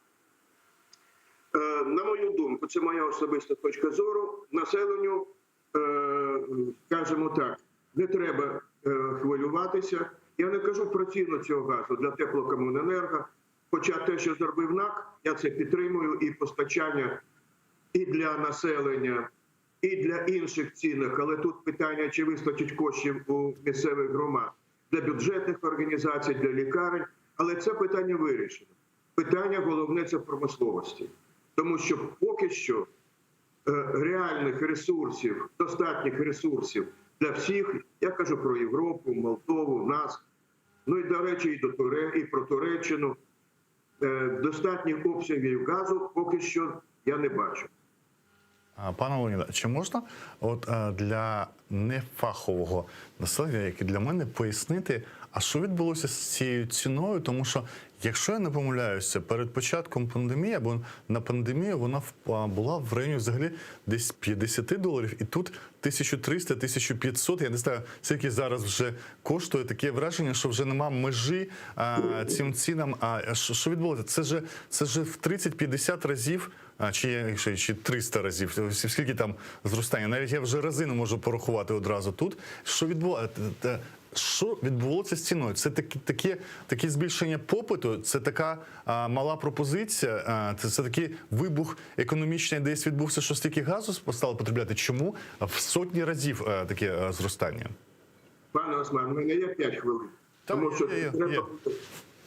На мою думку, це моя особиста точка зору, населенню, скажімо так, не треба хвилюватися. Я не кажу про ціну цього газу для теплокомуненерго, хоча те, що зробив НАК, я це підтримую, і постачання і для населення, і для інших цінах, але тут питання, чи вистачить коштів у місцевих громад, для бюджетних організацій, для лікарень, але це питання вирішено. Питання головне – це промисловості. Тому що поки що реальних ресурсів, достатніх ресурсів для всіх, я кажу про Європу, Молдову, нас, ну і, до речі, і про Туреччину, достатніх обсягів газу поки що я не бачу. Пане Леоніде, чи можна для нефахового населення, як і для мене, пояснити, а що відбулося з цією ціною? Тому що, якщо я не помиляюся, перед початком пандемії, або на пандемію, вона була в районі взагалі десь $50, і тут 1300-1500, я не знаю, скільки зараз вже коштує. Таке враження, що вже нема межі цим цінам. А що відбулося? Це ж в 30-50 разів, чи 300 разів, скільки там зростання. Навіть я вже рази не можу порахувати одразу тут. Що відбулося з ціною? Це таке збільшення попиту, це така мала пропозиція, це такий вибух економічний десь відбувся, що стільки газу стало потребляти. Чому в сотні разів таке зростання? Пане Осман, у мене є 5 хвилин. Тому що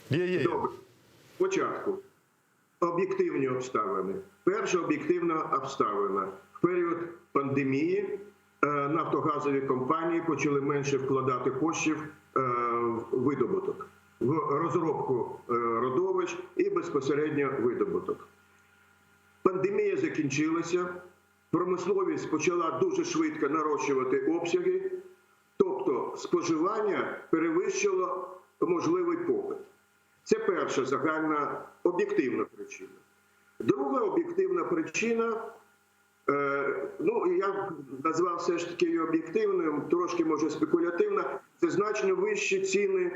є. Добре. Спочатку. Об'єктивні обставини. Перша об'єктивна обставина. В період пандемії нафтогазові компанії почали менше вкладати коштів в видобуток, в розробку родовищ і безпосередньо видобуток. Пандемія закінчилася, промисловість почала дуже швидко нарощувати обсяги, тобто споживання перевищило можливий попит. Це перша загальна об'єктивна причина. Друга об'єктивна причина, я назвав все ж таки її об'єктивною, трошки може спекулятивна, це значно вищі ціни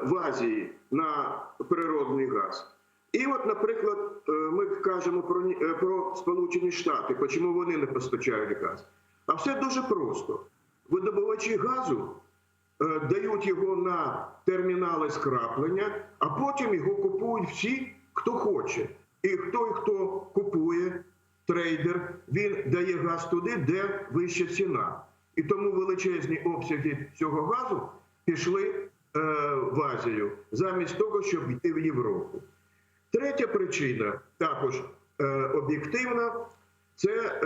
в Азії на природний газ. І от, наприклад, ми кажемо про Сполучені Штати, чому вони не постачають газ. А все дуже просто. Видобувачі газу дають його на термінали скраплення, а потім його купують всі, хто хоче. І хто купує, трейдер, він дає газ туди, де вища ціна. І тому величезні обсяги цього газу пішли в Азію, замість того, щоб йти в Європу. Третя причина, також об'єктивна, це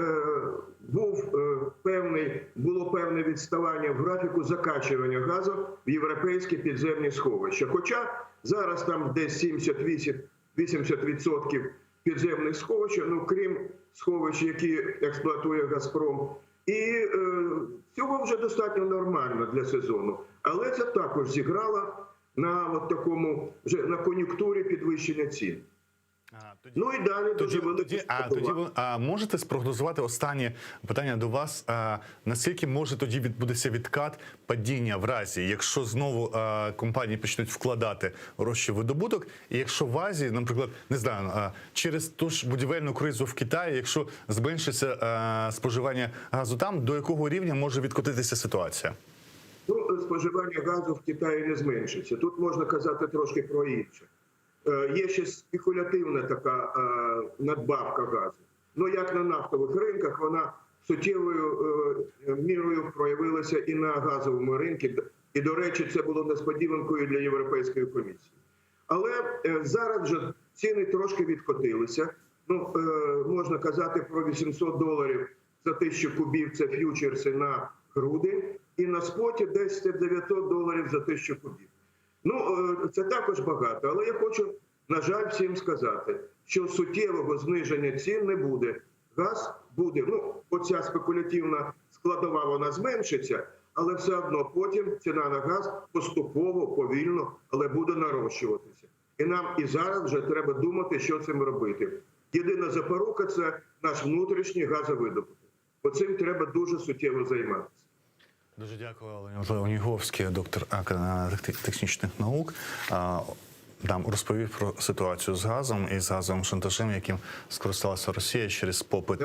було певне відставання в графіку закачування газу в європейські підземні сховища. Хоча зараз там десь 70-80% підземних сховищ, крім сховищ, які експлуатує «Газпром». І цього вже достатньо нормально для сезону. Але це також зіграло на на кон'юнктурі підвищення цін. І далі дуже велике можете спрогнозувати останнє питання до вас? Наскільки може тоді відбудеться відкат падіння в разі, якщо знову компанії почнуть вкладати гроші в видобуток, і якщо в Азії, наприклад, не знаю, через ту ж будівельну кризу в Китаї, якщо зменшиться споживання газу там, до якого рівня може відкотитися ситуація? Споживання газу в Китаї не зменшиться. Тут можна казати трошки про інше. Є ще спекулятивна така надбавка газу. Як на нафтових ринках, вона суттєвою мірою проявилася і на газовому ринку. І, до речі, це було несподіванкою для Європейської комісії. Але зараз вже ціни трошки відкотилися. Можна казати про $800 за 1000 кубів, це ф'ючерси на грудень, і на споті десь $900 за 1000 кубів. Це також багато, але я хочу, на жаль, всім сказати, що суттєвого зниження цін не буде. Газ буде, оця спекулятивна складова, вона зменшиться, але все одно потім ціна на газ поступово, повільно, але буде нарощуватися. І нам і зараз вже треба думати, що цим робити. Єдина запорука – це наш внутрішній газовидобуток. Оцим треба дуже суттєво займатися. Дуже дякую, Олег Оніговський, доктор технічних наук. Нам розповів про ситуацію з газом і з газовим шантажем, яким скористалася Росія через попит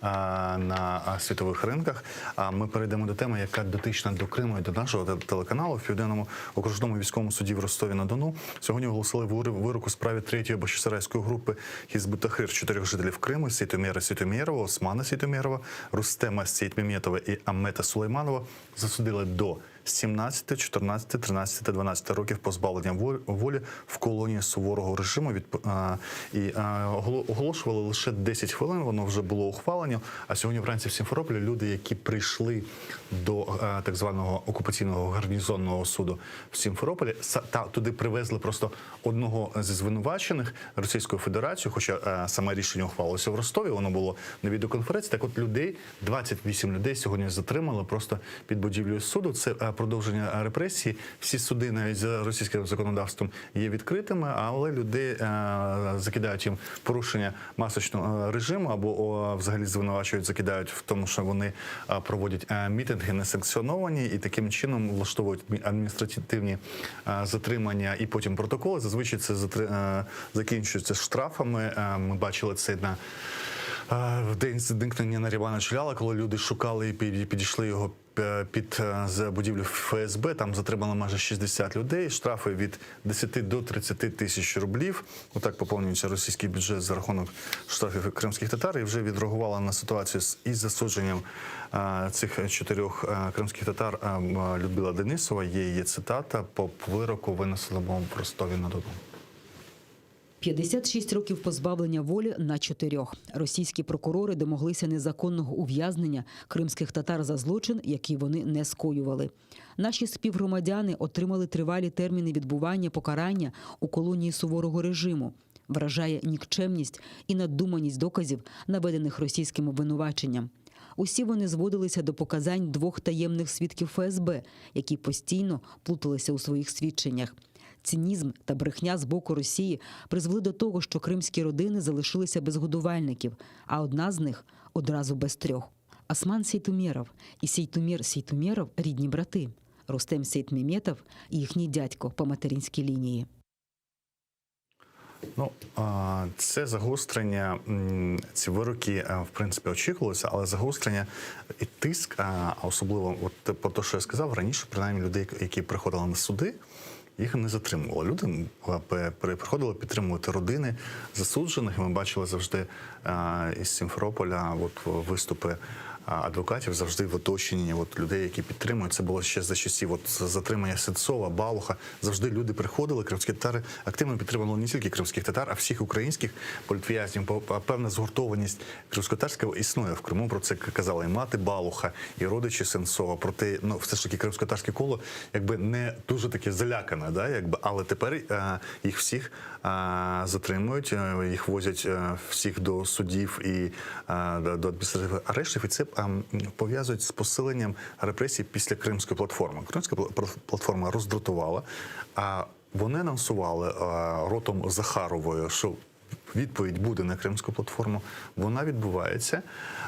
на світових ринках. А ми перейдемо до теми, яка дотична до Криму і до нашого телеканалу. В Південному окружному військовому суді в Ростові-на-Дону сьогодні оголосили вирок у справі 3-ї Бахчисарайської групи Хізбут-Тахрир 4 жителів Криму: Сейтоміра Сейтомірова, Османа Сейтомірова, Рустема Сейтмеметова і Аммета Сулейманова засудили до 17, 14, 13 та 12 років позбавлення волі в колонії суворого режиму. І оголошували лише 10 хвилин, воно вже було ухвалено. А сьогодні вранці в Сімферополі люди, які прийшли до так званого окупаційного гарнізонного суду в Сімферополі, туди привезли просто одного зі звинувачених Російською Федерацією, хоча саме рішення ухвалилося в Ростові, воно було на відеоконференції. Так от 28 людей сьогодні затримали просто під будівлею суду. Це продовження репресії. Всі суди, навіть за російським законодавством, є відкритими, але людей закидають їм порушення масочного режиму або взагалі звинувачують, закидають в тому, що вони проводять мітинги несанкціоновані і таким чином влаштовують адміністративні затримання і потім протоколи. Зазвичай це закінчується штрафами. Ми бачили це в день зникнення Нарімана Челяла, коли люди шукали і підійшли його під будівлю ФСБ, там затримали майже 60 людей, штрафи від 10 до 30 тисяч рублів. Отак поповнюється російський бюджет за рахунок штрафів кримських татар. І вже відреагувала на ситуацію із засудженням цих 4 кримських татар Людмила Денисова. Є її цитата: «По вироку винесли в Ростові-на-Дону». 56 років позбавлення волі на 4. Російські прокурори домоглися незаконного ув'язнення кримських татар за злочин, який вони не скоювали. Наші співгромадяни отримали тривалі терміни відбування покарання у колонії суворого режиму. Вражає нікчемність і надуманість доказів, наведених російським обвинуваченням. Усі вони зводилися до показань 2 таємних свідків ФСБ, які постійно плуталися у своїх свідченнях. Цинізм та брехня з боку Росії призвели до того, що кримські родини залишилися без годувальників, а одна з них одразу без 3. Осман Сейтумеров і Сейтумір Сейтумеров – рідні брати. Рустем Сейтмеметов – їхній дядько по материнській лінії. Ну, це загострення, ці вироки, в принципі, очікувалося, але загострення і тиск, а особливо, от по те, що я сказав, раніше, принаймні, людей, які приходили на суди, їх не затримували. Люди приходили підтримувати родини засуджених. Ми бачили завжди із Сімферополя виступи адвокатів завжди в оточенні людей, які підтримують. Це було ще за часів затримання Сенцова, Балуха. Завжди люди приходили, кримські татари активно підтримували не тільки кримських татар, а всіх українських політв'язнів. Певна згуртованість кримськотатарська існує в Криму. Про це казала і мати Балуха, і родичі Сенцова. Проте, все ж таки, кримськотатарське коло не дуже таке залякане, але тепер їх всіх затримують, їх возять всіх до судів і до адміністративних арештів. І це пов'язують з посиленням репресій після Кримської платформи. Кримська платформа роздратувала, а вони анонсували ротом Захаровою, що відповідь буде на Кримську платформу. Вона відбувається.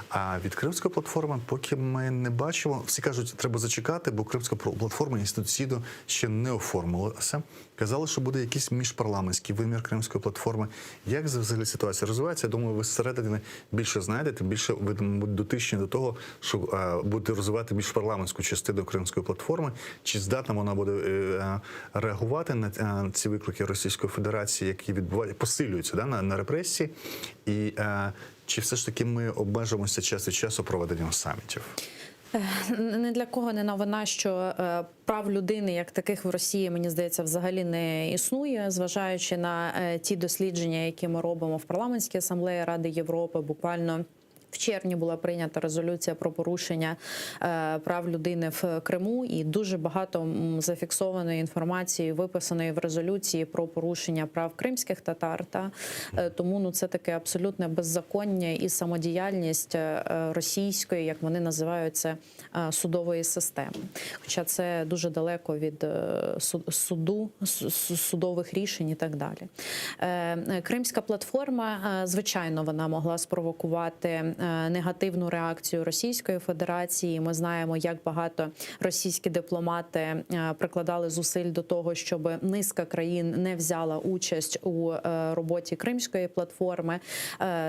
А від Кримської платформи поки ми не бачимо. Всі кажуть, треба зачекати, бо Кримська платформа інституційно ще не оформилася. Казали, що буде якийсь міжпарламентський вимір Кримської платформи. Як взагалі ситуація розвивається? Я думаю, ви зсередини більше знаєте, більше ви дотичні до того, що будете розвивати міжпарламентську частину Кримської платформи. Чи здатна вона буде реагувати на ці виклики Російської Федерації, які посилюються на репресії? І чи все ж таки ми обмежимося час від часу проведенням самітів? Не для кого не новина, що прав людини як таких в Росії, мені здається, взагалі не існує, зважаючи на ті дослідження, які ми робимо в парламентській асамблеї Ради Європи. Буквально в червні була прийнята резолюція про порушення прав людини в Криму, і дуже багато зафіксованої інформації виписаної в резолюції про порушення прав кримських татар. Тому це таке абсолютне беззаконня і самодіяльність російської, як вони називають це, судової системи. Хоча це дуже далеко від судових рішень і так далі. Кримська платформа, звичайно, вона могла спровокувати негативну реакцію Російської Федерації. Ми знаємо, як багато російські дипломати прикладали зусиль до того, щоб низка країн не взяла участь у роботі Кримської платформи.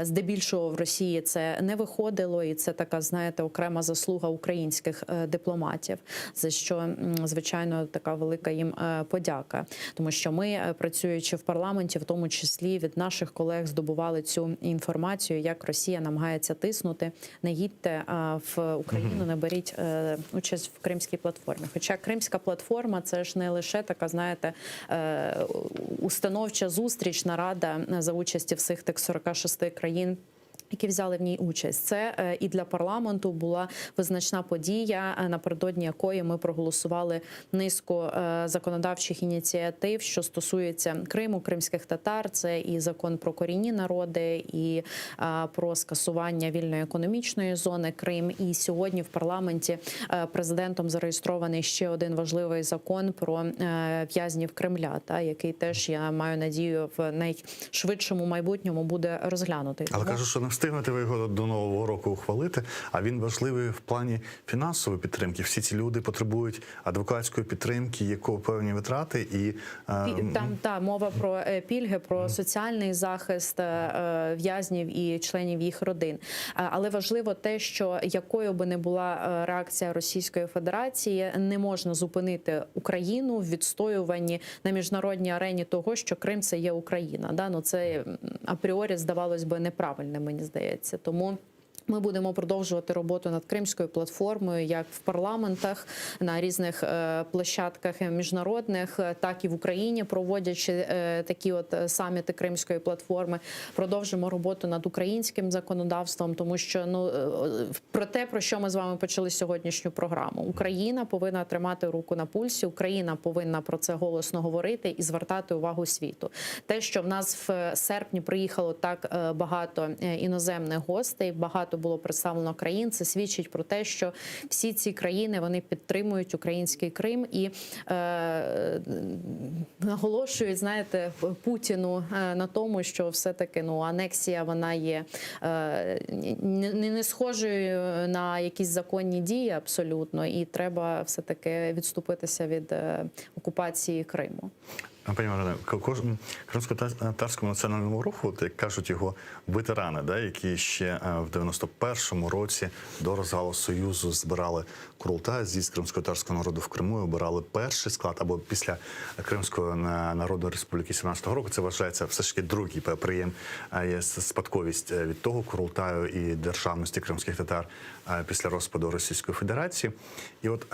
Здебільшого в Росії це не виходило, і це така, знаєте, окрема заслуга українських дипломатів, за що, звичайно, така велика їм подяка. Тому що ми, працюючи в парламенті, в тому числі від наших колег здобували цю інформацію, як Росія намагається тиснути, не їдьте в Україну, не беріть участь в Кримській платформі. Хоча Кримська платформа – це ж не лише така, знаєте, установча зустріч, нарада за участі всіх тих 46 країн, які взяли в ній участь. Це і для парламенту була визначна подія, напередодні якої ми проголосували низку законодавчих ініціатив, що стосується Криму, кримських татар. Це і закон про корінні народи, і про скасування вільної економічної зони Крим. І сьогодні в парламенті президентом зареєстрований ще один важливий закон про в'язнів Кремля, який теж, я маю надію, в найшвидшому майбутньому буде розглянутий. Але кажу, що не встигнете ви його до Нового року ухвалити, а він важливий в плані фінансової підтримки. Всі ці люди потребують адвокатської підтримки, є певні витрати. І там мова про пільги, про соціальний захист в'язнів і членів їх родин. Але важливо те, що якою би не була реакція Російської Федерації, не можна зупинити Україну в відстоюванні на міжнародній арені того, що Крим – це є Україна. Це апріорі, здавалось би, неправильно, мені здається. Тому ми будемо продовжувати роботу над Кримською платформою як в парламентах, на різних площадках міжнародних, так і в Україні, проводячи такі саміти Кримської платформи. Продовжимо роботу над українським законодавством, тому що про те, про що ми з вами почали сьогоднішню програму. Україна повинна тримати руку на пульсі, Україна повинна про це голосно говорити і звертати увагу світу. Те, що в нас в серпні приїхало так багато іноземних гостей, багато багато було представлено країн. Це свідчить про те, що всі ці країни вони підтримують український Крим і наголошують, знаєте, Путіну на тому, що все-таки анексія вона є не схожою на якісь законні дії абсолютно, і треба все-таки відступитися від окупації Криму. Пані Марино, кримсько-татарському національному руху, як кажуть його ветерани, які ще в 91-му році до розвалу Союзу збирали Курултай, з'їзд кримсько-татарського народу в Криму, і обирали перший склад, або після Кримської Народної Республіки 17-го року. Це вважається все ж таки другий приєм, є спадковість від того Курултаю і державності кримських татар після розпаду Російської Федерації. І от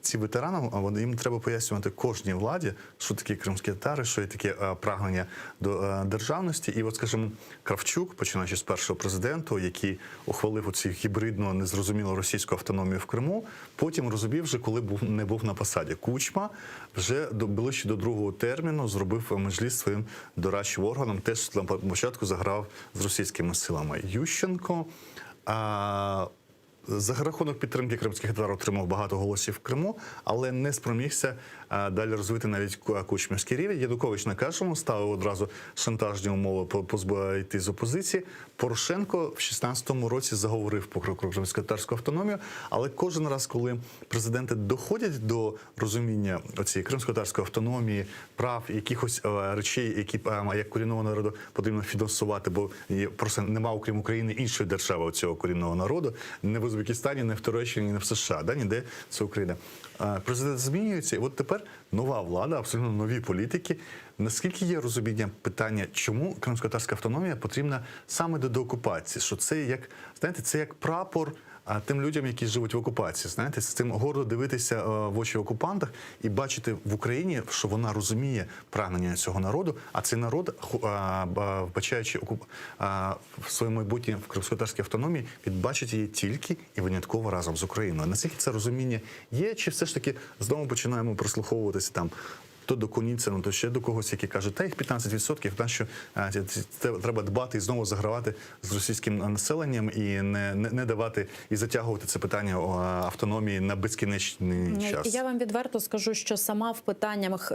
ці ветеранам, їм треба пояснювати кожній владі, що такі кримські татари, що є таке прагнення до державності. І от, скажімо, Кравчук, починаючи з першого президента, який ухвалив оцю гібридну, незрозумілу російську автономію в Криму, потім розумів вже, коли не був на посаді. Кучма вже ближче до другого терміну зробив Меджліс своїм дорадчим органом, теж на початку заграв з російськими силами. Ющенко за рахунок підтримки кримських татар отримав багато голосів в Криму, але не спромігся далі розвити навіть кучмівський рівень. Янукович, не кажемо, ставив одразу шантажні умови йти з опозиції. Порошенко в 16-му році заговорив про кримсько-татарську автономію, але кожен раз, коли президенти доходять до розуміння цієї кримсько-татарської автономії, прав, якихось речей, які як корінного народу потрібно фінансувати, бо просто нема, окрім України, іншої держави цього корінного народу, не в Узбекистані, не в Туреччині, не в США, ніде це Україна. Президент змінюється, і от тепер нова влада, абсолютно нові політики. Наскільки є розуміння питання, чому кримсько-татарська автономія потрібна саме до деокупації? Що це як, знаєте, це як прапор тим людям, які живуть в окупації. Знаєте, з цим гордо дивитися в очі окупантах і бачити в Україні, що вона розуміє прагнення цього народу, а цей народ, вбачаючи в своєму майбутнє в кримсько-татарській автономії, бачить її тільки і винятково разом з Україною. Наскільки це розуміння є, чи все ж таки знову починаємо прислуховуватися там то до Куніцина, то ще до когось, який каже, та їх 15%, та що треба дбати і знову загравати з російським населенням і не давати і затягувати це питання автономії на безкінечний час. Я вам відверто скажу, що сама в питаннях,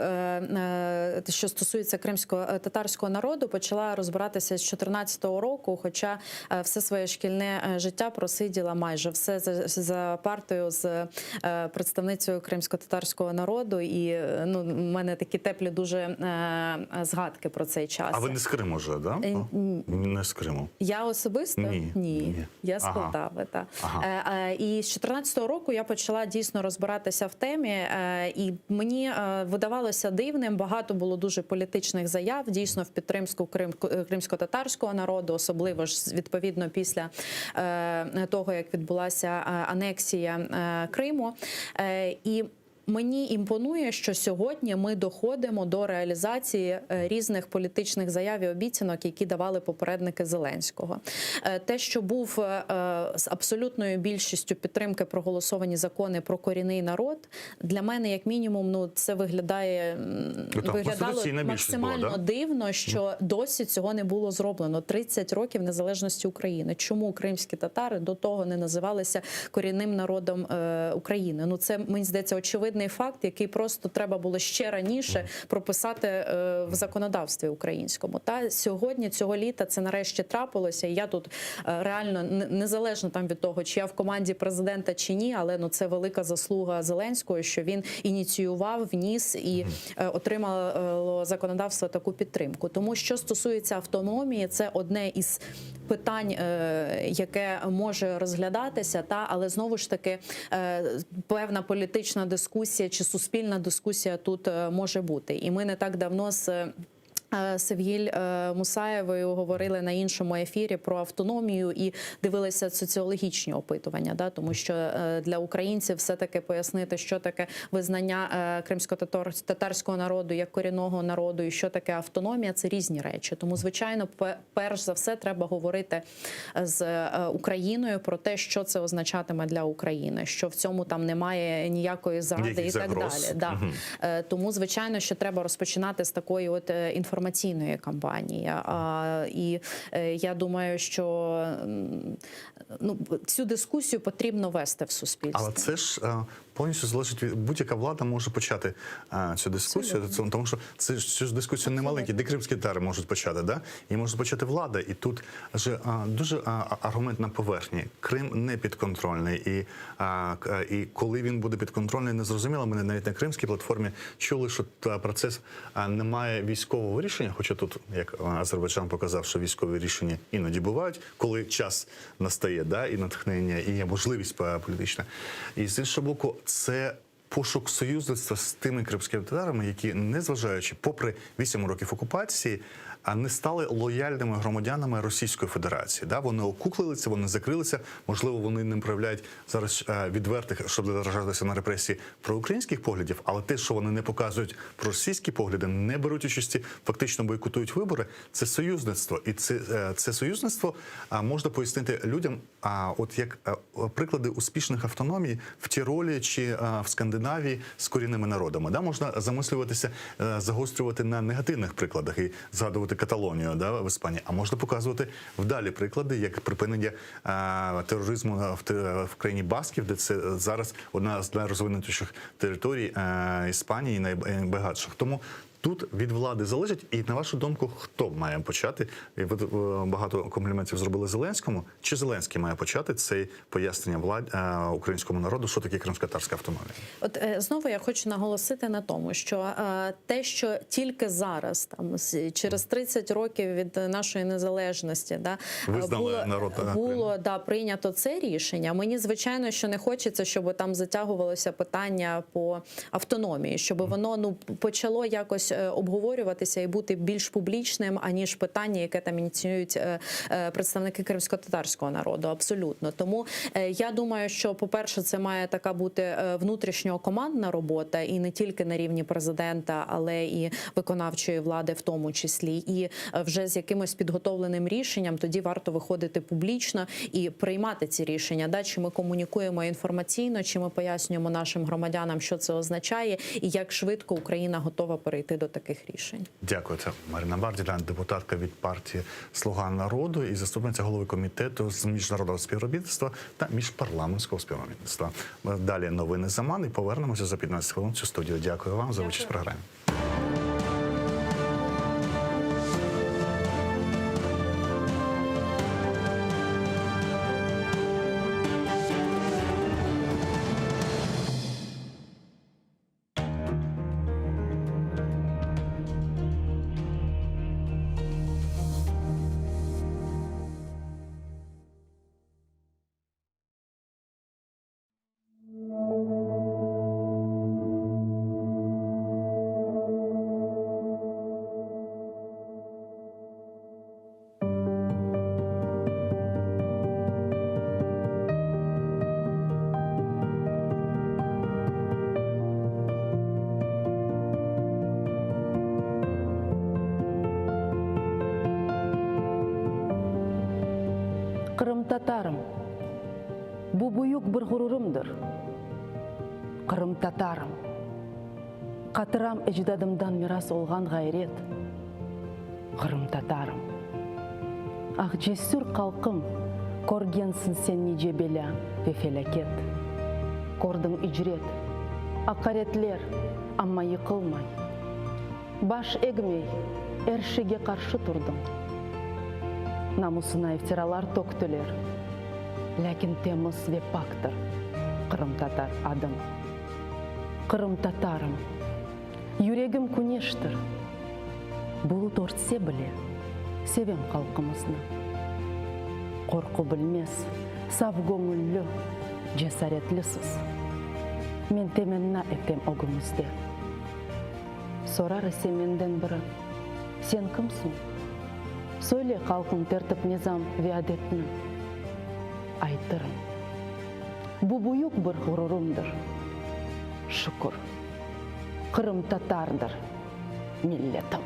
що стосується кримсько-татарського народу, почала розбиратися з 14-го року, хоча все своє шкільне життя просиділа майже все за партою з представницею кримсько-татарського народу, і у мене такі теплі дуже згадки про цей час. А ви не з Криму вже, да? Не з Криму. Я особисто? Ні. Я з Полтави, так. І з 14-го року я почала дійсно розбиратися в темі, і мені видавалося дивним, багато було дуже політичних заяв, дійсно, в підтримку кримсько-татарського народу, особливо ж, відповідно, після того, як відбулася анексія Криму. І мені імпонує, що сьогодні ми доходимо до реалізації різних політичних заяв і обіцянок, які давали попередники Зеленського. Те, що був з абсолютною більшістю підтримки проголосовані закони про корінний народ, для мене, як мінімум, це виглядало максимально дивно, що досі цього не було зроблено. 30 років незалежності України. Чому кримські татари до того не називалися корінним народом України? Це, мені здається, очевидно, факт, який просто треба було ще раніше прописати в законодавстві українському. Та сьогодні, цього літа, це нарешті трапилося, і я тут реально, незалежно від того, чи я в команді президента чи ні, але це велика заслуга Зеленського, що він ініціював, вніс і отримало законодавство таку підтримку. Тому, що стосується автономії, це одне із питань, яке може розглядатися, але знову ж таки певна політична дискусія чи суспільна дискусія тут може бути. І ми не так давно з Севгіль Мусаєвою говорили на іншому ефірі про автономію і дивилися соціологічні опитування, тому що для українців все-таки пояснити, що таке визнання кримсько-татарського народу як корінного народу і що таке автономія – це різні речі. Тому, звичайно, перш за все треба говорити з Україною про те, що це означатиме для України, що в цьому там немає ніякої зради і так далі. Тому, звичайно, що треба розпочинати з такої інформаційної інформаційної кампанії. І я думаю, що цю дискусію потрібно вести в суспільстві. Але це ж повністю залежить від будь-яка влада може почати цю дискусію, тому що цю ж дискусію не маленькі, де кримські татари можуть почати, да? І може почати влада. І тут вже дуже аргумент на поверхні. Крим не підконтрольний. І коли він буде підконтрольний, не зрозуміло. Ми навіть на кримській платформі чули, що процес не має військового рішення, хоча тут, як Азербайджан показав, що військові рішення іноді бувають, коли час настає, да? І натхнення, і є можливість політична. І з іншого боку, це пошук союзництва з тими кримськими татарами, які, незважаючи, попри 8 років окупації, не стали лояльними громадянами Російської Федерації. Да? Вони окуклилися, вони закрилися, можливо, вони не проявляють зараз відвертих, щоб заражатися на репресії, проукраїнських поглядів, але те, що вони не показують про російські погляди, не беруть участі, фактично бойкотують вибори, це союзництво. І це союзництво можна пояснити людям, от як приклади успішних автономій в Тіролі чи в Скандинавії з корінними народами. Да? Можна замислюватися, загострювати на негативних прикладах і згадувати Каталонію, да, в Іспанії, а можна показувати вдалі приклади, як припинення тероризму в країні Басків, де це зараз одна з найрозвинутіших територій Іспанії і найбагатших. Тому тут від влади залежить. І, на вашу думку, хто має почати? Ви багато компліментів зробили Зеленському. Чи Зеленський має почати це пояснення українському народу, що таке кримськотатарська автономія? От знову я хочу наголосити на тому, що те, що тільки зараз, там через 30 років від нашої незалежності, було прийнято це рішення. Мені, звичайно, що не хочеться, щоб там затягувалося питання по автономії, щоб воно почало якось обговорюватися і бути більш публічним, аніж питання, яке там ініціюють представники кримсько-татарського народу. Абсолютно. Тому я думаю, що, по-перше, це має така бути внутрішньокомандна робота, і не тільки на рівні президента, але і виконавчої влади в тому числі. І вже з якимось підготовленим рішенням тоді варто виходити публічно і приймати ці рішення. Да? Чи ми комунікуємо інформаційно, чи ми пояснюємо нашим громадянам, що це означає, і як швидко Україна готова перейти до таких рішень. Дякую. Це Марина Барділян, депутатка від партії «Слуга народу» і заступниця голови комітету з міжнародного співробітництва та міжпарламентського співробітництва. Далі новини «Заман» і повернемося за 15 хвилин в цю студію. Дякую вам за участь в програмі. Кырым-татарым, бу буюк бір ғұрурымдыр. Кырым-татарым, қатырам эждадымдан мирас олған ғайрет. Кырым-татарым, ақ жесүр қалқым, көргенсін сен неже беля ве фелакет. Көрдің ижрет, ақаретлер, амма йықылмай. Баш эгмей, әршіге қаршы тұрдың. Намусына ифтиралар төктілер. Ләкин теміз ве пактыр. Кырым-татар адым. Кырым-татарым. Юрегім күнештір. Бұл тортсе біле, севем қалқымызны. Қорқу білмес, сав көңіллі, жесаретлісіз. Мен теменна етем огымызде. Сорары семенден бірі. Сен кімсің? Сөйле қалқын тәртіп низам ве адетні. Айтырым. Бұ бұйық бір ғұрырымдыр. Шүкір. Кырым-татардыр. Миллетім.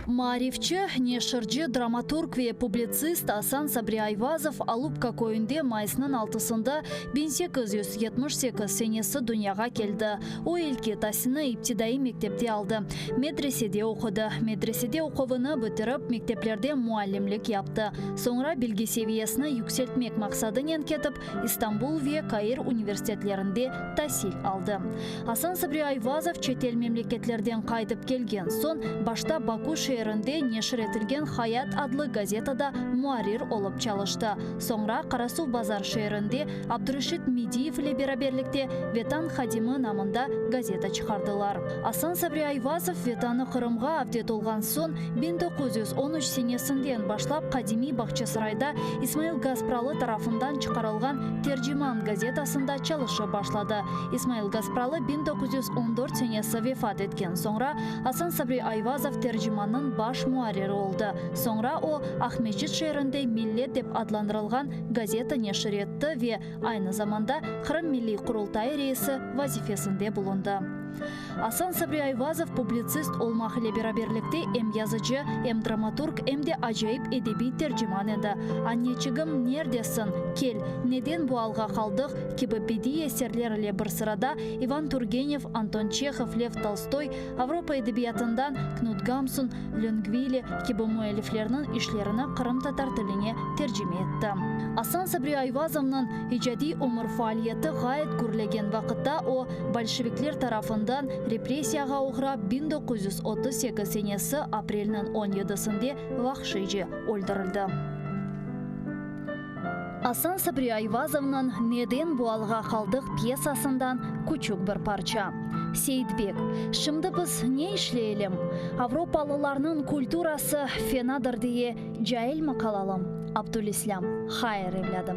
Маарифчи, неширчи, драматург ve публицист Асан Сабри Айвазов Алупка көйінде майсының 6-сында 1878 сенесі дүнияға келді. О елке тасыны иптидаи мектепте алды. Медреседе оқыды. Медреседе оқуыны бітіріп, мектеплерде муалlimlik yaptı. Sonra bilgi seviyesini yükseltmek maksadıyla ketip, İstanbul ve Kair üniversitetlerinde tahsil aldı. Асан Сабри Айвазов çetel memleketlerden kaydıp kelgen son, başta Baku şehrinde neşir etilgen Hayat adlı gazetada muarir olup çalıştı. Sonra Karasu Bazar şehrinde Abdurrashid Mediyev ile beraberlikte Vetan Hadimi namında gazeta çıkardılar. Асан Сабри Айвазов Vetanı Kırım'a avdet olgan son 1913 senesinden başlap Kadimi Bahçesaray'da İsmail Gaspralı tarafından çıkarılgan Tercüman gazetasında çalışa başladı. İsmail Gaspralı 1914 senesi vefat etken sonra Асан Сабри Айвазов tercümanın baş muhariri oldu. Sonra o Ahmetçit şehrinde Millet dep adlandırılgan gazeta neşir etti ve aynı zamanda Kırım Milli Kurultayı reisi vazifesinde bulundu. Асан Сабри Айвазов publitsist olmak ile beraberlikte hem yazıcı, hem dramaturg, hem de acayip edebi tercüman edi. Anneciğim neredesin? Kel, neden bu alga kaldık? Gibi bedi eserlerle bir sırada Ivan Turgenev, Anton Çekhov, Lev Tolstoy, Avrupa edebiyatından Knut Gamsun, Longvili gibi müelliflerinin işlerini Kırım Tatar tiline tercüme etti. Асан Сабри Айвазов'ның icadi umur faaliyeti gayet gürlegen vakitte o Bolşevikler tarafından represiyaga uğrab 1938 senesi aprelinin 17'sinde vahşice öldürüldü. Асан Сабри Айвазов'ның Neden bu alga kaldık piyasasından küçük bir parça. Seyitbek, şimdi biz ne işleyelim? Avrupalılarının kulturası fenadır diye cahil mi kalalım? Abdülislam, hayır evladım.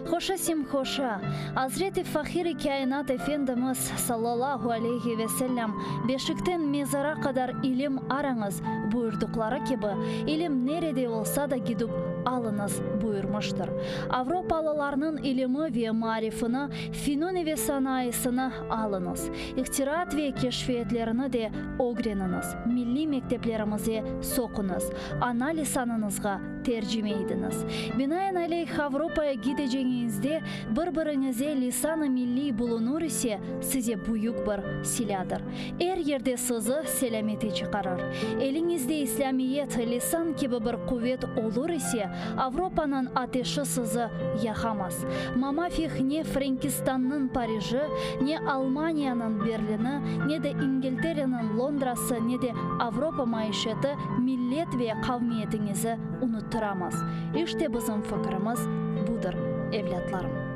Hoşa sim hoşa. Hazreti Fahir-i Kainat Efendimiz sallallahu aleyhi ve sellem beşikten mezara kadar ilim aranız buyurdukları gibi ilim nerede olsa da gidip alınız buyurmuştur. Avrupalılarının ilimi ve marifini, fenoni ve sanayisini alınız. İhtirat ve keşfiyetlerini de öğreniniz. Milli mekteplerimize sokunuz. Ana lisanınızga tercüme ediniz. Binaenaleyh Avrupa'ya gideceğinizde birbirinize lisan-ı milli bulunur ise size büyük bir siladır. Her yerde sizi selameti çıkarır. Elinizde İslamiyet, lisan gibi bir kuvvet olur ise Avrupa'nın ateşi sizi yakamaz. Mamafih ne Frankistan'ın Paris'i, ne Almanya'nın Berlin'i, ne de İngiltere'nin Londra'sı, ne de Avrupa maişeti millet ve kavmiyetinizi unutturamaz. İşte bizim fikrimiz budur evlatlarım.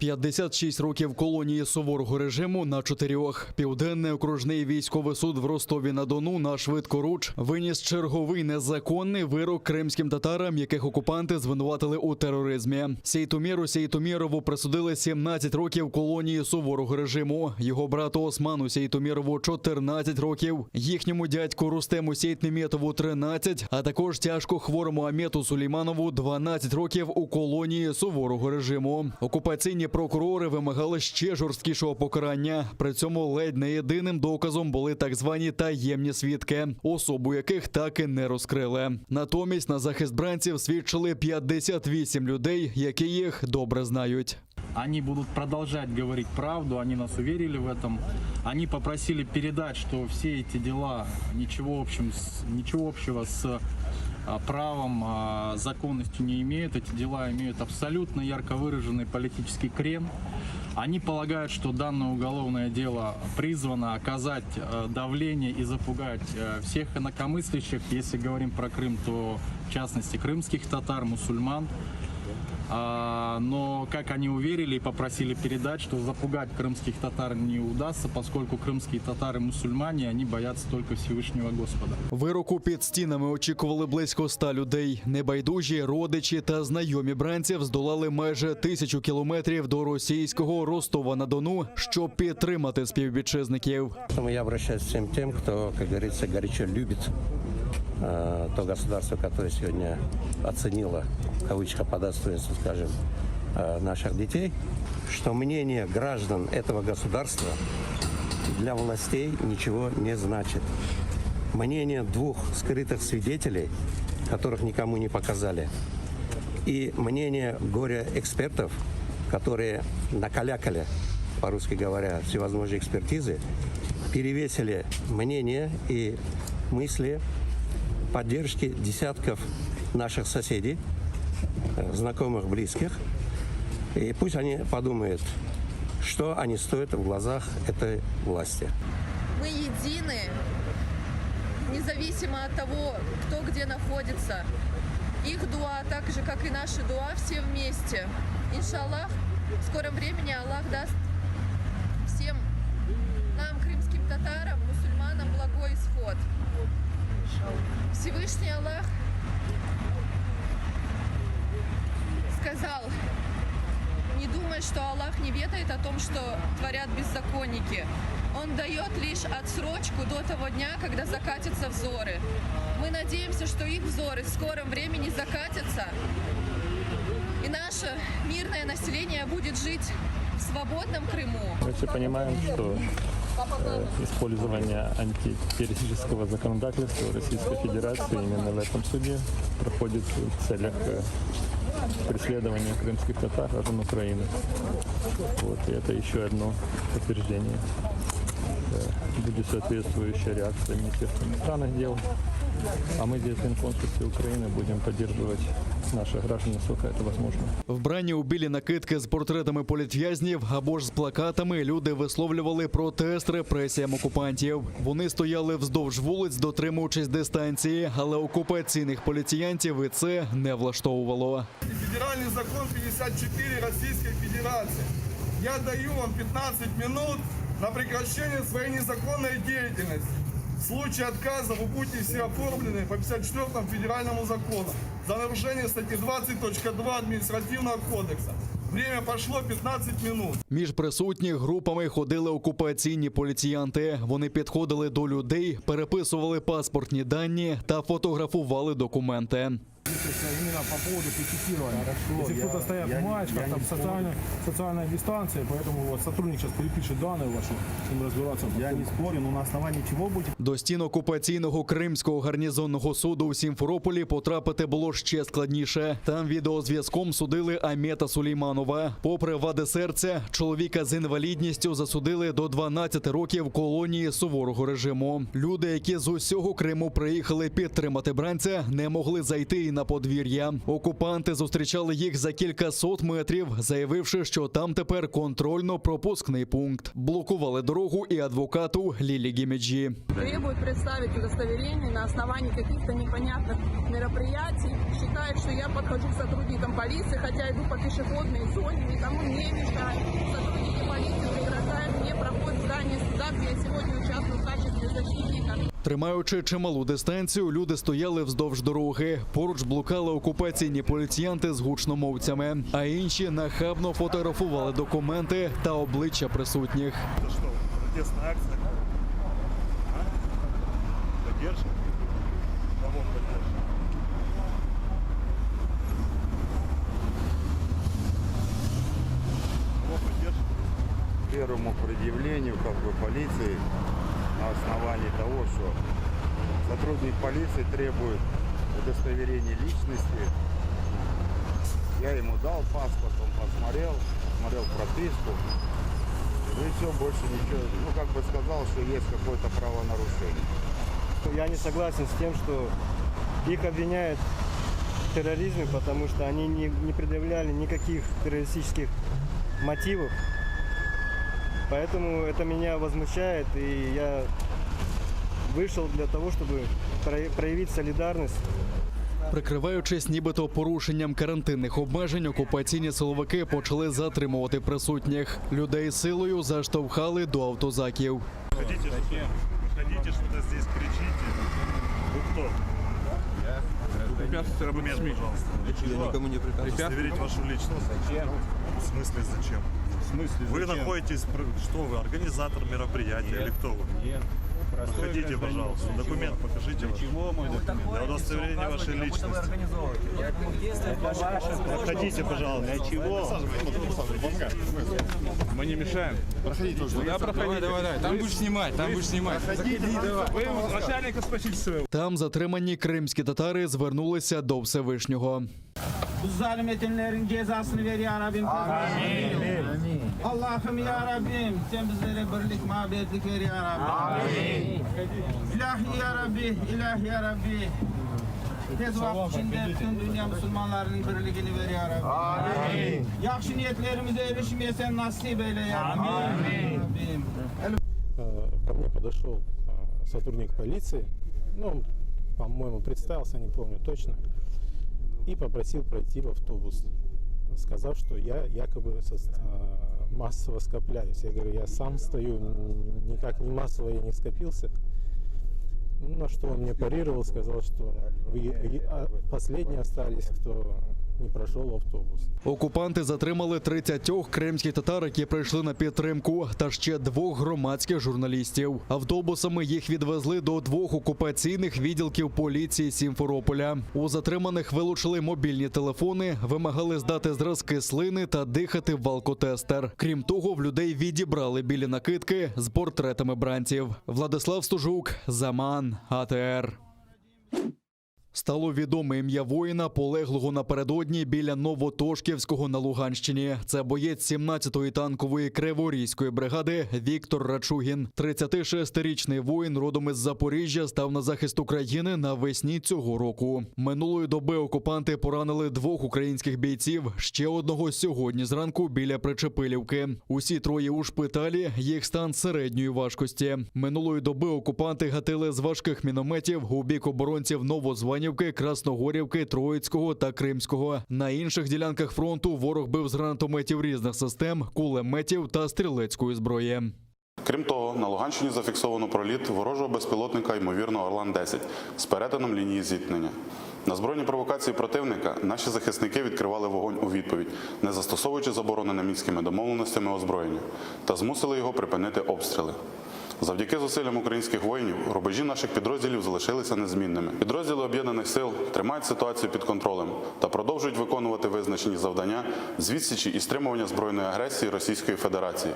– 56 років колонії суворого режиму на 4. Південний окружний військовий суд в Ростові-на-Дону на швидкоруч виніс черговий незаконний вирок кримським татарам, яких окупанти звинуватили у тероризмі. Сейтуміру Сейтумірову присудили 17 років колонії суворого режиму. Його брату Осману Сейтумірову – 14 років. Їхньому дядьку Рустему Сейтмеметову – 13, а також тяжко хворому Амету Сулейманову – 12 років у колонії суворого режиму. Окупаційні прокурори вимагали ще жорсткішого покарання. При цьому ледь не єдиним доказом були так звані таємні свідки, особу яких так і не розкрили. Натомість на захист бранців свідчили 58 людей, які їх добре знають. Они будут продолжать говорить правду, они нас уверили в этом. Они попросили передать, что все эти дела ничего общего с правом, законностью не имеют. Эти дела имеют абсолютно ярко выраженный политический крен. Они полагают, что данное уголовное дело призвано оказать давление и запугать всех инакомыслящих. Если говорим про Крым, то в частности крымских татар, мусульман. Но, как они уверили и попросили передать, что запугать крымских татар не удастся, поскольку крымские татары мусульмане, они боятся только Всевышнего Господа. Вироку під стінами очікували близько 100 людей. Небайдужі, родичі та знайомі бранців здолали майже 1000 кілометрів до російського Ростова-на-Дону, щоб підтримати співвітчизників. Я обращаюсь к всем тем, кто, как говорится, горячо любит то государство, которое сегодня оценило, в кавычках, по достоинству, скажем, наших детей, что мнение граждан этого государства для властей ничего не значит. Мнение двух скрытых свидетелей, которых никому не показали, и мнение горе-экспертов, которые накалякали, по-русски говоря, всевозможные экспертизы, перевесили мнение и мысли поддержки десятков наших соседей, знакомых, близких. И пусть они подумают, что они стоят в глазах этой власти. Мы едины, независимо от того, кто где находится. Их дуа, так же, как и наши дуа, все вместе. Иншаллах, в скором времени Аллах даст всем нам, крымским татарам, мусульманам, благой исход. Всевышний Аллах сказал: не думай, что Аллах не ведает о том, что творят беззаконники. Он дает лишь отсрочку до того дня, когда закатятся взоры. Мы надеемся, что их взоры в скором времени закатятся, и наше мирное население будет жить в свободном Крыму. Мы все понимаем, что использование антитеррористического законодательства Российской Федерации именно в этом суде проходит в целях преследования крымских татар граждан Украины. Вот, и это еще одно подтверждение. Будет соответствующая реакция Министерства иностранных дел. А мы здесь, в Генконсульстве Украины, будем поддерживать наших граждан, насколько это возможно. Вбрані у білі накидки з портретами політв'язнів або ж з плакатами люди висловлювали протест репресіям окупантів. Вони стояли вздовж вулиць, дотримуючись дистанції, але окупаційних поліціянтів і це не влаштовувало. Федеральный закон 54 Российской Федерации. Я даю вам 15 минут на прекращение своей незаконной деятельности. В случае отказа вы будете все оформлены по 54-му федеральному закону за нарушение статьи 20.2 административного кодекса. Время пошло 15 минут. Між присутніх групами ходили окупаційні поліціянти. Вони підходили до людей, переписували паспортні дані та фотографували документи. Именно по поводу пикетирования. Если кто-то стоит в маечках, там социальная дистанция, поэтому вот сотрудник сейчас перепишет данные ваши, с ним разбираться. Я не спорю, но на основании чего будет? До стін окупаційного Кримського гарнізонного суду у Сімферополі потрапити було ще складніше. Там відеозв'язком судили Амета Сулейманова. Попри вади серця, чоловіка з інвалідністю засудили до 12 років колонії суворого режиму. Люди, які з усього Криму приїхали підтримати бранця, не могли зайти і на подвір'я. Окупанти зустрічали їх за кількасот метрів, заявивши, що там тепер контрольно-пропускний пункт. Блокували дорогу і адвокату Лілі Гімеджі. Требует представить удостоверение на основании каких-то непонятных мероприятий. Считает, что я подхожу к сотрудникам полиции, хотя иду по пешеходной зоне, никому не мешаю. Сотрудники полиции преграждают мне проход в здание суда, где я сегодня участвую в качестве защитника. Тримаючи чималу дистанцію, люди стояли вздовж дороги. Поруч блукали окупаційні поліціянти з гучномовцями, а інші нахабно фотографували документи та обличчя присутніх. Це що, протестна акція? Поддержка? Кого поддержка? Кого поддержка? Первому предъявлению полиции на основании того, что сотрудник полиции требует удостоверения личности. Я ему дал паспорт, он посмотрел прописку. И все, больше ничего. Ну, как бы сказал, что есть какое-то правонарушение. Я не согласен с тем, что их обвиняют в терроризме, потому что они не предъявляли никаких террористических мотивов. Поэтому это меня возмущает, и я вышел для того, чтобы проявить солидарность Прикриваючись нібито порушенням карантинних обмежень, окупаційні силовики почали затримувати присутніх. Людей силою заштовхали до автозаків. Ходите что-то здесь, кричите. Вы кто? Документ, пожалуйста. Я никому не препятствую. Удостоверить вашу личность. Зачем? В смысле зачем? В смысле вы зачем? Находитесь, что вы, организатор мероприятия или кто вы? Нет. Проходите, пожалуйста. Документ покажите. Для удостоверения вашей личности. Проходите, пожалуйста. Для чего? Мы не мешаем. Проходите. Да, проходите. Давай. Там будешь снимать, Проходите, давай. Вы начальника спросите своего. Там затримані кримські татари звернулися до Всевишнього. Bu zalim etenlerin cezasını ver ya Rabbim. Amin. Allah'ım ya Rabbim sen bizlere birlik, muhabbetlik ver ya Rabbim. Amin. İlahi ya Rabbi, ilahi ya Rabbi. Tez vakit içinde bütün dünya Müslümanlarının birliğini ver ya Rabbi. Amin. Yakşı niyetlerimize erişmeye sen nasip eyle ya Rabbi. Amin. Rabbim. Ко мне подошел сотрудник полиции, ну, он, по-моему, представился, не помню точно, и попросил пройти в автобус, сказав, что я якобы массово скопляюсь. Я говорю, я сам стою, никак не массово я не скопился. На что он мне парировал, сказал, что вы последние остались, кто не пройшов автобус. Окупанти затримали 30 кримських татар, які прийшли на підтримку, та ще 2 громадських журналістів. Автобусами їх відвезли до 2 окупаційних відділків поліції Сімферополя. У затриманих вилучили мобільні телефони, вимагали здати зразки слини та дихати в алкотестер. Крім того, в людей відібрали білі накидки з портретами бранців. Владислав Стужук, Заман, АТР. Стало відоме ім'я воїна, полеглого напередодні біля Новотошківського на Луганщині. Це боєць 17-ї танкової Криворізької бригади Віктор Рачугін. 36-річний воїн родом із Запоріжжя став на захист України навесні цього року. Минулої доби окупанти поранили 2 українських бійців, ще одного сьогодні зранку біля Причепилівки. Усі 3 у шпиталі, їх стан середньої важкості. Минулої доби окупанти гатили з важких мінометів у бік оборонців Новозванівки, Красногорівки, Троїцького та Кримського. На інших ділянках фронту ворог бив з гранатометів різних систем, кулеметів та стрілецької зброї. Крім того, на Луганщині зафіксовано проліт ворожого безпілотника, ймовірно, Орлан-10, з перетином лінії зіткнення. На збройні провокації противника наші захисники відкривали вогонь у відповідь, не застосовуючи заборонене мінськими домовленостями озброєння, та змусили його припинити обстріли. Завдяки зусиллям українських воїнів рубежі наших підрозділів залишилися незмінними. Підрозділи Об'єднаних сил тримають ситуацію під контролем та продовжують виконувати визначені завдання з відсічі і стримування збройної агресії Російської Федерації.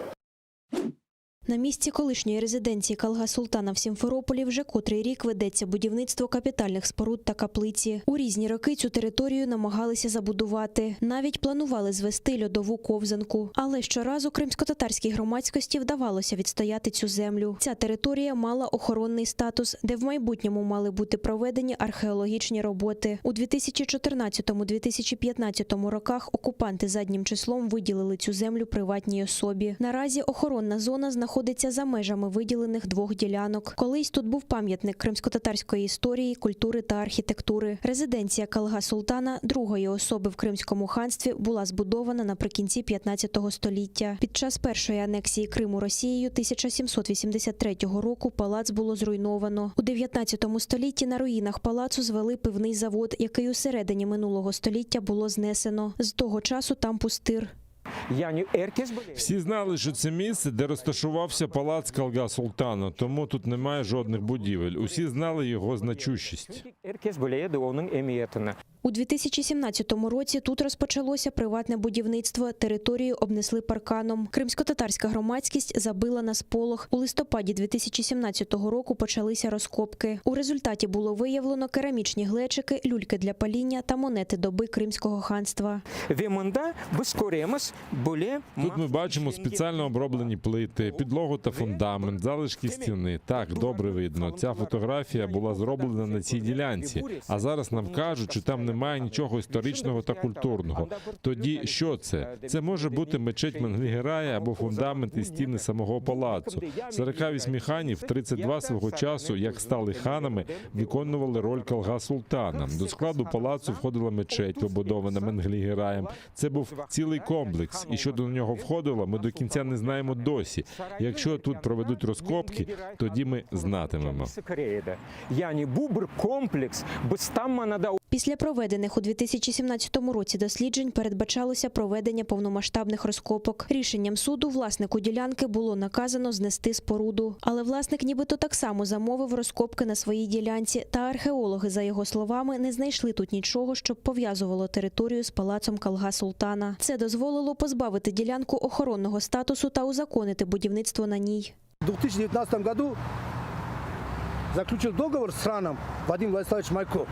На місці колишньої резиденції Калга Султана в Сімферополі вже котрий рік ведеться будівництво капітальних споруд та каплиці. У різні роки цю територію намагалися забудувати. Навіть планували звести льодову ковзанку. Але щоразу кримсько-татарській громадськості вдавалося відстояти цю землю. Ця територія мала охоронний статус, де в майбутньому мали бути проведені археологічні роботи. У 2014-2015 роках окупанти заднім числом виділили цю землю приватній особі. Наразі охоронна зона знаходиться за межами виділених 2 ділянок. Колись тут був пам'ятник кримсько-татарської історії, культури та архітектури. Резиденція Калга Султана, 2-ї особи в Кримському ханстві, була збудована наприкінці 15 століття. Під час першої анексії Криму Росією 1783 року палац було зруйновано. У 19 столітті на руїнах палацу звели пивний завод, який у середині минулого століття було знесено. З того часу там пустир. Всі знали, що це місце, де розташувався палац Калга Султана, тому тут немає жодних будівель. Усі знали його значущість. У 2017 році тут розпочалося приватне будівництво, територію обнесли парканом. Кримсько-татарська громадськість забила на сполох. У листопаді 2017 року почалися розкопки. У результаті було виявлено керамічні глечики, люльки для паління та монети доби Кримського ханства. Тут ми бачимо спеціально оброблені плити, підлогу та фундамент, залишки стіни. Так, добре видно. Ця фотографія була зроблена на цій ділянці. А зараз нам кажуть, що там немає немає нічого історичного та культурного. Тоді що це? Це може бути мечеть Менглі-Герая або фундамент і стіни самого палацу. 48 ханів, 32 свого часу, як стали ханами, виконували роль Калга-Султана. До складу палацу входила мечеть, побудована Менглі-Гераєм. Це був цілий комплекс, і що до нього входило, ми до кінця не знаємо досі. Якщо тут проведуть розкопки, тоді ми знатимемо. Після проведених у 2017 році досліджень передбачалося проведення повномасштабних розкопок. Рішенням суду власнику ділянки було наказано знести споруду. Але власник нібито так само замовив розкопки на своїй ділянці, та археологи, за його словами, не знайшли тут нічого, щоб пов'язувало територію з палацом Калга-Султана. Це дозволило позбавити ділянку охоронного статусу та узаконити будівництво на ній. В 2019 году заключил договор с СРАНом Вадим Владиславович Майков.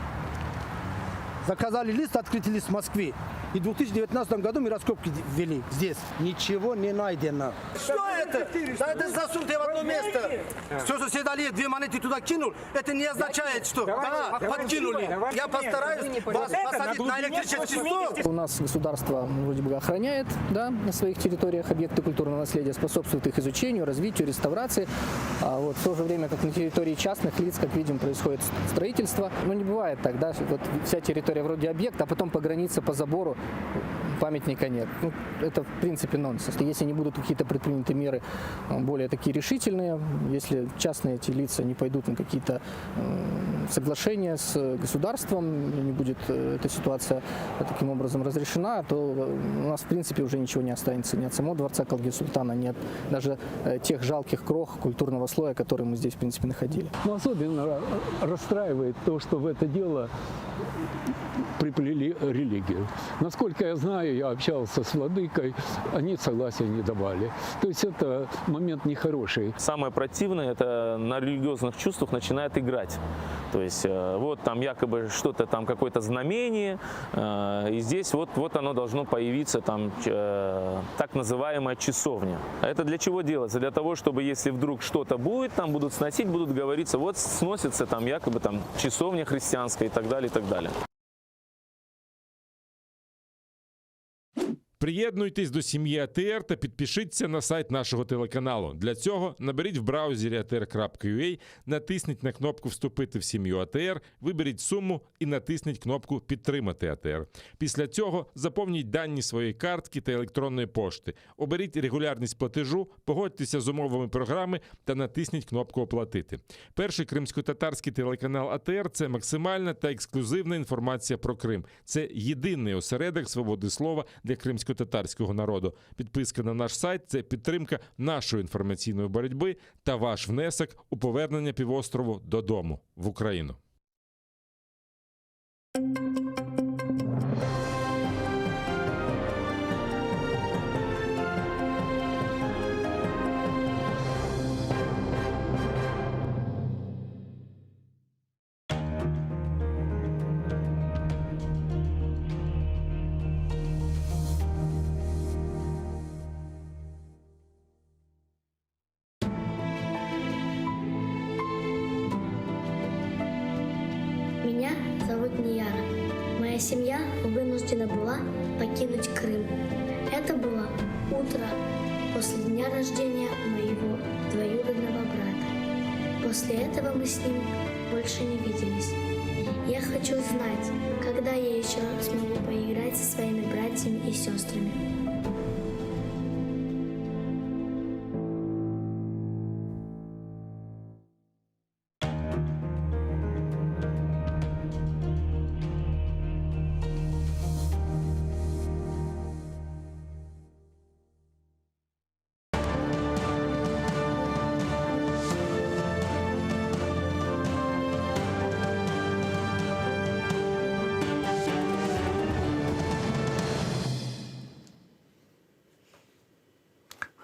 Заказали лист, открытый лист в Москве. И в 2019 году мы раскопки ввели здесь. Ничего не найдено. Что это? Да это засунутое в одно место. Все, что съедали, 2 монеты туда кинул, это не означает, что да, подкинули. Я постараюсь вас посадить на электрический стол. У нас государство вроде бы охраняет, да, на своих территориях объекты культурного наследия, способствует их изучению, развитию, реставрации. А вот в то же время, как на территории частных лиц, как видим, происходит строительство. Но не бывает так, да, вот вся территория вроде объекта, а потом по границе, по забору памятника нет. Ну, это в принципе нонсенс. Если не будут какие-то предприняты меры более такие решительные, если частные эти лица не пойдут на какие-то соглашения с государством, не будет эта ситуация таким образом разрешена, то у нас в принципе уже ничего не останется. Ни от самого дворца Калги-Султана, ни от даже тех жалких крох культурного слоя, который мы здесь в принципе находили. Но особенно расстраивает то, что в это дело приплели религию. Насколько я знаю, я общался с владыкой, они согласия не давали. То есть это момент нехороший. Самое противное, это на религиозных чувствах начинает играть. То есть вот там якобы что-то там, какое-то знамение, и здесь вот оно должно появиться, там так называемая часовня. А это для чего делается? Для того, чтобы если вдруг что-то будет, там будут сносить, будут говориться, вот сносится там якобы там часовня христианская и так далее, и так далее. Приєднуйтесь до сім'ї АТР та підпишіться на сайт нашого телеканалу. Для цього наберіть в браузері atr.ua, натисніть на кнопку «Вступити в сім'ю АТР», виберіть суму і натисніть кнопку «Підтримати АТР». Після цього заповніть дані своєї картки та електронної пошти. Оберіть регулярність платежу, погодьтеся з умовами програми та натисніть кнопку «Оплатити». Перший кримсько-татарський телеканал АТР – це максимальна та ексклюзивна інформація про Крим. Це єдиний осередок свободи слова для кримсько-татарського народу. Підписка на наш сайт – це підтримка нашої інформаційної боротьби та ваш внесок у повернення півострову додому, в Україну. Меня зовут Нияра. Моя семья вынуждена была покинуть Крым. Это было утро после дня рождения моего двоюродного брата. После этого мы с ним больше не виделись. Я хочу знать, когда я еще смогу поиграть со своими братьями и сестрами.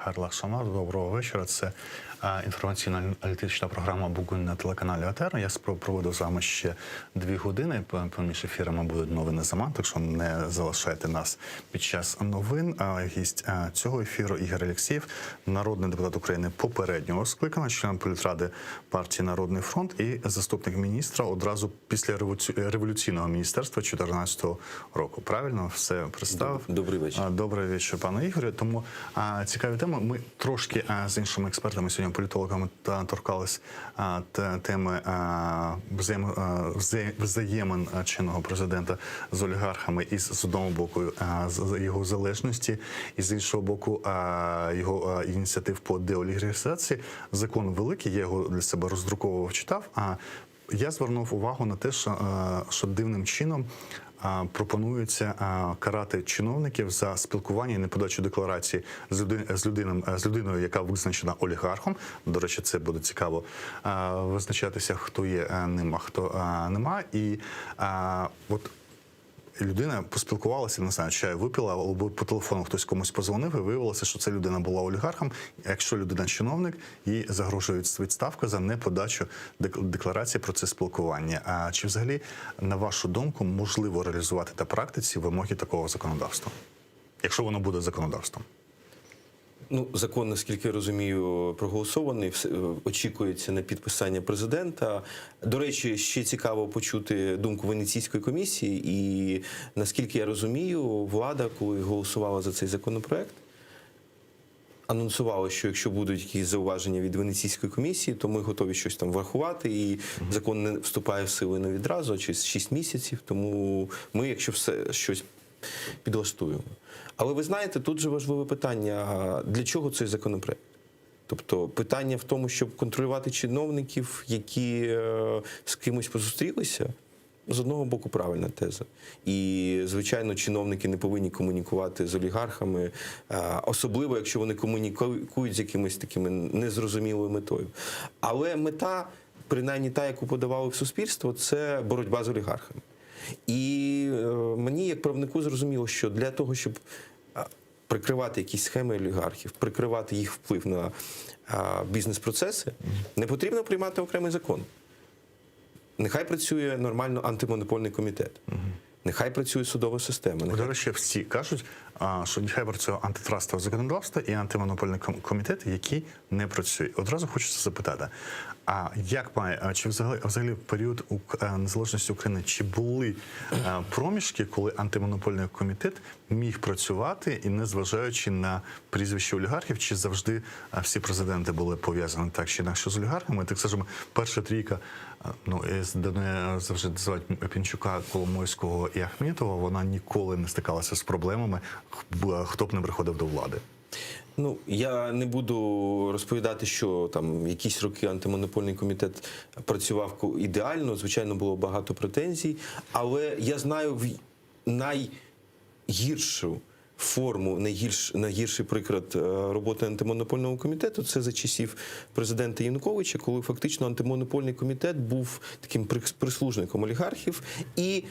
Харлах Шамар, доброго вечора. Це інформаційно-аналітична програма «Бугунь» на телеканалі АТР. Я проведу з вами ще 2 години. Поміж ефірами будуть новини Заман, так що не залишайте нас під час новин. Гість цього ефіру Ігор Алєксєєв, народний депутат України попереднього скликання, член політради партії «Народний фронт» і заступник міністра одразу після революційного міністерства 2014 року. Правильно все представив? Добрий вечір. Добрий вечір, пане Ігорю. Тому цікаві теми. Ми трошки з іншими експертами, сьогодні політологами, торкались теми взаємин чинного президента з олігархами і з одного боку його залежності, і з іншого боку його ініціатив по деолігархізації. Закон великий, я його для себе роздруковував, читав. Я звернув увагу на те, що дивним чином пропонується карати чиновників за спілкування і неподачу декларації з людиною, яка визначена олігархом. До речі, це буде цікаво визначатися, хто є ним, а хто нема. І от людина поспілкувалася, не знаю, чай випила, або по телефону хтось комусь позвонив, і виявилося, що ця людина була олігархом. Якщо людина чиновник, їй загрожує відставка за неподачу декларації про це спілкування. А чи взагалі, на вашу думку, можливо реалізувати на практиці вимоги такого законодавства? Якщо воно буде законодавством? Ну, закон, наскільки я розумію, проголосований, очікується на підписання президента. До речі, ще цікаво почути думку Венеційської комісії. І, наскільки я розумію, влада, коли голосувала за цей законопроект, анонсувала, що якщо будуть якісь зауваження від Венеційської комісії, то ми готові щось там врахувати, і закон не вступає в силу не відразу, а через 6 місяців, тому ми, якщо все щось підлаштуємо. Але ви знаєте, тут же важливе питання, для чого цей законопроект? Тобто питання в тому, щоб контролювати чиновників, які з кимось позустрілися, з одного боку правильна теза. І, звичайно, чиновники не повинні комунікувати з олігархами, особливо, якщо вони комунікують з якимось такими незрозумілою метою. Але мета, принаймні та, яку подавали в суспільство, це боротьба з олігархами. І мені, як правнику, зрозуміло, що для того, щоб прикривати якісь схеми олігархів, прикривати їх вплив на бізнес-процеси, не потрібно приймати окремий закон. Нехай працює нормально антимонопольний комітет. Нехай працює судова система. До речі, всі кажуть, що нехай працює антитрастове законодавство і антимонопольний комітет, який не працює. Одразу хочеться запитати, чи взагалі в період незалежності України, чи були проміжки, коли антимонопольний комітет міг працювати і не зважаючи на прізвище олігархів, чи завжди всі президенти були пов'язані так чи інакше з олігархами? Так скажімо, перша трійка, завжди називають Пінчука, Коломойського і Ахметова, вона ніколи не стикалася з проблемами, хто б не приходив до влади. Ну, я не буду розповідати, що там якісь роки антимонопольний комітет працював ідеально, звичайно, було багато претензій, але я знаю найгіршу форму, найгірший приклад роботи антимонопольного комітету – це за часів президента Януковича, коли фактично антимонопольний комітет був таким прислужником олігархів і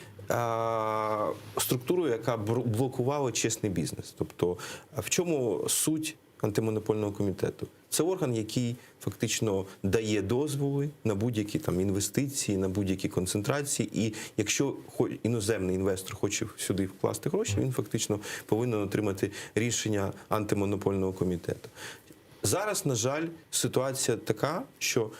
структурою, яка блокувала чесний бізнес. Тобто, в чому суть антимонопольного комітету? Це орган, який фактично дає дозволи на будь-які там інвестиції, на будь-які концентрації. І якщо іноземний інвестор хоче сюди вкласти гроші, він фактично повинен отримати рішення антимонопольного комітету. Зараз, на жаль, ситуація така, що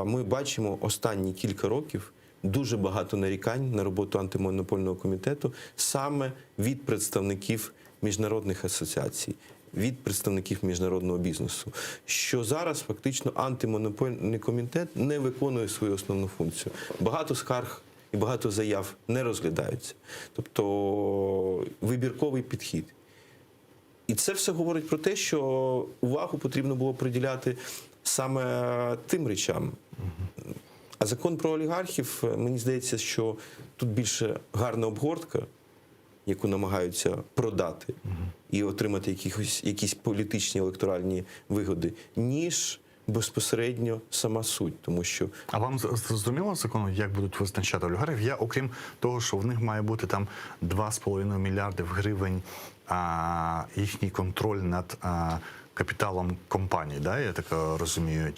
ми бачимо останні кілька років дуже багато нарікань на роботу антимонопольного комітету саме від представників міжнародних асоціацій, від представників міжнародного бізнесу, що зараз фактично антимонопольний комітет не виконує свою основну функцію. Багато скарг і багато заяв не розглядаються. Тобто вибірковий підхід. І це все говорить про те, що увагу потрібно було приділяти саме тим речам. А закон про олігархів, мені здається, що тут більше гарна обгортка, яку намагаються продати і отримати якісь політичні електоральні вигоди, ніж безпосередньо сама суть. Тому що... А вам зрозуміло закону, як будуть визначати олігархів? Я, окрім того, що в них має бути там 2,5 мільярди гривень їхній контроль над капіталом компаній, да, я так розумію?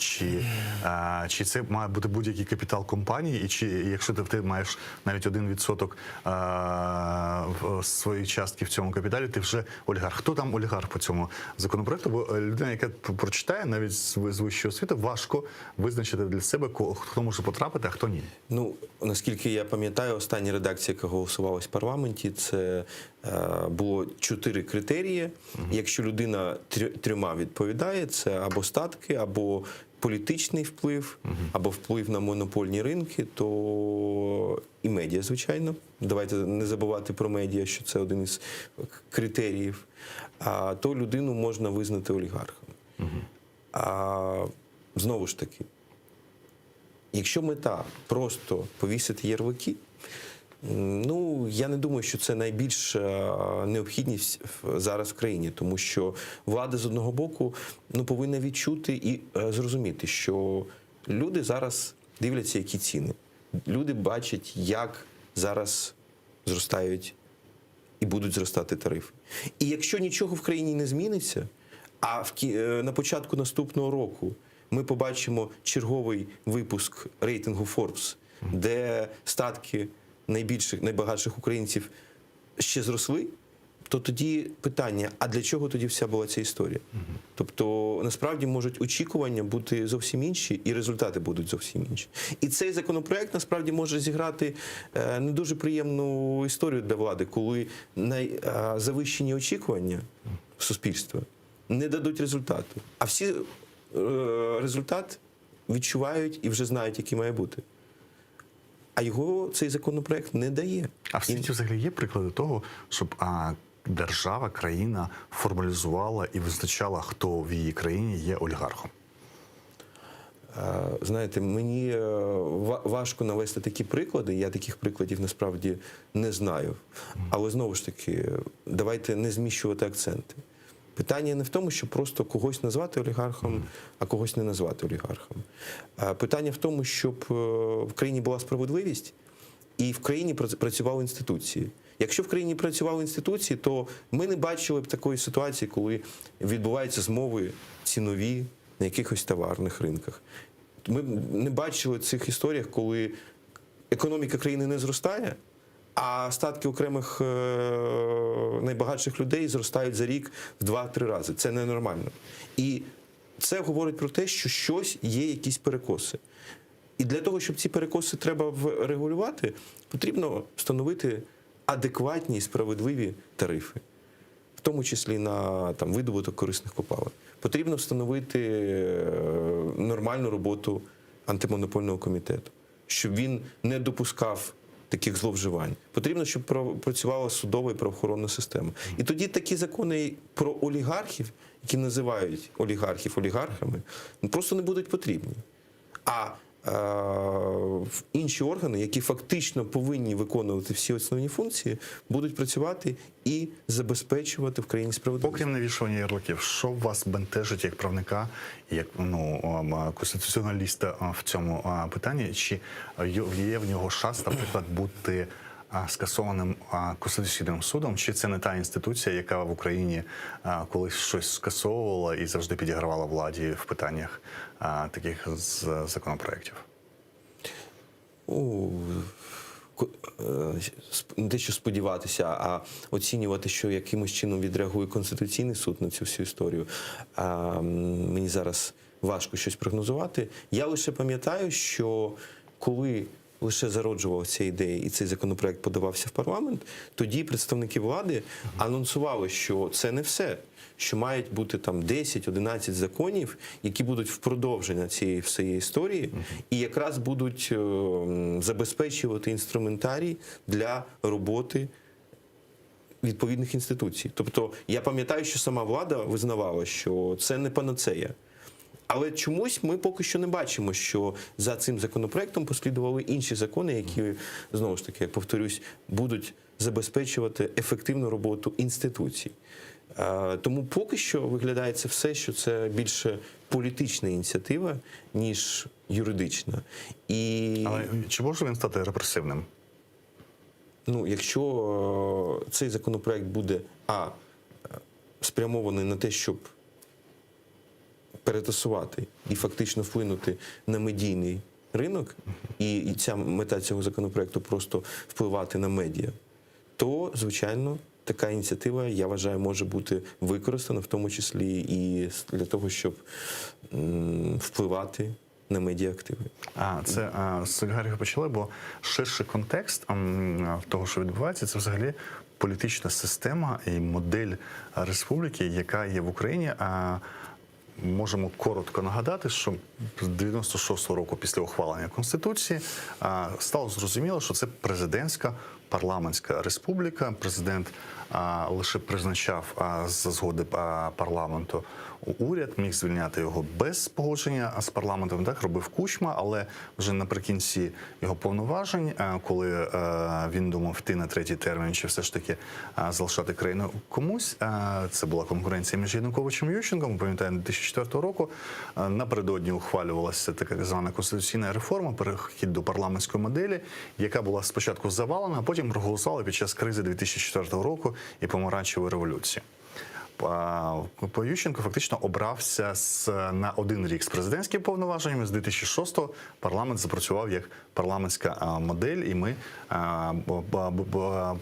Чи це має бути будь-який капітал компанії, і чи якщо ти маєш навіть 1% своєї частки в цьому капіталі, ти вже олігарх. Хто там олігарх по цьому законопроекту? Бо людина, яка прочитає навіть з вищої освіти, важко визначити для себе, хто може потрапити, а хто ні. Ну, наскільки я пам'ятаю, остання редакція, яка голосувалась в парламенті, це було 4 критерії. Якщо людина 3 відповідає, це або статки, або політичний вплив, або вплив на монопольні ринки, то і медіа, звичайно. Давайте не забувати про медіа, що це один із критеріїв. То людину можна визнати олігархом. Знову ж таки, якщо мета просто повісити ярлики, ну, я не думаю, що це найбільша необхідність зараз в країні, тому що влада з одного боку повинна відчути і зрозуміти, що люди зараз дивляться, які ціни. Люди бачать, як зараз зростають і будуть зростати тарифи. І якщо нічого в країні не зміниться, а на початку наступного року ми побачимо черговий випуск рейтингу Forbes, де статки найбагатших українців ще зросли, то тоді питання, а для чого тоді вся була ця історія? Тобто, насправді, можуть очікування бути зовсім інші, і результати будуть зовсім інші. І цей законопроект, насправді, може зіграти не дуже приємну історію для влади, коли найзавищені очікування суспільства не дадуть результату. А всі результат відчувають і вже знають, який має бути. А його цей законопроект не дає. А в світі взагалі є приклади того, щоб держава, країна формалізувала і визначала, хто в її країні є олігархом? Знаєте, мені важко навести такі приклади, я таких прикладів насправді не знаю. Але знову ж таки, давайте не зміщувати акценти. Питання не в тому, щоб просто когось назвати олігархом, а когось не назвати олігархом. Питання в тому, щоб в країні була справедливість і в країні працювали інституції. Якщо в країні працювали інституції, то ми не бачили б такої ситуації, коли відбуваються змови цінові на якихось товарних ринках. Ми не бачили цих історіях, коли економіка країни не зростає, а статки окремих найбагатших людей зростають за рік в 2-3 рази. Це ненормально. І це говорить про те, що щось є, якісь перекоси. І для того, щоб ці перекоси треба регулювати, потрібно встановити адекватні і справедливі тарифи, в тому числі на видобуток корисних копалин. Потрібно встановити нормальну роботу антимонопольного комітету, щоб він не допускав таких зловживань. Потрібно, щоб працювала судова і правоохоронна система. І тоді такі закони про олігархів, які називають олігархів олігархами, просто не будуть потрібні. А інші органи, які фактично повинні виконувати всі основні функції, будуть працювати і забезпечувати в країні справедливість. Окрім навішування ярликів, що вас бентежить як правника, як конституціоналіста в цьому питанні? Чи є в нього шанс, наприклад, бути скасованим Конституційним судом, чи це не та інституція, яка в Україні колись щось скасовувала і завжди підігравала владі в питаннях таких законопроєктів? Не те, що сподіватися, а оцінювати, що якимось чином відреагує Конституційний суд на цю всю історію. Мені зараз важко щось прогнозувати. Я лише пам'ятаю, що коли лише зароджувалася ідея і цей законопроект подавався в парламент, тоді представники влади анонсували, що це не все, що мають бути 10-11 законів, які будуть в продовження цієї всієї історії, і якраз будуть забезпечувати інструментарій для роботи відповідних інституцій. Тобто, я пам'ятаю, що сама влада визнавала, що це не панацея. Але чомусь ми поки що не бачимо, що за цим законопроектом послідували інші закони, які, знову ж таки, я повторюсь, будуть забезпечувати ефективну роботу інституцій. Тому поки що виглядає це все, що це більше політична ініціатива, ніж юридична. Але чи може він стати репресивним? Якщо цей законопроект буде спрямований на те, щоб перетасувати і фактично вплинути на медійний ринок, і ця мета цього законопроекту просто впливати на медіа, то, звичайно, така ініціатива, я вважаю, може бути використана, в тому числі і для того, щоб впливати на медіаактиви. Це з Гарріга почали, бо ширший контекст того, що відбувається, це взагалі політична система і модель республіки, яка є в Україні. Можемо коротко нагадати, що з 96-го року після ухвалення Конституції стало зрозуміло, що це президентська парламентська республіка. Президент лише призначав за згоди парламенту уряд, міг звільняти його без погодження з парламентом. Так робив Кучма, але вже наприкінці його повноважень, коли він думав йти на третій термін, чи все ж таки залишати країну комусь, це була конкуренція між Януковичем і Ющенком, пам'ятаємо, 2004 року, напередодні ухвалювалася така звана конституційна реформа, перехід до парламентської моделі, яка була спочатку завалена, а потім проголосували під час кризи 2004 року і помаранчевої революції. Ющенко фактично обрався на 1 рік з президентськими повноваженнями. З 2006-го парламент запрацював як парламентська модель, і ми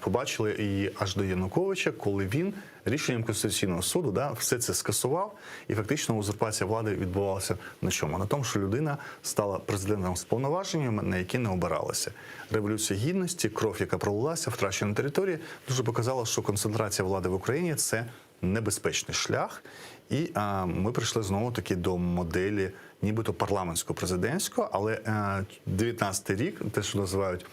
побачили її аж до Януковича, коли він рішенням Конституційного суду все це скасував, і фактично узурпація влади відбувалася на чому? На тому, що людина стала президентом з повноваженнями, на які не обиралася. Революція Гідності, кров, яка пролилася, втрачена територія, дуже показала, що концентрація влади в Україні – це небезпечний шлях, і ми прийшли знову-таки до моделі нібито парламентсько-президентського, але 19-й рік, те, що називають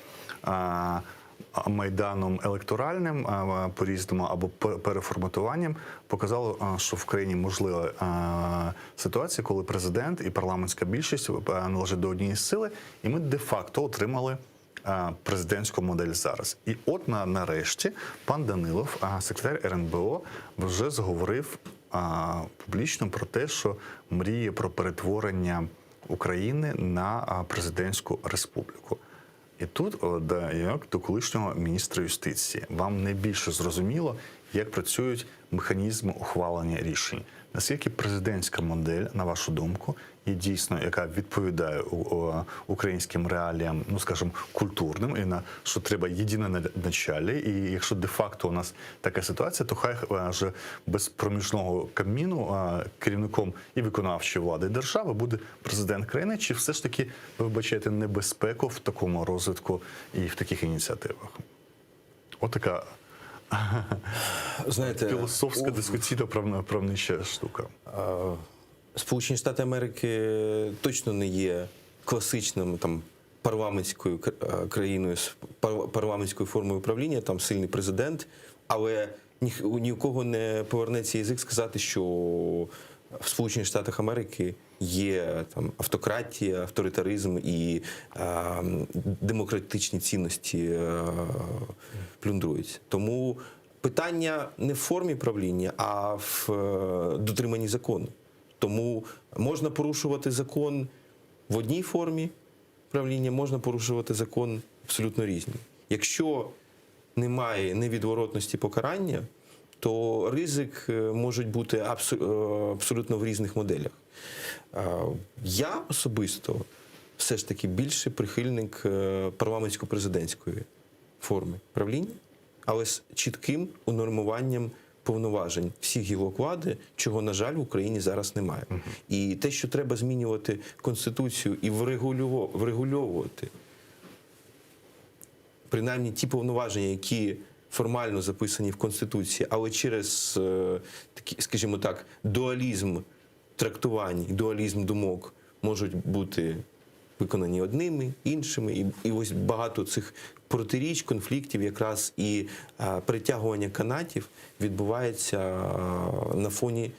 майданом електоральним по-різному або переформатуванням, показало, що в країні можлива ситуація, коли президент і парламентська більшість належать до однієї сили, і ми де-факто отримали президентську модель зараз. І от нарешті пан Данилов, секретар РНБО, вже заговорив публічно про те, що мріє про перетворення України на президентську республіку. І тут, як до колишнього міністра юстиції, вам найбільше зрозуміло, як працюють механізми ухвалення рішень. Наскільки президентська модель, на вашу думку, є дійсно, яка відповідає українським реаліям, ну, скажімо, культурним, і на що треба єдине началі, і якщо де-факто у нас така ситуація, то хай вже без проміжного Кабміну керівником і виконавчої влади держави буде президент країни, чи все ж таки ви вбачаєте небезпеку в такому розвитку і в таких ініціативах? Отака філософська, дискусійна, правнича штука. Сполучені Штати Америки точно не є класичним парламентською країною з парламентською формою управління, там сильний президент, але ні у кого не повернеться язик сказати, що в Сполучених Штатах Америки є автократія, авторитаризм і демократичні цінності плюндруються. Тому питання не в формі правління, а в дотриманні закону. Тому можна порушувати закон в одній формі правління, можна порушувати закон абсолютно різні. Якщо немає невідворотності покарання, то ризик може бути абсолютно в різних моделях. Я особисто все ж таки більше прихильник парламентсько-президентської форми правління, але з чітким унормуванням повноважень всіх гілок влади, чого, на жаль, в Україні зараз немає. І те, що треба змінювати Конституцію і врегульовувати принаймні ті повноваження, які формально записані в Конституції, але через, скажімо так, дуалізм трактувань, дуалізм думок можуть бути виконані одними, іншими. І ось багато цих протиріч, конфліктів якраз і притягування канатів відбувається на фоні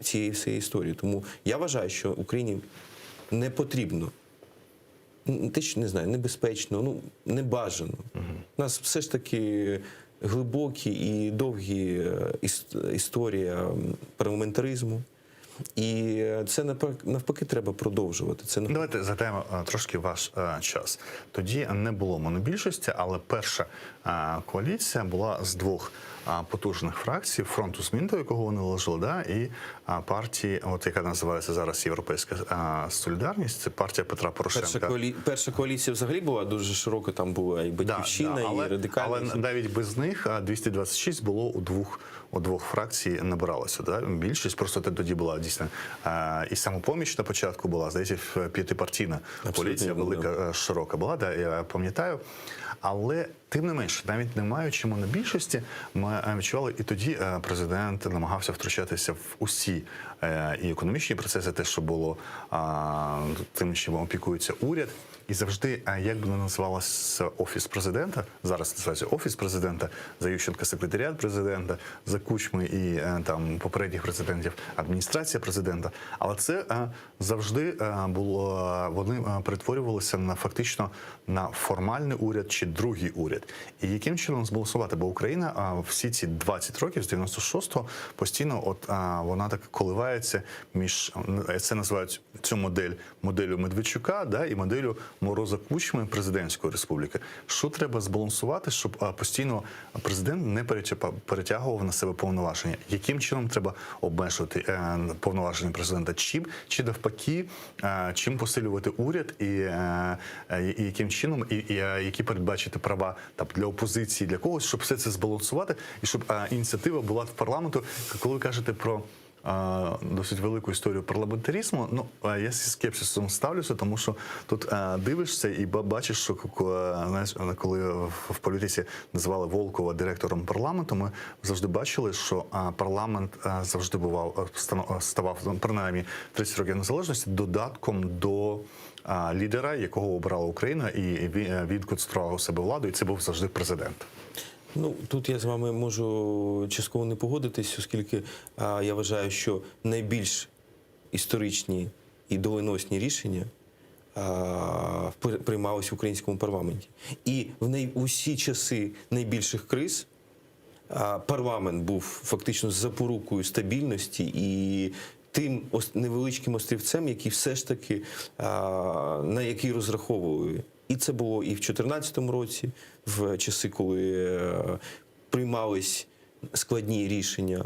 цієї всієї історії. Тому я вважаю, що Україні не потрібно, те, що, не знаю, небезпечно, не бажано. У нас все ж таки глибокі і довгі історія парламентаризму. І це навпаки треба продовжувати. Давайте згадаємо трошки ваш час. Тоді не було монобільшості, але перша коаліція була з 2 потужних фракцій, фронту змін, до якого вони належали, да, і партії, от яка називається зараз Європейська Солідарність, це партія Петра Порошенка. Перша коаліція взагалі була дуже широка, там була і Батьківщина, і Радикальна. Але навіть без них 226 було у двох фракцій набиралося. Да? Більшість, просто тоді була дійсно і Самопоміч на початку була, здається, п'ятипартійна коаліція, велика, широка була, да, я пам'ятаю. Але тим не менше, навіть не маючи монобільшості, ми відчували, і тоді президент намагався втручатися в усі і економічні процеси, те, що було тим, чим опікується уряд. І завжди, як би не називалося Офіс президента, зараз називається Офіс президента, за Ющенка секретаріат президента, за Кучми і там попередніх президентів адміністрація президента. Але це завжди було, вони перетворювалися на фактично на формальний уряд чи другий уряд. І яким чином збалансувати? Бо Україна всі ці 20 років, з 96-го, постійно вона так коливається між, це називають цю моделлю Медведчука, да, і моделлю Мороза Кучми президентської республіки. Що треба збалансувати, щоб постійно президент не перетягував на себе повноваження? Яким чином треба обмежувати повноваження президента? Чи навпаки, чим посилювати уряд і яким чином, і які передбачити права там, для опозиції, для когось, щоб все це збалансувати, і щоб ініціатива була в парламенту. Коли ви кажете про досить велику історію парламентаризму, ну, я зі скепсисом ставлюся, тому що тут дивишся і бачиш, що коли в політиці називали Волкова директором парламенту, ми завжди бачили, що парламент завжди ставав, принаймні 30 років незалежності, додатком до лідера, якого обрала Україна, і він концентрував у себе владу, і це був завжди президент. Ну, тут я з вами можу частково не погодитись, оскільки я вважаю, що найбільш історичні і доленосні рішення приймалися в українському парламенті. І в усі часи найбільших криз парламент був фактично запорукою стабільності і тим невеличким острівцем, який все ж таки, на який розраховували. І це було і в 2014 році, в часи, коли приймались складні рішення.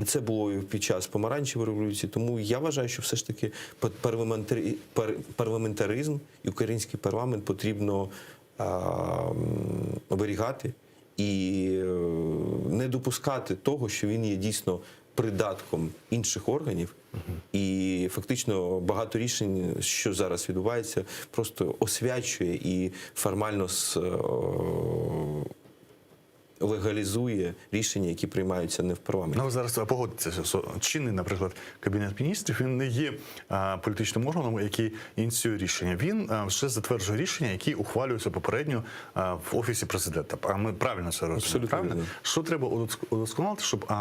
І це було і під час помаранчевої революції. Тому я вважаю, що все ж таки парламентаризм і український парламент потрібно оберігати і не допускати того, що він є дійсно придатком інших органів. І фактично багато рішень, що зараз відбувається, просто освячує і формально легалізує рішення, які приймаються не в парламенті. Ну, ви зараз погодитеся, що чинний, наприклад, Кабінет міністрів, він не є політичним органом, який ініціює рішення. Він вже затверджує рішення, які ухвалюються попередньо в Офісі президента. А ми правильно це розуміємо, правильно? Що треба удосконалити, щоб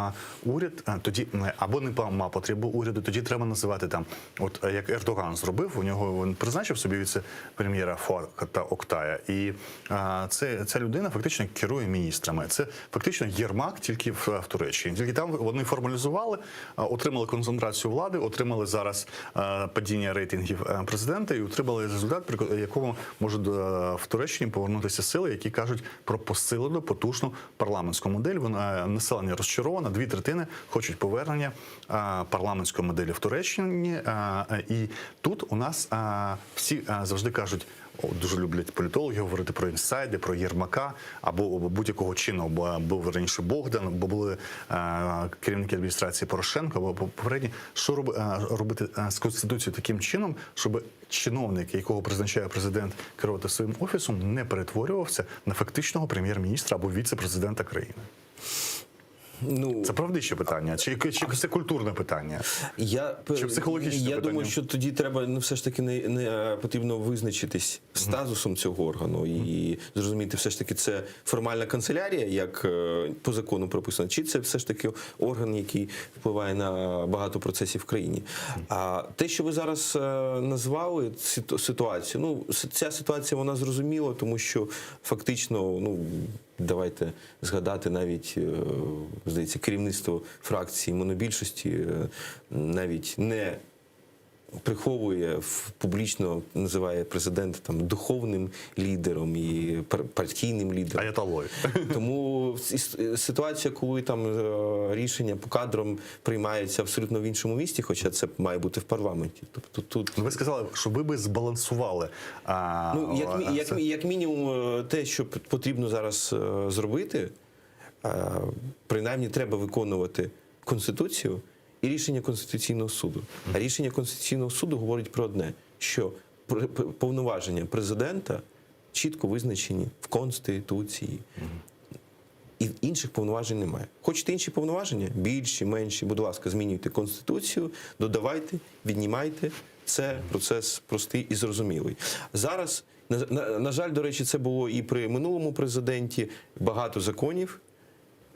уряд тоді, або не мав потребу уряду, тоді треба називати там, от як Ердоган зробив, у нього він призначив собі віце-прем'єра Фуата Октая, і ця людина фактично керує міністрами. Це фактично Єрмак тільки в Туреччині. Тільки там вони формалізували, отримали концентрацію влади, отримали зараз падіння рейтингів президента і отримали результат, при якому можуть в Туреччині повернутися сили, які кажуть про посилену, потужну парламентську модель. Населення розчароване, 2/3 хочуть повернення парламентської моделі в Туреччині. І тут у нас всі завжди кажуть, дуже люблять політологи говорити про інсайди, про Єрмака, або будь-якого чину. Був раніше Богдан, бо були керівники адміністрації Порошенка, або попередні. Що робити з Конституцією таким чином, щоб чиновник, якого призначає президент керувати своїм офісом, не перетворювався на фактичного прем'єр-міністра або віце-президента країни? Ну, це правдище питання, чи це культурне питання? Чи психологічне питання? Я думаю, що тоді треба все ж таки не потрібно визначитись статусом цього органу і зрозуміти, все ж таки це формальна канцелярія, як по закону прописано, чи це все ж таки орган, який впливає на багато процесів в країні. А те, що ви зараз назвали ситуацію, ну ця ситуація вона зрозуміла, тому що фактично, ну давайте згадати навіть, здається, керівництво фракції монобільшості навіть не приховує, публічно називає президента там духовним лідером і партійним лідером. Аятоллою. Тому ситуація, коли там рішення по кадрам приймаються абсолютно в іншому місті, хоча це має бути в парламенті. Тобто тут ви сказали, що ви би збалансували. Як мінімум, те, що потрібно зараз зробити, принаймні треба виконувати Конституцію і рішення Конституційного суду. А рішення Конституційного суду говорить про одне, що повноваження президента чітко визначені в Конституції. І інших повноважень немає. Хочете інші повноваження? Більші, менші, будь ласка, змінюйте Конституцію, додавайте, віднімайте. Це процес простий і зрозумілий. Зараз, на жаль, до речі, це було і при минулому президенті, багато законів,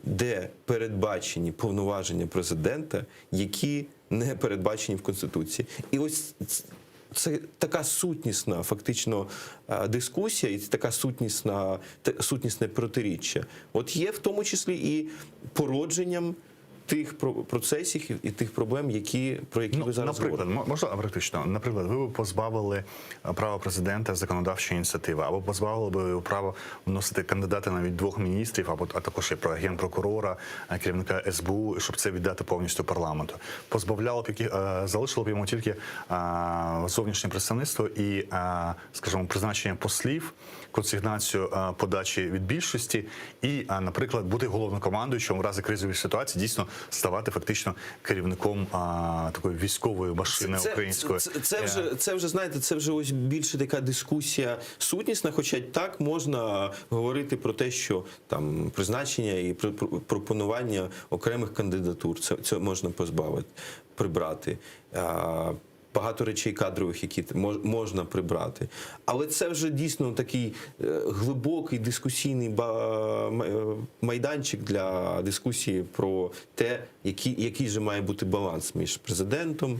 де передбачені повноваження президента, які не передбачені в Конституції. І ось це така сутнісна, фактично, дискусія і така сутнісне протиріччя. От є в тому числі і породженням тих процесів і тих проблем, про які ви зараз говорите. Можна практично? Наприклад, ви б позбавили права президента законодавчої ініціативи, або позбавили б його права вносити кандидати навіть 2 міністрів, а також і про генпрокурора, керівника СБУ, щоб це віддати повністю парламенту. Позбавляло б залишило б йому тільки зовнішнє представництво і, скажімо, призначення послів, консигнацію подачі від більшості і, наприклад, бути головнокомандуючим в разі кризової ситуації, дійсно ставати фактично керівником такої військової машини української. Це вже, знаєте, це вже ось більше така дискусія сутнісна, хоча так можна говорити про те, що там призначення і пропонування окремих кандидатур, це можна прибрати. Багато речей кадрових, які можна прибрати. Але це вже дійсно такий глибокий дискусійний майданчик для дискусії про те, який же має бути баланс між президентом,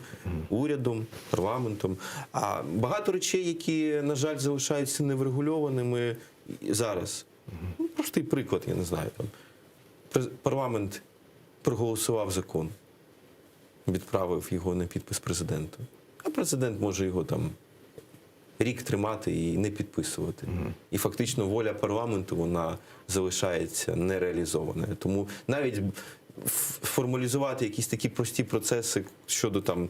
урядом, парламентом. А багато речей, які, на жаль, залишаються неврегульованими зараз. Простий приклад, я не знаю. Парламент проголосував закон, відправив його на підпис президенту. А президент може його там рік тримати і не підписувати. І фактично воля парламенту, вона залишається нереалізованою. Тому навіть формалізувати якісь такі прості процеси щодо там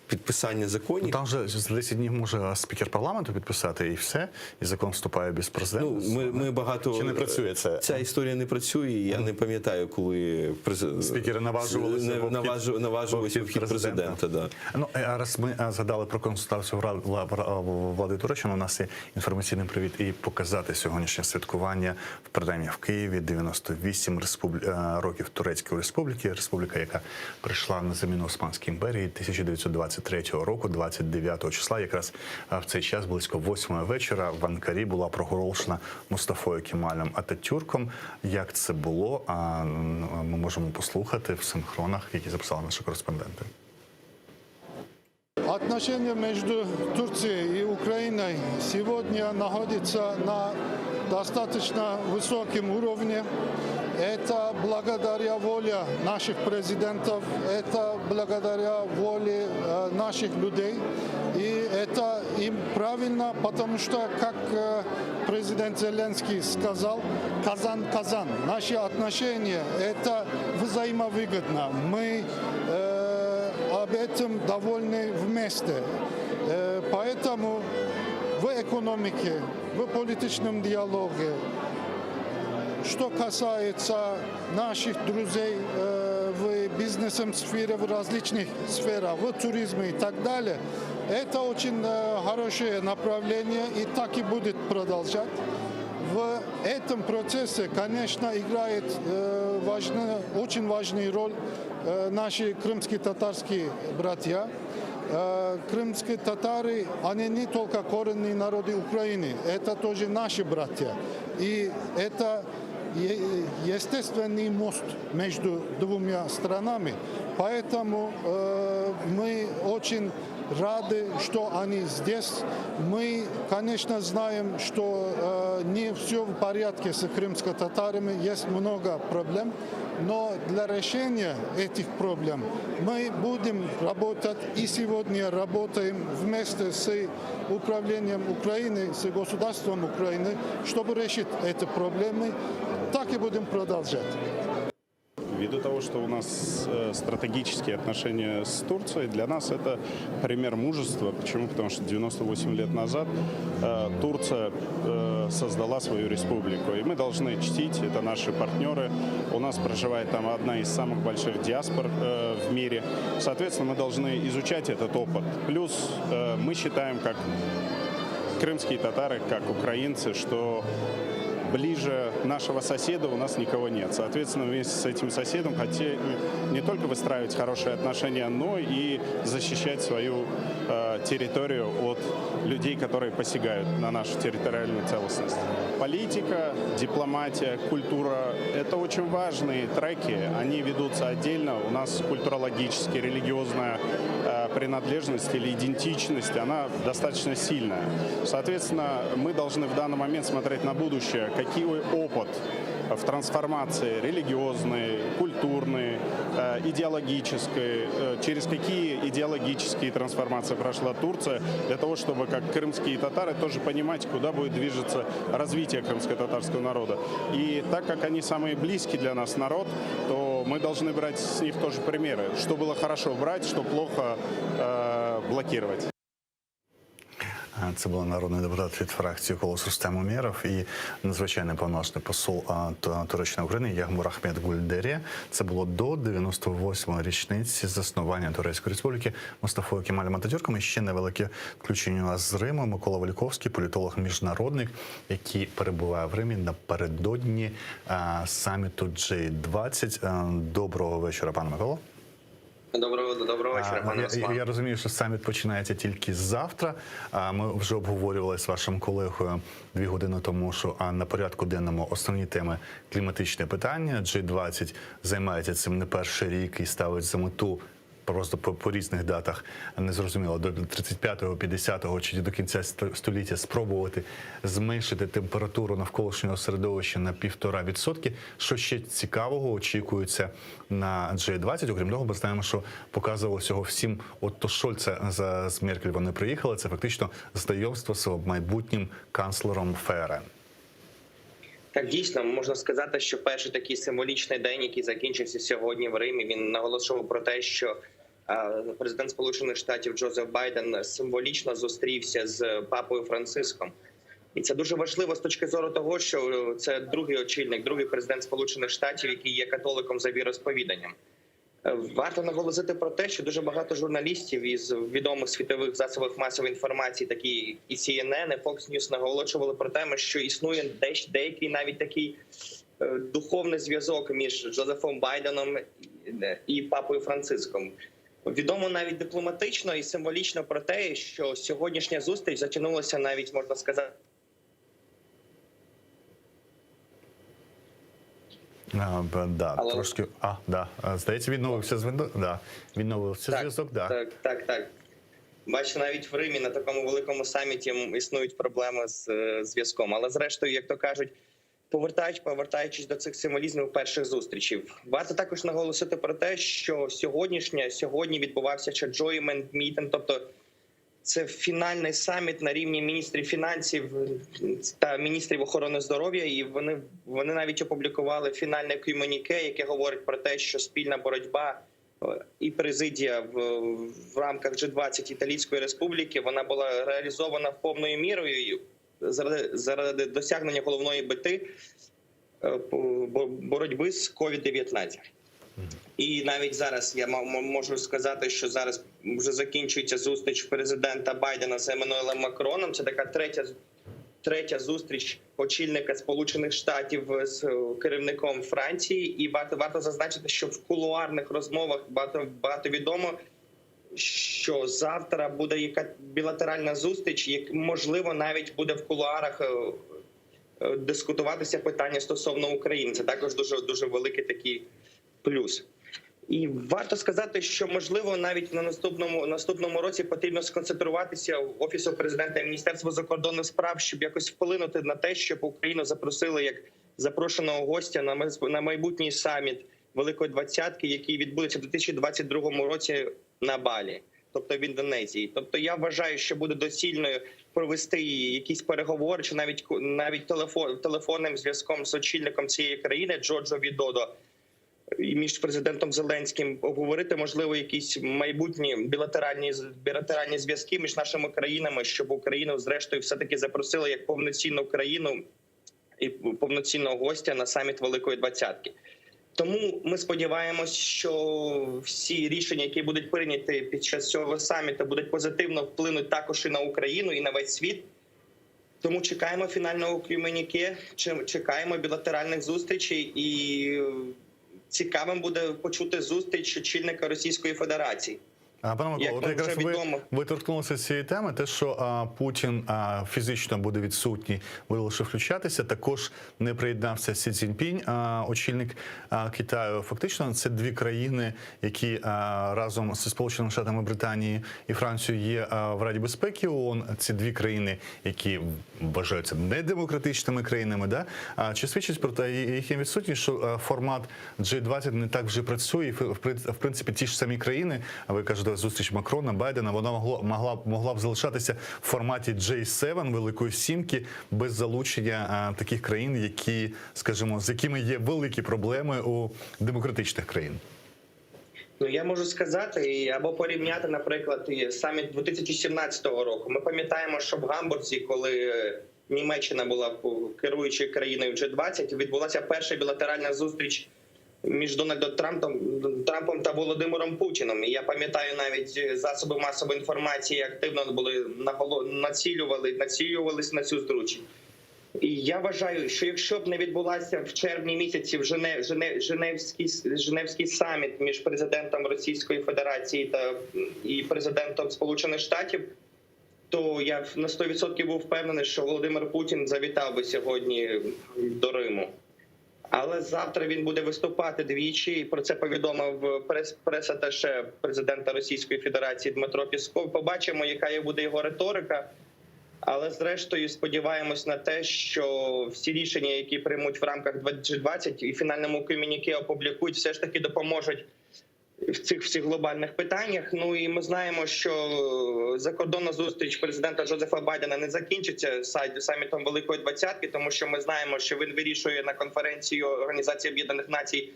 підписання законів. Там же за 10 днів може спікер парламенту підписати і все, і закон вступає без президента. Ми багато... Чи не працює це? Ця історія не працює, і я не пам'ятаю, коли спікери наважувалися в вхід президента. Да. Ну, раз ми згадали про консультацію влади Туреччини, у нас є інформаційний привід і показати сьогоднішнє святкування принаймні в Києві 98 років Турецької республіки, республіка, яка прийшла на заміну Османській імперії 1923 року, 29 числа, якраз в цей час, близько 8-ї вечора, в Анкарі була проголошена Мустафою Кемалем Ататюрком. Як це було, ми можемо послухати в синхронах, які записали наші кореспонденти. Отношения между Турцией и Украиной сегодня находятся на достаточно высоком уровне. Это благодаря воле наших президентов, это благодаря воле наших людей. И это им правильно, потому что, как президент Зеленский сказал, казан-казан. Наши отношения – это взаимовыгодно. Мы об этом довольны вместе. Поэтому в экономике, в политическом диалоге, что касается наших друзей в бизнесовой сфере, в различных сферах, в туризме и так далее, это очень хорошее направление и так и будет продолжать. В этом процессе, конечно, играет очень важную роль наши крымские татарские братья. Крымские татары, они не только коренные народы Украины, это тоже наши братья. И это естественный мост между двумя странами. Поэтому мы очень рады, что они здесь. Мы, конечно, знаем, что не все в порядке с крымско-татарами, есть много проблем, но для решения этих проблем мы будем работать и сегодня работаем вместе с управлением Украины, с государством Украины, чтобы решить эти проблемы. Так и будем продолжать. Ввиду того, что у нас стратегические отношения с Турцией, для нас это пример мужества. Почему? Потому что 98 лет назад Турция создала свою республику. И мы должны чтить, это наши партнеры. У нас проживает там одна из самых больших диаспор в мире. Соответственно, мы должны изучать этот опыт. Плюс мы считаем, как крымские татары, как украинцы, что ближе нашего соседа у нас никого нет. Соответственно, вместе с этим соседом хотели не только выстраивать хорошие отношения, но и защищать свою территорию от людей, которые посягают на нашу территориальную целостность. Политика, дипломатия, культура – это очень важные треки. Они ведутся отдельно. У нас культурологически, религиозная принадлежность или идентичность, она достаточно сильная. Соответственно, мы должны в данный момент смотреть на будущее. Какой опыт в трансформации религиозной, культурной, идеологической, через какие идеологические трансформации прошла Турция, для того, чтобы, как крымские татары, тоже понимать, куда будет движется развитие крымско-татарского народа. И так как они самые близкие для нас народ, то мы должны брать с них тоже примеры. Что было хорошо брать, что плохо блокировать. Це був народний депутат від фракції «Колос» Рустем Умєров і надзвичайний повноважний посол Туреччини України Ягмур Ахмед Гульдері. Це було до 98-ї річниці заснування Турецької республіки Мустафою Кемалем Ататюрком. І ще невелике включення у нас з Риму. Микола Валіковський, політолог-міжнародник, який перебуває в Римі напередодні саміту G20. Доброго вечора, пане Миколо. Доброго вечора, пане Руслан. Я розумію, що саміт починається тільки завтра. Ми вже обговорювали з вашим колегою 2 години тому, що на порядку денному основні теми кліматичне питання. G20 займається цим не перший рік і ставить за мету просто по різних датах, незрозуміло, до 35-го, 50-го чи до кінця століття спробувати зменшити температуру навколишнього середовища на 1,5%. Що ще цікавого очікується на G20? Окрім того, ми знаємо, що показувало всього всім Отто Шольца з Меркель вони приїхали. Це фактично знайомство з майбутнім канцлером ФРН. Так, дійсно, можна сказати, що перший такий символічний день, який закінчився сьогодні в Римі, він наголошував про те, що президент Сполучених Штатів Джозеф Байден символічно зустрівся з папою Франциском. І це дуже важливо з точки зору того, що це другий очільник, другий президент Сполучених Штатів, який є католиком за віросповіданням. Варто наголосити про те, що дуже багато журналістів із відомих світових засобів масової інформації, такі і CNN, і Fox News, наголошували про те, що існує деякий навіть такий духовний зв'язок між Джозефом Байденом і папою Франциском. Відомо навіть дипломатично і символічно про те, що сьогоднішня зустріч затягнулася навіть, можна сказати, Трошки. Здається, відновився зв'язок. Зв'язок. Так. Бачите, навіть в Римі на такому великому саміті існують проблеми з зв'язком. Але зрештою, як то кажуть, повертаючись до цих символізмів перших зустрічей, варто також наголосити про те, що сьогодні відбувався ще Joint Meeting, тобто це фінальний саміт на рівні міністрів фінансів та міністрів охорони здоров'я, і вони навіть опублікували фінальне комюніке, яке говорить про те, що спільна боротьба і президія в рамках G20 Італійської Республіки, вона була реалізована повною мірою заради досягнення головної мети боротьби з COVID-19. І навіть зараз я можу сказати, що зараз вже закінчується зустріч президента Байдена з Еммануелем Макроном. Це така третя зустріч очільника Сполучених Штатів з керівником Франції. І варто зазначити, що в кулуарних розмовах багато відомо, що завтра буде яка білатеральна зустріч, і, можливо, навіть буде в кулуарах дискутуватися питання стосовно України. Це також дуже великий такий плюс. І варто сказати, що можливо навіть на наступному році потрібно сконцентруватися в Офісу президента і Міністерства закордонних справ, щоб якось вплинути на те, щоб Україну запросили як запрошеного гостя на майбутній саміт Великої Двадцятки, який відбудеться в 2022 році на Балі, тобто в Індонезії. Тобто я вважаю, що буде доцільною провести якісь переговори, чи навіть телефонним зв'язком з очільником цієї країни Джорджо Відодо і між президентом Зеленським обговорити, можливо, якісь майбутні білатеральні зв'язки між нашими країнами, щоб Україну, зрештою, все-таки запросили як повноцінну країну і повноцінного гостя на саміт Великої Двадцятки. Тому ми сподіваємось, що всі рішення, які будуть прийняті під час цього саміту, будуть позитивно вплинути також і на Україну, і на весь світ. Тому чекаємо фінального комюніке, чекаємо білатеральних зустрічей, і цікавим буде почути зустріч очільника Російської Федерації. Пане Микола, от якраз ви торкнулися цієї теми, те, що Путін фізично буде відсутній, буде лише включатися, також не приєднався Сі Цзіньпінь, очільник Китаю. Фактично, це дві країни, які разом зі Сполученими Штатами Британії і Францією є в Раді безпеки ООН. Ці дві країни, які вважаються недемократичними країнами, да? Чи свідчить про те, їхня відсутність, що формат G20 не так вже працює, і, в принципі, ті ж самі країни, ви кажете, зустріч Макрона, Байдена, вона могла б залишатися в форматі J7, Великої Сімки, без залучення таких країн, які, скажімо, з якими є великі проблеми у демократичних країн? Ну, я можу сказати, або порівняти, наприклад, саміт 2017 року. Ми пам'ятаємо, що в Гамбурзі, коли Німеччина була керуючою країною G20, відбулася перша білатеральна зустріч між Дональдом Трампом та Володимиром Путіним. І я пам'ятаю, навіть засоби масової інформації активно були націлювалися на цю зустріч. І я вважаю, що якщо б не відбулася в червні місяці Женевський саміт між президентом Російської Федерації і президентом Сполучених Штатів, то я на 100% був впевнений, що Володимир Путін завітав би сьогодні до Риму. Але завтра він буде виступати двічі, і про це повідомив прес-аташе президента Російської Федерації Дмитро Пєсков. Побачимо, яка буде його риторика. Але зрештою сподіваємось на те, що всі рішення, які приймуть в рамках G20 і фінальному комюніке опублікують, все ж таки допоможуть в цих всіх глобальних питаннях. Ну і ми знаємо, що закордонна зустріч президента Джозефа Байдена не закінчиться самітом Великої Двадцятки, тому що ми знаємо, що він вирішує на конференції Організації Об'єднаних Націй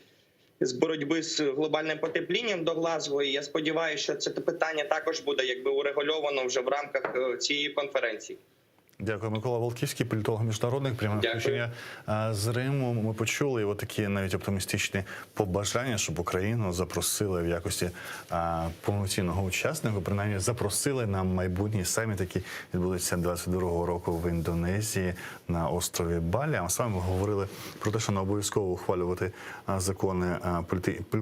з боротьби з глобальним потеплінням до Глазго. І я сподіваюся, що це питання також буде урегульовано вже в рамках цієї конференції. Дякую. Микола Волківський, політолог міжнародник, пряме включення з Риму. Ми почули отакі навіть оптимістичні побажання, щоб Україну запросили в якості повноцінного учасника, принаймні запросили на майбутній саміт, який відбудеться 22-го року в Індонезії на острові Балі. А ми з вами говорили про те, що не обов'язково ухвалювати закони,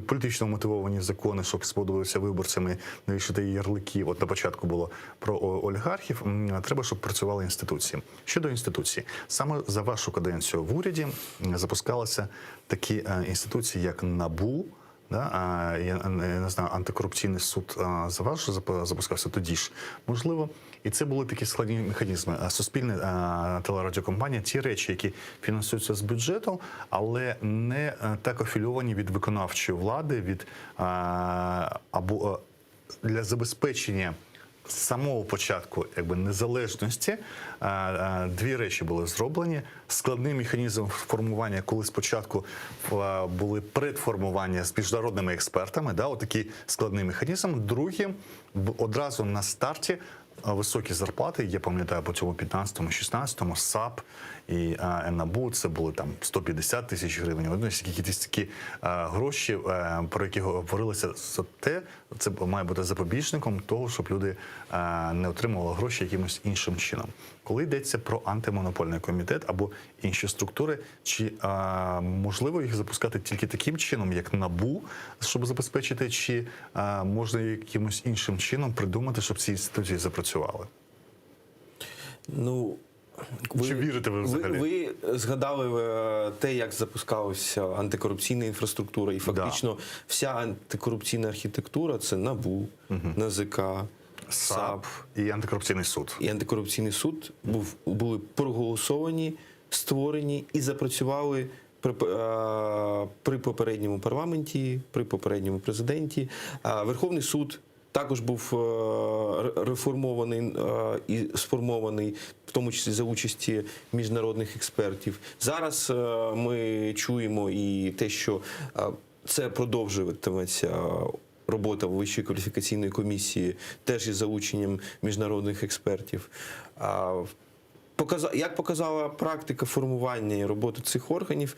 політично мотивовані закони, щоб сподобалися виборцями, не вішати ярлики. От на початку було про олігархів. Треба, щоб працювали інституції. Щодо інституцій, саме за вашу каденцію в уряді запускалися такі інституції, як НАБУ, да, я не знаю, антикорупційний суд за вас запускався тоді ж, можливо. І це були такі складні механізми. Суспільна телерадіокомпанія, ті речі, які фінансуються з бюджету, але не так афільовані від виконавчої влади, від або для забезпечення з самого початку незалежності дві речі були зроблені. Складний механізм формування, коли спочатку були предформування з міжнародними експертами, да, отакий складний механізм. Другим, одразу на старті високі зарплати, я пам'ятаю по цьому 15-му, 16-му, САП і НАБУ, це були там 150 тисяч гривень. Якісь такі гроші, про які говорилося, це має бути запобіжником того, щоб люди не отримували гроші якимось іншим чином. Коли йдеться про антимонопольний комітет або інші структури, чи можливо їх запускати тільки таким чином, як НАБУ, щоб забезпечити, чи можна якимось іншим чином придумати, щоб ці інституції запрацювали? Ну, Чи вірите ви взагалі? Ви згадали те, як запускалася антикорупційна інфраструктура, і фактично вся антикорупційна архітектура – це НАБУ, НАЗК, САП і антикорупційний суд. І антикорупційний суд були проголосовані, створені і запрацювали при попередньому парламенті, при попередньому президенті. Верховний суд також був реформований і сформований, в тому числі за участі міжнародних експертів. Зараз ми чуємо і те, що це продовжуватиметься робота Вищої кваліфікаційної комісії, теж із залученням міжнародних експертів. Як показала практика формування і роботи цих органів,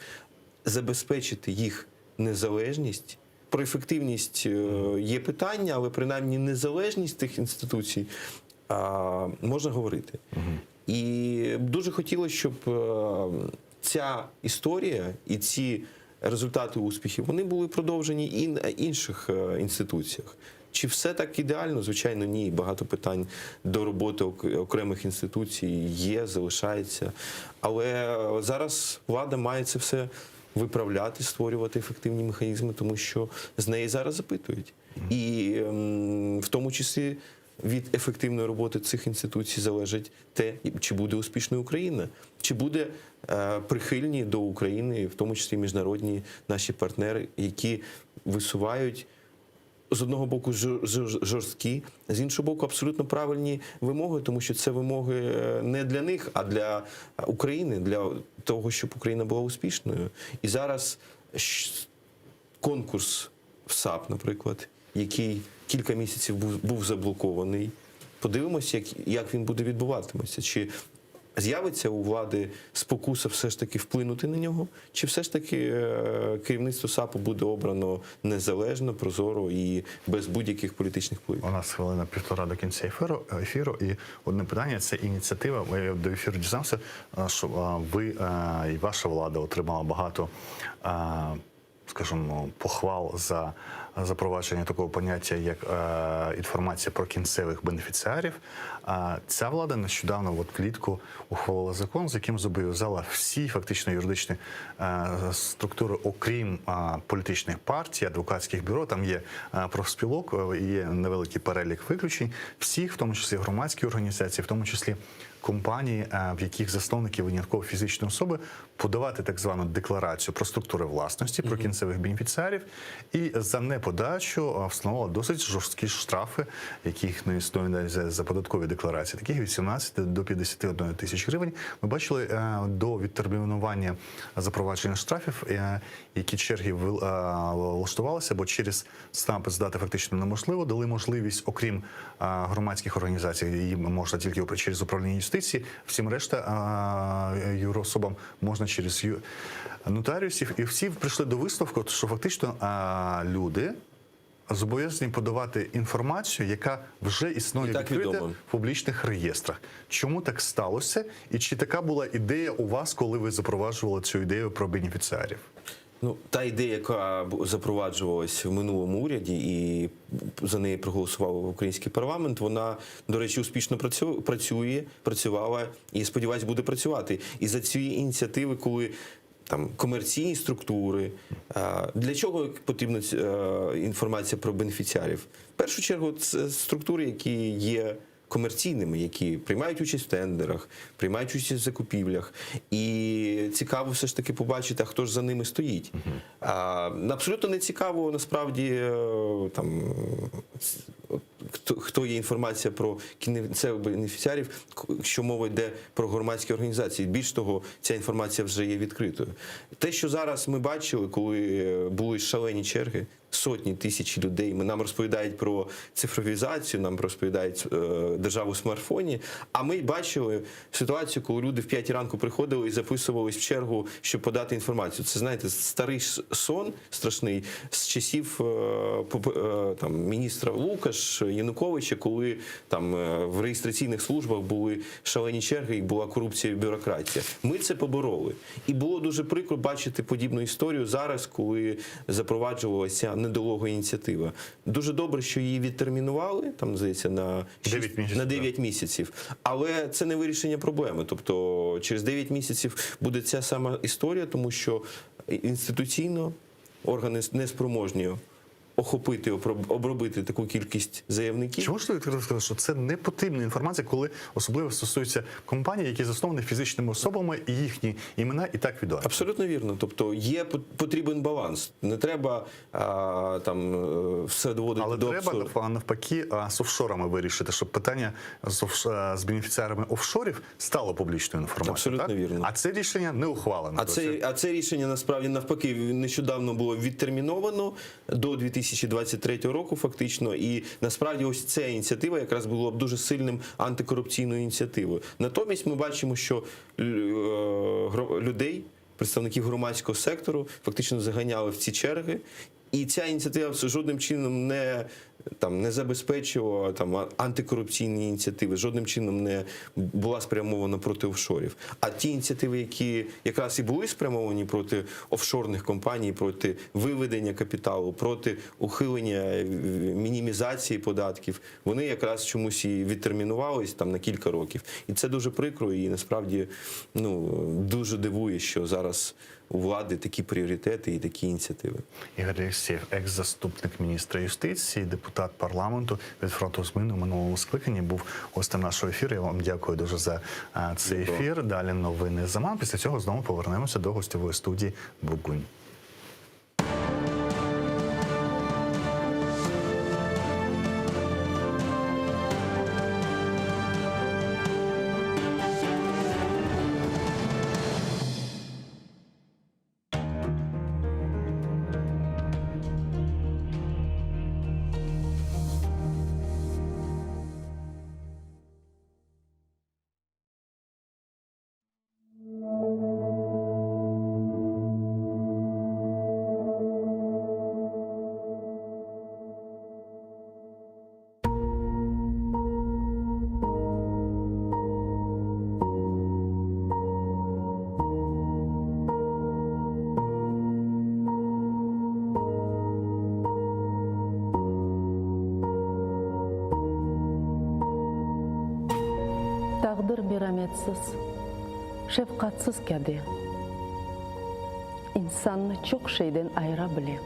забезпечити їх незалежність. Про ефективність є питання, але принаймні незалежність тих інституцій можна говорити. І дуже хотілося, щоб ця історія і ці результати успіхів, вони були продовжені і на інших інституціях. Чи все так ідеально? Звичайно, ні. Багато питань до роботи окремих інституцій є, залишається. Але зараз влада має це все виправляти, створювати ефективні механізми, тому що з неї зараз запитують. І в тому числі від ефективної роботи цих інституцій залежить те, чи буде успішною Україна, чи буде прихильні до України, в тому числі міжнародні наші партнери, які висувають з одного боку жорсткі, з іншого боку абсолютно правильні вимоги, тому що це вимоги не для них, а для України, для того, щоб Україна була успішною. І зараз конкурс в САП, наприклад, який кілька місяців був заблокований, подивимося, як він буде відбуватися. Чи з'явиться у влади спокуса все ж таки вплинути на нього, чи все ж таки керівництво САПу буде обрано незалежно, прозоро і без будь-яких політичних впливів? У нас хвилина-півтора до кінця ефіру, і одне питання – це ініціатива. Я до ефіру дізнався, що ви і ваша влада отримала багато, скажімо, похвал за запровадження такого поняття, як інформація про кінцевих бенефіціарів. Ця влада нещодавно, влітку, ухвалила закон, з яким зобов'язала всі фактично юридичні структури, окрім політичних партій, адвокатських бюро, там є профспілок, є невеликий перелік виключень, всіх, в тому числі громадські організації, в тому числі компанії, в яких засновники винятково фізичні особи, подавати так звану декларацію про структури власності, про кінцевих бенефіціарів, і за неподачу встановила досить жорсткі штрафи, яких не існує за податкові декларації, таких від 17 до 51 тисяч гривень. Ми бачили до відтермінування запровадження штрафів, які черги влаштувалися, бо через СНАП здати фактично неможливо, дали можливість, окрім громадських організацій, їм можна тільки через управління юстиції, всім решта юрособам можна через нотаріусів. І всі прийшли до висновку, що фактично люди зобов'язані подавати інформацію, яка вже існує відкрита в публічних реєстрах. Чому так сталося? І чи така була ідея у вас, коли ви запроваджували цю ідею про бенефіціарів? Ну, та ідея, яка запроваджувалась в минулому уряді і за неї проголосував український парламент, вона, до речі, успішно працювала і, сподіваюсь, буде працювати. І за ці ініціативи, коли там комерційні структури, для чого потрібна інформація про бенефіціарів? В першу чергу, це структури, які є комерційними, які приймають участь в тендерах, приймають участь в закупівлях. І цікаво все ж таки побачити, а хто ж за ними стоїть. Абсолютно не цікаво, насправді, там, хто є інформація про кінцевих бенефіціарів, що мова йде про громадські організації. Більш того, ця інформація вже є відкритою. Те, що зараз ми бачили, коли були шалені черги, сотні, тисячі людей, нам розповідають про цифровізацію, нам розповідають державу в смартфоні, а ми бачили ситуацію, коли люди в 5 ранку приходили і записувались в чергу, щоб подати інформацію. Це, знаєте, старий сон страшний з часів там, міністра Лукаш, Януковича, коли там в реєстраційних службах були шалені черги і була корупція і бюрократія. Ми це побороли. І було дуже прикро бачити подібну історію зараз, коли запроваджувалася недолуга ініціатива. Дуже добре, що її відтермінували, там, здається, на 9 місяців. Але це не вирішення проблеми. Тобто через 9 місяців буде ця сама історія, тому що інституційно органи неспроможні охопити, обробити таку кількість заявників. Чи можете відкрито сказати, що це не потрібна інформація, коли особливо стосується компаній, які засновані фізичними особами, і їхні імена і так відомі? Абсолютно вірно. Тобто потрібен баланс. Не треба там все доводити до абсурду. Але треба навпаки з офшорами вирішити, щоб питання з бенефіціарами офшорів стало публічною інформацією. Абсолютно вірно. А це рішення не ухвалено. А це рішення насправді навпаки нещодавно було відтерміновано до 2023 року фактично, і насправді ось ця ініціатива якраз була б дуже сильним антикорупційною ініціативою. Натомість ми бачимо, що людей, представників громадського сектору фактично заганяли в ці черги, і ця ініціатива жодним чином не забезпечувала антикорупційні ініціативи, жодним чином не була спрямована проти офшорів. А ті ініціативи, які якраз і були спрямовані проти офшорних компаній, проти виведення капіталу, проти ухилення, мінімізації податків, вони якраз чомусь і відтермінувались на кілька років. І це дуже прикро, і насправді дуже дивує, що зараз у влади такі пріоритети і такі ініціативи. Ігор Алєксєєв, екс-заступник міністра юстиції, депутат парламенту від фронту змін у минулому скликанні, був гостем нашого ефіру. Я вам дякую дуже за цей ефір. Далі новини «Заман». Після цього знову повернемося до гостьової студії «Бугунь». Taqdir merhametsiz, şefqatsiz kade. İnsanni çok şeyden ayıra bile.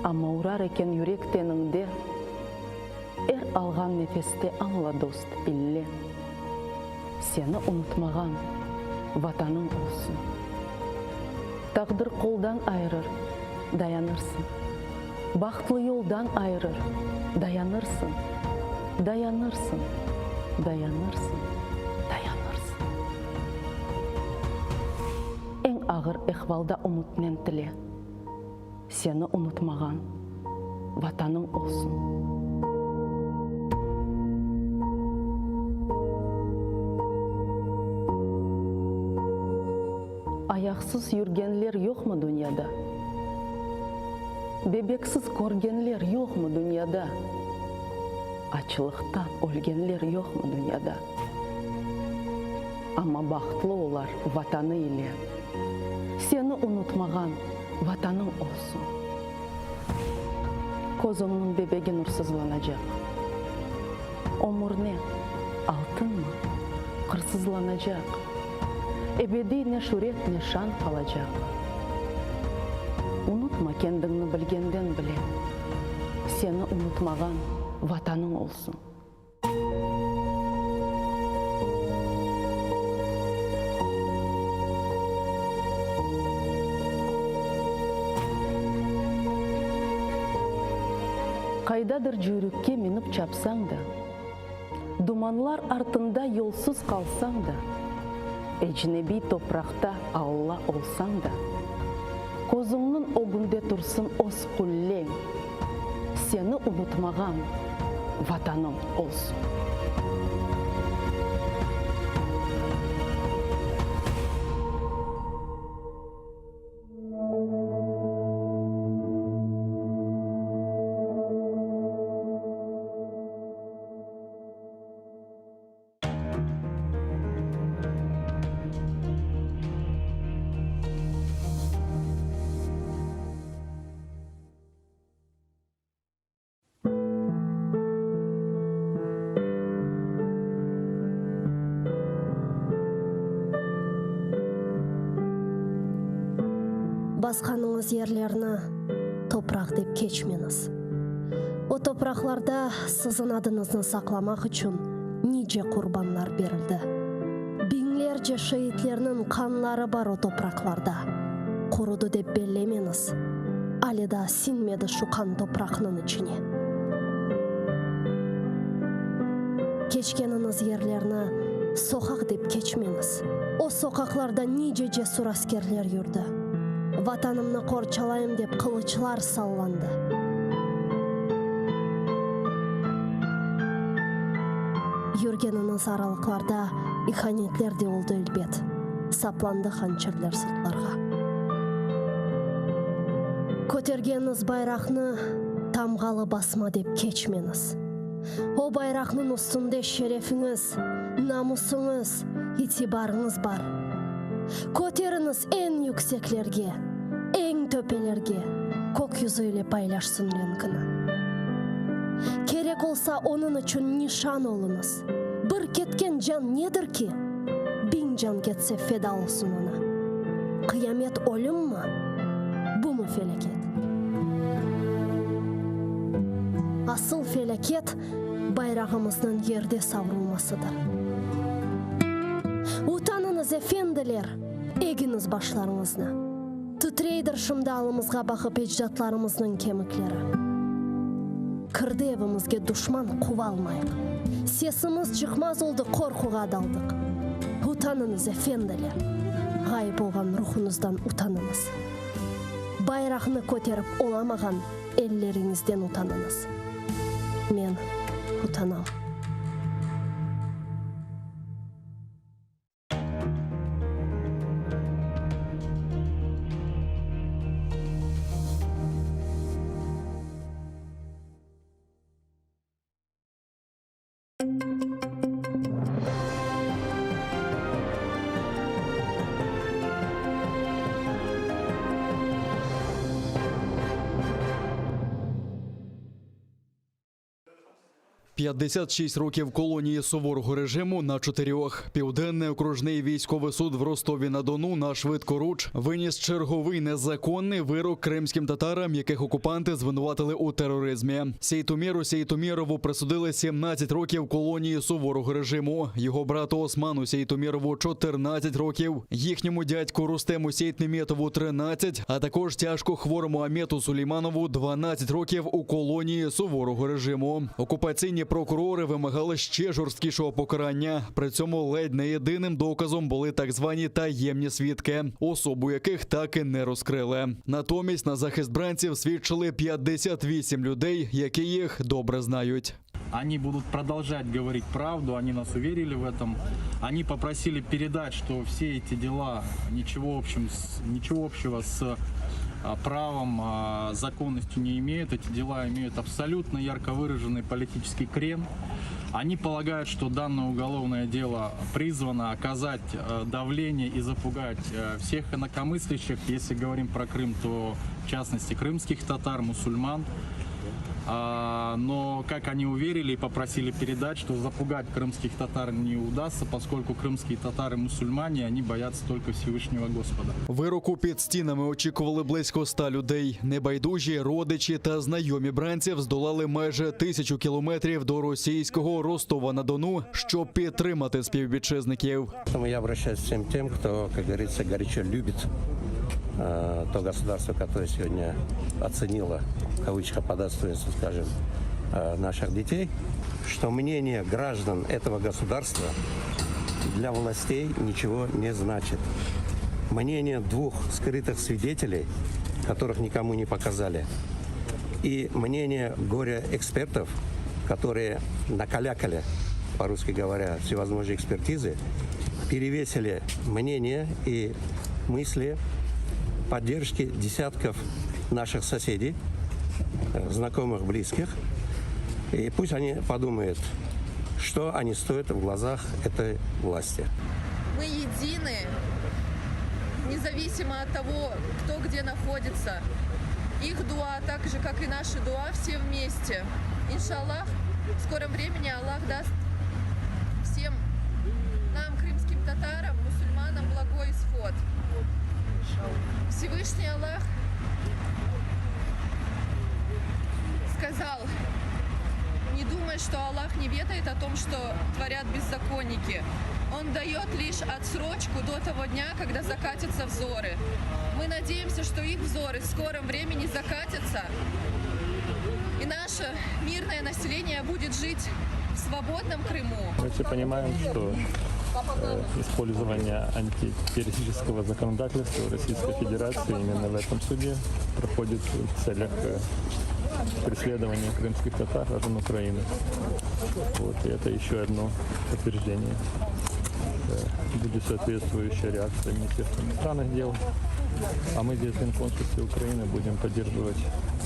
Ama urar eken yürek teninde, algan nefeste anla dost bille. Seni unutmagan vatanın olsun. Taqdir koldan ayırır, dayanırsın. Baxtlı yoldan ayırır, dayanırsın. Dayanırsın. Dayanırsın, dayanırsın. En ağır ehvalda umutnen tile. Seni unutmagan vatanın olsun. Ayaksız yürgenler yok mu dünyada? Bebeksiz korgenler yok mu dünyada? Açlıktan ölgenler yok mu dünyada? Ama baxtlı olar vatanı ile. Seni unutmagan vatanın olsun. Kozumnun bebeği nursuzlanacak. Omur ne? Altın mı? Kırsızlanacak. Ebedi ne şöhret ne şan kalacak. Unutma kendini bilgenden bile. Seni unutmagan vatanın olsun. Kaydadır jürükке minip çapsan da, dumanlar артында yolsuz kalsan da, ecnebi toprakta Allah olsan da, kozunun ogünde tursun os kullen, seni unutmagan vatanım olsun. басқаныңыз ерлерні топырақ деп кечмеңіз. О топырақларда сіздің адыңызды сақламақ үшін ниже құрбанлар берілді. Бинлерже шейітлерінің қанлары бар о топырақларда. Құруды деп белемеңіз. Алида синмеді шуқан топырақның ішіне. Кешкеніңіз ерлерні соқақ деп кечмеңіз. О соқақларда ниже жесур аскерлер жүрді. Ватанымны қорчалайым деп қылычлар салланды. Жүргеніңіз аралықларда иханетлер де олды үлбет. Сапланды ханчерлер сыртларға. Көтергеніңіз байрақны тамғалы басма деп кечмеңіз. О байрақның үстінде шерефіңіз, намысыңыз, итибарыңыз бар. Көтеріңіз ең yüksеклерге, ең төпелерге, көк yüzüyle paylaşsın ренкіні. Керек олса оның үшін нишан олыңыз. Бір кеткен жан недір ки? Бин жан кетсе феда олсын ona. Қиямет өлім ма? Бұ му фелекет? Асыл фелекет байрағымыздың ерде саврылмасыdır. Утаныңыз эфенділер, егіңіз башларыңызны. Түтрейдір шымдалымызға бақып еждатларымыздың кеміклері. Кірді евімізге дұшман қуа алмайық. Сесіміз жықмаз олды қорқуға далдық. Утаныңыз эфенділер, ғай болған рухыңыздан утаныңыз. Байрағыны көтеріп оламаған еллеріңізден утаныңыз. Мен утанам. – 56 років колонії суворого режиму на 4. Південний окружний військовий суд в Ростові-на-Дону на швидкоруч виніс черговий незаконний вирок кримським татарам, яких окупанти звинуватили у тероризмі. Сейтуміру Сейтумірову присудили 17 років колонії суворого режиму. Його брату Осману Сейтумірову 14 років. Їхньому дядьку Рустему Сейтнеметову 13, а також тяжко хворому Амету Сулейманову 12 років у колонії суворого режиму. Окупаційні прокурори вимагали ще жорсткішого покарання. При цьому ледь не єдиним доказом були так звані таємні свідки, особу яких так і не розкрили. Натомість на захист бранців свідчили 58 людей, які їх добре знають. Они будут продолжать говорить правду, они нас уверили в этом. Они попросили передать, что все эти дела ничего общего с правом, законностью не имеют. Эти дела имеют абсолютно ярко выраженный политический крен. Они полагают, что данное уголовное дело призвано оказать давление и запугать всех инакомыслящих. Если говорим про Крым, то в частности крымских татар, мусульман. Но, как они уверили и попросили передать, что запугать крымских татар не удастся, поскольку крымские татары мусульмане, они боятся только Всевышнего Господа. Вироку під стінами очікували близько 100 людей. Небайдужі, родичі та знайомі бранців здолали майже 1000 кілометрів до російського Ростова-на-Дону, щоб підтримати співвітчизників. Я обращаюсь к всем тем, кто, как говорится, горячо любит то государство, которое сегодня оценило, в кавычках, по достоинству, скажем, наших детей, что мнение граждан этого государства для властей ничего не значит. Мнение двух скрытых свидетелей, которых никому не показали, и мнение горе-экспертов, которые накалякали, по-русски говоря, всевозможные экспертизы, перевесили мнение и мысли поддержки десятков наших соседей, знакомых, близких. И пусть они подумают, что они стоят в глазах этой власти. Мы едины, независимо от того, кто где находится. Их дуа, так же, как и наши дуа, все вместе. Иншаллах, в скором времени Аллах даст всем нам, крымским татарам, мусульманам, благой исход. Всевышний Аллах сказал: не думай, что Аллах не ведает о том, что творят беззаконники. Он дает лишь отсрочку до того дня, когда закатятся взоры. Мы надеемся, что их взоры в скором времени закатятся, и наше мирное население будет жить в свободном Крыму. Мы все понимаем, что использование антитеррористического законодательства в Российской Федерации именно в этом суде проходит в целях преследования крымских татар, граждан Украины. Вот, и это еще одно подтверждение. Будет соответствующая реакция Министерства иностранных дел. А мы здесь в Генконсульстве Украины будем поддерживать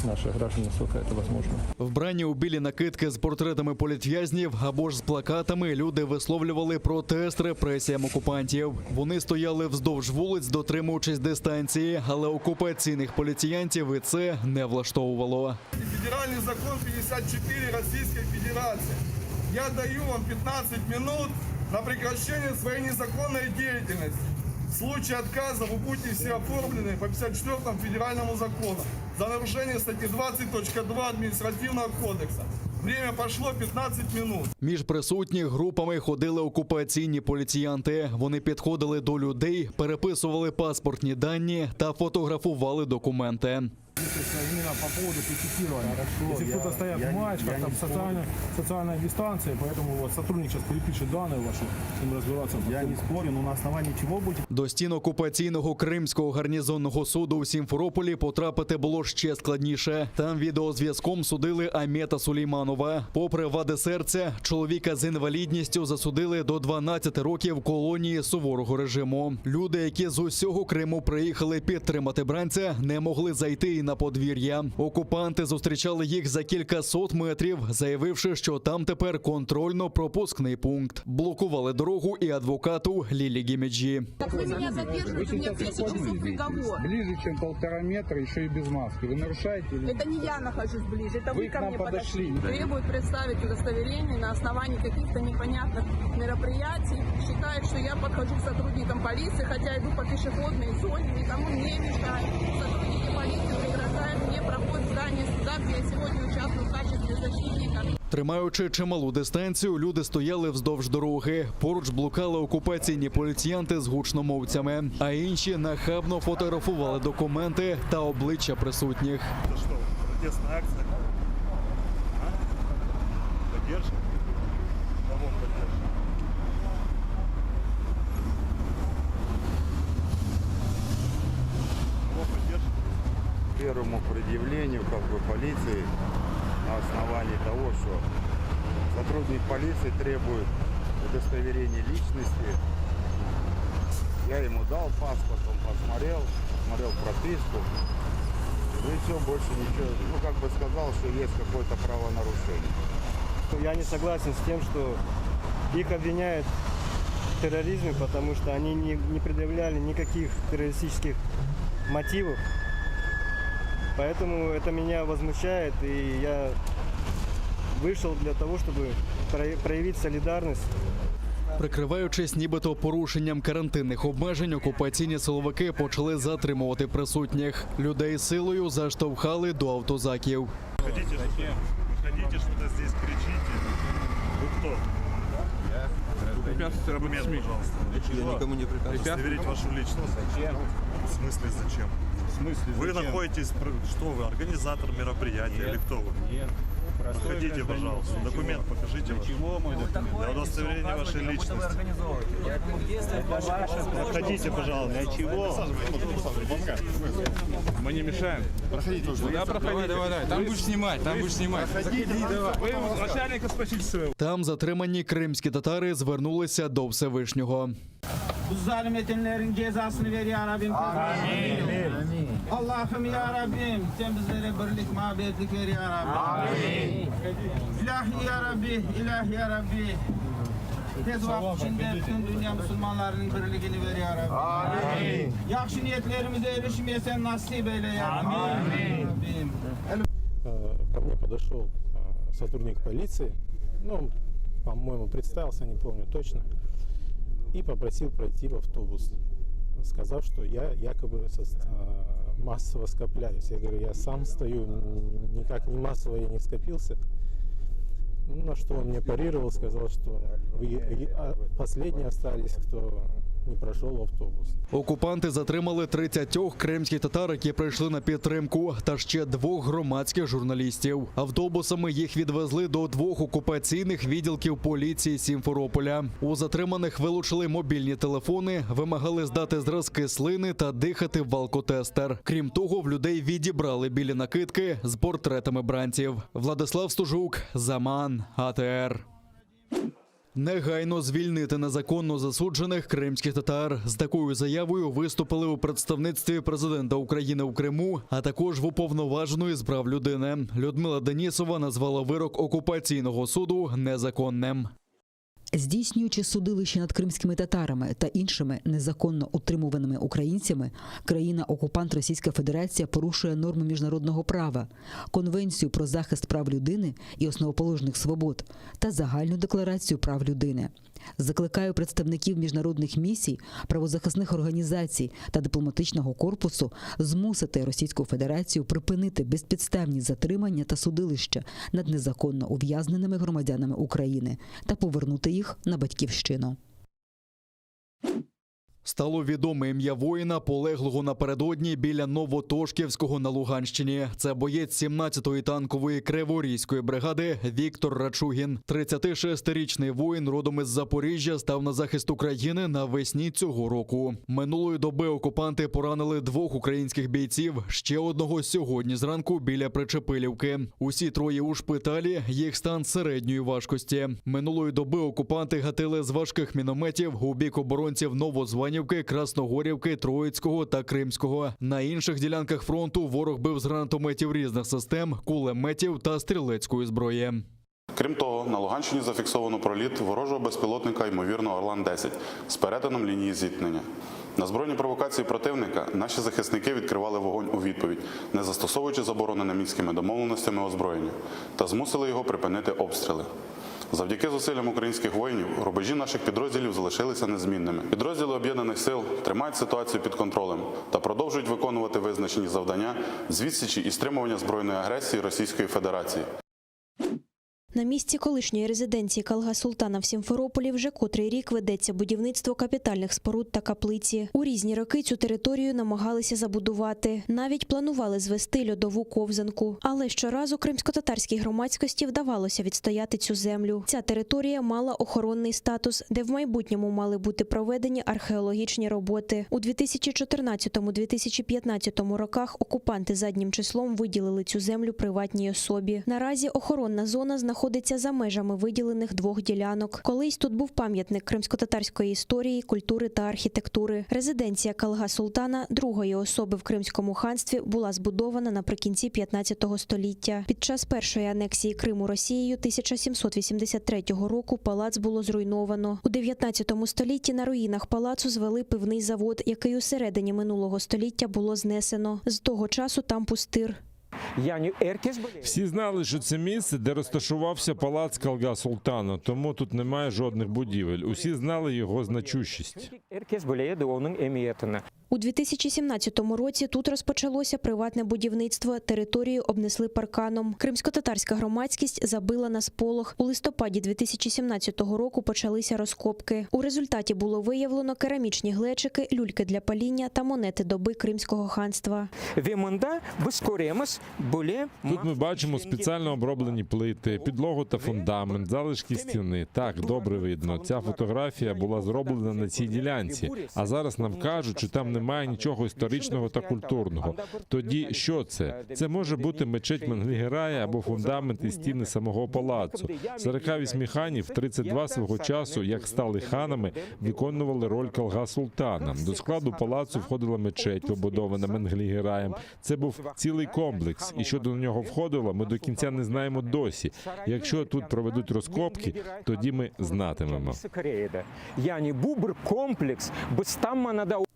наших граждан, насколько это возможно. Вбрані у білі накидки з портретами політв'язнів або ж з плакатами люди висловлювали протест репресіям окупантів. Вони стояли вздовж вулиць, дотримуючись дистанції, але окупаційних поліціянтів і це не влаштовувало. Федеральный закон 54 Российской Федерации. Я даю вам 15 минут на прекращение своей незаконной деятельности. В случае отказа вы будете все оформлены по 54 федеральному закону за нарушение статьи 20.2 административного кодекса. Время пошло 15 минут. Між присутніх групами ходили окупаційні поліціянти. Вони підходили до людей, переписували паспортні дані та фотографували документи. Именно по поводу пикетирования. Если кто-то стоят в маечках, там социальная дистанция, поэтому вот сотрудник сейчас перепишет данные ваши, с ним разбираться. Я не спорю, но на основании чего будет? До стін окупаційного Кримського гарнізонного суду у Сімферополі потрапити було ще складніше. Там відеозв'язком судили Амета Сулейманова. Попри вади серця, чоловіка з інвалідністю засудили до 12 років колонії суворого режиму. Люди, які з усього Криму приїхали підтримати бранця, не могли зайти і на подвір'я. Окупанти зустрічали їх за кількасот метрів, заявивши, що там тепер контрольно-пропускний пункт. Блокували дорогу і адвокату Лілі Гімеджі. Так вы меня задерживаете, у меня 10 часов приговор. Ближе, чем 1,5 метра, еще и без маски. Вы нарушаете? Это не я нахожусь ближе, это вы к ко нам мне подошли. Требуют представить удостоверение на основании каких-то непонятных мероприятий. Считают, что я подхожу к сотрудникам полиции, хотя иду по пешеходной зоне, никому не мешаю. Сотрудники полиции преграждают мне проход в здание суда, где я сегодня участвую в качестве защитника. Тримаючи чималу дистанцію, люди стояли вздовж дороги. Поруч блукали окупаційні поліціянти з гучномовцями, а інші нахабно фотографували документи та обличчя присутніх. Это что, протестная акция? Поддержим? Кого поддержим? Кого поддержим? Первому предъявлению полиции на основании того, что сотрудник полиции требует удостоверения личности. Я ему дал паспорт, он посмотрел прописку. Ну и все, больше ничего. Ну, как бы сказал, что есть какое-то правонарушение. Я не согласен с тем, что их обвиняют в терроризме, потому что они не предъявляли никаких террористических мотивов. Поэтому это меня возмущает, и я вышел для того, чтобы проявить солидарность. Прикриваючись нібито порушенням карантинних обмежень, окупаційні силовики почали затримувати присутніх. Людей силою заштовхали до автозаків. Хотите что-то здесь кричите? Вы кто? Документ, пожалуйста. Я никому не приказываю. Удостоверить вашу личность. Зачем? В смысле зачем? Вы находитесь, что вы, организатор мероприятия или кто вы? Нет. Проходите, пожалуйста. Документ покажите. Для удостоверения вашей личности. Проходите, пожалуйста. Для чего? Мы не мешаем. Проходите. Да, проходите. Давай. Там будешь снимать, Проходите, давай. Вы начальника спросите своего. Там затримані кримські татари звернулися до Всевишнього. Bu zalim etenlerin cezasını ver ya Rabbim. Amin. Allah'ım ya Rabbim sen bizlere birlik, muhabbetlik ver ya Rabbim. Amin. İlahi ya Rabbi, ilahi ya Rabbi. Tez vakit içinde bütün dünya Müslümanlarının birliğini ver ya Rabbi. Amin. Yakşı niyetlerimize erişmeye sen nasip eyle ya Rabbi. Amin. Ко мне подошел сотрудник полиции, ну, по-моему, представился, не помню точно, и попросил пройти в автобус. сказав, что я якобы массово скопляюсь. Я говорю, я сам стою, никак не массово я не скопился. На что он мне парировал, сказал, что вы последние остались, кто не пройшов автобус. Окупанти затримали 30 кримських татар, які прийшли на підтримку, та ще 2 громадських журналістів. Автобусами їх відвезли до 2 окупаційних відділків поліції Сімферополя. У затриманих вилучили мобільні телефони, вимагали здати зразки слини та дихати в алкотестер. Крім того, в людей відібрали білі накидки з портретами бранців. Владислав Стужук, Заман, АТР. Негайно звільнити незаконно засуджених кримських татар. З такою заявою виступили у представництві президента України у Криму, а також в уповноваженої з прав людини. Людмила Денісова назвала вирок окупаційного суду незаконним. Здійснюючи судилище над кримськими татарами та іншими незаконно утримуваними українцями, країна-окупант Російська Федерація порушує норми міжнародного права, Конвенцію про захист прав людини і основоположних свобод та Загальну декларацію прав людини. Закликаю представників міжнародних місій, правозахисних організацій та дипломатичного корпусу змусити Російську Федерацію припинити безпідставні затримання та судилища над незаконно ув'язненими громадянами України та повернути їх на батьківщину. Стало відоме ім'я воїна, полеглого напередодні біля Новотошківського на Луганщині. Це боєць 17-ї танкової Криворізької бригади Віктор Рачугін. 36-річний воїн родом із Запоріжжя став на захист України навесні цього року. Минулої доби окупанти поранили 2 українських бійців, ще одного сьогодні зранку біля Причепилівки. Усі 3 у шпиталі, їх стан середньої важкості. Минулої доби окупанти гатили з важких мінометів у бік оборонців Новозванівки, Красногорівки, Троїцького та Кримського. На інших ділянках фронту ворог бив з гранатометів різних систем, кулеметів та стрілецької зброї. Крім того, на Луганщині зафіксовано проліт ворожого безпілотника, ймовірно, Орлан-10, з перетином лінії зіткнення. На збройні провокації противника наші захисники відкривали вогонь у відповідь, не застосовуючи заборонене мінськими домовленостями озброєння, та змусили його припинити обстріли. Завдяки зусиллям українських воїнів рубежі наших підрозділів залишилися незмінними. Підрозділи Об'єднаних сил тримають ситуацію під контролем та продовжують виконувати визначені завдання з відсічі і стримування збройної агресії Російської Федерації. На місці колишньої резиденції Калга Султана в Сімферополі вже котрий рік ведеться будівництво капітальних споруд та каплиці. У різні роки цю територію намагалися забудувати. Навіть планували звести льодову ковзанку. Але щоразу кримсько-татарській громадськості вдавалося відстояти цю землю. Ця територія мала охоронний статус, де в майбутньому мали бути проведені археологічні роботи. У 2014-2015 роках окупанти заднім числом виділили цю землю приватній особі. Наразі охоронна зона знаходиться за межами виділених 2 ділянок. Колись тут був пам'ятник кримсько-татарської історії, культури та архітектури. Резиденція Калга Султана, другої особи в Кримському ханстві, була збудована наприкінці 15 століття. Під час першої анексії Криму Росією 1783 року палац було зруйновано. У 19 столітті на руїнах палацу звели пивний завод, який у середині минулого століття було знесено. З того часу там пустир. Всі знали, що це місце, де розташувався палац Калга Султана, тому тут немає жодних будівель. Усі знали його значущість. У 2017 році тут розпочалося приватне будівництво, територію обнесли парканом. Кримсько-татарська громадськість забила на сполох. У листопаді 2017 року почалися розкопки. У результаті було виявлено керамічні глечики, люльки для паління та монети доби Кримського ханства. Тут ми бачимо спеціально оброблені плити, підлогу та фундамент, залишки стіни. Так, добре видно. Ця фотографія була зроблена на цій ділянці. А зараз нам кажуть, що там немає нічого історичного та культурного. Тоді що це? Це може бути мечеть Менглі-Герая або фундамент і стіни самого палацу. 48 ханів, 32 свого часу, як стали ханами, виконували роль Калга Султана. До складу палацу входила мечеть, побудована Менглі-Гераєм. Це був цілий комплекс. І що до нього входило, ми до кінця не знаємо досі. Якщо тут проведуть розкопки, тоді ми знатимемо.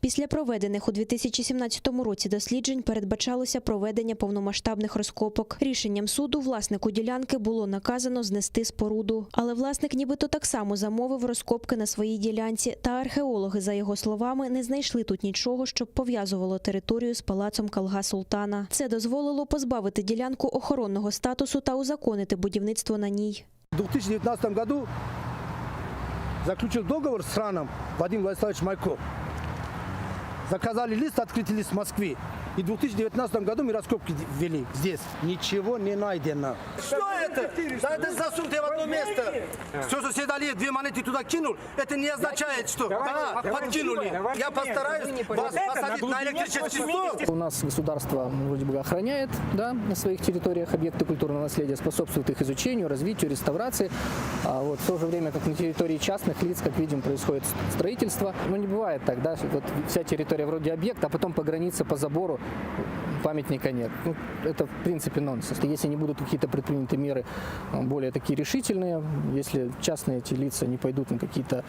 Після проведених у 2017 році досліджень передбачалося проведення повномасштабних розкопок. Рішенням суду власнику ділянки було наказано знести споруду. Але власник нібито так само замовив розкопки на своїй ділянці, та археологи, за його словами, не знайшли тут нічого, щоб пов'язувало територію з палацом Калга Султана. Це дозволило позбавити ділянку охоронного статусу та узаконити будівництво на ній. В 2019 году заключил договор с Храном Вадим Владиславович Майков. Заказали лист, открытый лист в Москве. И в 2019 году мы раскопки ввели здесь. Ничего не найдено. Что это? Да это засунутое в одно место. Все, что съедали, 2 монеты туда кинул, это не означает, что да, подкинули. Я постараюсь вас посадить на электрический стол. У нас государство вроде бы охраняет, да, на своих территориях объекты культурного наследия, способствует их изучению, развитию, реставрации. А вот в то же время, как на территории частных лиц, как видим, происходит строительство. Ну не бывает так, да, вот вся территория вроде объекта, а потом по границе, по забору памятника нет. Ну, это в принципе нонсенс. Если не будут какие-то предприняты меры более такие решительные, если частные эти лица не пойдут на какие-то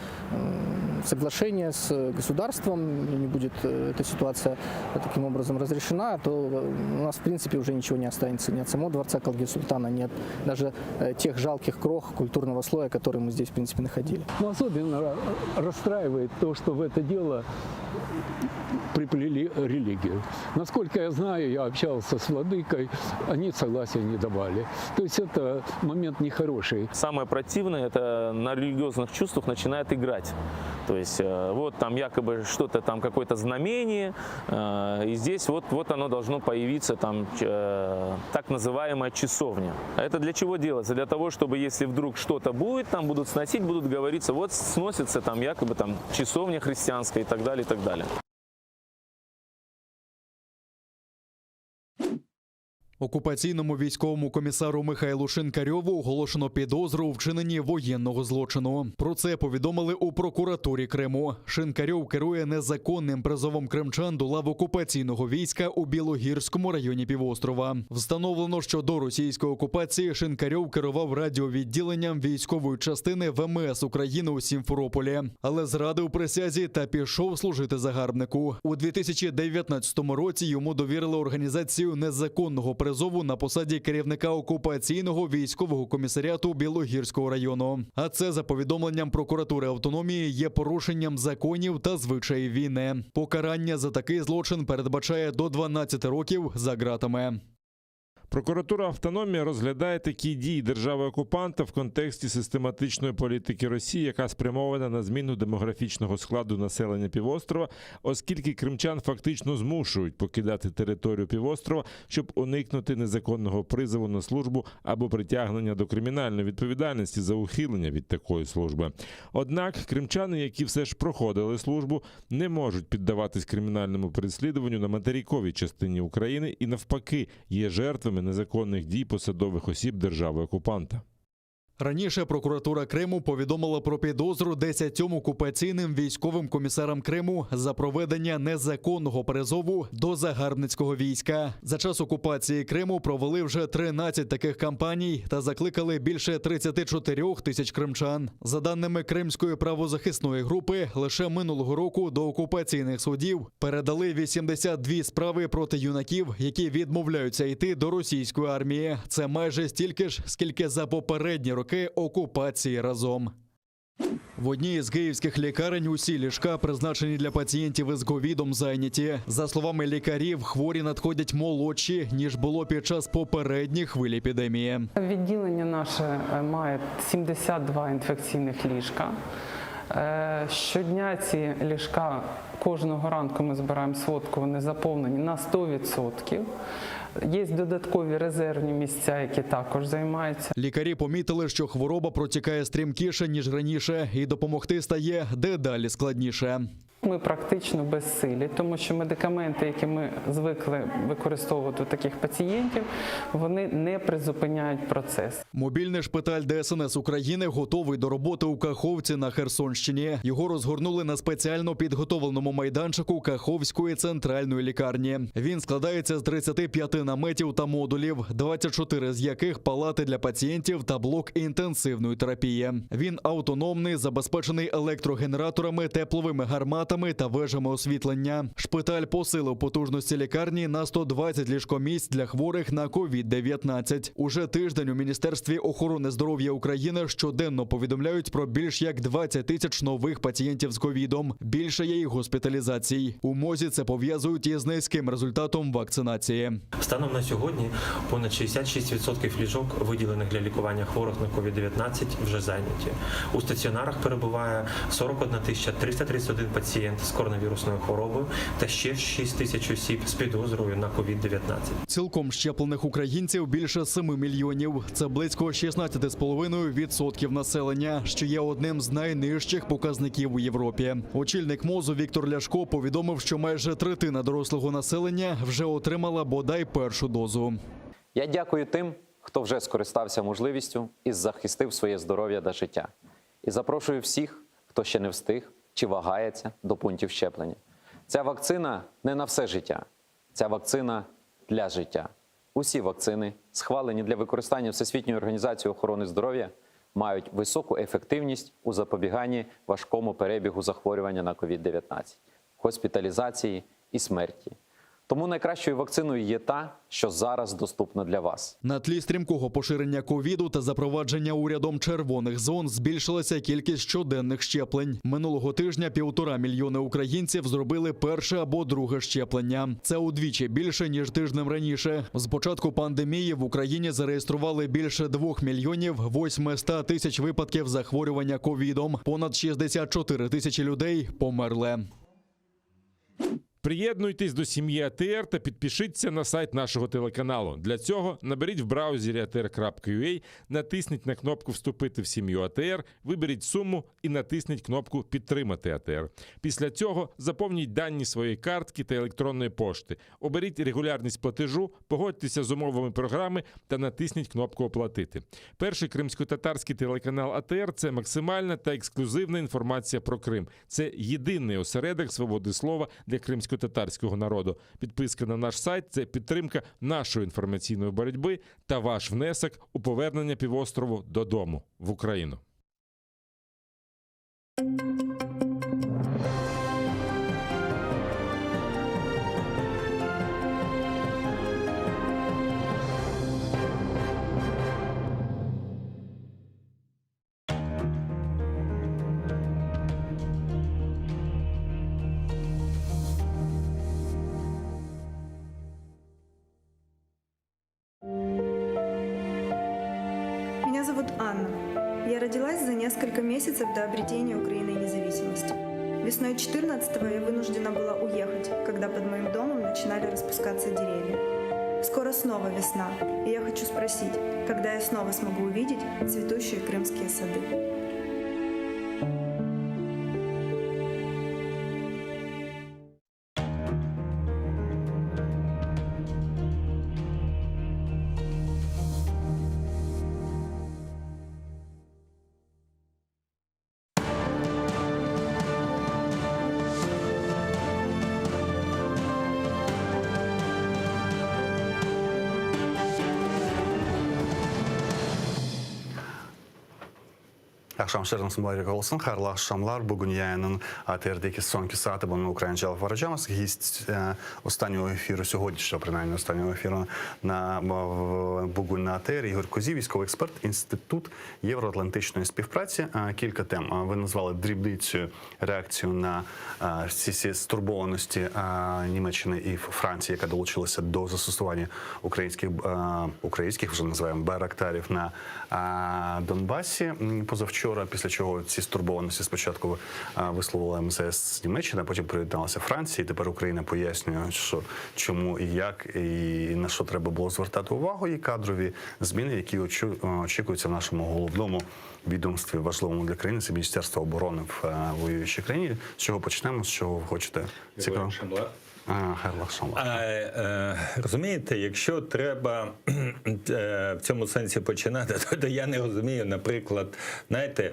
соглашения с государством, и не будет эта ситуация таким образом разрешена, то у нас в принципе уже ничего не останется ни от самого дворца Калги Султана, ни от даже тех жалких крох культурного слоя, который мы здесь в принципе находили. Но особенно расстраивает то, что в это дело приплели религию. Насколько я знаю, я общался с владыкой, они согласия не давали. То есть это момент нехороший. Самое противное, это на религиозных чувствах начинает играть. То есть вот там якобы что-то там, какое-то знамение, и здесь вот оно должно появиться, там так называемая часовня. А это для чего делается? Для того, чтобы если вдруг что-то будет, там будут сносить, будут говориться, вот сносится там якобы там часовня христианская и так далее, и так далее. Окупаційному військовому комісару Михайлу Шинкарьову оголошено підозру у вчиненні воєнного злочину. Про це повідомили у прокуратурі Криму. Шинкарьов керує незаконним призовом кримчан до лав окупаційного війська у Білогірському районі півострова. Встановлено, що до російської окупації Шинкарьов керував радіовідділенням військової частини ВМС України у Сімферополі, але зрадив присязі та пішов служити загарбнику. У 2019 році йому довірили організацію незаконного призову на посаді керівника окупаційного військового комісаріату Білогірського району. А це, за повідомленням прокуратури автономії, є порушенням законів та звичаїв війни. Покарання за такий злочин передбачає до 12 років за ґратами. Прокуратура автономії розглядає такі дії держави-окупанта в контексті систематичної політики Росії, яка спрямована на зміну демографічного складу населення півострова, оскільки кримчан фактично змушують покидати територію півострова, щоб уникнути незаконного призову на службу або притягнення до кримінальної відповідальності за ухилення від такої служби. Однак кримчани, які все ж проходили службу, не можуть піддаватись кримінальному переслідуванню на материковій частині України і навпаки є жертвами незаконних дій посадових осіб держави-окупанта. Раніше прокуратура Криму повідомила про підозру 10 окупаційним військовим комісарам Криму за проведення незаконного призову до загарбницького війська. За час окупації Криму провели вже 13 таких кампаній та закликали більше 34 тисяч кримчан. За даними Кримської правозахисної групи, лише минулого року до окупаційних судів передали 82 справи проти юнаків, які відмовляються йти до російської армії. Це майже стільки ж, скільки за попередні роки окупації разом. В одній з київських лікарень усі ліжка, призначені для пацієнтів із ковідом, зайняті. За словами лікарів, хворі надходять молодші, ніж було під час попередньої хвилі епідемії. Відділення наше має 72 інфекційних ліжка. Щодня ці ліжка, кожного ранку ми збираємо сводку, вони заповнені на 100%. Є додаткові резервні місця, які також займаються. Лікарі помітили, що хвороба протікає стрімкіше, ніж раніше, і допомогти стає дедалі складніше. Ми практично безсилі, тому що медикаменти, які ми звикли використовувати у таких пацієнтів, вони не призупиняють процес. Мобільний шпиталь ДСНС України готовий до роботи у Каховці на Херсонщині. Його розгорнули на спеціально підготовленому майданчику Каховської центральної лікарні. Він складається з 35 наметів та модулів, 24 з яких палати для пацієнтів та блок інтенсивної терапії. Він автономний, забезпечений електрогенераторами, тепловими гарматами автоматами та вежами освітлення. Шпиталь посилив потужності лікарні на 120 ліжкомісць для хворих на COVID-19. Уже тиждень у Міністерстві охорони здоров'я України щоденно повідомляють про більш як 20 тисяч нових пацієнтів з ковідом. Більше є й госпіталізацій. У МОЗі це пов'язують із низьким результатом вакцинації. Станом на сьогодні понад 66% ліжок, виділених для лікування хворих на COVID-19, вже зайняті. У стаціонарах перебуває 41 331 пацієнт з коронавірусною хворобою та ще 6 тисяч осіб з підозрою на COVID-19. Цілком щеплених українців більше 7 мільйонів. Це близько 16,5% населення, що є одним з найнижчих показників у Європі. Очільник МОЗу Віктор Ляшко повідомив, що майже третина дорослого населення вже отримала бодай першу дозу. Я дякую тим, хто вже скористався можливістю і захистив своє здоров'я та життя. І запрошую всіх, хто ще не встиг чи вагається, до пунктів щеплення. Ця вакцина не на все життя. Ця вакцина для життя. Усі вакцини, схвалені для використання Всесвітньою організацією охорони здоров'я, мають високу ефективність у запобіганні важкому перебігу захворювання на COVID-19, госпіталізації і смерті. Тому найкращою вакциною є та, що зараз доступна для вас. На тлі стрімкого поширення ковіду та запровадження урядом червоних зон збільшилася кількість щоденних щеплень. Минулого тижня 1,5 мільйони українців зробили перше або друге щеплення. Це удвічі більше, ніж тижнем раніше. З початку пандемії в Україні зареєстрували більше 2 мільйонів 800 тисяч випадків захворювання ковідом. Понад 64 тисячі людей померли. Приєднуйтесь до сім'ї АТР та підпишіться на сайт нашого телеканалу. Для цього наберіть в браузері atr.ua, натисніть на кнопку «Вступити в сім'ю АТР», виберіть суму і натисніть кнопку «Підтримати АТР». Після цього заповніть дані своєї картки та електронної пошти. Оберіть регулярність платежу, погодьтеся з умовами програми та натисніть кнопку «Оплатити». Перший кримськотатарський телеканал АТР – це максимальна та ексклюзивна інформація про Крим. Це єдиний осередок свободи слова для кримськотатарського народу. Підписка на наш сайт – це підтримка нашої інформаційної боротьби та ваш внесок у повернення півострову додому, в Україну. Меня зовут Анна. Я родилась за несколько месяцев до обретения Украиной независимости. Весной 14-го я вынуждена была уехать, когда под моим домом начинали распускаться деревья. Скоро снова весна, и я хочу спросить, когда я снова смогу увидеть цветущие крымские сады. Akşamlarınız mübarek olsun. Hayırlı akşamlar. Bugün yayının ATR'deki sonki saati bunun українською виражаємось. Гість останнього ефіру, сьогоднішнього, принаймні, останнього ефіру на Бугунь на АТР Ігор Козій, військовий експерт, Інститут євроатлантичної співпраці. Кілька тем. Ви назвали дрібницею реакцію на ці стурбованості Німеччини і Франції, яка долучилася до застосування українських вже називаємо байрактарів на Донбасі позавчора, після чого ці стурбованості спочатку висловила МЗС Німеччини, а потім приєдналася Франція, і тепер Україна пояснює, що чому і як, і на що треба було звертати увагу, і кадрові зміни, які очікуються в нашому головному відомстві, важливому для країни, це Міністерство оборони в воюючій країні. З чого почнемо, з чого ви хочете? Цікаво. Розумієте, якщо треба в цьому сенсі починати, то я не розумію, наприклад, знаєте,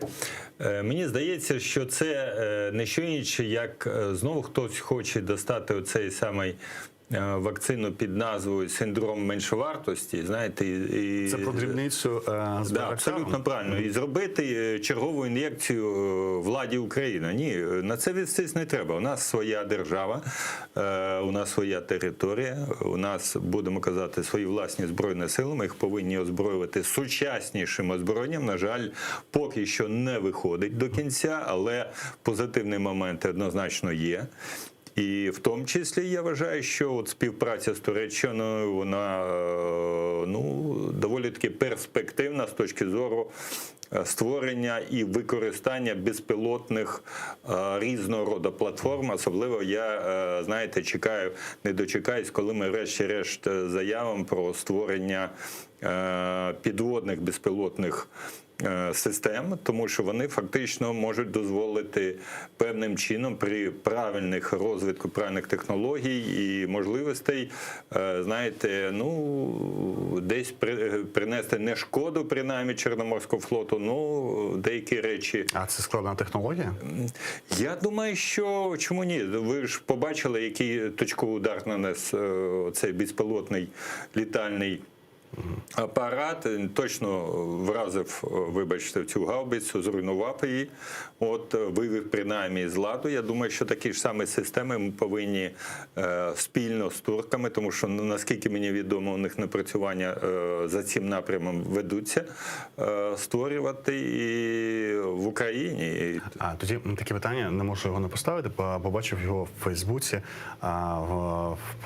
мені здається, що це не що інше, як знову хтось хоче достати оцей самий вакцину під назвою «Синдром меншовартості», знаєте, і це про дрібницю з да, абсолютно правильно. І зробити чергову ін'єкцію владі України. Ні, на це відстись не треба. У нас своя держава, у нас своя територія, у нас, будемо казати, свої власні збройні сили, ми їх повинні озброювати сучаснішим озброєнням. На жаль, поки що не виходить до кінця, але позитивні моменти однозначно є. І в тому числі я вважаю, що от співпраця з Туреччиною, вона доволі таки перспективна з точки зору створення і використання безпілотних різного роду платформ. Особливо я, знаєте, чекаю, не дочекаюсь, коли ми врешті-решт заявимо про створення підводних безпілотних систем, тому що вони фактично можуть дозволити певним чином при правильних розвитку, правильних технологій і можливостей, знаєте, десь принести не шкоду, принаймні, Чорноморського флоту, деякі речі. А це складна технологія? Я думаю, що чому ні? Ви ж побачили, який точковий удар нанес цей безпілотний літальний апарат, точно вразив, вибачте, цю гаубицю, зруйнував її, вивів принаймні з ладу. Я думаю, що такі ж самі системи ми повинні спільно з турками, тому що, наскільки мені відомо, у них напрацювання за цим напрямом ведуться, створювати і в Україні. Тоді таке питання, не можу його не поставити, побачив його в Фейсбуці,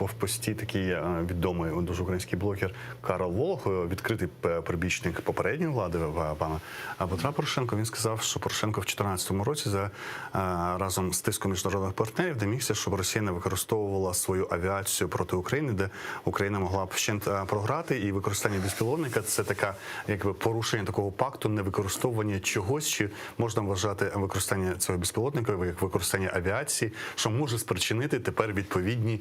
в пості такий відомий дуже український блогер Карл Волох, відкритий прибічник попередньої влади пана Петра Порошенка. Він сказав, що Порошенко в 2014 році разом з тиском міжнародних партнерів домігся, щоб Росія не використовувала свою авіацію проти України, де Україна могла б вщент програти, і використання безпілотника – це таке порушення такого пакту, невикористовування чогось, чи можна вважати використання цього безпілотника як використання авіації, що може спричинити тепер відповідні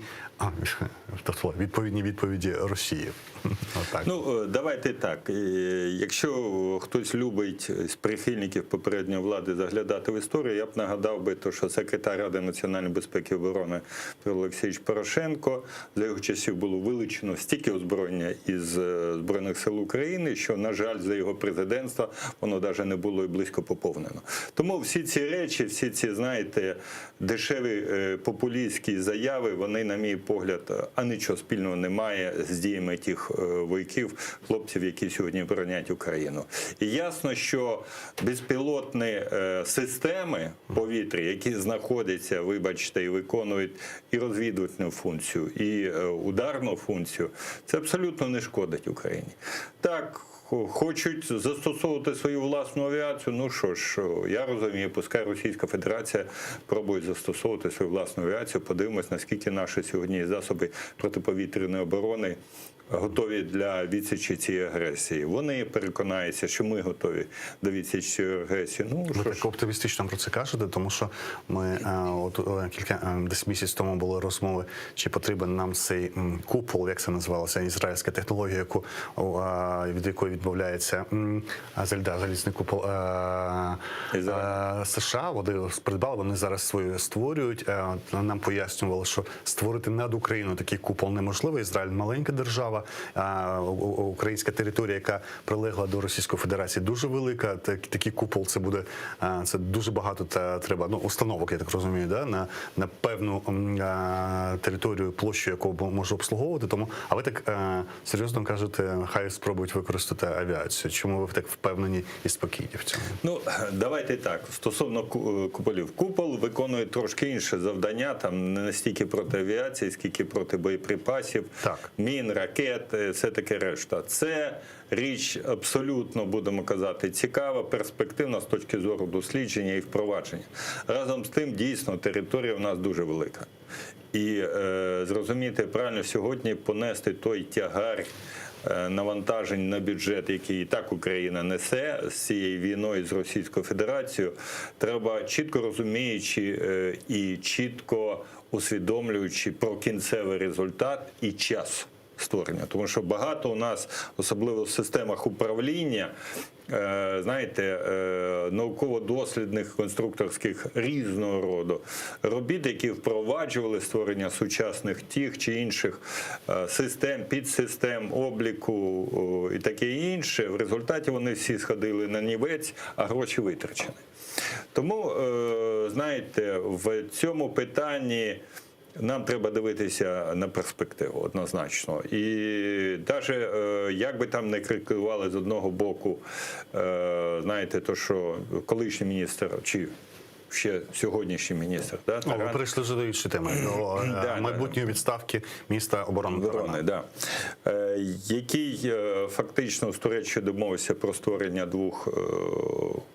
відповіді Росії. Давайте так. Якщо хтось любить з прихильників попередньої влади заглядати в історію, я б нагадав би, що секретар Ради національної безпеки і оборони Петро Олексійович Порошенко, за його часів було вилучено стільки озброєння із Збройних сил України, що, на жаль, за його президентства воно навіть не було і близько поповнено. Тому всі ці речі, всі ці, знаєте, дешеві популістські заяви, вони, на мій погляд, нічого спільного немає з діями тих вояків, хлопців, які сьогодні боронять Україну. І ясно, що безпілотні системи повітря, які знаходяться, вибачте, і виконують і розвідувальну функцію, і ударну функцію, це абсолютно не шкодить Україні. Так, хочуть застосовувати свою власну авіацію, я розумію, пускай Російська Федерація пробує застосовувати свою власну авіацію, подивимось, наскільки наші сьогодні засоби протиповітряної оборони готові для відсічі цієї агресії. Вони переконаються, що ми готові до відсічі цієї агресії. Ви так оптимістично про це кажете, тому що ми десь місяць тому були розмови, чи потрібен нам цей купол, як це називалося, ізраїльська технологія, від якої відмовляється залізний купол США. Вони придбали, вони зараз свою створюють. Нам пояснювали, що створити над Україною такий купол неможливо. Ізраїль маленька держава, українська територія, яка прилегла до Російської Федерації, дуже велика. Такий купол це дуже багато треба установок, я так розумію, на певну територію, площу, яку може обслуговувати. Тому, а ви так серйозно кажете, хай спробують використати авіацію. Чому ви так впевнені і спокійні в цьому? Давайте так. Стосовно куполів. Купол виконує трошки інше завдання, там не настільки проти авіації, скільки проти боєприпасів, мін, ракет, все таке решта. Це річ абсолютно, будемо казати, цікава, перспективна з точки зору дослідження і впровадження. Разом з тим, дійсно, територія у нас дуже велика. І зрозуміти правильно сьогодні понести той тягар навантажень на бюджет, який і так Україна несе з цією війною з Російською Федерацією, треба чітко розуміючи і чітко усвідомлюючи про кінцевий результат і час. створення. Тому що багато у нас, особливо в системах управління, знаєте, науково-дослідних, конструкторських різного роду робіт, які впроваджували створення сучасних тих чи інших систем, підсистем, обліку і таке інше. В результаті вони всі сходили на нівець, а гроші витрачені. Тому, знаєте, в цьому питанні нам треба дивитися на перспективу однозначно. І навіть як би там не критикували з одного боку, знаєте, то що колишній міністр, чи ще сьогоднішній міністр. Да, ви перейшли вже до іншої теми, до майбутньої відставки міністра оборони. Да. Який фактично з Туреччиною домовився про створення 2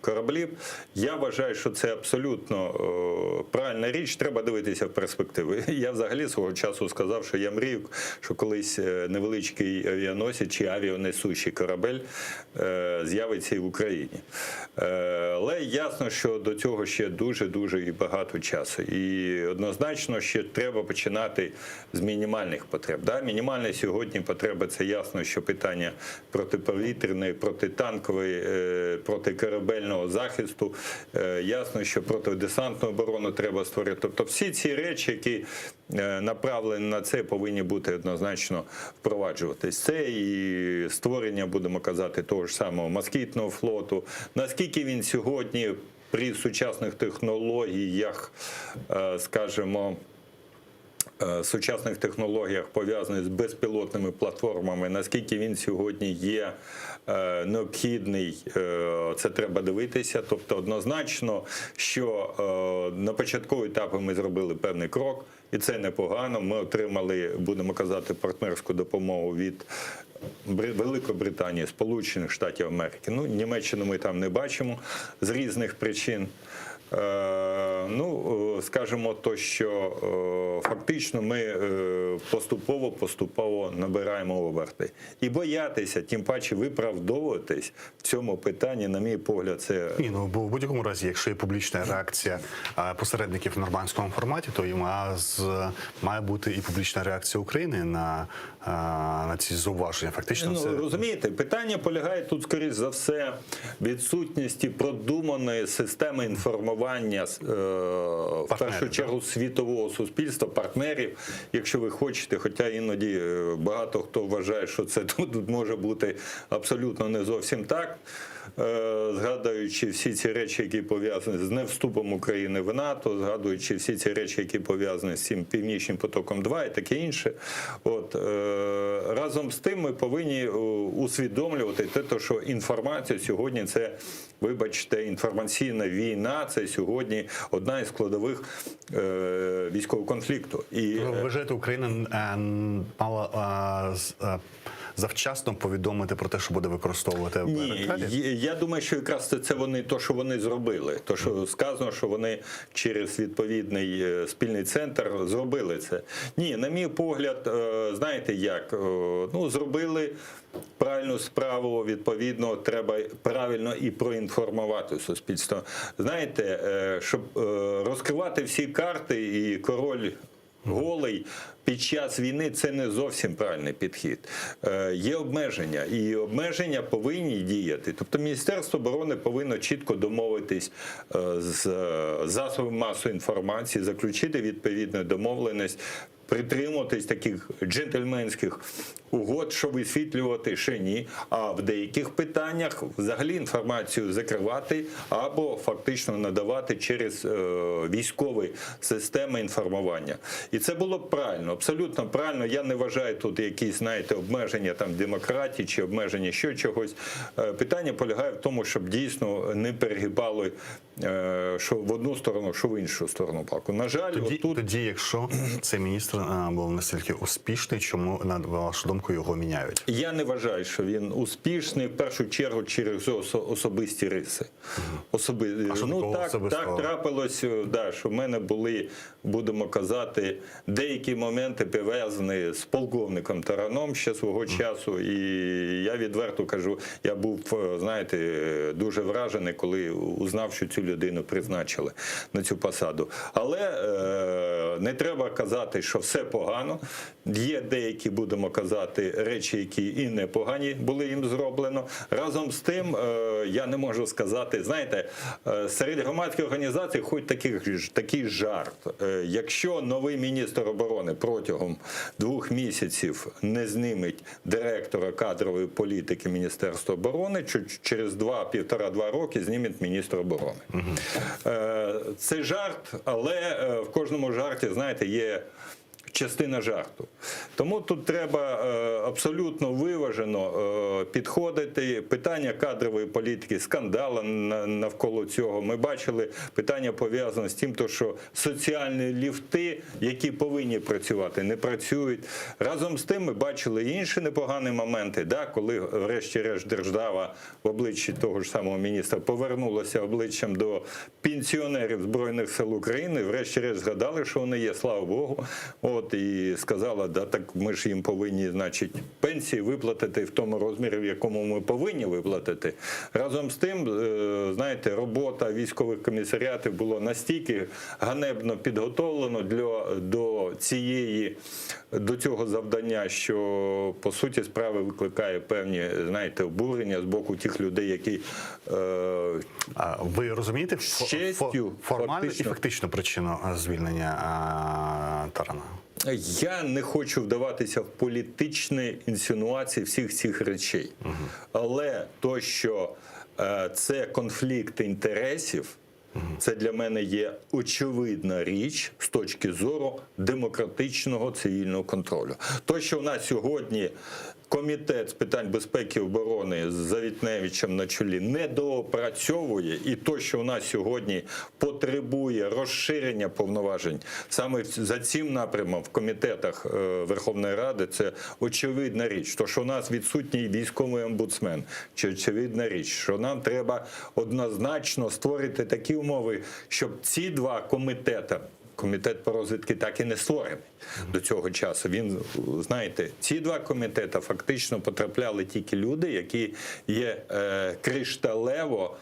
кораблів. Я вважаю, що це абсолютно правильна річ, треба дивитися в перспективу. Я взагалі свого часу сказав, що я мрію, що колись невеличкий авіаносець чи авіанесущий корабель з'явиться і в Україні. Але ясно, що до цього ще дуже і багато часу. І однозначно ще треба починати з мінімальних потреб. Да? Мінімальні сьогодні потреби – це ясно, що питання протиповітряної, протитанкової, протикорабельного захисту. Ясно, що протидесантну оборону треба створити. Тобто всі ці речі, які направлені на це, повинні бути однозначно впроваджуватись. Це і створення, будемо казати, того ж самого москітного флоту. Наскільки він сьогодні при сучасних технологіях, скажімо, сучасних технологіях пов'язаний з безпілотними платформами, наскільки він сьогодні є необхідний, це треба дивитися. Тобто однозначно, що на початкові етапи ми зробили певний крок, і це непогано. Ми отримали, будемо казати, партнерську допомогу від Великобританії, Сполучених Штатів Америки. Ну, Німеччину ми там не бачимо з різних причин. Ну, скажімо то, що фактично ми поступово набираємо оберти. І боятися, тим паче виправдовуватись в цьому питанні, на мій погляд, це... Ні, ну, бо в будь-якому разі, якщо є публічна реакція посередників в нормандському форматі, то і має бути і публічна реакція України на ці зауваження. Фактично, це... Розумієте, питання полягає тут, скоріш за все, відсутності продуманої системи інформування в першу чергу світового суспільства, партнерів, якщо ви хочете, хоча іноді багато хто вважає, що це тут може бути абсолютно не зовсім так, згадуючи всі ці речі, які пов'язані з невступом України в НАТО, згадуючи всі ці речі, які пов'язані з цим Північним потоком-2 і таке інше. От, разом з тим ми повинні усвідомлювати те, що інформація сьогодні це, вибачте, інформаційна війна, це сьогодні одна із складових військового конфлікту. І ви вважаєте, Україна мала завчасно повідомити про те, що буде використовувати? Ні, я думаю, що якраз це вони, то, що вони зробили. То, що сказано, що вони через відповідний спільний центр зробили це. Ні, на мій погляд, знаєте як, ну, зробили правильну справу, відповідно, треба правильно і проінформувати суспільство. Знаєте, щоб розкривати всі карти і король голий під час війни – це не зовсім правильний підхід. Є обмеження, і обмеження повинні діяти. Тобто Міністерство оборони повинно чітко домовитись з засобами масової інформації, заключити відповідну домовленість, притримуватись таких джентльменських угод, що висвітлювати, ще ні. А в деяких питаннях взагалі інформацію закривати або фактично надавати через військові системи інформування. І це було б правильно, абсолютно правильно. Я не вважаю тут якісь, знаєте, обмеження там демократії чи обмеження ще чогось. Питання полягає в тому, щоб дійсно не перегибали що в одну сторону, що в іншу сторону палку. На жаль, тоді, якщо цей міністр був настільки успішний, чому, на вашу думку, його міняють? Я не вважаю, що він успішний, в першу чергу, через особисті риси. Так трапилось, да, що в мене були, будемо казати, деякі моменти пов'язані з полковником Тараном ще свого часу, і я відверто кажу, я був, знаєте, дуже вражений, коли узнав, що цю людину призначили на цю посаду. Але не треба казати, що все погано. Є деякі, будемо казати, сказати речі, які і непогані були їм зроблено. Разом з тим, я не можу сказати, знаєте, серед громадських організацій хоч такий жарт. Якщо новий міністр оборони протягом 2 місяців не зніметь директора кадрової політики Міністерства оборони, через 1,5-2 роки зніметь міністр оборони. Це жарт, але в кожному жарті, знаєте, є частина жарту. Тому тут треба абсолютно виважено підходити. Питання кадрової політики, скандали навколо цього. Ми бачили питання пов'язане з тим, що соціальні ліфти, які повинні працювати, не працюють. Разом з тим ми бачили інші непогані моменти, коли врешті-решт держава в обличчі того ж самого міністра повернулася обличчям до пенсіонерів Збройних сил України, врешті-решт згадали, що вони є, слава Богу. І сказала, так ми ж їм повинні, значить, пенсії виплатити в тому розмірі, в якому ми повинні виплатити. Разом з тим, знаєте, робота військових комісаріатів була настільки ганебно підготовлена до цього завдання, що, по суті, справи викликає певні, знаєте, обурення з боку тих людей, які ви розумієте формальну і фактично... фактичну причину звільнення Тарана? Я не хочу вдаватися в політичні інсинуації всіх цих речей. Але то, що це конфлікт інтересів, це для мене є очевидна річ з точки зору демократичного цивільного контролю. То, що у нас сьогодні Комітет з питань безпеки і оборони з Завітневичем на чолі не доопрацьовує, і то, що у нас сьогодні потребує розширення повноважень саме за цим напрямом в комітетах Верховної Ради, це очевидна річ. То, що у нас відсутній військовий омбудсмен, це очевидна річ, що нам треба однозначно створити такі умови, щоб ці два комітети, Комітет по розвідці так і не створений до цього часу. Він, знаєте, ці два комітети фактично потрапляли тільки люди, які є кришталево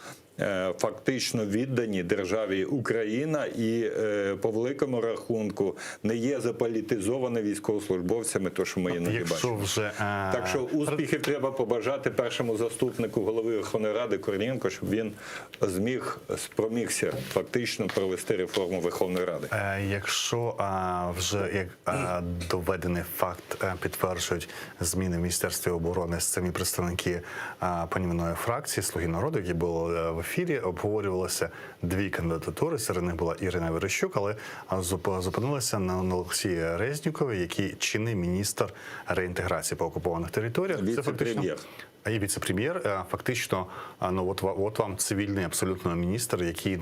фактично віддані державі Україна і по великому рахунку не є заполітизовані військовослужбовцями, то що ми іноді бачимо. Так що успіхів треба побажати першому заступнику голови Верховної Ради Корнієнко, щоб він спромігся фактично провести реформу Верховної Ради. Якщо вже доведений факт підтверджують зміни в Міністерстві оборони, самі представники панівної фракції «Слуги народу», які були в ефірі, обговорювалося дві кандидатури, серед них була Ірина Верещук, але зупинилися на Олексії Резнікова, який чинний міністр реінтеграції по окупованих територіях. Віце-прем'єр. І віце-прем'єр, фактично, от вам цивільний абсолютно міністр, який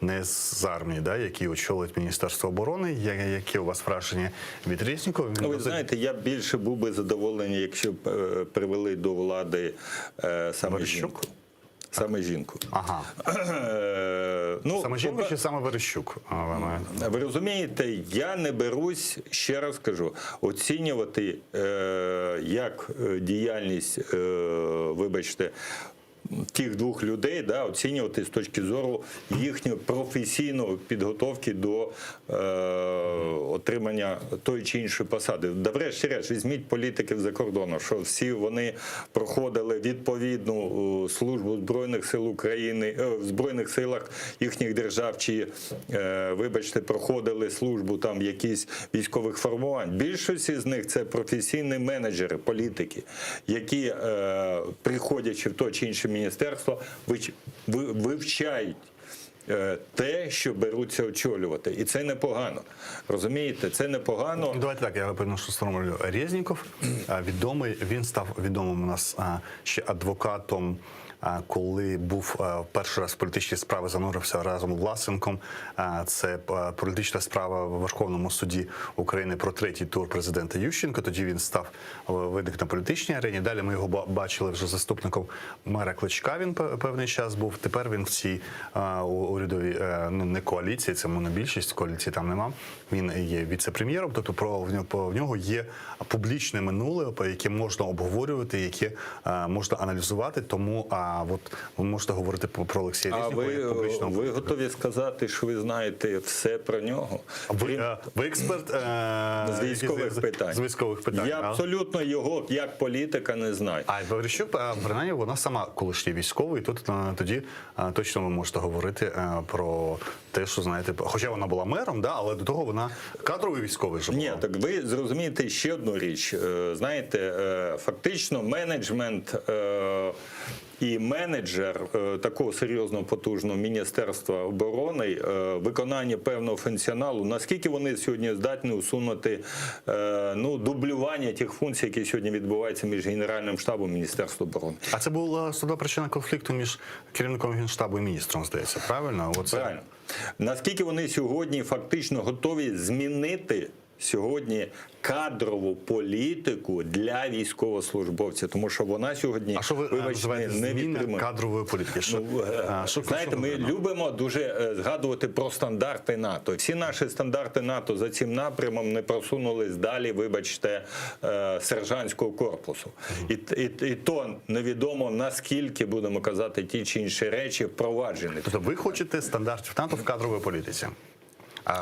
не з армії, який очолює Міністерство оборони. Які у вас враження від Резнікова? Ви знаєте, я більше був би задоволений, якщо привели до влади саме жінку. Саме жінку. Ага. Саме жінку чи саме Верещук? Ви розумієте, я не берусь, ще раз кажу, оцінювати як діяльність, вибачте, тих двох людей, оцінювати з точки зору їхньої професійної підготовки до отримання тої чи іншої посади. Врешті-решт, візьміть політиків за кордону, що всі вони проходили відповідну службу Збройних сил України, в Збройних силах їхніх держав, чи, вибачте, проходили службу там якісь військових формувань. Більшість з них це професійні менеджери, політики, які, приходячи в то чи інше міністерство, вивчають те, що беруться очолювати. І це непогано. Розумієте? Це непогано. Давайте так, я переношу сформулюю. Резніков відомий, він став відомим у нас ще адвокатом, коли був перший раз в політичні справи, занурився разом з Власенком. Це політична справа в Верховному суді України про третій тур президента Ющенка. Тоді він виник на політичній арені. Далі ми його бачили вже заступником мера Кличка. Він певний час був. Тепер він в цій урядовій, не коаліції, це монобільшість, коаліції там нема. Він є віце-прем'єром, тобто в нього є публічне минуле, яке можна обговорювати, яке можна аналізувати. Тому А от ви можете говорити про Олексія А Резнікова як публічного ви політика. готові сказати, що ви знаєте все про нього? Ви експерт з військових питань. З військових питань. Я абсолютно його як політика не знаю. А Верещук, принаймні, вона сама колишній військовий, тут тоді точно ви можете говорити про те, що, знаєте, хоча вона була мером, да, але до того вона кадровий військовий же була. Ні, так ви зрозумієте ще одну річ. Знаєте, фактично менеджмент і менеджер такого серйозного потужного Міністерства оборони, виконання певного функціоналу, наскільки вони сьогодні здатні усунути дублювання тих функцій, які сьогодні відбуваються між Генеральним штабом і Міністерством оборони. А це була судова причина конфлікту між керівником Генштабу і міністром, здається, правильно? Правильно. Наскільки вони сьогодні фактично готові змінити сьогодні кадрову політику для військовослужбовців, тому що вона сьогодні, а що ви називаєте не зміни відтримує кадрової політики? Знаєте, ми любимо дуже згадувати про стандарти НАТО. Всі наші стандарти НАТО за цим напрямом не просунулись далі, вибачте, сержантського корпусу. І то невідомо, наскільки, будемо казати, ті чи інші речі впроваджені. Тобто ви хочете стандартів НАТО в кадровій політиці?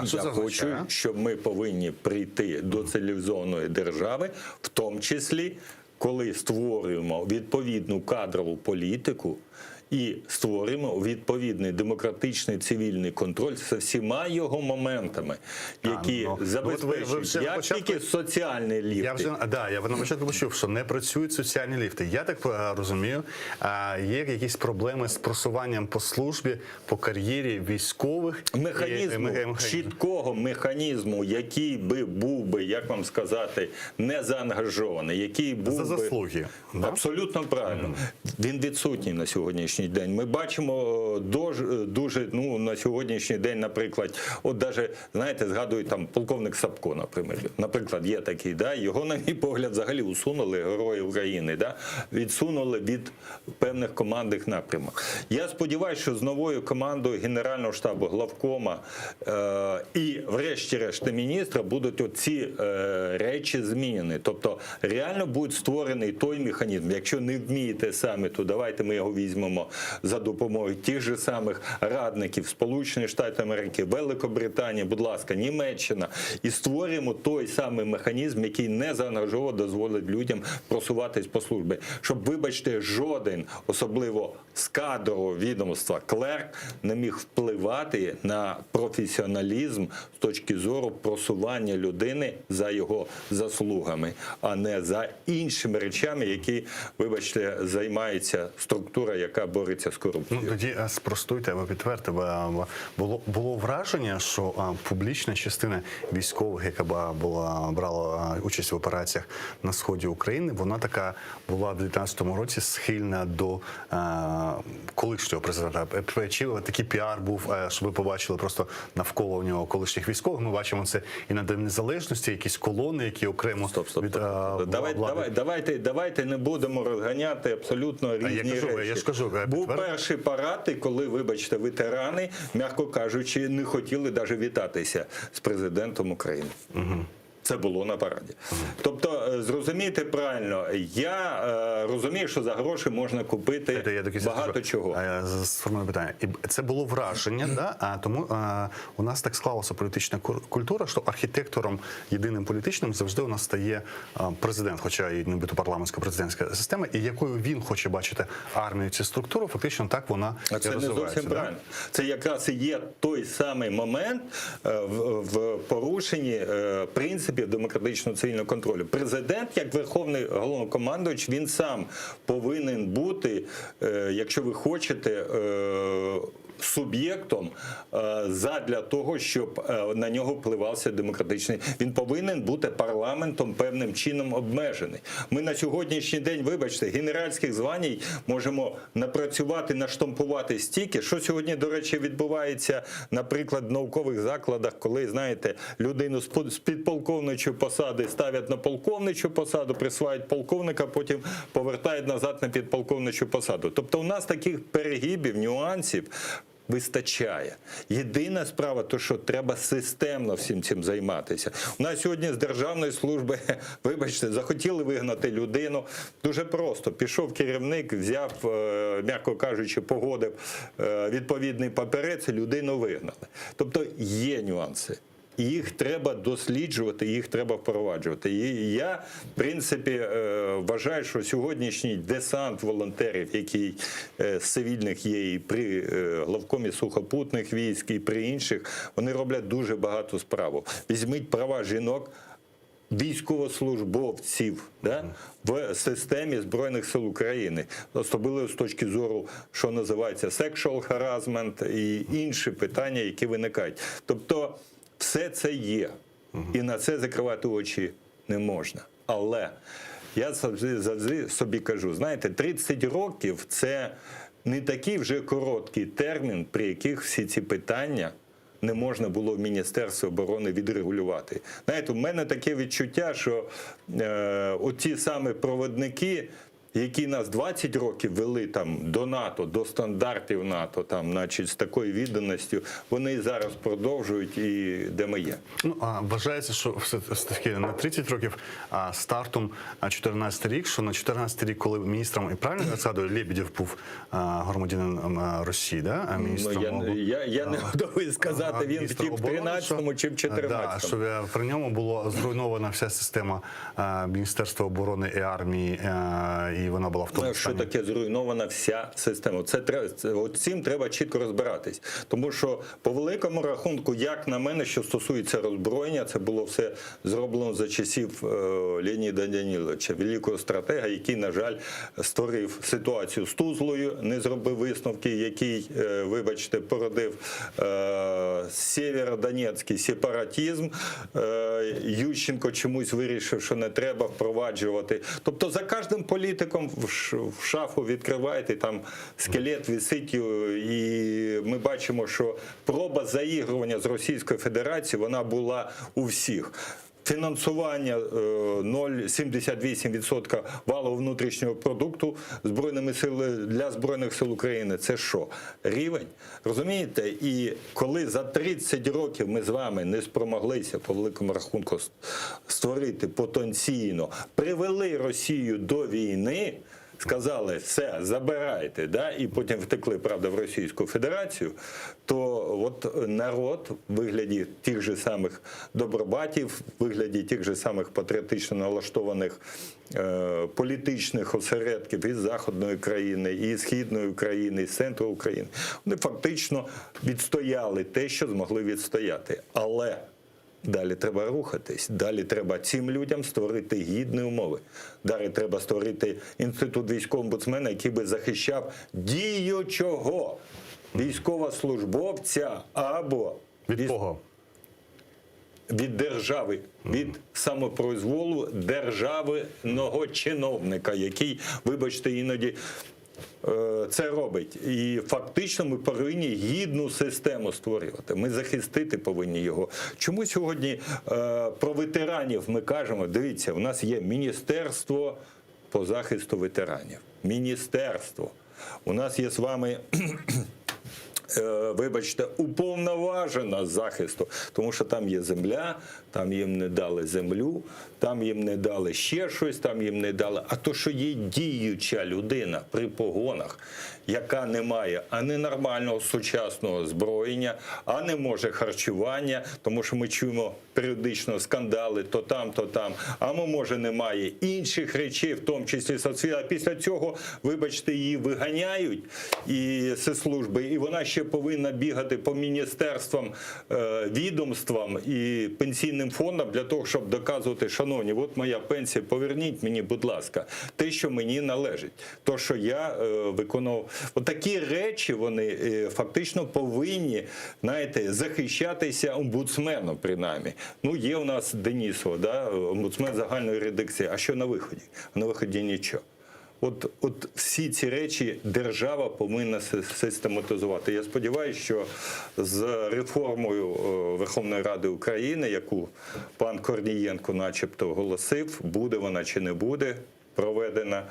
Я хочу, щоб ми повинні прийти до цивілізованої держави, в тому числі, коли створюємо відповідну кадрову політику і створюємо відповідний демократичний цивільний контроль за всіма його моментами, які забезпечують як тільки соціальний ліфт. Я на початку почув, що не працюють соціальні ліфти. Я так розумію, є якісь проблеми з просуванням по службі, по кар'єрі військових. Чіткого механізму, який був би, як вам сказати, не заангажований, який був за заслуги. Абсолютно правильно. Він відсутній на сьогоднішній день. Ми бачимо дуже на сьогоднішній день, наприклад, от даже, знаєте, згадують там полковник Сапко, наприклад, є такий, да, його, на мій погляд, взагалі усунули, Герої України, да, відсунули від певних командних напрямок. Я сподіваюся, що з новою командою Генерального штабу, главкома і, врешті-решт, міністра будуть оці речі змінені. Тобто, реально буде створений той механізм. Якщо не вмієте самі, то давайте ми його візьмемо за допомогою тих же самих радників Сполучених Штатів Америки, Великобританії, будь ласка, Німеччина, і створюємо той самий механізм, який не заангажово дозволить людям просуватись по службі. Щоб, вибачте, жоден, особливо з кадрового відомства, клерк не міг впливати на професіоналізм з точки зору просування людини за його заслугами, а не за іншими речами, які, вибачте, займається структура, яка бореться з корупцією. Тоді спростуйте або підтвердьте, було враження, що публічна частина військових, яка брала участь в операціях на сході України, вона така була в 2019 році схильна до колишнього президента. Чи такий піар був, що ви побачили просто навколо нього колишніх військових? Ми бачимо це і на День Незалежності, якісь колони, які окремо від влади. Давайте не будемо розганяти абсолютно різні речі. Був перший парад, коли, вибачте, ветерани, м'яко кажучи, не хотіли навіть вітатися з президентом України. Це було на параді. Тобто, зрозумійте правильно, я розумію, що за гроші можна купити багато чого. Сформую питання. І це було враження, да? Тому у нас так склалася політична культура, що архітектором єдиним політичним завжди у нас стає президент, хоча і нібито парламентська президентська система, і якою він хоче бачити армію цю структуру, фактично так вона і розвивається. Це не зовсім правильно. Це якраз і є той самий момент в порушенні принципів демократичного цивільного контролю. Президент, як верховний головнокомандувач, він сам повинен бути, якщо ви хочете, суб'єктом задля того, щоб на нього впливався демократичний. Він повинен бути парламентом певним чином обмежений. Ми на сьогоднішній день, вибачте, генеральських звань можемо напрацювати, наштампувати стільки, що сьогодні, до речі, відбувається, наприклад, в наукових закладах, коли, знаєте, людину з підполковничої посади ставлять на полковничу посаду, присвають полковника, потім повертають назад на підполковничу посаду. Тобто у нас таких перегибів, нюансів вистачає. Єдина справа, то що треба системно всім цим займатися. У нас сьогодні з державної служби, вибачте, захотіли вигнати людину. Дуже просто. Пішов керівник, взяв, м'яко кажучи, погодив відповідний папірець, людину вигнали. Тобто є нюанси. Їх треба досліджувати, їх треба впроваджувати. І я, в принципі, вважаю, що сьогоднішній десант волонтерів, який з цивільних є і при главкомі сухопутних військ, і при інших, вони роблять дуже багато справу. Візьміть права жінок, військовослужбовців, да, в системі Збройних сил України. Особливо з точки зору, що називається sexual harassment і інші питання, які виникають. Тобто, все це є, і на це закривати очі не можна. Але я завжди собі кажу, знаєте, 30 років – це не такий вже короткий термін, при яких всі ці питання не можна було в Міністерстві оборони відрегулювати. Знаєте, у мене таке відчуття, що оці саме проводники, які нас 20 років вели там до НАТО, до стандартів НАТО, там, значить, з такою відданістю, вони зараз продовжують і де ми є. Ну, а вважається, що все-таки не 30 років, а стартом 14 рік, що на 14 рік, коли міністром, і правильно я згадую, Лебедєв був громадянином Росії, да? Міністром я не готовий сказати, він втік в 13-му чи в 14-му. Да, що при ньому була зруйнована вся система Міністерства оборони і армії, і вона була в тому що стані. таке зруйнована вся система. От цим треба чітко розбиратись. Тому що по великому рахунку, як на мене, що стосується роззброєння, це було все зроблено за часів Леоніда Даніловича, великого стратега, який, на жаль, створив ситуацію з Тузлою, не зробив висновки, який, вибачте, породив сєвєродонецький сепаратизм. Ющенко чомусь вирішив, що не треба впроваджувати. Тобто за кожним політиком в шафу відкриваєте, там скелет висить, і ми бачимо, що проба заігрування з Російською Федерацією, вона була у всіх. Фінансування 0,78% валового внутрішнього продукту для Збройних сил України – це що? Рівень? Розумієте? І коли за 30 років ми з вами не спромоглися, по великому рахунку, створити потенційно, привели Росію до війни, сказали, все, забирайте, да? І потім втекли, правда, в Російську Федерацію, то от народ в вигляді тих же самих добробатів, в вигляді тих же самих патріотично налаштованих політичних осередків із Заходної країни, і Східної України, і з центру України, вони фактично відстояли те, що змогли відстояти. Але далі треба рухатись, далі треба цим людям створити гідні умови. Далі треба створити інститут військового омбудсмена, який би захищав діючого військовослужбовця або від кого? Від держави, від самопроізволу державного чиновника, який, вибачте, іноді це робить. І фактично ми повинні гідну систему створювати. Ми захистити повинні його. Чому сьогодні про ветеранів ми кажемо, дивіться, у нас є Міністерство по захисту ветеранів. Міністерство. У нас є з вами вибачте, уповноважена захисту, тому що там є земля, там їм не дали землю, там їм не дали ще щось, там їм не дали. А то, що є діюча людина при погонах, яка не має ані нормального сучасного озброєння, а не може харчування, тому що ми чуємо періодично скандали то там, а може немає інших речей, в тому числі соцвіти. А після цього, вибачте, її виганяють зі служби, і вона ще повинна бігати по міністерствам, відомствам і пенсійним фондам для того, щоб доказувати, шановні, от моя пенсія, поверніть мені, будь ласка, те, що мені належить, то, що я виконував. Отакі речі, вони фактично повинні, знаєте, захищатися омбудсменом, принаймні. Ну, є у нас Денісова, да, омбудсмен загальної юрисдикції. А що на виході? На виході нічого. От всі ці речі держава повинна систематизувати. Я сподіваюся, що з реформою Верховної Ради України, яку пан Корнієнко начебто оголосив, буде вона чи не буде, проведена,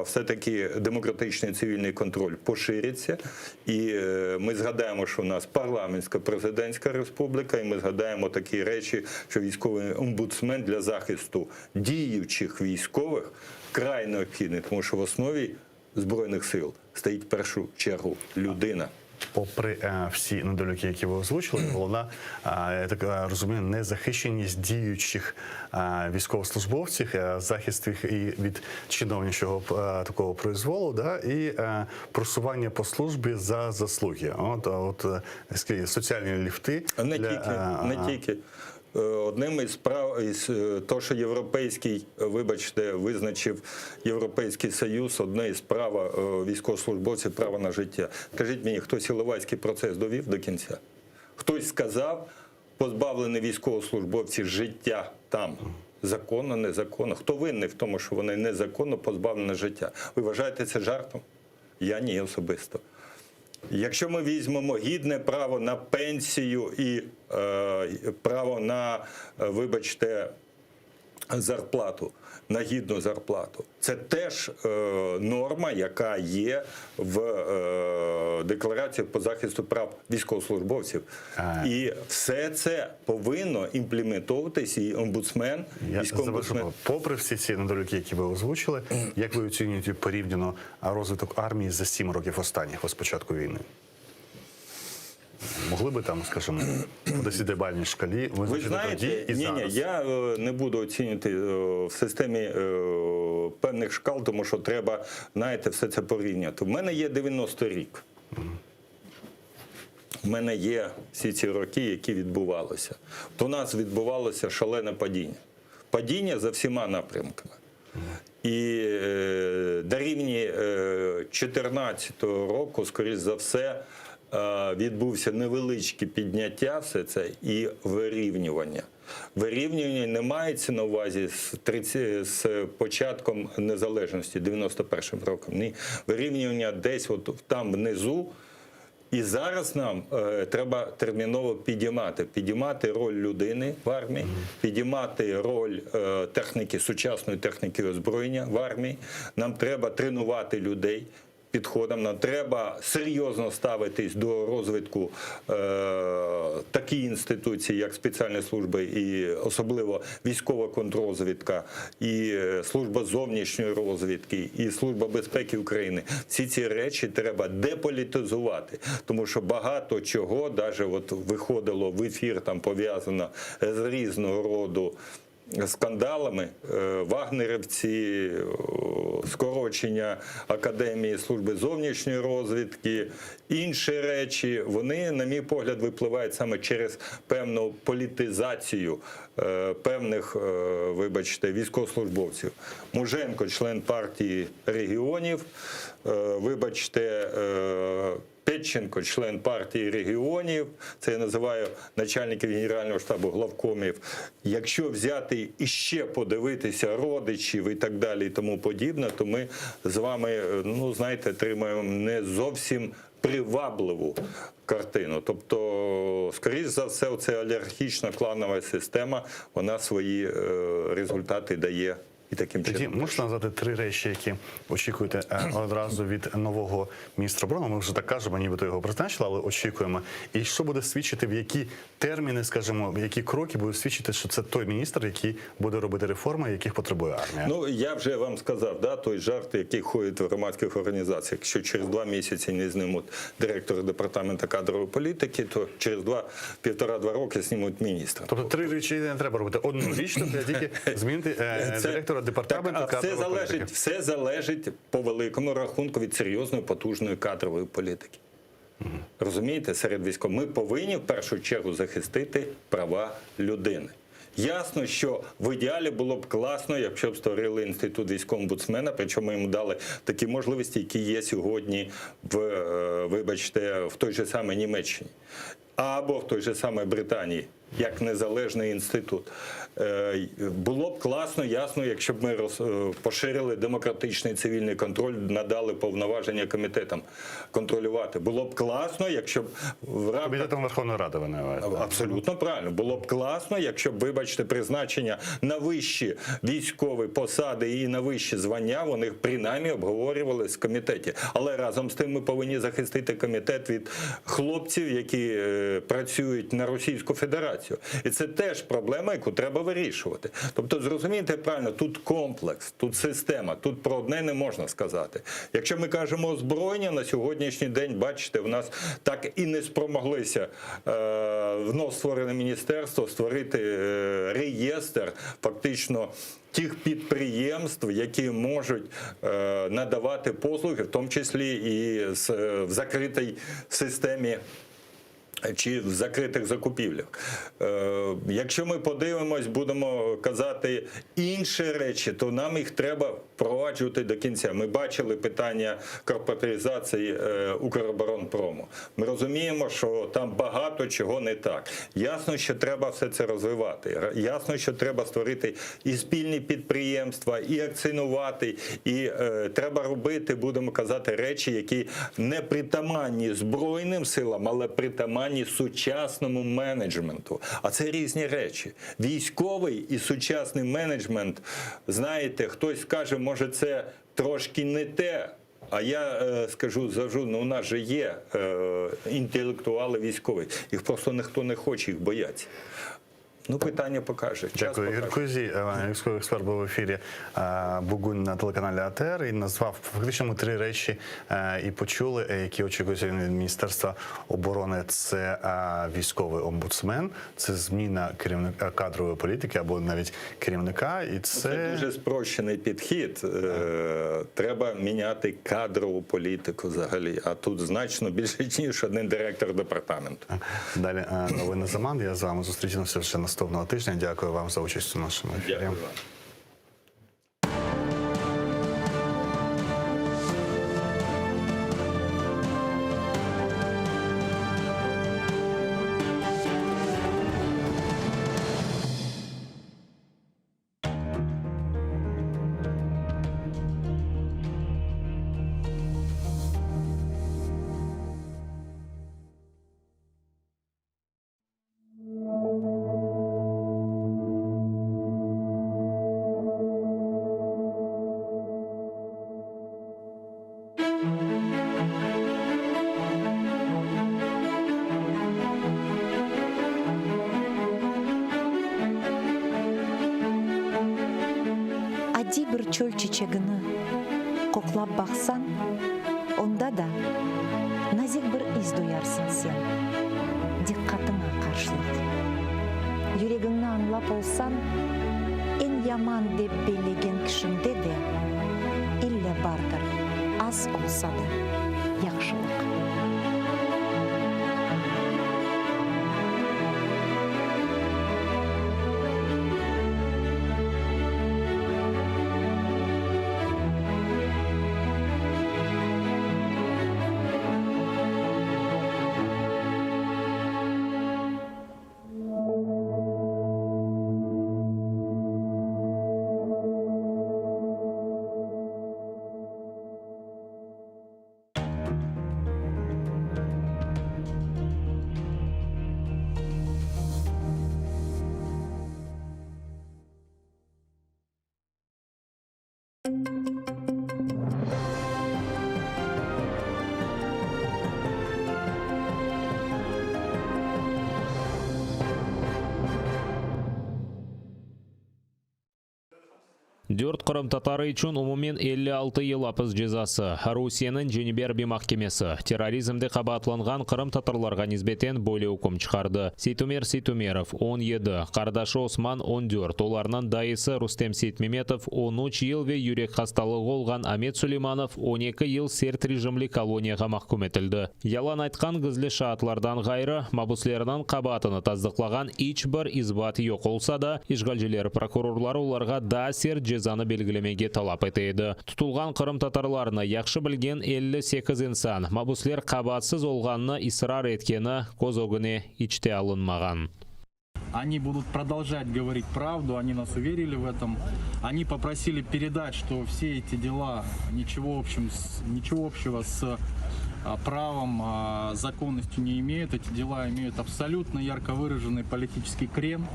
все-таки демократичний цивільний контроль пошириться. І ми згадаємо, що у нас парламентсько-президентська республіка, і ми згадаємо такі речі, що військовий омбудсмен для захисту діючих військових край необхідний, тому що в основі Збройних сил стоїть в першу чергу людина. Попри всі недоліки, які ви озвучили, головна, я так розумію, незахищеність діючих військовослужбовців, захист їх і від чиновничого такого произволу, да, і просування по службі за заслуги. Соціальні ліфти. Не тільки. Одним із прав, то, що європейський, вибачте, визначив Європейський Союз, одне із прав військовослужбовців – право на життя. Скажіть мені, хтось Іловайський процес довів до кінця? Хтось сказав, позбавлені військовослужбовці життя там? Законно, незаконно. Хто винний в тому, що вони незаконно позбавлені життя? Ви вважаєте це жартом? Я ні особисто. Якщо ми візьмемо гідне право на пенсію і право на, вибачте, зарплату, на гідну зарплату, це теж норма, яка є в Декларації по захисту прав військовослужбовців. І все це повинно імплементовуватись, і омбудсмен, військовий омбудсмен. Попри всі ці недоліки, які ви озвучили, як ви оцінюєте порівняно розвиток армії за 7 років останніх, з початку війни? Могли би там, скажімо, по 10-бальній шкалі ви знаєте, я не буду оцінювати в системі певних шкал, тому що треба, знаєте, все це порівняти. У мене є 90-й рік. У мене є всі ці роки, які відбувалися. То у нас відбувалося шалене падіння. Падіння за всіма напрямками. І до рівні 2014 року, скоріш за все, відбувся невеличке підняття все це і вирівнювання. Вирівнювання не мається на увазі з початком незалежності, 91-м роком. Ні. Вирівнювання десь от там внизу. І зараз нам треба терміново підіймати роль людини в армії, підіймати роль техніки, сучасної техніки озброєння в армії. Нам треба тренувати людей підходом, нам треба серйозно ставитись до розвитку такі інституції, як спеціальні служби, і особливо військова контррозвідка, і служба зовнішньої розвідки, і служба безпеки України. Всі ці речі треба деполітизувати, тому що багато чого, навіть от виходило в ефір, там пов'язано з різного роду скандалами, вагнерівці, скорочення Академії служби зовнішньої розвідки, інші речі, вони, на мій погляд, випливають саме через певну політизацію певних, вибачте, військовослужбовців. Муженко, член партії регіонів, вибачте, Петченко, член партії регіонів, це я називаю начальників Генерального штабу, главкомів. Якщо взяти і ще подивитися родичів і так далі і тому подібне, то ми з вами, ну, знаєте, отримаємо не зовсім привабливу картину. Тобто, скоріш за все, оця олігархічна кланова система, вона свої результати дає. І таким чином. Тоді можна назвати 3 речі, які очікуєте одразу від нового міністра оборони? Ми вже так кажемо, нібито його призначили, але очікуємо. І що буде свідчити, в які терміни, скажімо, в які кроки будуть свідчити, що це той міністр, який буде робити реформи, яких потребує армія? Ну, я вже вам сказав, да, той жарт, який ходить в громадських організаціях. Якщо через 2 місяці не знімуть директора департаменту кадрової політики, то через 1,5-2 роки знімуть міністра. Тобто 3 речі не треба робити однорічно, тільки змінити директора департаменту кадрової політики. Все залежить по великому рахунку від серйозної, потужної кадрової політики. Розумієте, серед військових ми повинні в першу чергу захистити права людини. Ясно, що в ідеалі було б класно, якщо б створили інститут військового омбудсмена, причому йому дали такі можливості, які є сьогодні вибачте, в той же самій Німеччині або в той же самій Британії, як незалежний інститут. Було б класно, ясно, якщо б ми поширили демократичний цивільний контроль, надали повноваження комітетам контролювати. Було б класно, якщо б в рамках... Комітетом Верховної Ради ви не Абсолютно правильно. Було б класно, якщо б, вибачте, призначення на вищі військові посади і на вищі звання, вони принаймні обговорювалися в комітеті. Але разом з тим ми повинні захистити комітет від хлопців, які працюють на Російську Федерацію. І це теж проблема, яку треба вирішувати. Тобто, зрозумійте правильно, тут комплекс, тут система, тут про одне не можна сказати. Якщо ми кажемо озброєння, на сьогоднішній день, бачите, в нас так і не спромоглися вновь створене міністерство створити реєстр фактично тих підприємств, які можуть надавати послуги, в тому числі і в закритій системі чи в закритих закупівлях. Якщо ми подивимось, будемо казати інші речі, то нам їх треба впроваджувати до кінця. Ми бачили питання корпоратизації Укроборонпрому. Ми розуміємо, що там багато чого не так. Ясно, що треба все це розвивати. Ясно, що треба створити і спільні підприємства, і акціонувати, і треба робити, будемо казати, речі, які не притаманні Збройним силам, але притаманні сучасному менеджменту. А це різні речі. Військовий і сучасний менеджмент, знаєте, хтось скаже, може це трошки не те, а я скажу завжди, у нас же є інтелектуали військові. Їх просто ніхто не хоче, їх бояться. Ну, питання покаже. Дякую. Ігор Кузій, військовий експерт, був в ефірі Бугунь на телеканалі АТР і назвав фактично ми 3 речі і почули, які очікуються від Міністерства оборони. Це військовий омбудсмен, це зміна керівника кадрової політики або навіть керівника. І це дуже спрощений підхід. Треба міняти кадрову політику взагалі. А тут значно більше, ніж один директор департаменту. Далі новини Заман. Я з вами зустрічемося ще наступного тижня. Дякую вам за участь у нашому ефірі. Дякую вам. Әдей бір чөл чечегіні қоқлап бақсан, онда да назик бір із дуярсың сен, диққатыңа қаршылық. Жүрегіңні аңлап олсан, en яман деп белеген кішінде де, илле бардыр, аз олса да, яқшылық. Дүрт Қырым татары үшін умумен 56 ел апыз жазасы. Русияның Женеберби махкемесі терроризмді қабатланған Қырым татарларға низбетен бөлі үкім шығарды. Сейтумер Сейтумеров 17, Қардашы Осман 14, оларынан дайысы Рустем Сейтмеметов 13 ел ве юрек хасталығы олған Амет Сулейманов 12 ел серт режимлі колонияға махкум етілді. Ялан айтқан гізлі шаатлардан ғайры, мабуслерінің қабатыны таздықлаған ич бір избат йоқ олса да, ишгалжелер прокурорлары оларға да сер жазаны белгілемеге талап етеді. Тұтылған Қырым татарларына яқшы білген 58 инсан, мабуслер қабатсыз олғанны исрар еткені көз өгіне ичте алынмаған. Они будут продолжать говорить правду, они нас уверили в этом. Они попросили передать, что все эти дела ничего общего с правом, законностью не имеют. Эти дела имеют абсолютно ярко выраженный политический крен.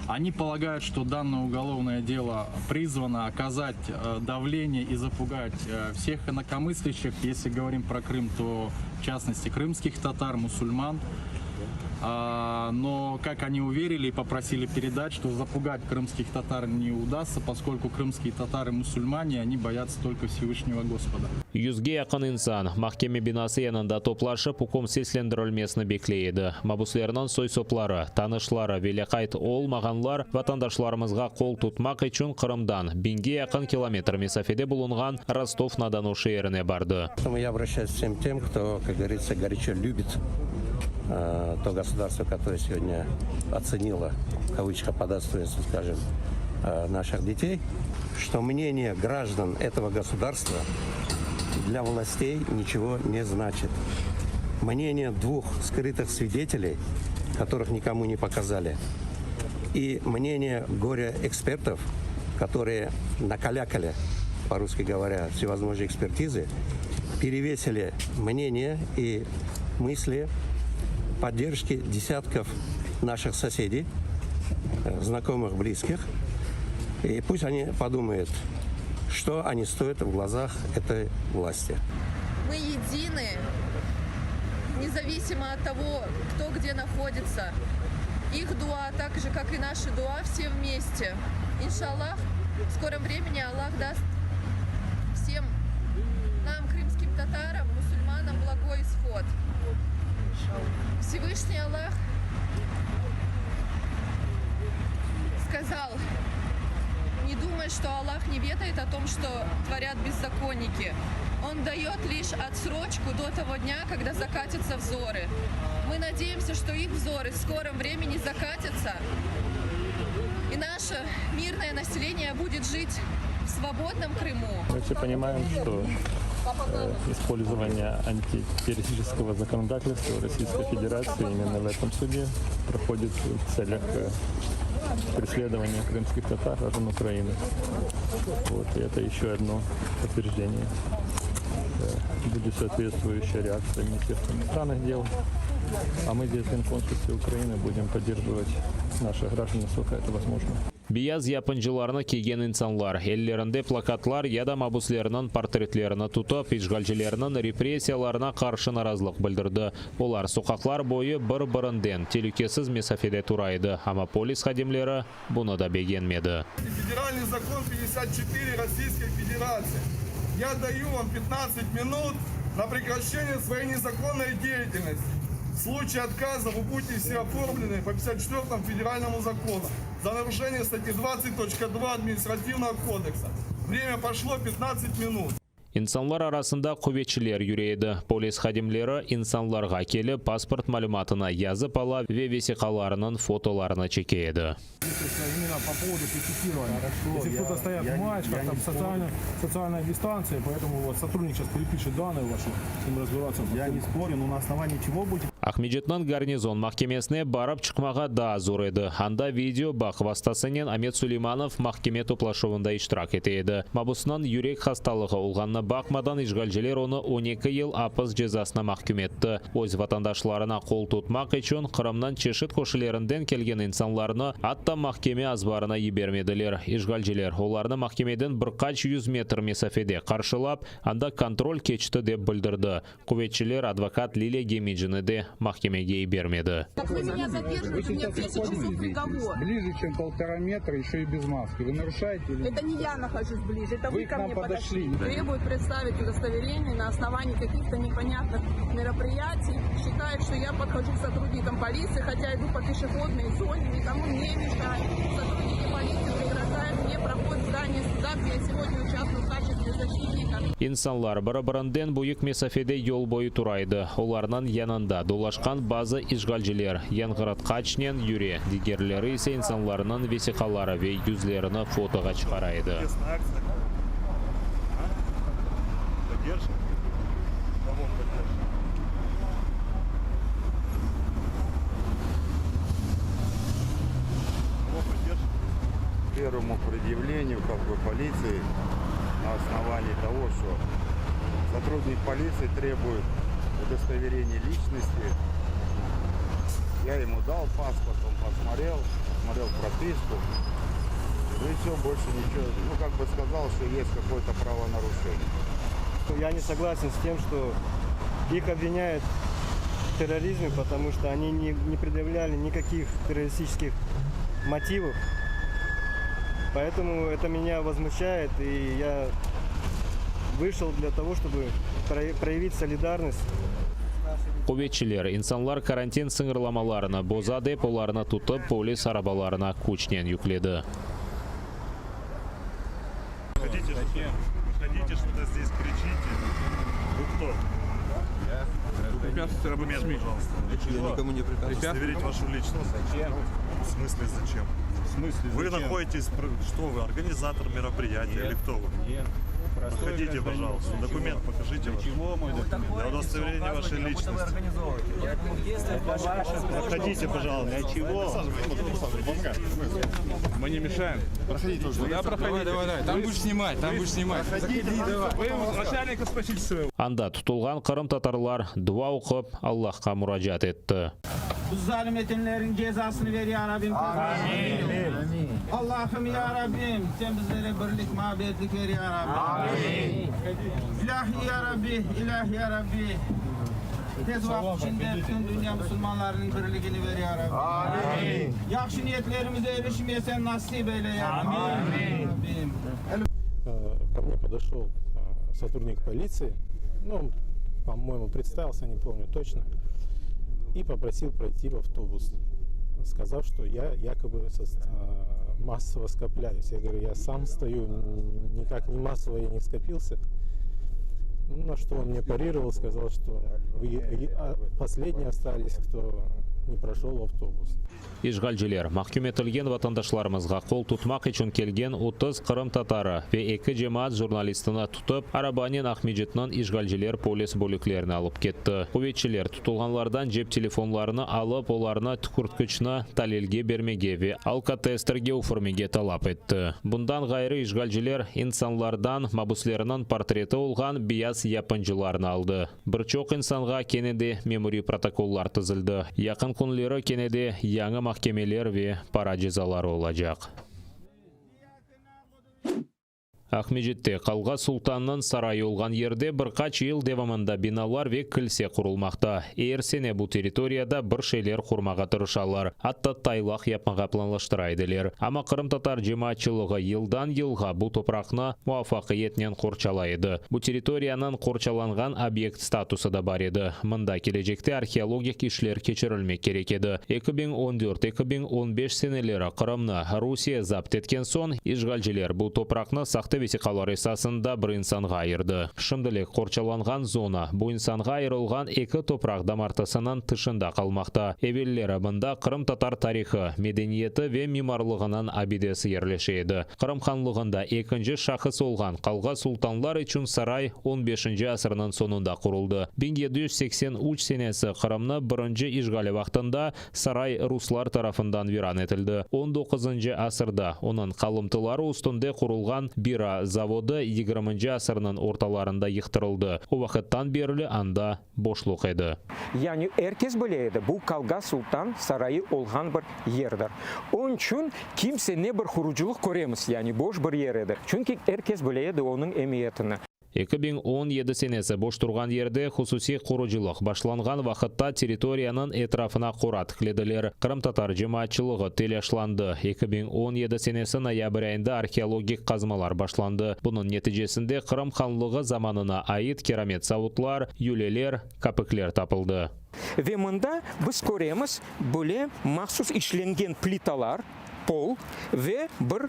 Они полагают, что данное уголовное дело призвано оказать давление и запугать всех инакомыслящих. Если говорим про Крым, то в частности крымских татар, мусульман. Но, как они уверили и попросили передать, что запугать крымских татар не удастся, поскольку крымские татары мусульмане, они боятся только Всевышнего Господа. Yüzге yakın insan mahkeme binası yanında toplaşıp hukum seslendirilmesini bekleydi. Mabuslarının soy-soplары, tanışları, velekayt olmaganlar vatandaşlarımızga kol tutmak için Kırım'dan 1000'ge yakın kilometr mesafede bulungan Rostov-на-Дону şehrine bardı. Я обращаюсь к всем тем, кто, как говорится, горячо любит то государство, которое сегодня оценило, в кавычках, по достоинству, скажем, наших детей, что мнение граждан этого государства для властей ничего не значит. Мнение двух скрытых свидетелей, которых никому не показали, и мнение горе-экспертов, которые накалякали, по-русски говоря, всевозможные экспертизы, перевесили мнение и мысли поддержки десятков наших соседей, знакомых, близких. И пусть они подумают, что они стоят в глазах этой власти. Мы едины, независимо от того, кто где находится. Их дуа, так же, как и наши дуа, все вместе. Иншаллах, в скором времени Аллах даст всем нам, крымским татарам, мусульманам, благой исход. Всевышний Аллах сказал: не думай, что Аллах не ведает о том, что творят беззаконники. Он дает лишь отсрочку до того дня, когда закатятся взоры. Мы надеемся, что их взоры в скором времени закатятся, и наше мирное население будет жить в свободном Крыму. Мы все понимаем, что использование антитеррористического законодательства Российской Федерации именно в этом суде проходит в целях преследования крымских татар, граждан Украины. Вот, и это еще одно подтверждение. Будет соответствующая реакция Министерства иностранных дел. А мы здесь, в консульстве Украины, будем поддерживать наших граждан, насколько это возможно. Biyaz yapıncılarını kiygen insanlar, ellerinde plakatlar ya da mabuslarının portretlerini tutup, işgalcilerinin repressiyalarına karşı narazılık bildirdi. Olar sokaklar boyu bir-birinden tehlikesiz mesafede turaydı, ama polis xadimleri bunu da beğenmedi. Федеральный закон 54 Российской Федерации. Я даю вам 15 минут на прекращение своей незаконной деятельности. В случае отказа вы будете все оформлены по 54 федеральному закону за нарушение статьи 20.2 административного кодекса. Время пошло 15 минут. İnsanlar arasında kuvvetçiler yürüyedi. Polis xadimleri insanlarga kelip pasport malumatına yazıp ala ve vesikalarının fotolarını çekeydi. Именно по поводу пикетирования. Если кто-то стоят в маечках, там социальная дистанция, поэтому вот сотрудник сейчас перепишет данные ваши, с ним разбираться. Я не спорю, но на основании чего будет? Ахмеджетнан гарнизон mahkemesine barıp çıkmağa daha zor edi. Handa video bak vastasının Ahmet Süleymanov mahkeme toplaşuvunda iştirak eteydi. Mabusnan yürek hastalığı olğanına bakmadan işgalciler onu 12 yıl hapis cezasına mahkum etti. Öz vatandaşlarına kol tutmak için Kırım'dan çeşit koşullarından kelgen insanlarını hatta mahkeme azbarına yibermediler. İşgalciler onlarını mahkemeden birkaç yüz metr mesafede karşılap, anda kontrol keçti deb bildirdi. Kuvvetçiler advokat Liliya Gemijini de mahkemeye yibermedi. Вы меня задерживаете, у меня 10 часов приговор. Ближе, чем 1,5 метра, еще и без маски. Вы нарушаете или Это не я нахожусь ближе, это вы к ко нам мне подошли. Требуют представить удостоверение на основании каких-то непонятных мероприятий. Считают, что я подхожу к сотрудникам полиции, хотя иду по пешеходной зоне, никому не мешаю. Сотрудники полиции преграждают мне проход в здание суда, где я сегодня участвую в качестве защитника. İnsanlar bir-birinden büyük mesafede yol boyu turaydı. Onlarının yanında dolaşkan bazı işgalciler yangıratkaçnen yürü. Diğerleri ise insanların vesikaları ve yüzlerini fotoğa çıkaraydı. Первому предъявлению полиции на основании того, что сотрудник полиции требует удостоверения личности. Я ему дал паспорт, он посмотрел прописку. Ну и все, больше ничего. Сказал, что есть какое-то правонарушение. Я не согласен с тем, что их обвиняют в терроризме, потому что они не предъявляли никаких террористических мотивов. Поэтому это меня возмущает, и я вышел для того, чтобы проявить солидарность. Кубетчилер инсанлар карантин сыңырламаларына боза деп оларына тутып полис арабаларына көчнен yükledi. Выходите, что-то здесь кричите. Вы кто? Я. Препятствуйте работе СМИ. Пожалуйста. Я никому не препятствую. Удостоверить вашу личность. Зачем? В смысле зачем? В смысле зачем? Вы находитесь, что вы, организатор мероприятия или кто вы? Нет. Выходите, пожалуйста. Документ покажите. Чего мой документ? Для удостоверения вашей личности. Проходите, пожалуйста. Для чего? Мы не мешаем. Проходите уже. Да, проходите. Давай. Там будешь снимать, Проходите, давай. Вы начальника спросите своего. Анда tutulgan Kırım Tatarlar dua okup Allah'a müracaat etti. Bu zalim etenlerin cezasını ver ya Rabbim. Amin. Allah'ım ya Rabbim sen bizlere birlik, muhabbetlik ver ya Rabbim. Amin. İlahi ya Rabbi, ilahi ya Rabbi. Tez vakit içinde bütün dünya Müslümanlarının birliğini ver ya Rabbi. Amin. Yakşı niyetlerimize erişmeye sen nasip eyle ya Rabbi. Amin. Ко мне подошел сотрудник полиции, по-моему, представился, не помню точно, и попросил пройти в автобус, сказав, что я якобы массово скопляюсь. Я говорю, я сам стою, никак не массово я не скопился. На что он мне парировал, сказал, что вы последние остались, кто не прошел в автобус. Ишгалчилер mahkum etilgen vatandaşlarımızga kol tutmak için kelgen 30 Kırım Tatarı ve 2 cemaat jurnalistini tutup Arabanin Ahmedjit'nin işgalciler polis bölüklerini alıp ketdi. Kuvvetçiler tutulganlardan cep telefonlarını alıp olarını tükürtküçünü talilge bermege ve alkatesterge ufurmege talap etdi. Bundan gayrı işgalciler insanlardan mabuslerinin portreti olgan beyaz yapıncılarını aldı. Birçok insanga kenedi memori protokollar tızıldı. Yakın kunları kenedi yangi mahkemeler ve para cezaları olacak. Ахмеджетте Қалға Султанның сарайы olgan yerде birkaç yıl devamında binalar ve kilise kurulmakta. Eğer sene bu territoriyada bir şeyler kurmağa tırışarlar. Hatta taylaq yapmağa planlaştıraydılar. Ama Kırım Tatar cemaatçılığı yıldan yılga bu toprakны muvaffaqiyetnen korçalaydı. Bu territoriyanın korçalangan obyekt statusu da var edi. Mında gelecekte arkeologik işler keçirilmek gerek edi. 2014-2015 seneleri Kırımны Rusiya zapt etken son işgalciler bu toprakны saxta vesikalar esasında bir insanға ayırdı. Şimdilik korçalangan zona bu insanға ayrılgan iki toprak damartasının tışında kalmakta. Evvelleri bunda Kırım Tatar tarixi, medeniyeti ve mimarlığının abidesi yerleşeydi. Kırım Hanlığında ikinci şahıs olgan Қалға Sultanlar için saray 15. asırının sonunda kuruldu. 1783 senesi Kırımны birinci işgali vaxtında saray Ruslar tarafından viran etildi. 19. asırda onun kalıntıları üstünde kurulgan bira zavodu 20. asırının ortalarında yıktırıldı. O vakittan beri anda boşluk edi. Yani herkes bileydi bu Қалға Sultan sarayı olgan bir yerdir. Onun için kimse ne bir kuruculuk göremiz, yani boş bir yerdir. Çünkü herkes bileydi onun emniyetini. 2017 senesi boş turgan yerde hususi kuruculuk başlangan vaqtda territoriyanın etrafına qora tiklediler. Kırım Tatar cemaatçılığı telaşlandı. 2017 senesi noyabr ayında arkeologik kazmalar başlandı. Bunun neticesinde Kırım Hanlığı zamanına ait keramet savutlar, yüleler, kapıklar tapıldı. Ve mında biz göremiz böyle mahsus işlengen plitalar, pol ve bir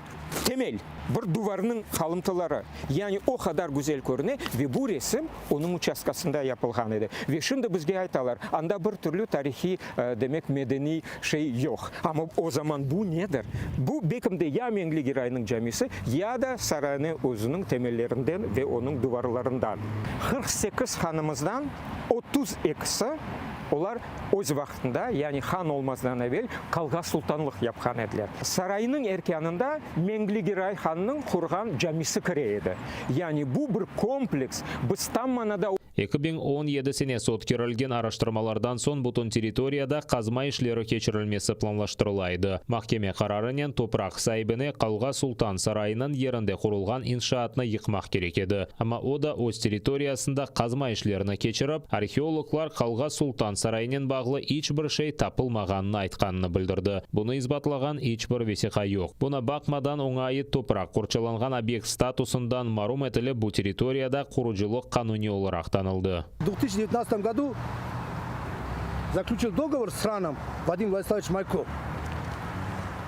temel, bir duvarının kalıntıları. Yani o kadar güzel görünüyor ve bu resim onun uçaskasında yapılgan idi. Ve şimdi bizge aytalar, anda bir türlü tarihi demek medeni şey yok. Ama o zaman bu nedir? Bu bekimde ya Mengli Rayı'nın camisi ya da sarayının özünün temellerinden ve onun duvarlarından. 48 hanımızdan 32'si олар өз вақытында, яғни хан олмаздан әвел қалға сұлтанлық япқан еділер. Сарайының эркянында Менглигерай ханның құрған жамisi кіреді. Яғни бұл бір комплекс, бұстан манада 2017 сот керілген араштырмалардан сон бұтын территорияда қазма ішлері кечірілмесі планлаштырылайды. Махкеме қарарынен топырақ сайбіні Қалға Сұлтан сарайының ерінде құрылған иншаатны йықмақ керек еді. Ама о да өз территориясында қазма ішлеріні кечіріп, археологлар Қалға Сұлтан сарайынан бағлы ичбір шей тапылмағанын айтқанını білдірді. Бұны избатлаған ичбір весиқа жоқ. Бұны бақмадан оңайы топырақ құрчаланған объект статусындан марум етілі бұл территорияда құручылық қануни оларақ танылды. В 2019 году заключил договор с РАНом Вадим Владиславович Майков.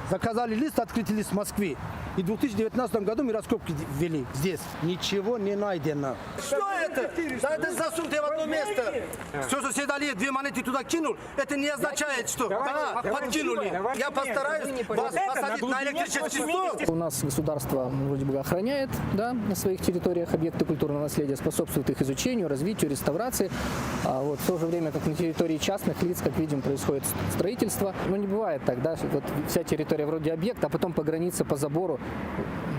Заказали лист, открытый лист в Москве. И в 2019 году мы раскопки ввели здесь. Ничего не найдено. Что это? Да это засунутое в одно место. Все, что съедали, 2 монеты туда кинул, это не означает, что да, подкинули. Я постараюсь вас посадить на электрический стол. У нас государство вроде бы охраняет, да, на своих территориях объекты культурного наследия, способствует их изучению, развитию, реставрации. А вот в то же время, как на территории частных лиц, как видим, происходит строительство. Но не бывает так, да, вот вся территория вроде объекта, а потом по границе, по забору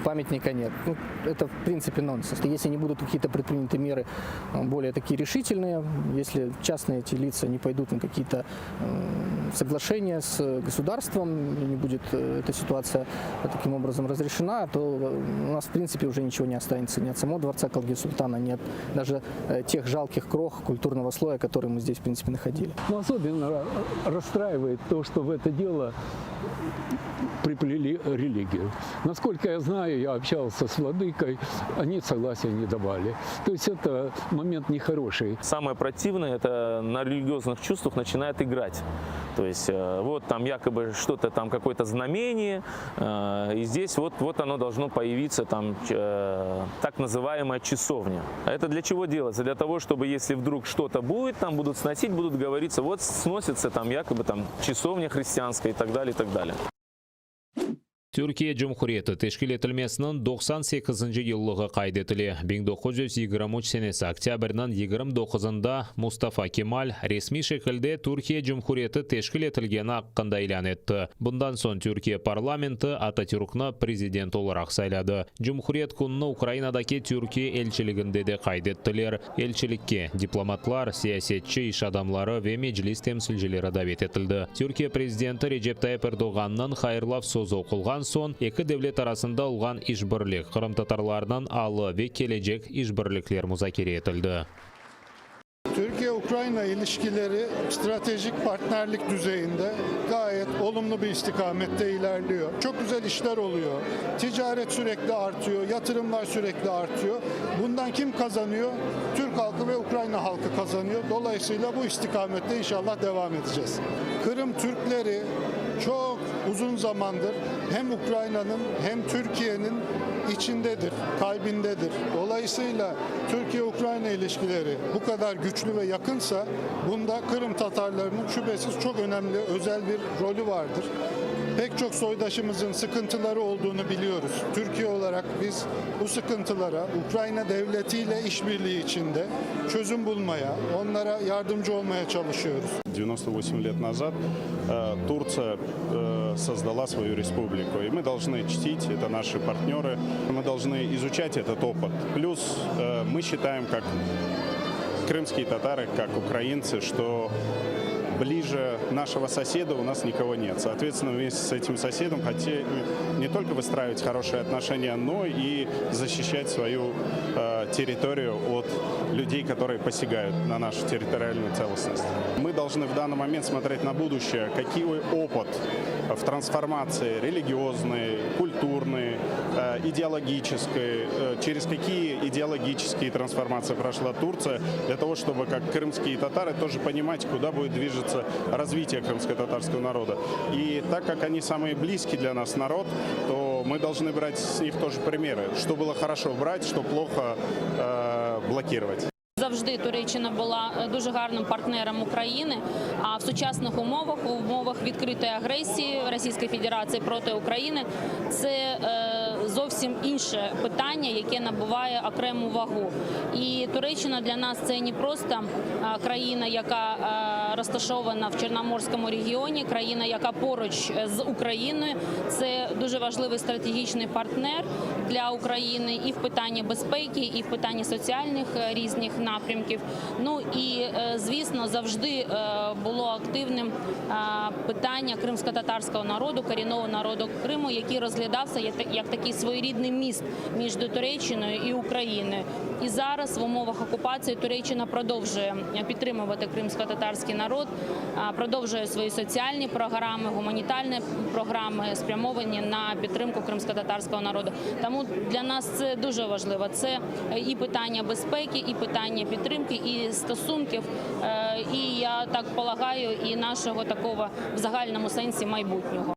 памятника нет. Ну, это в принципе нонсенс. Если не будут какие-то предприняты меры более такие решительные, если частные эти лица не пойдут на какие-то соглашения с государством, и не будет эта ситуация таким образом разрешена, то у нас в принципе уже ничего не останется. Ни от самого дворца Калги Султана, ни от даже тех жалких крох культурного слоя, который мы здесь в принципе находили. Но особенно расстраивает то, что в это дело приплели религию. Насколько я знаю, я общался с владыкой, они согласия не давали. То есть это момент нехороший. Самое противное, это на религиозных чувствах начинает играть. То есть вот там якобы что-то там, какое-то знамение, и здесь вот оно должно появиться, там так называемая часовня. А это для чего делается? Для того, чтобы если вдруг что-то будет, там будут сносить, будут говориться, вот сносится там якобы там часовня христианская и так далее, и так далее. Түркия Жұмхуреті тешкіл етілмесінің 98-й еллығы қайдетілі. 1923 сенесі октябрьнан 29-ында Мустафа Кемаль ресми шекілде Түркия Жұмхуреті тешкіл етілгені аққында илан етті. Бұндан сон Түркия парламенті Ататюркны президент оларақ сайлады. Жұмхурет күнні Украинадаки Түркия елшілігінде де қайдеттілер. Елшілікке дипломатлар, сиясетчі, иш адамлары ве меджлис темсілжілері дабет етілді. Түркия президенті Режеп Тайып Эрдоғанның хайырлав сөзі оқылған сон екі девлет арасында олған ишбірлік Қырым татарларынан алы ve келечек ишбірліклер muzakere etildi. Türkiye-Ukrayna ilişkileri stratejik partnerlik düzeyinde gayet olumlu bir istikamette ilerliyor. Çok güzel işler oluyor. Ticaret sürekli artıyor, yatırımlar sürekli artıyor. Bundan kim kazanıyor? Türk halkı ve Ukrayna halkı kazanıyor. Dolayısıyla bu istikamette inşallah devam edeceğiz. Kırım Türkleri çok uzun zamandır hem Ukrayna'nın hem Türkiye'nin içindedir, kalbindedir. Dolayısıyla Türkiye-Ukrayna ilişkileri bu kadar güçlü ve yakınsa bunda Kırım Tatarlarının şüphesiz çok önemli, özel bir rolü vardır. Pek çok soydaşımızın sıkıntıları olduğunu biliyoruz. Türkiye olarak biz bu sıkıntılara Ukrayna devletiyle işbirliği içinde çözüm bulmaya, onlara yardımcı olmaya çalışıyoruz. 98 лет назад Турция создала свою республику, и мы должны чтить, это наши партнеры, мы должны изучать этот опыт. Плюс мы считаем, как крымские татары, как украинцы, что ближе нашего соседа у нас никого нет. Соответственно, вместе с этим соседом хотели не только выстраивать хорошие отношения, но и защищать свою территорию от людей, которые посягают на нашу территориальную целостность. Мы должны в данный момент смотреть на будущее, какой опыт в трансформации религиозной, культурной, идеологической, через какие идеологические трансформации прошла Турция, для того, чтобы, как крымские татары, тоже понимать, куда будет движется развитие крымско-татарского народа. И так как они самые близкие для нас народ, то мы должны брать с них тоже примеры. Что было хорошо брать, что плохо блокировать. Завжди Туреччина була дуже гарним партнером України, а в сучасних умовах, у умовах відкритої агресії Російської Федерації проти України, це зовсім інше питання, яке набуває окрему вагу. І Туреччина для нас це не просто країна, яка розташована в Чорноморському регіоні, країна, яка поруч з Україною. Це дуже важливий стратегічний партнер для України і в питанні безпеки, і в питанні соціальних різних напрямків. Ну і, звісно, завжди було активним питання кримсько-татарського народу, корінного народу Криму, який розглядався як такий своєрідний міст між Туреччиною і Україною. І зараз в умовах окупації Туреччина продовжує підтримувати кримсько-татарський народ, продовжує свої соціальні програми, гуманітарні програми, спрямовані на підтримку кримсько-татарського народу. Тому для нас це дуже важливо. Це і питання безпеки, і питання підтримки, і стосунків, і, я так полагаю, і нашого такого в загальному сенсі майбутнього.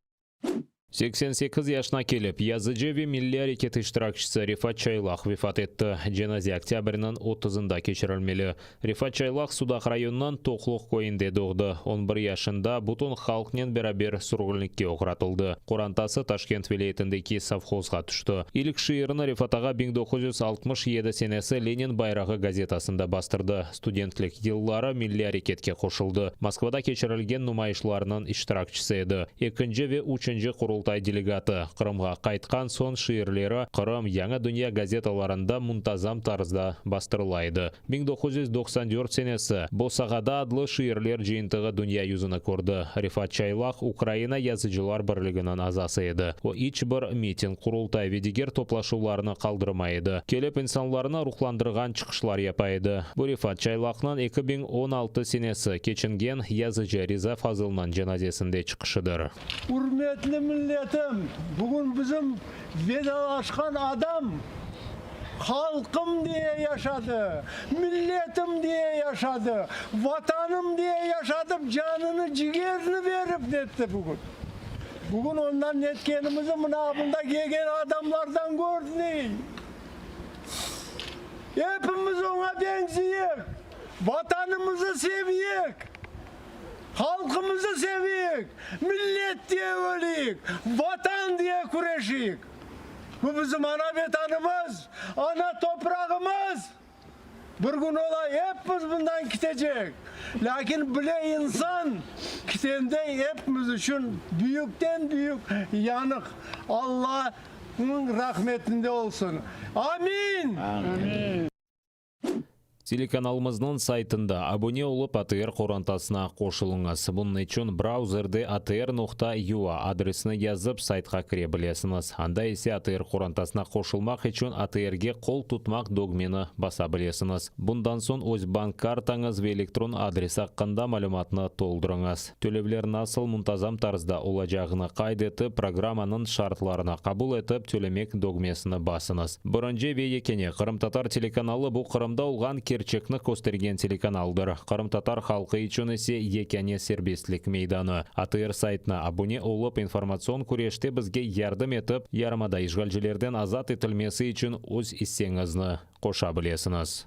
88 yaşına kelip, Yazıcı milli hareket iştirakçısı Rifat Çaylak vefat etti. Cenaze oktyabrının 30'ında keçirilmeli. Rifat Çaylak Sudak rayonundan Toqluq koyunda doğdu. 11 yaşında butun halknen beraber surgulnikке oqratıldı. Qorantası Taşkent vilayetindeki savxozga düştü. İlk şiirini Rifat ağa 1967 senesi Lenin bayrağı gazetasında bastırdı. Studentlik yılları milli hareketke qoşuldu. Moskvada keçirilgen numayışlarının iştirakçısı edi. Ikinci ve üçüncü kurultay делегаты. Qırımға қайтқан son şiirleri Qırım Яңа Dünya газеталарында muntazam tarzda bastırılaydı. 1994 senesi Bosagada adlı şiirler жиынтығы dünya yüzünü kurdu. Rifat Çaylak Ukrayna Yazıcılar Birliğinin azası edi. O iç bir miting, kurultay ve diğer toplaşularını kaldırmaydı. Kelip insanlarını ruhlandırgan çıkışlar yapaydı. Bu Rifat Çaylak'nın 2016 senesi keçingen yazıcı Riza Fazıl'ın cenazesinde çıkışıdır. Hürmetli milletim, bugün bizim vedalaşkan adam halkım diye yaşadı, milletim diye yaşadı, vatanım diye yaşadı, canını ciğerini verip netti bugün. Bugün ondan netkenimizi mınabında gelen adamlardan gördük. Hepimiz ona benzeyik, vatanımızı seviyik. Halkımızı seviyik, millet diye ölüyük, vatan diye kureşiyik. Bu bizim ana vatanımız, ana toprağımız. Bir gün olay hepimiz bundan gidecek. Lakin bile insan gitenden hepimiz için büyükten büyük yanık. Allah'ın rahmetinde olsun. Amin. Amin. Телеканалымыздың сайтында абоне олып ATR қорантасына қошылыңыз. Бұның үшін браузерде atr.ua адресini yazып сайтқа кіре білесіңіз. Анда есе ATR қорантасына қошылмақ үшін ATR-ге қол тұтмақ догмені баса білесіңіз. Бұндан соң өз банк картаңыз ве электрон адрес аққанда мәліметіні толдырыңыз. Төлемдер насыл мұнтазам тарзда олacağını қайдетіп, программаның шартларына қабыл етіп, төлемек догмесіні басыңыз. Бірінші ве екене Қырым-Татар телеканалы бұл Қырымда олған Керчекні көстерген телеканалдыр. Қырым-Татар халқы үшін есе екене сербестлік мейданы. ATR сайтына абоне олып информацион күреште бізге ярдым етіп, ярмада işgalcilerden азат етілмесі үшін өз иссеңізні қоша білесіңіз.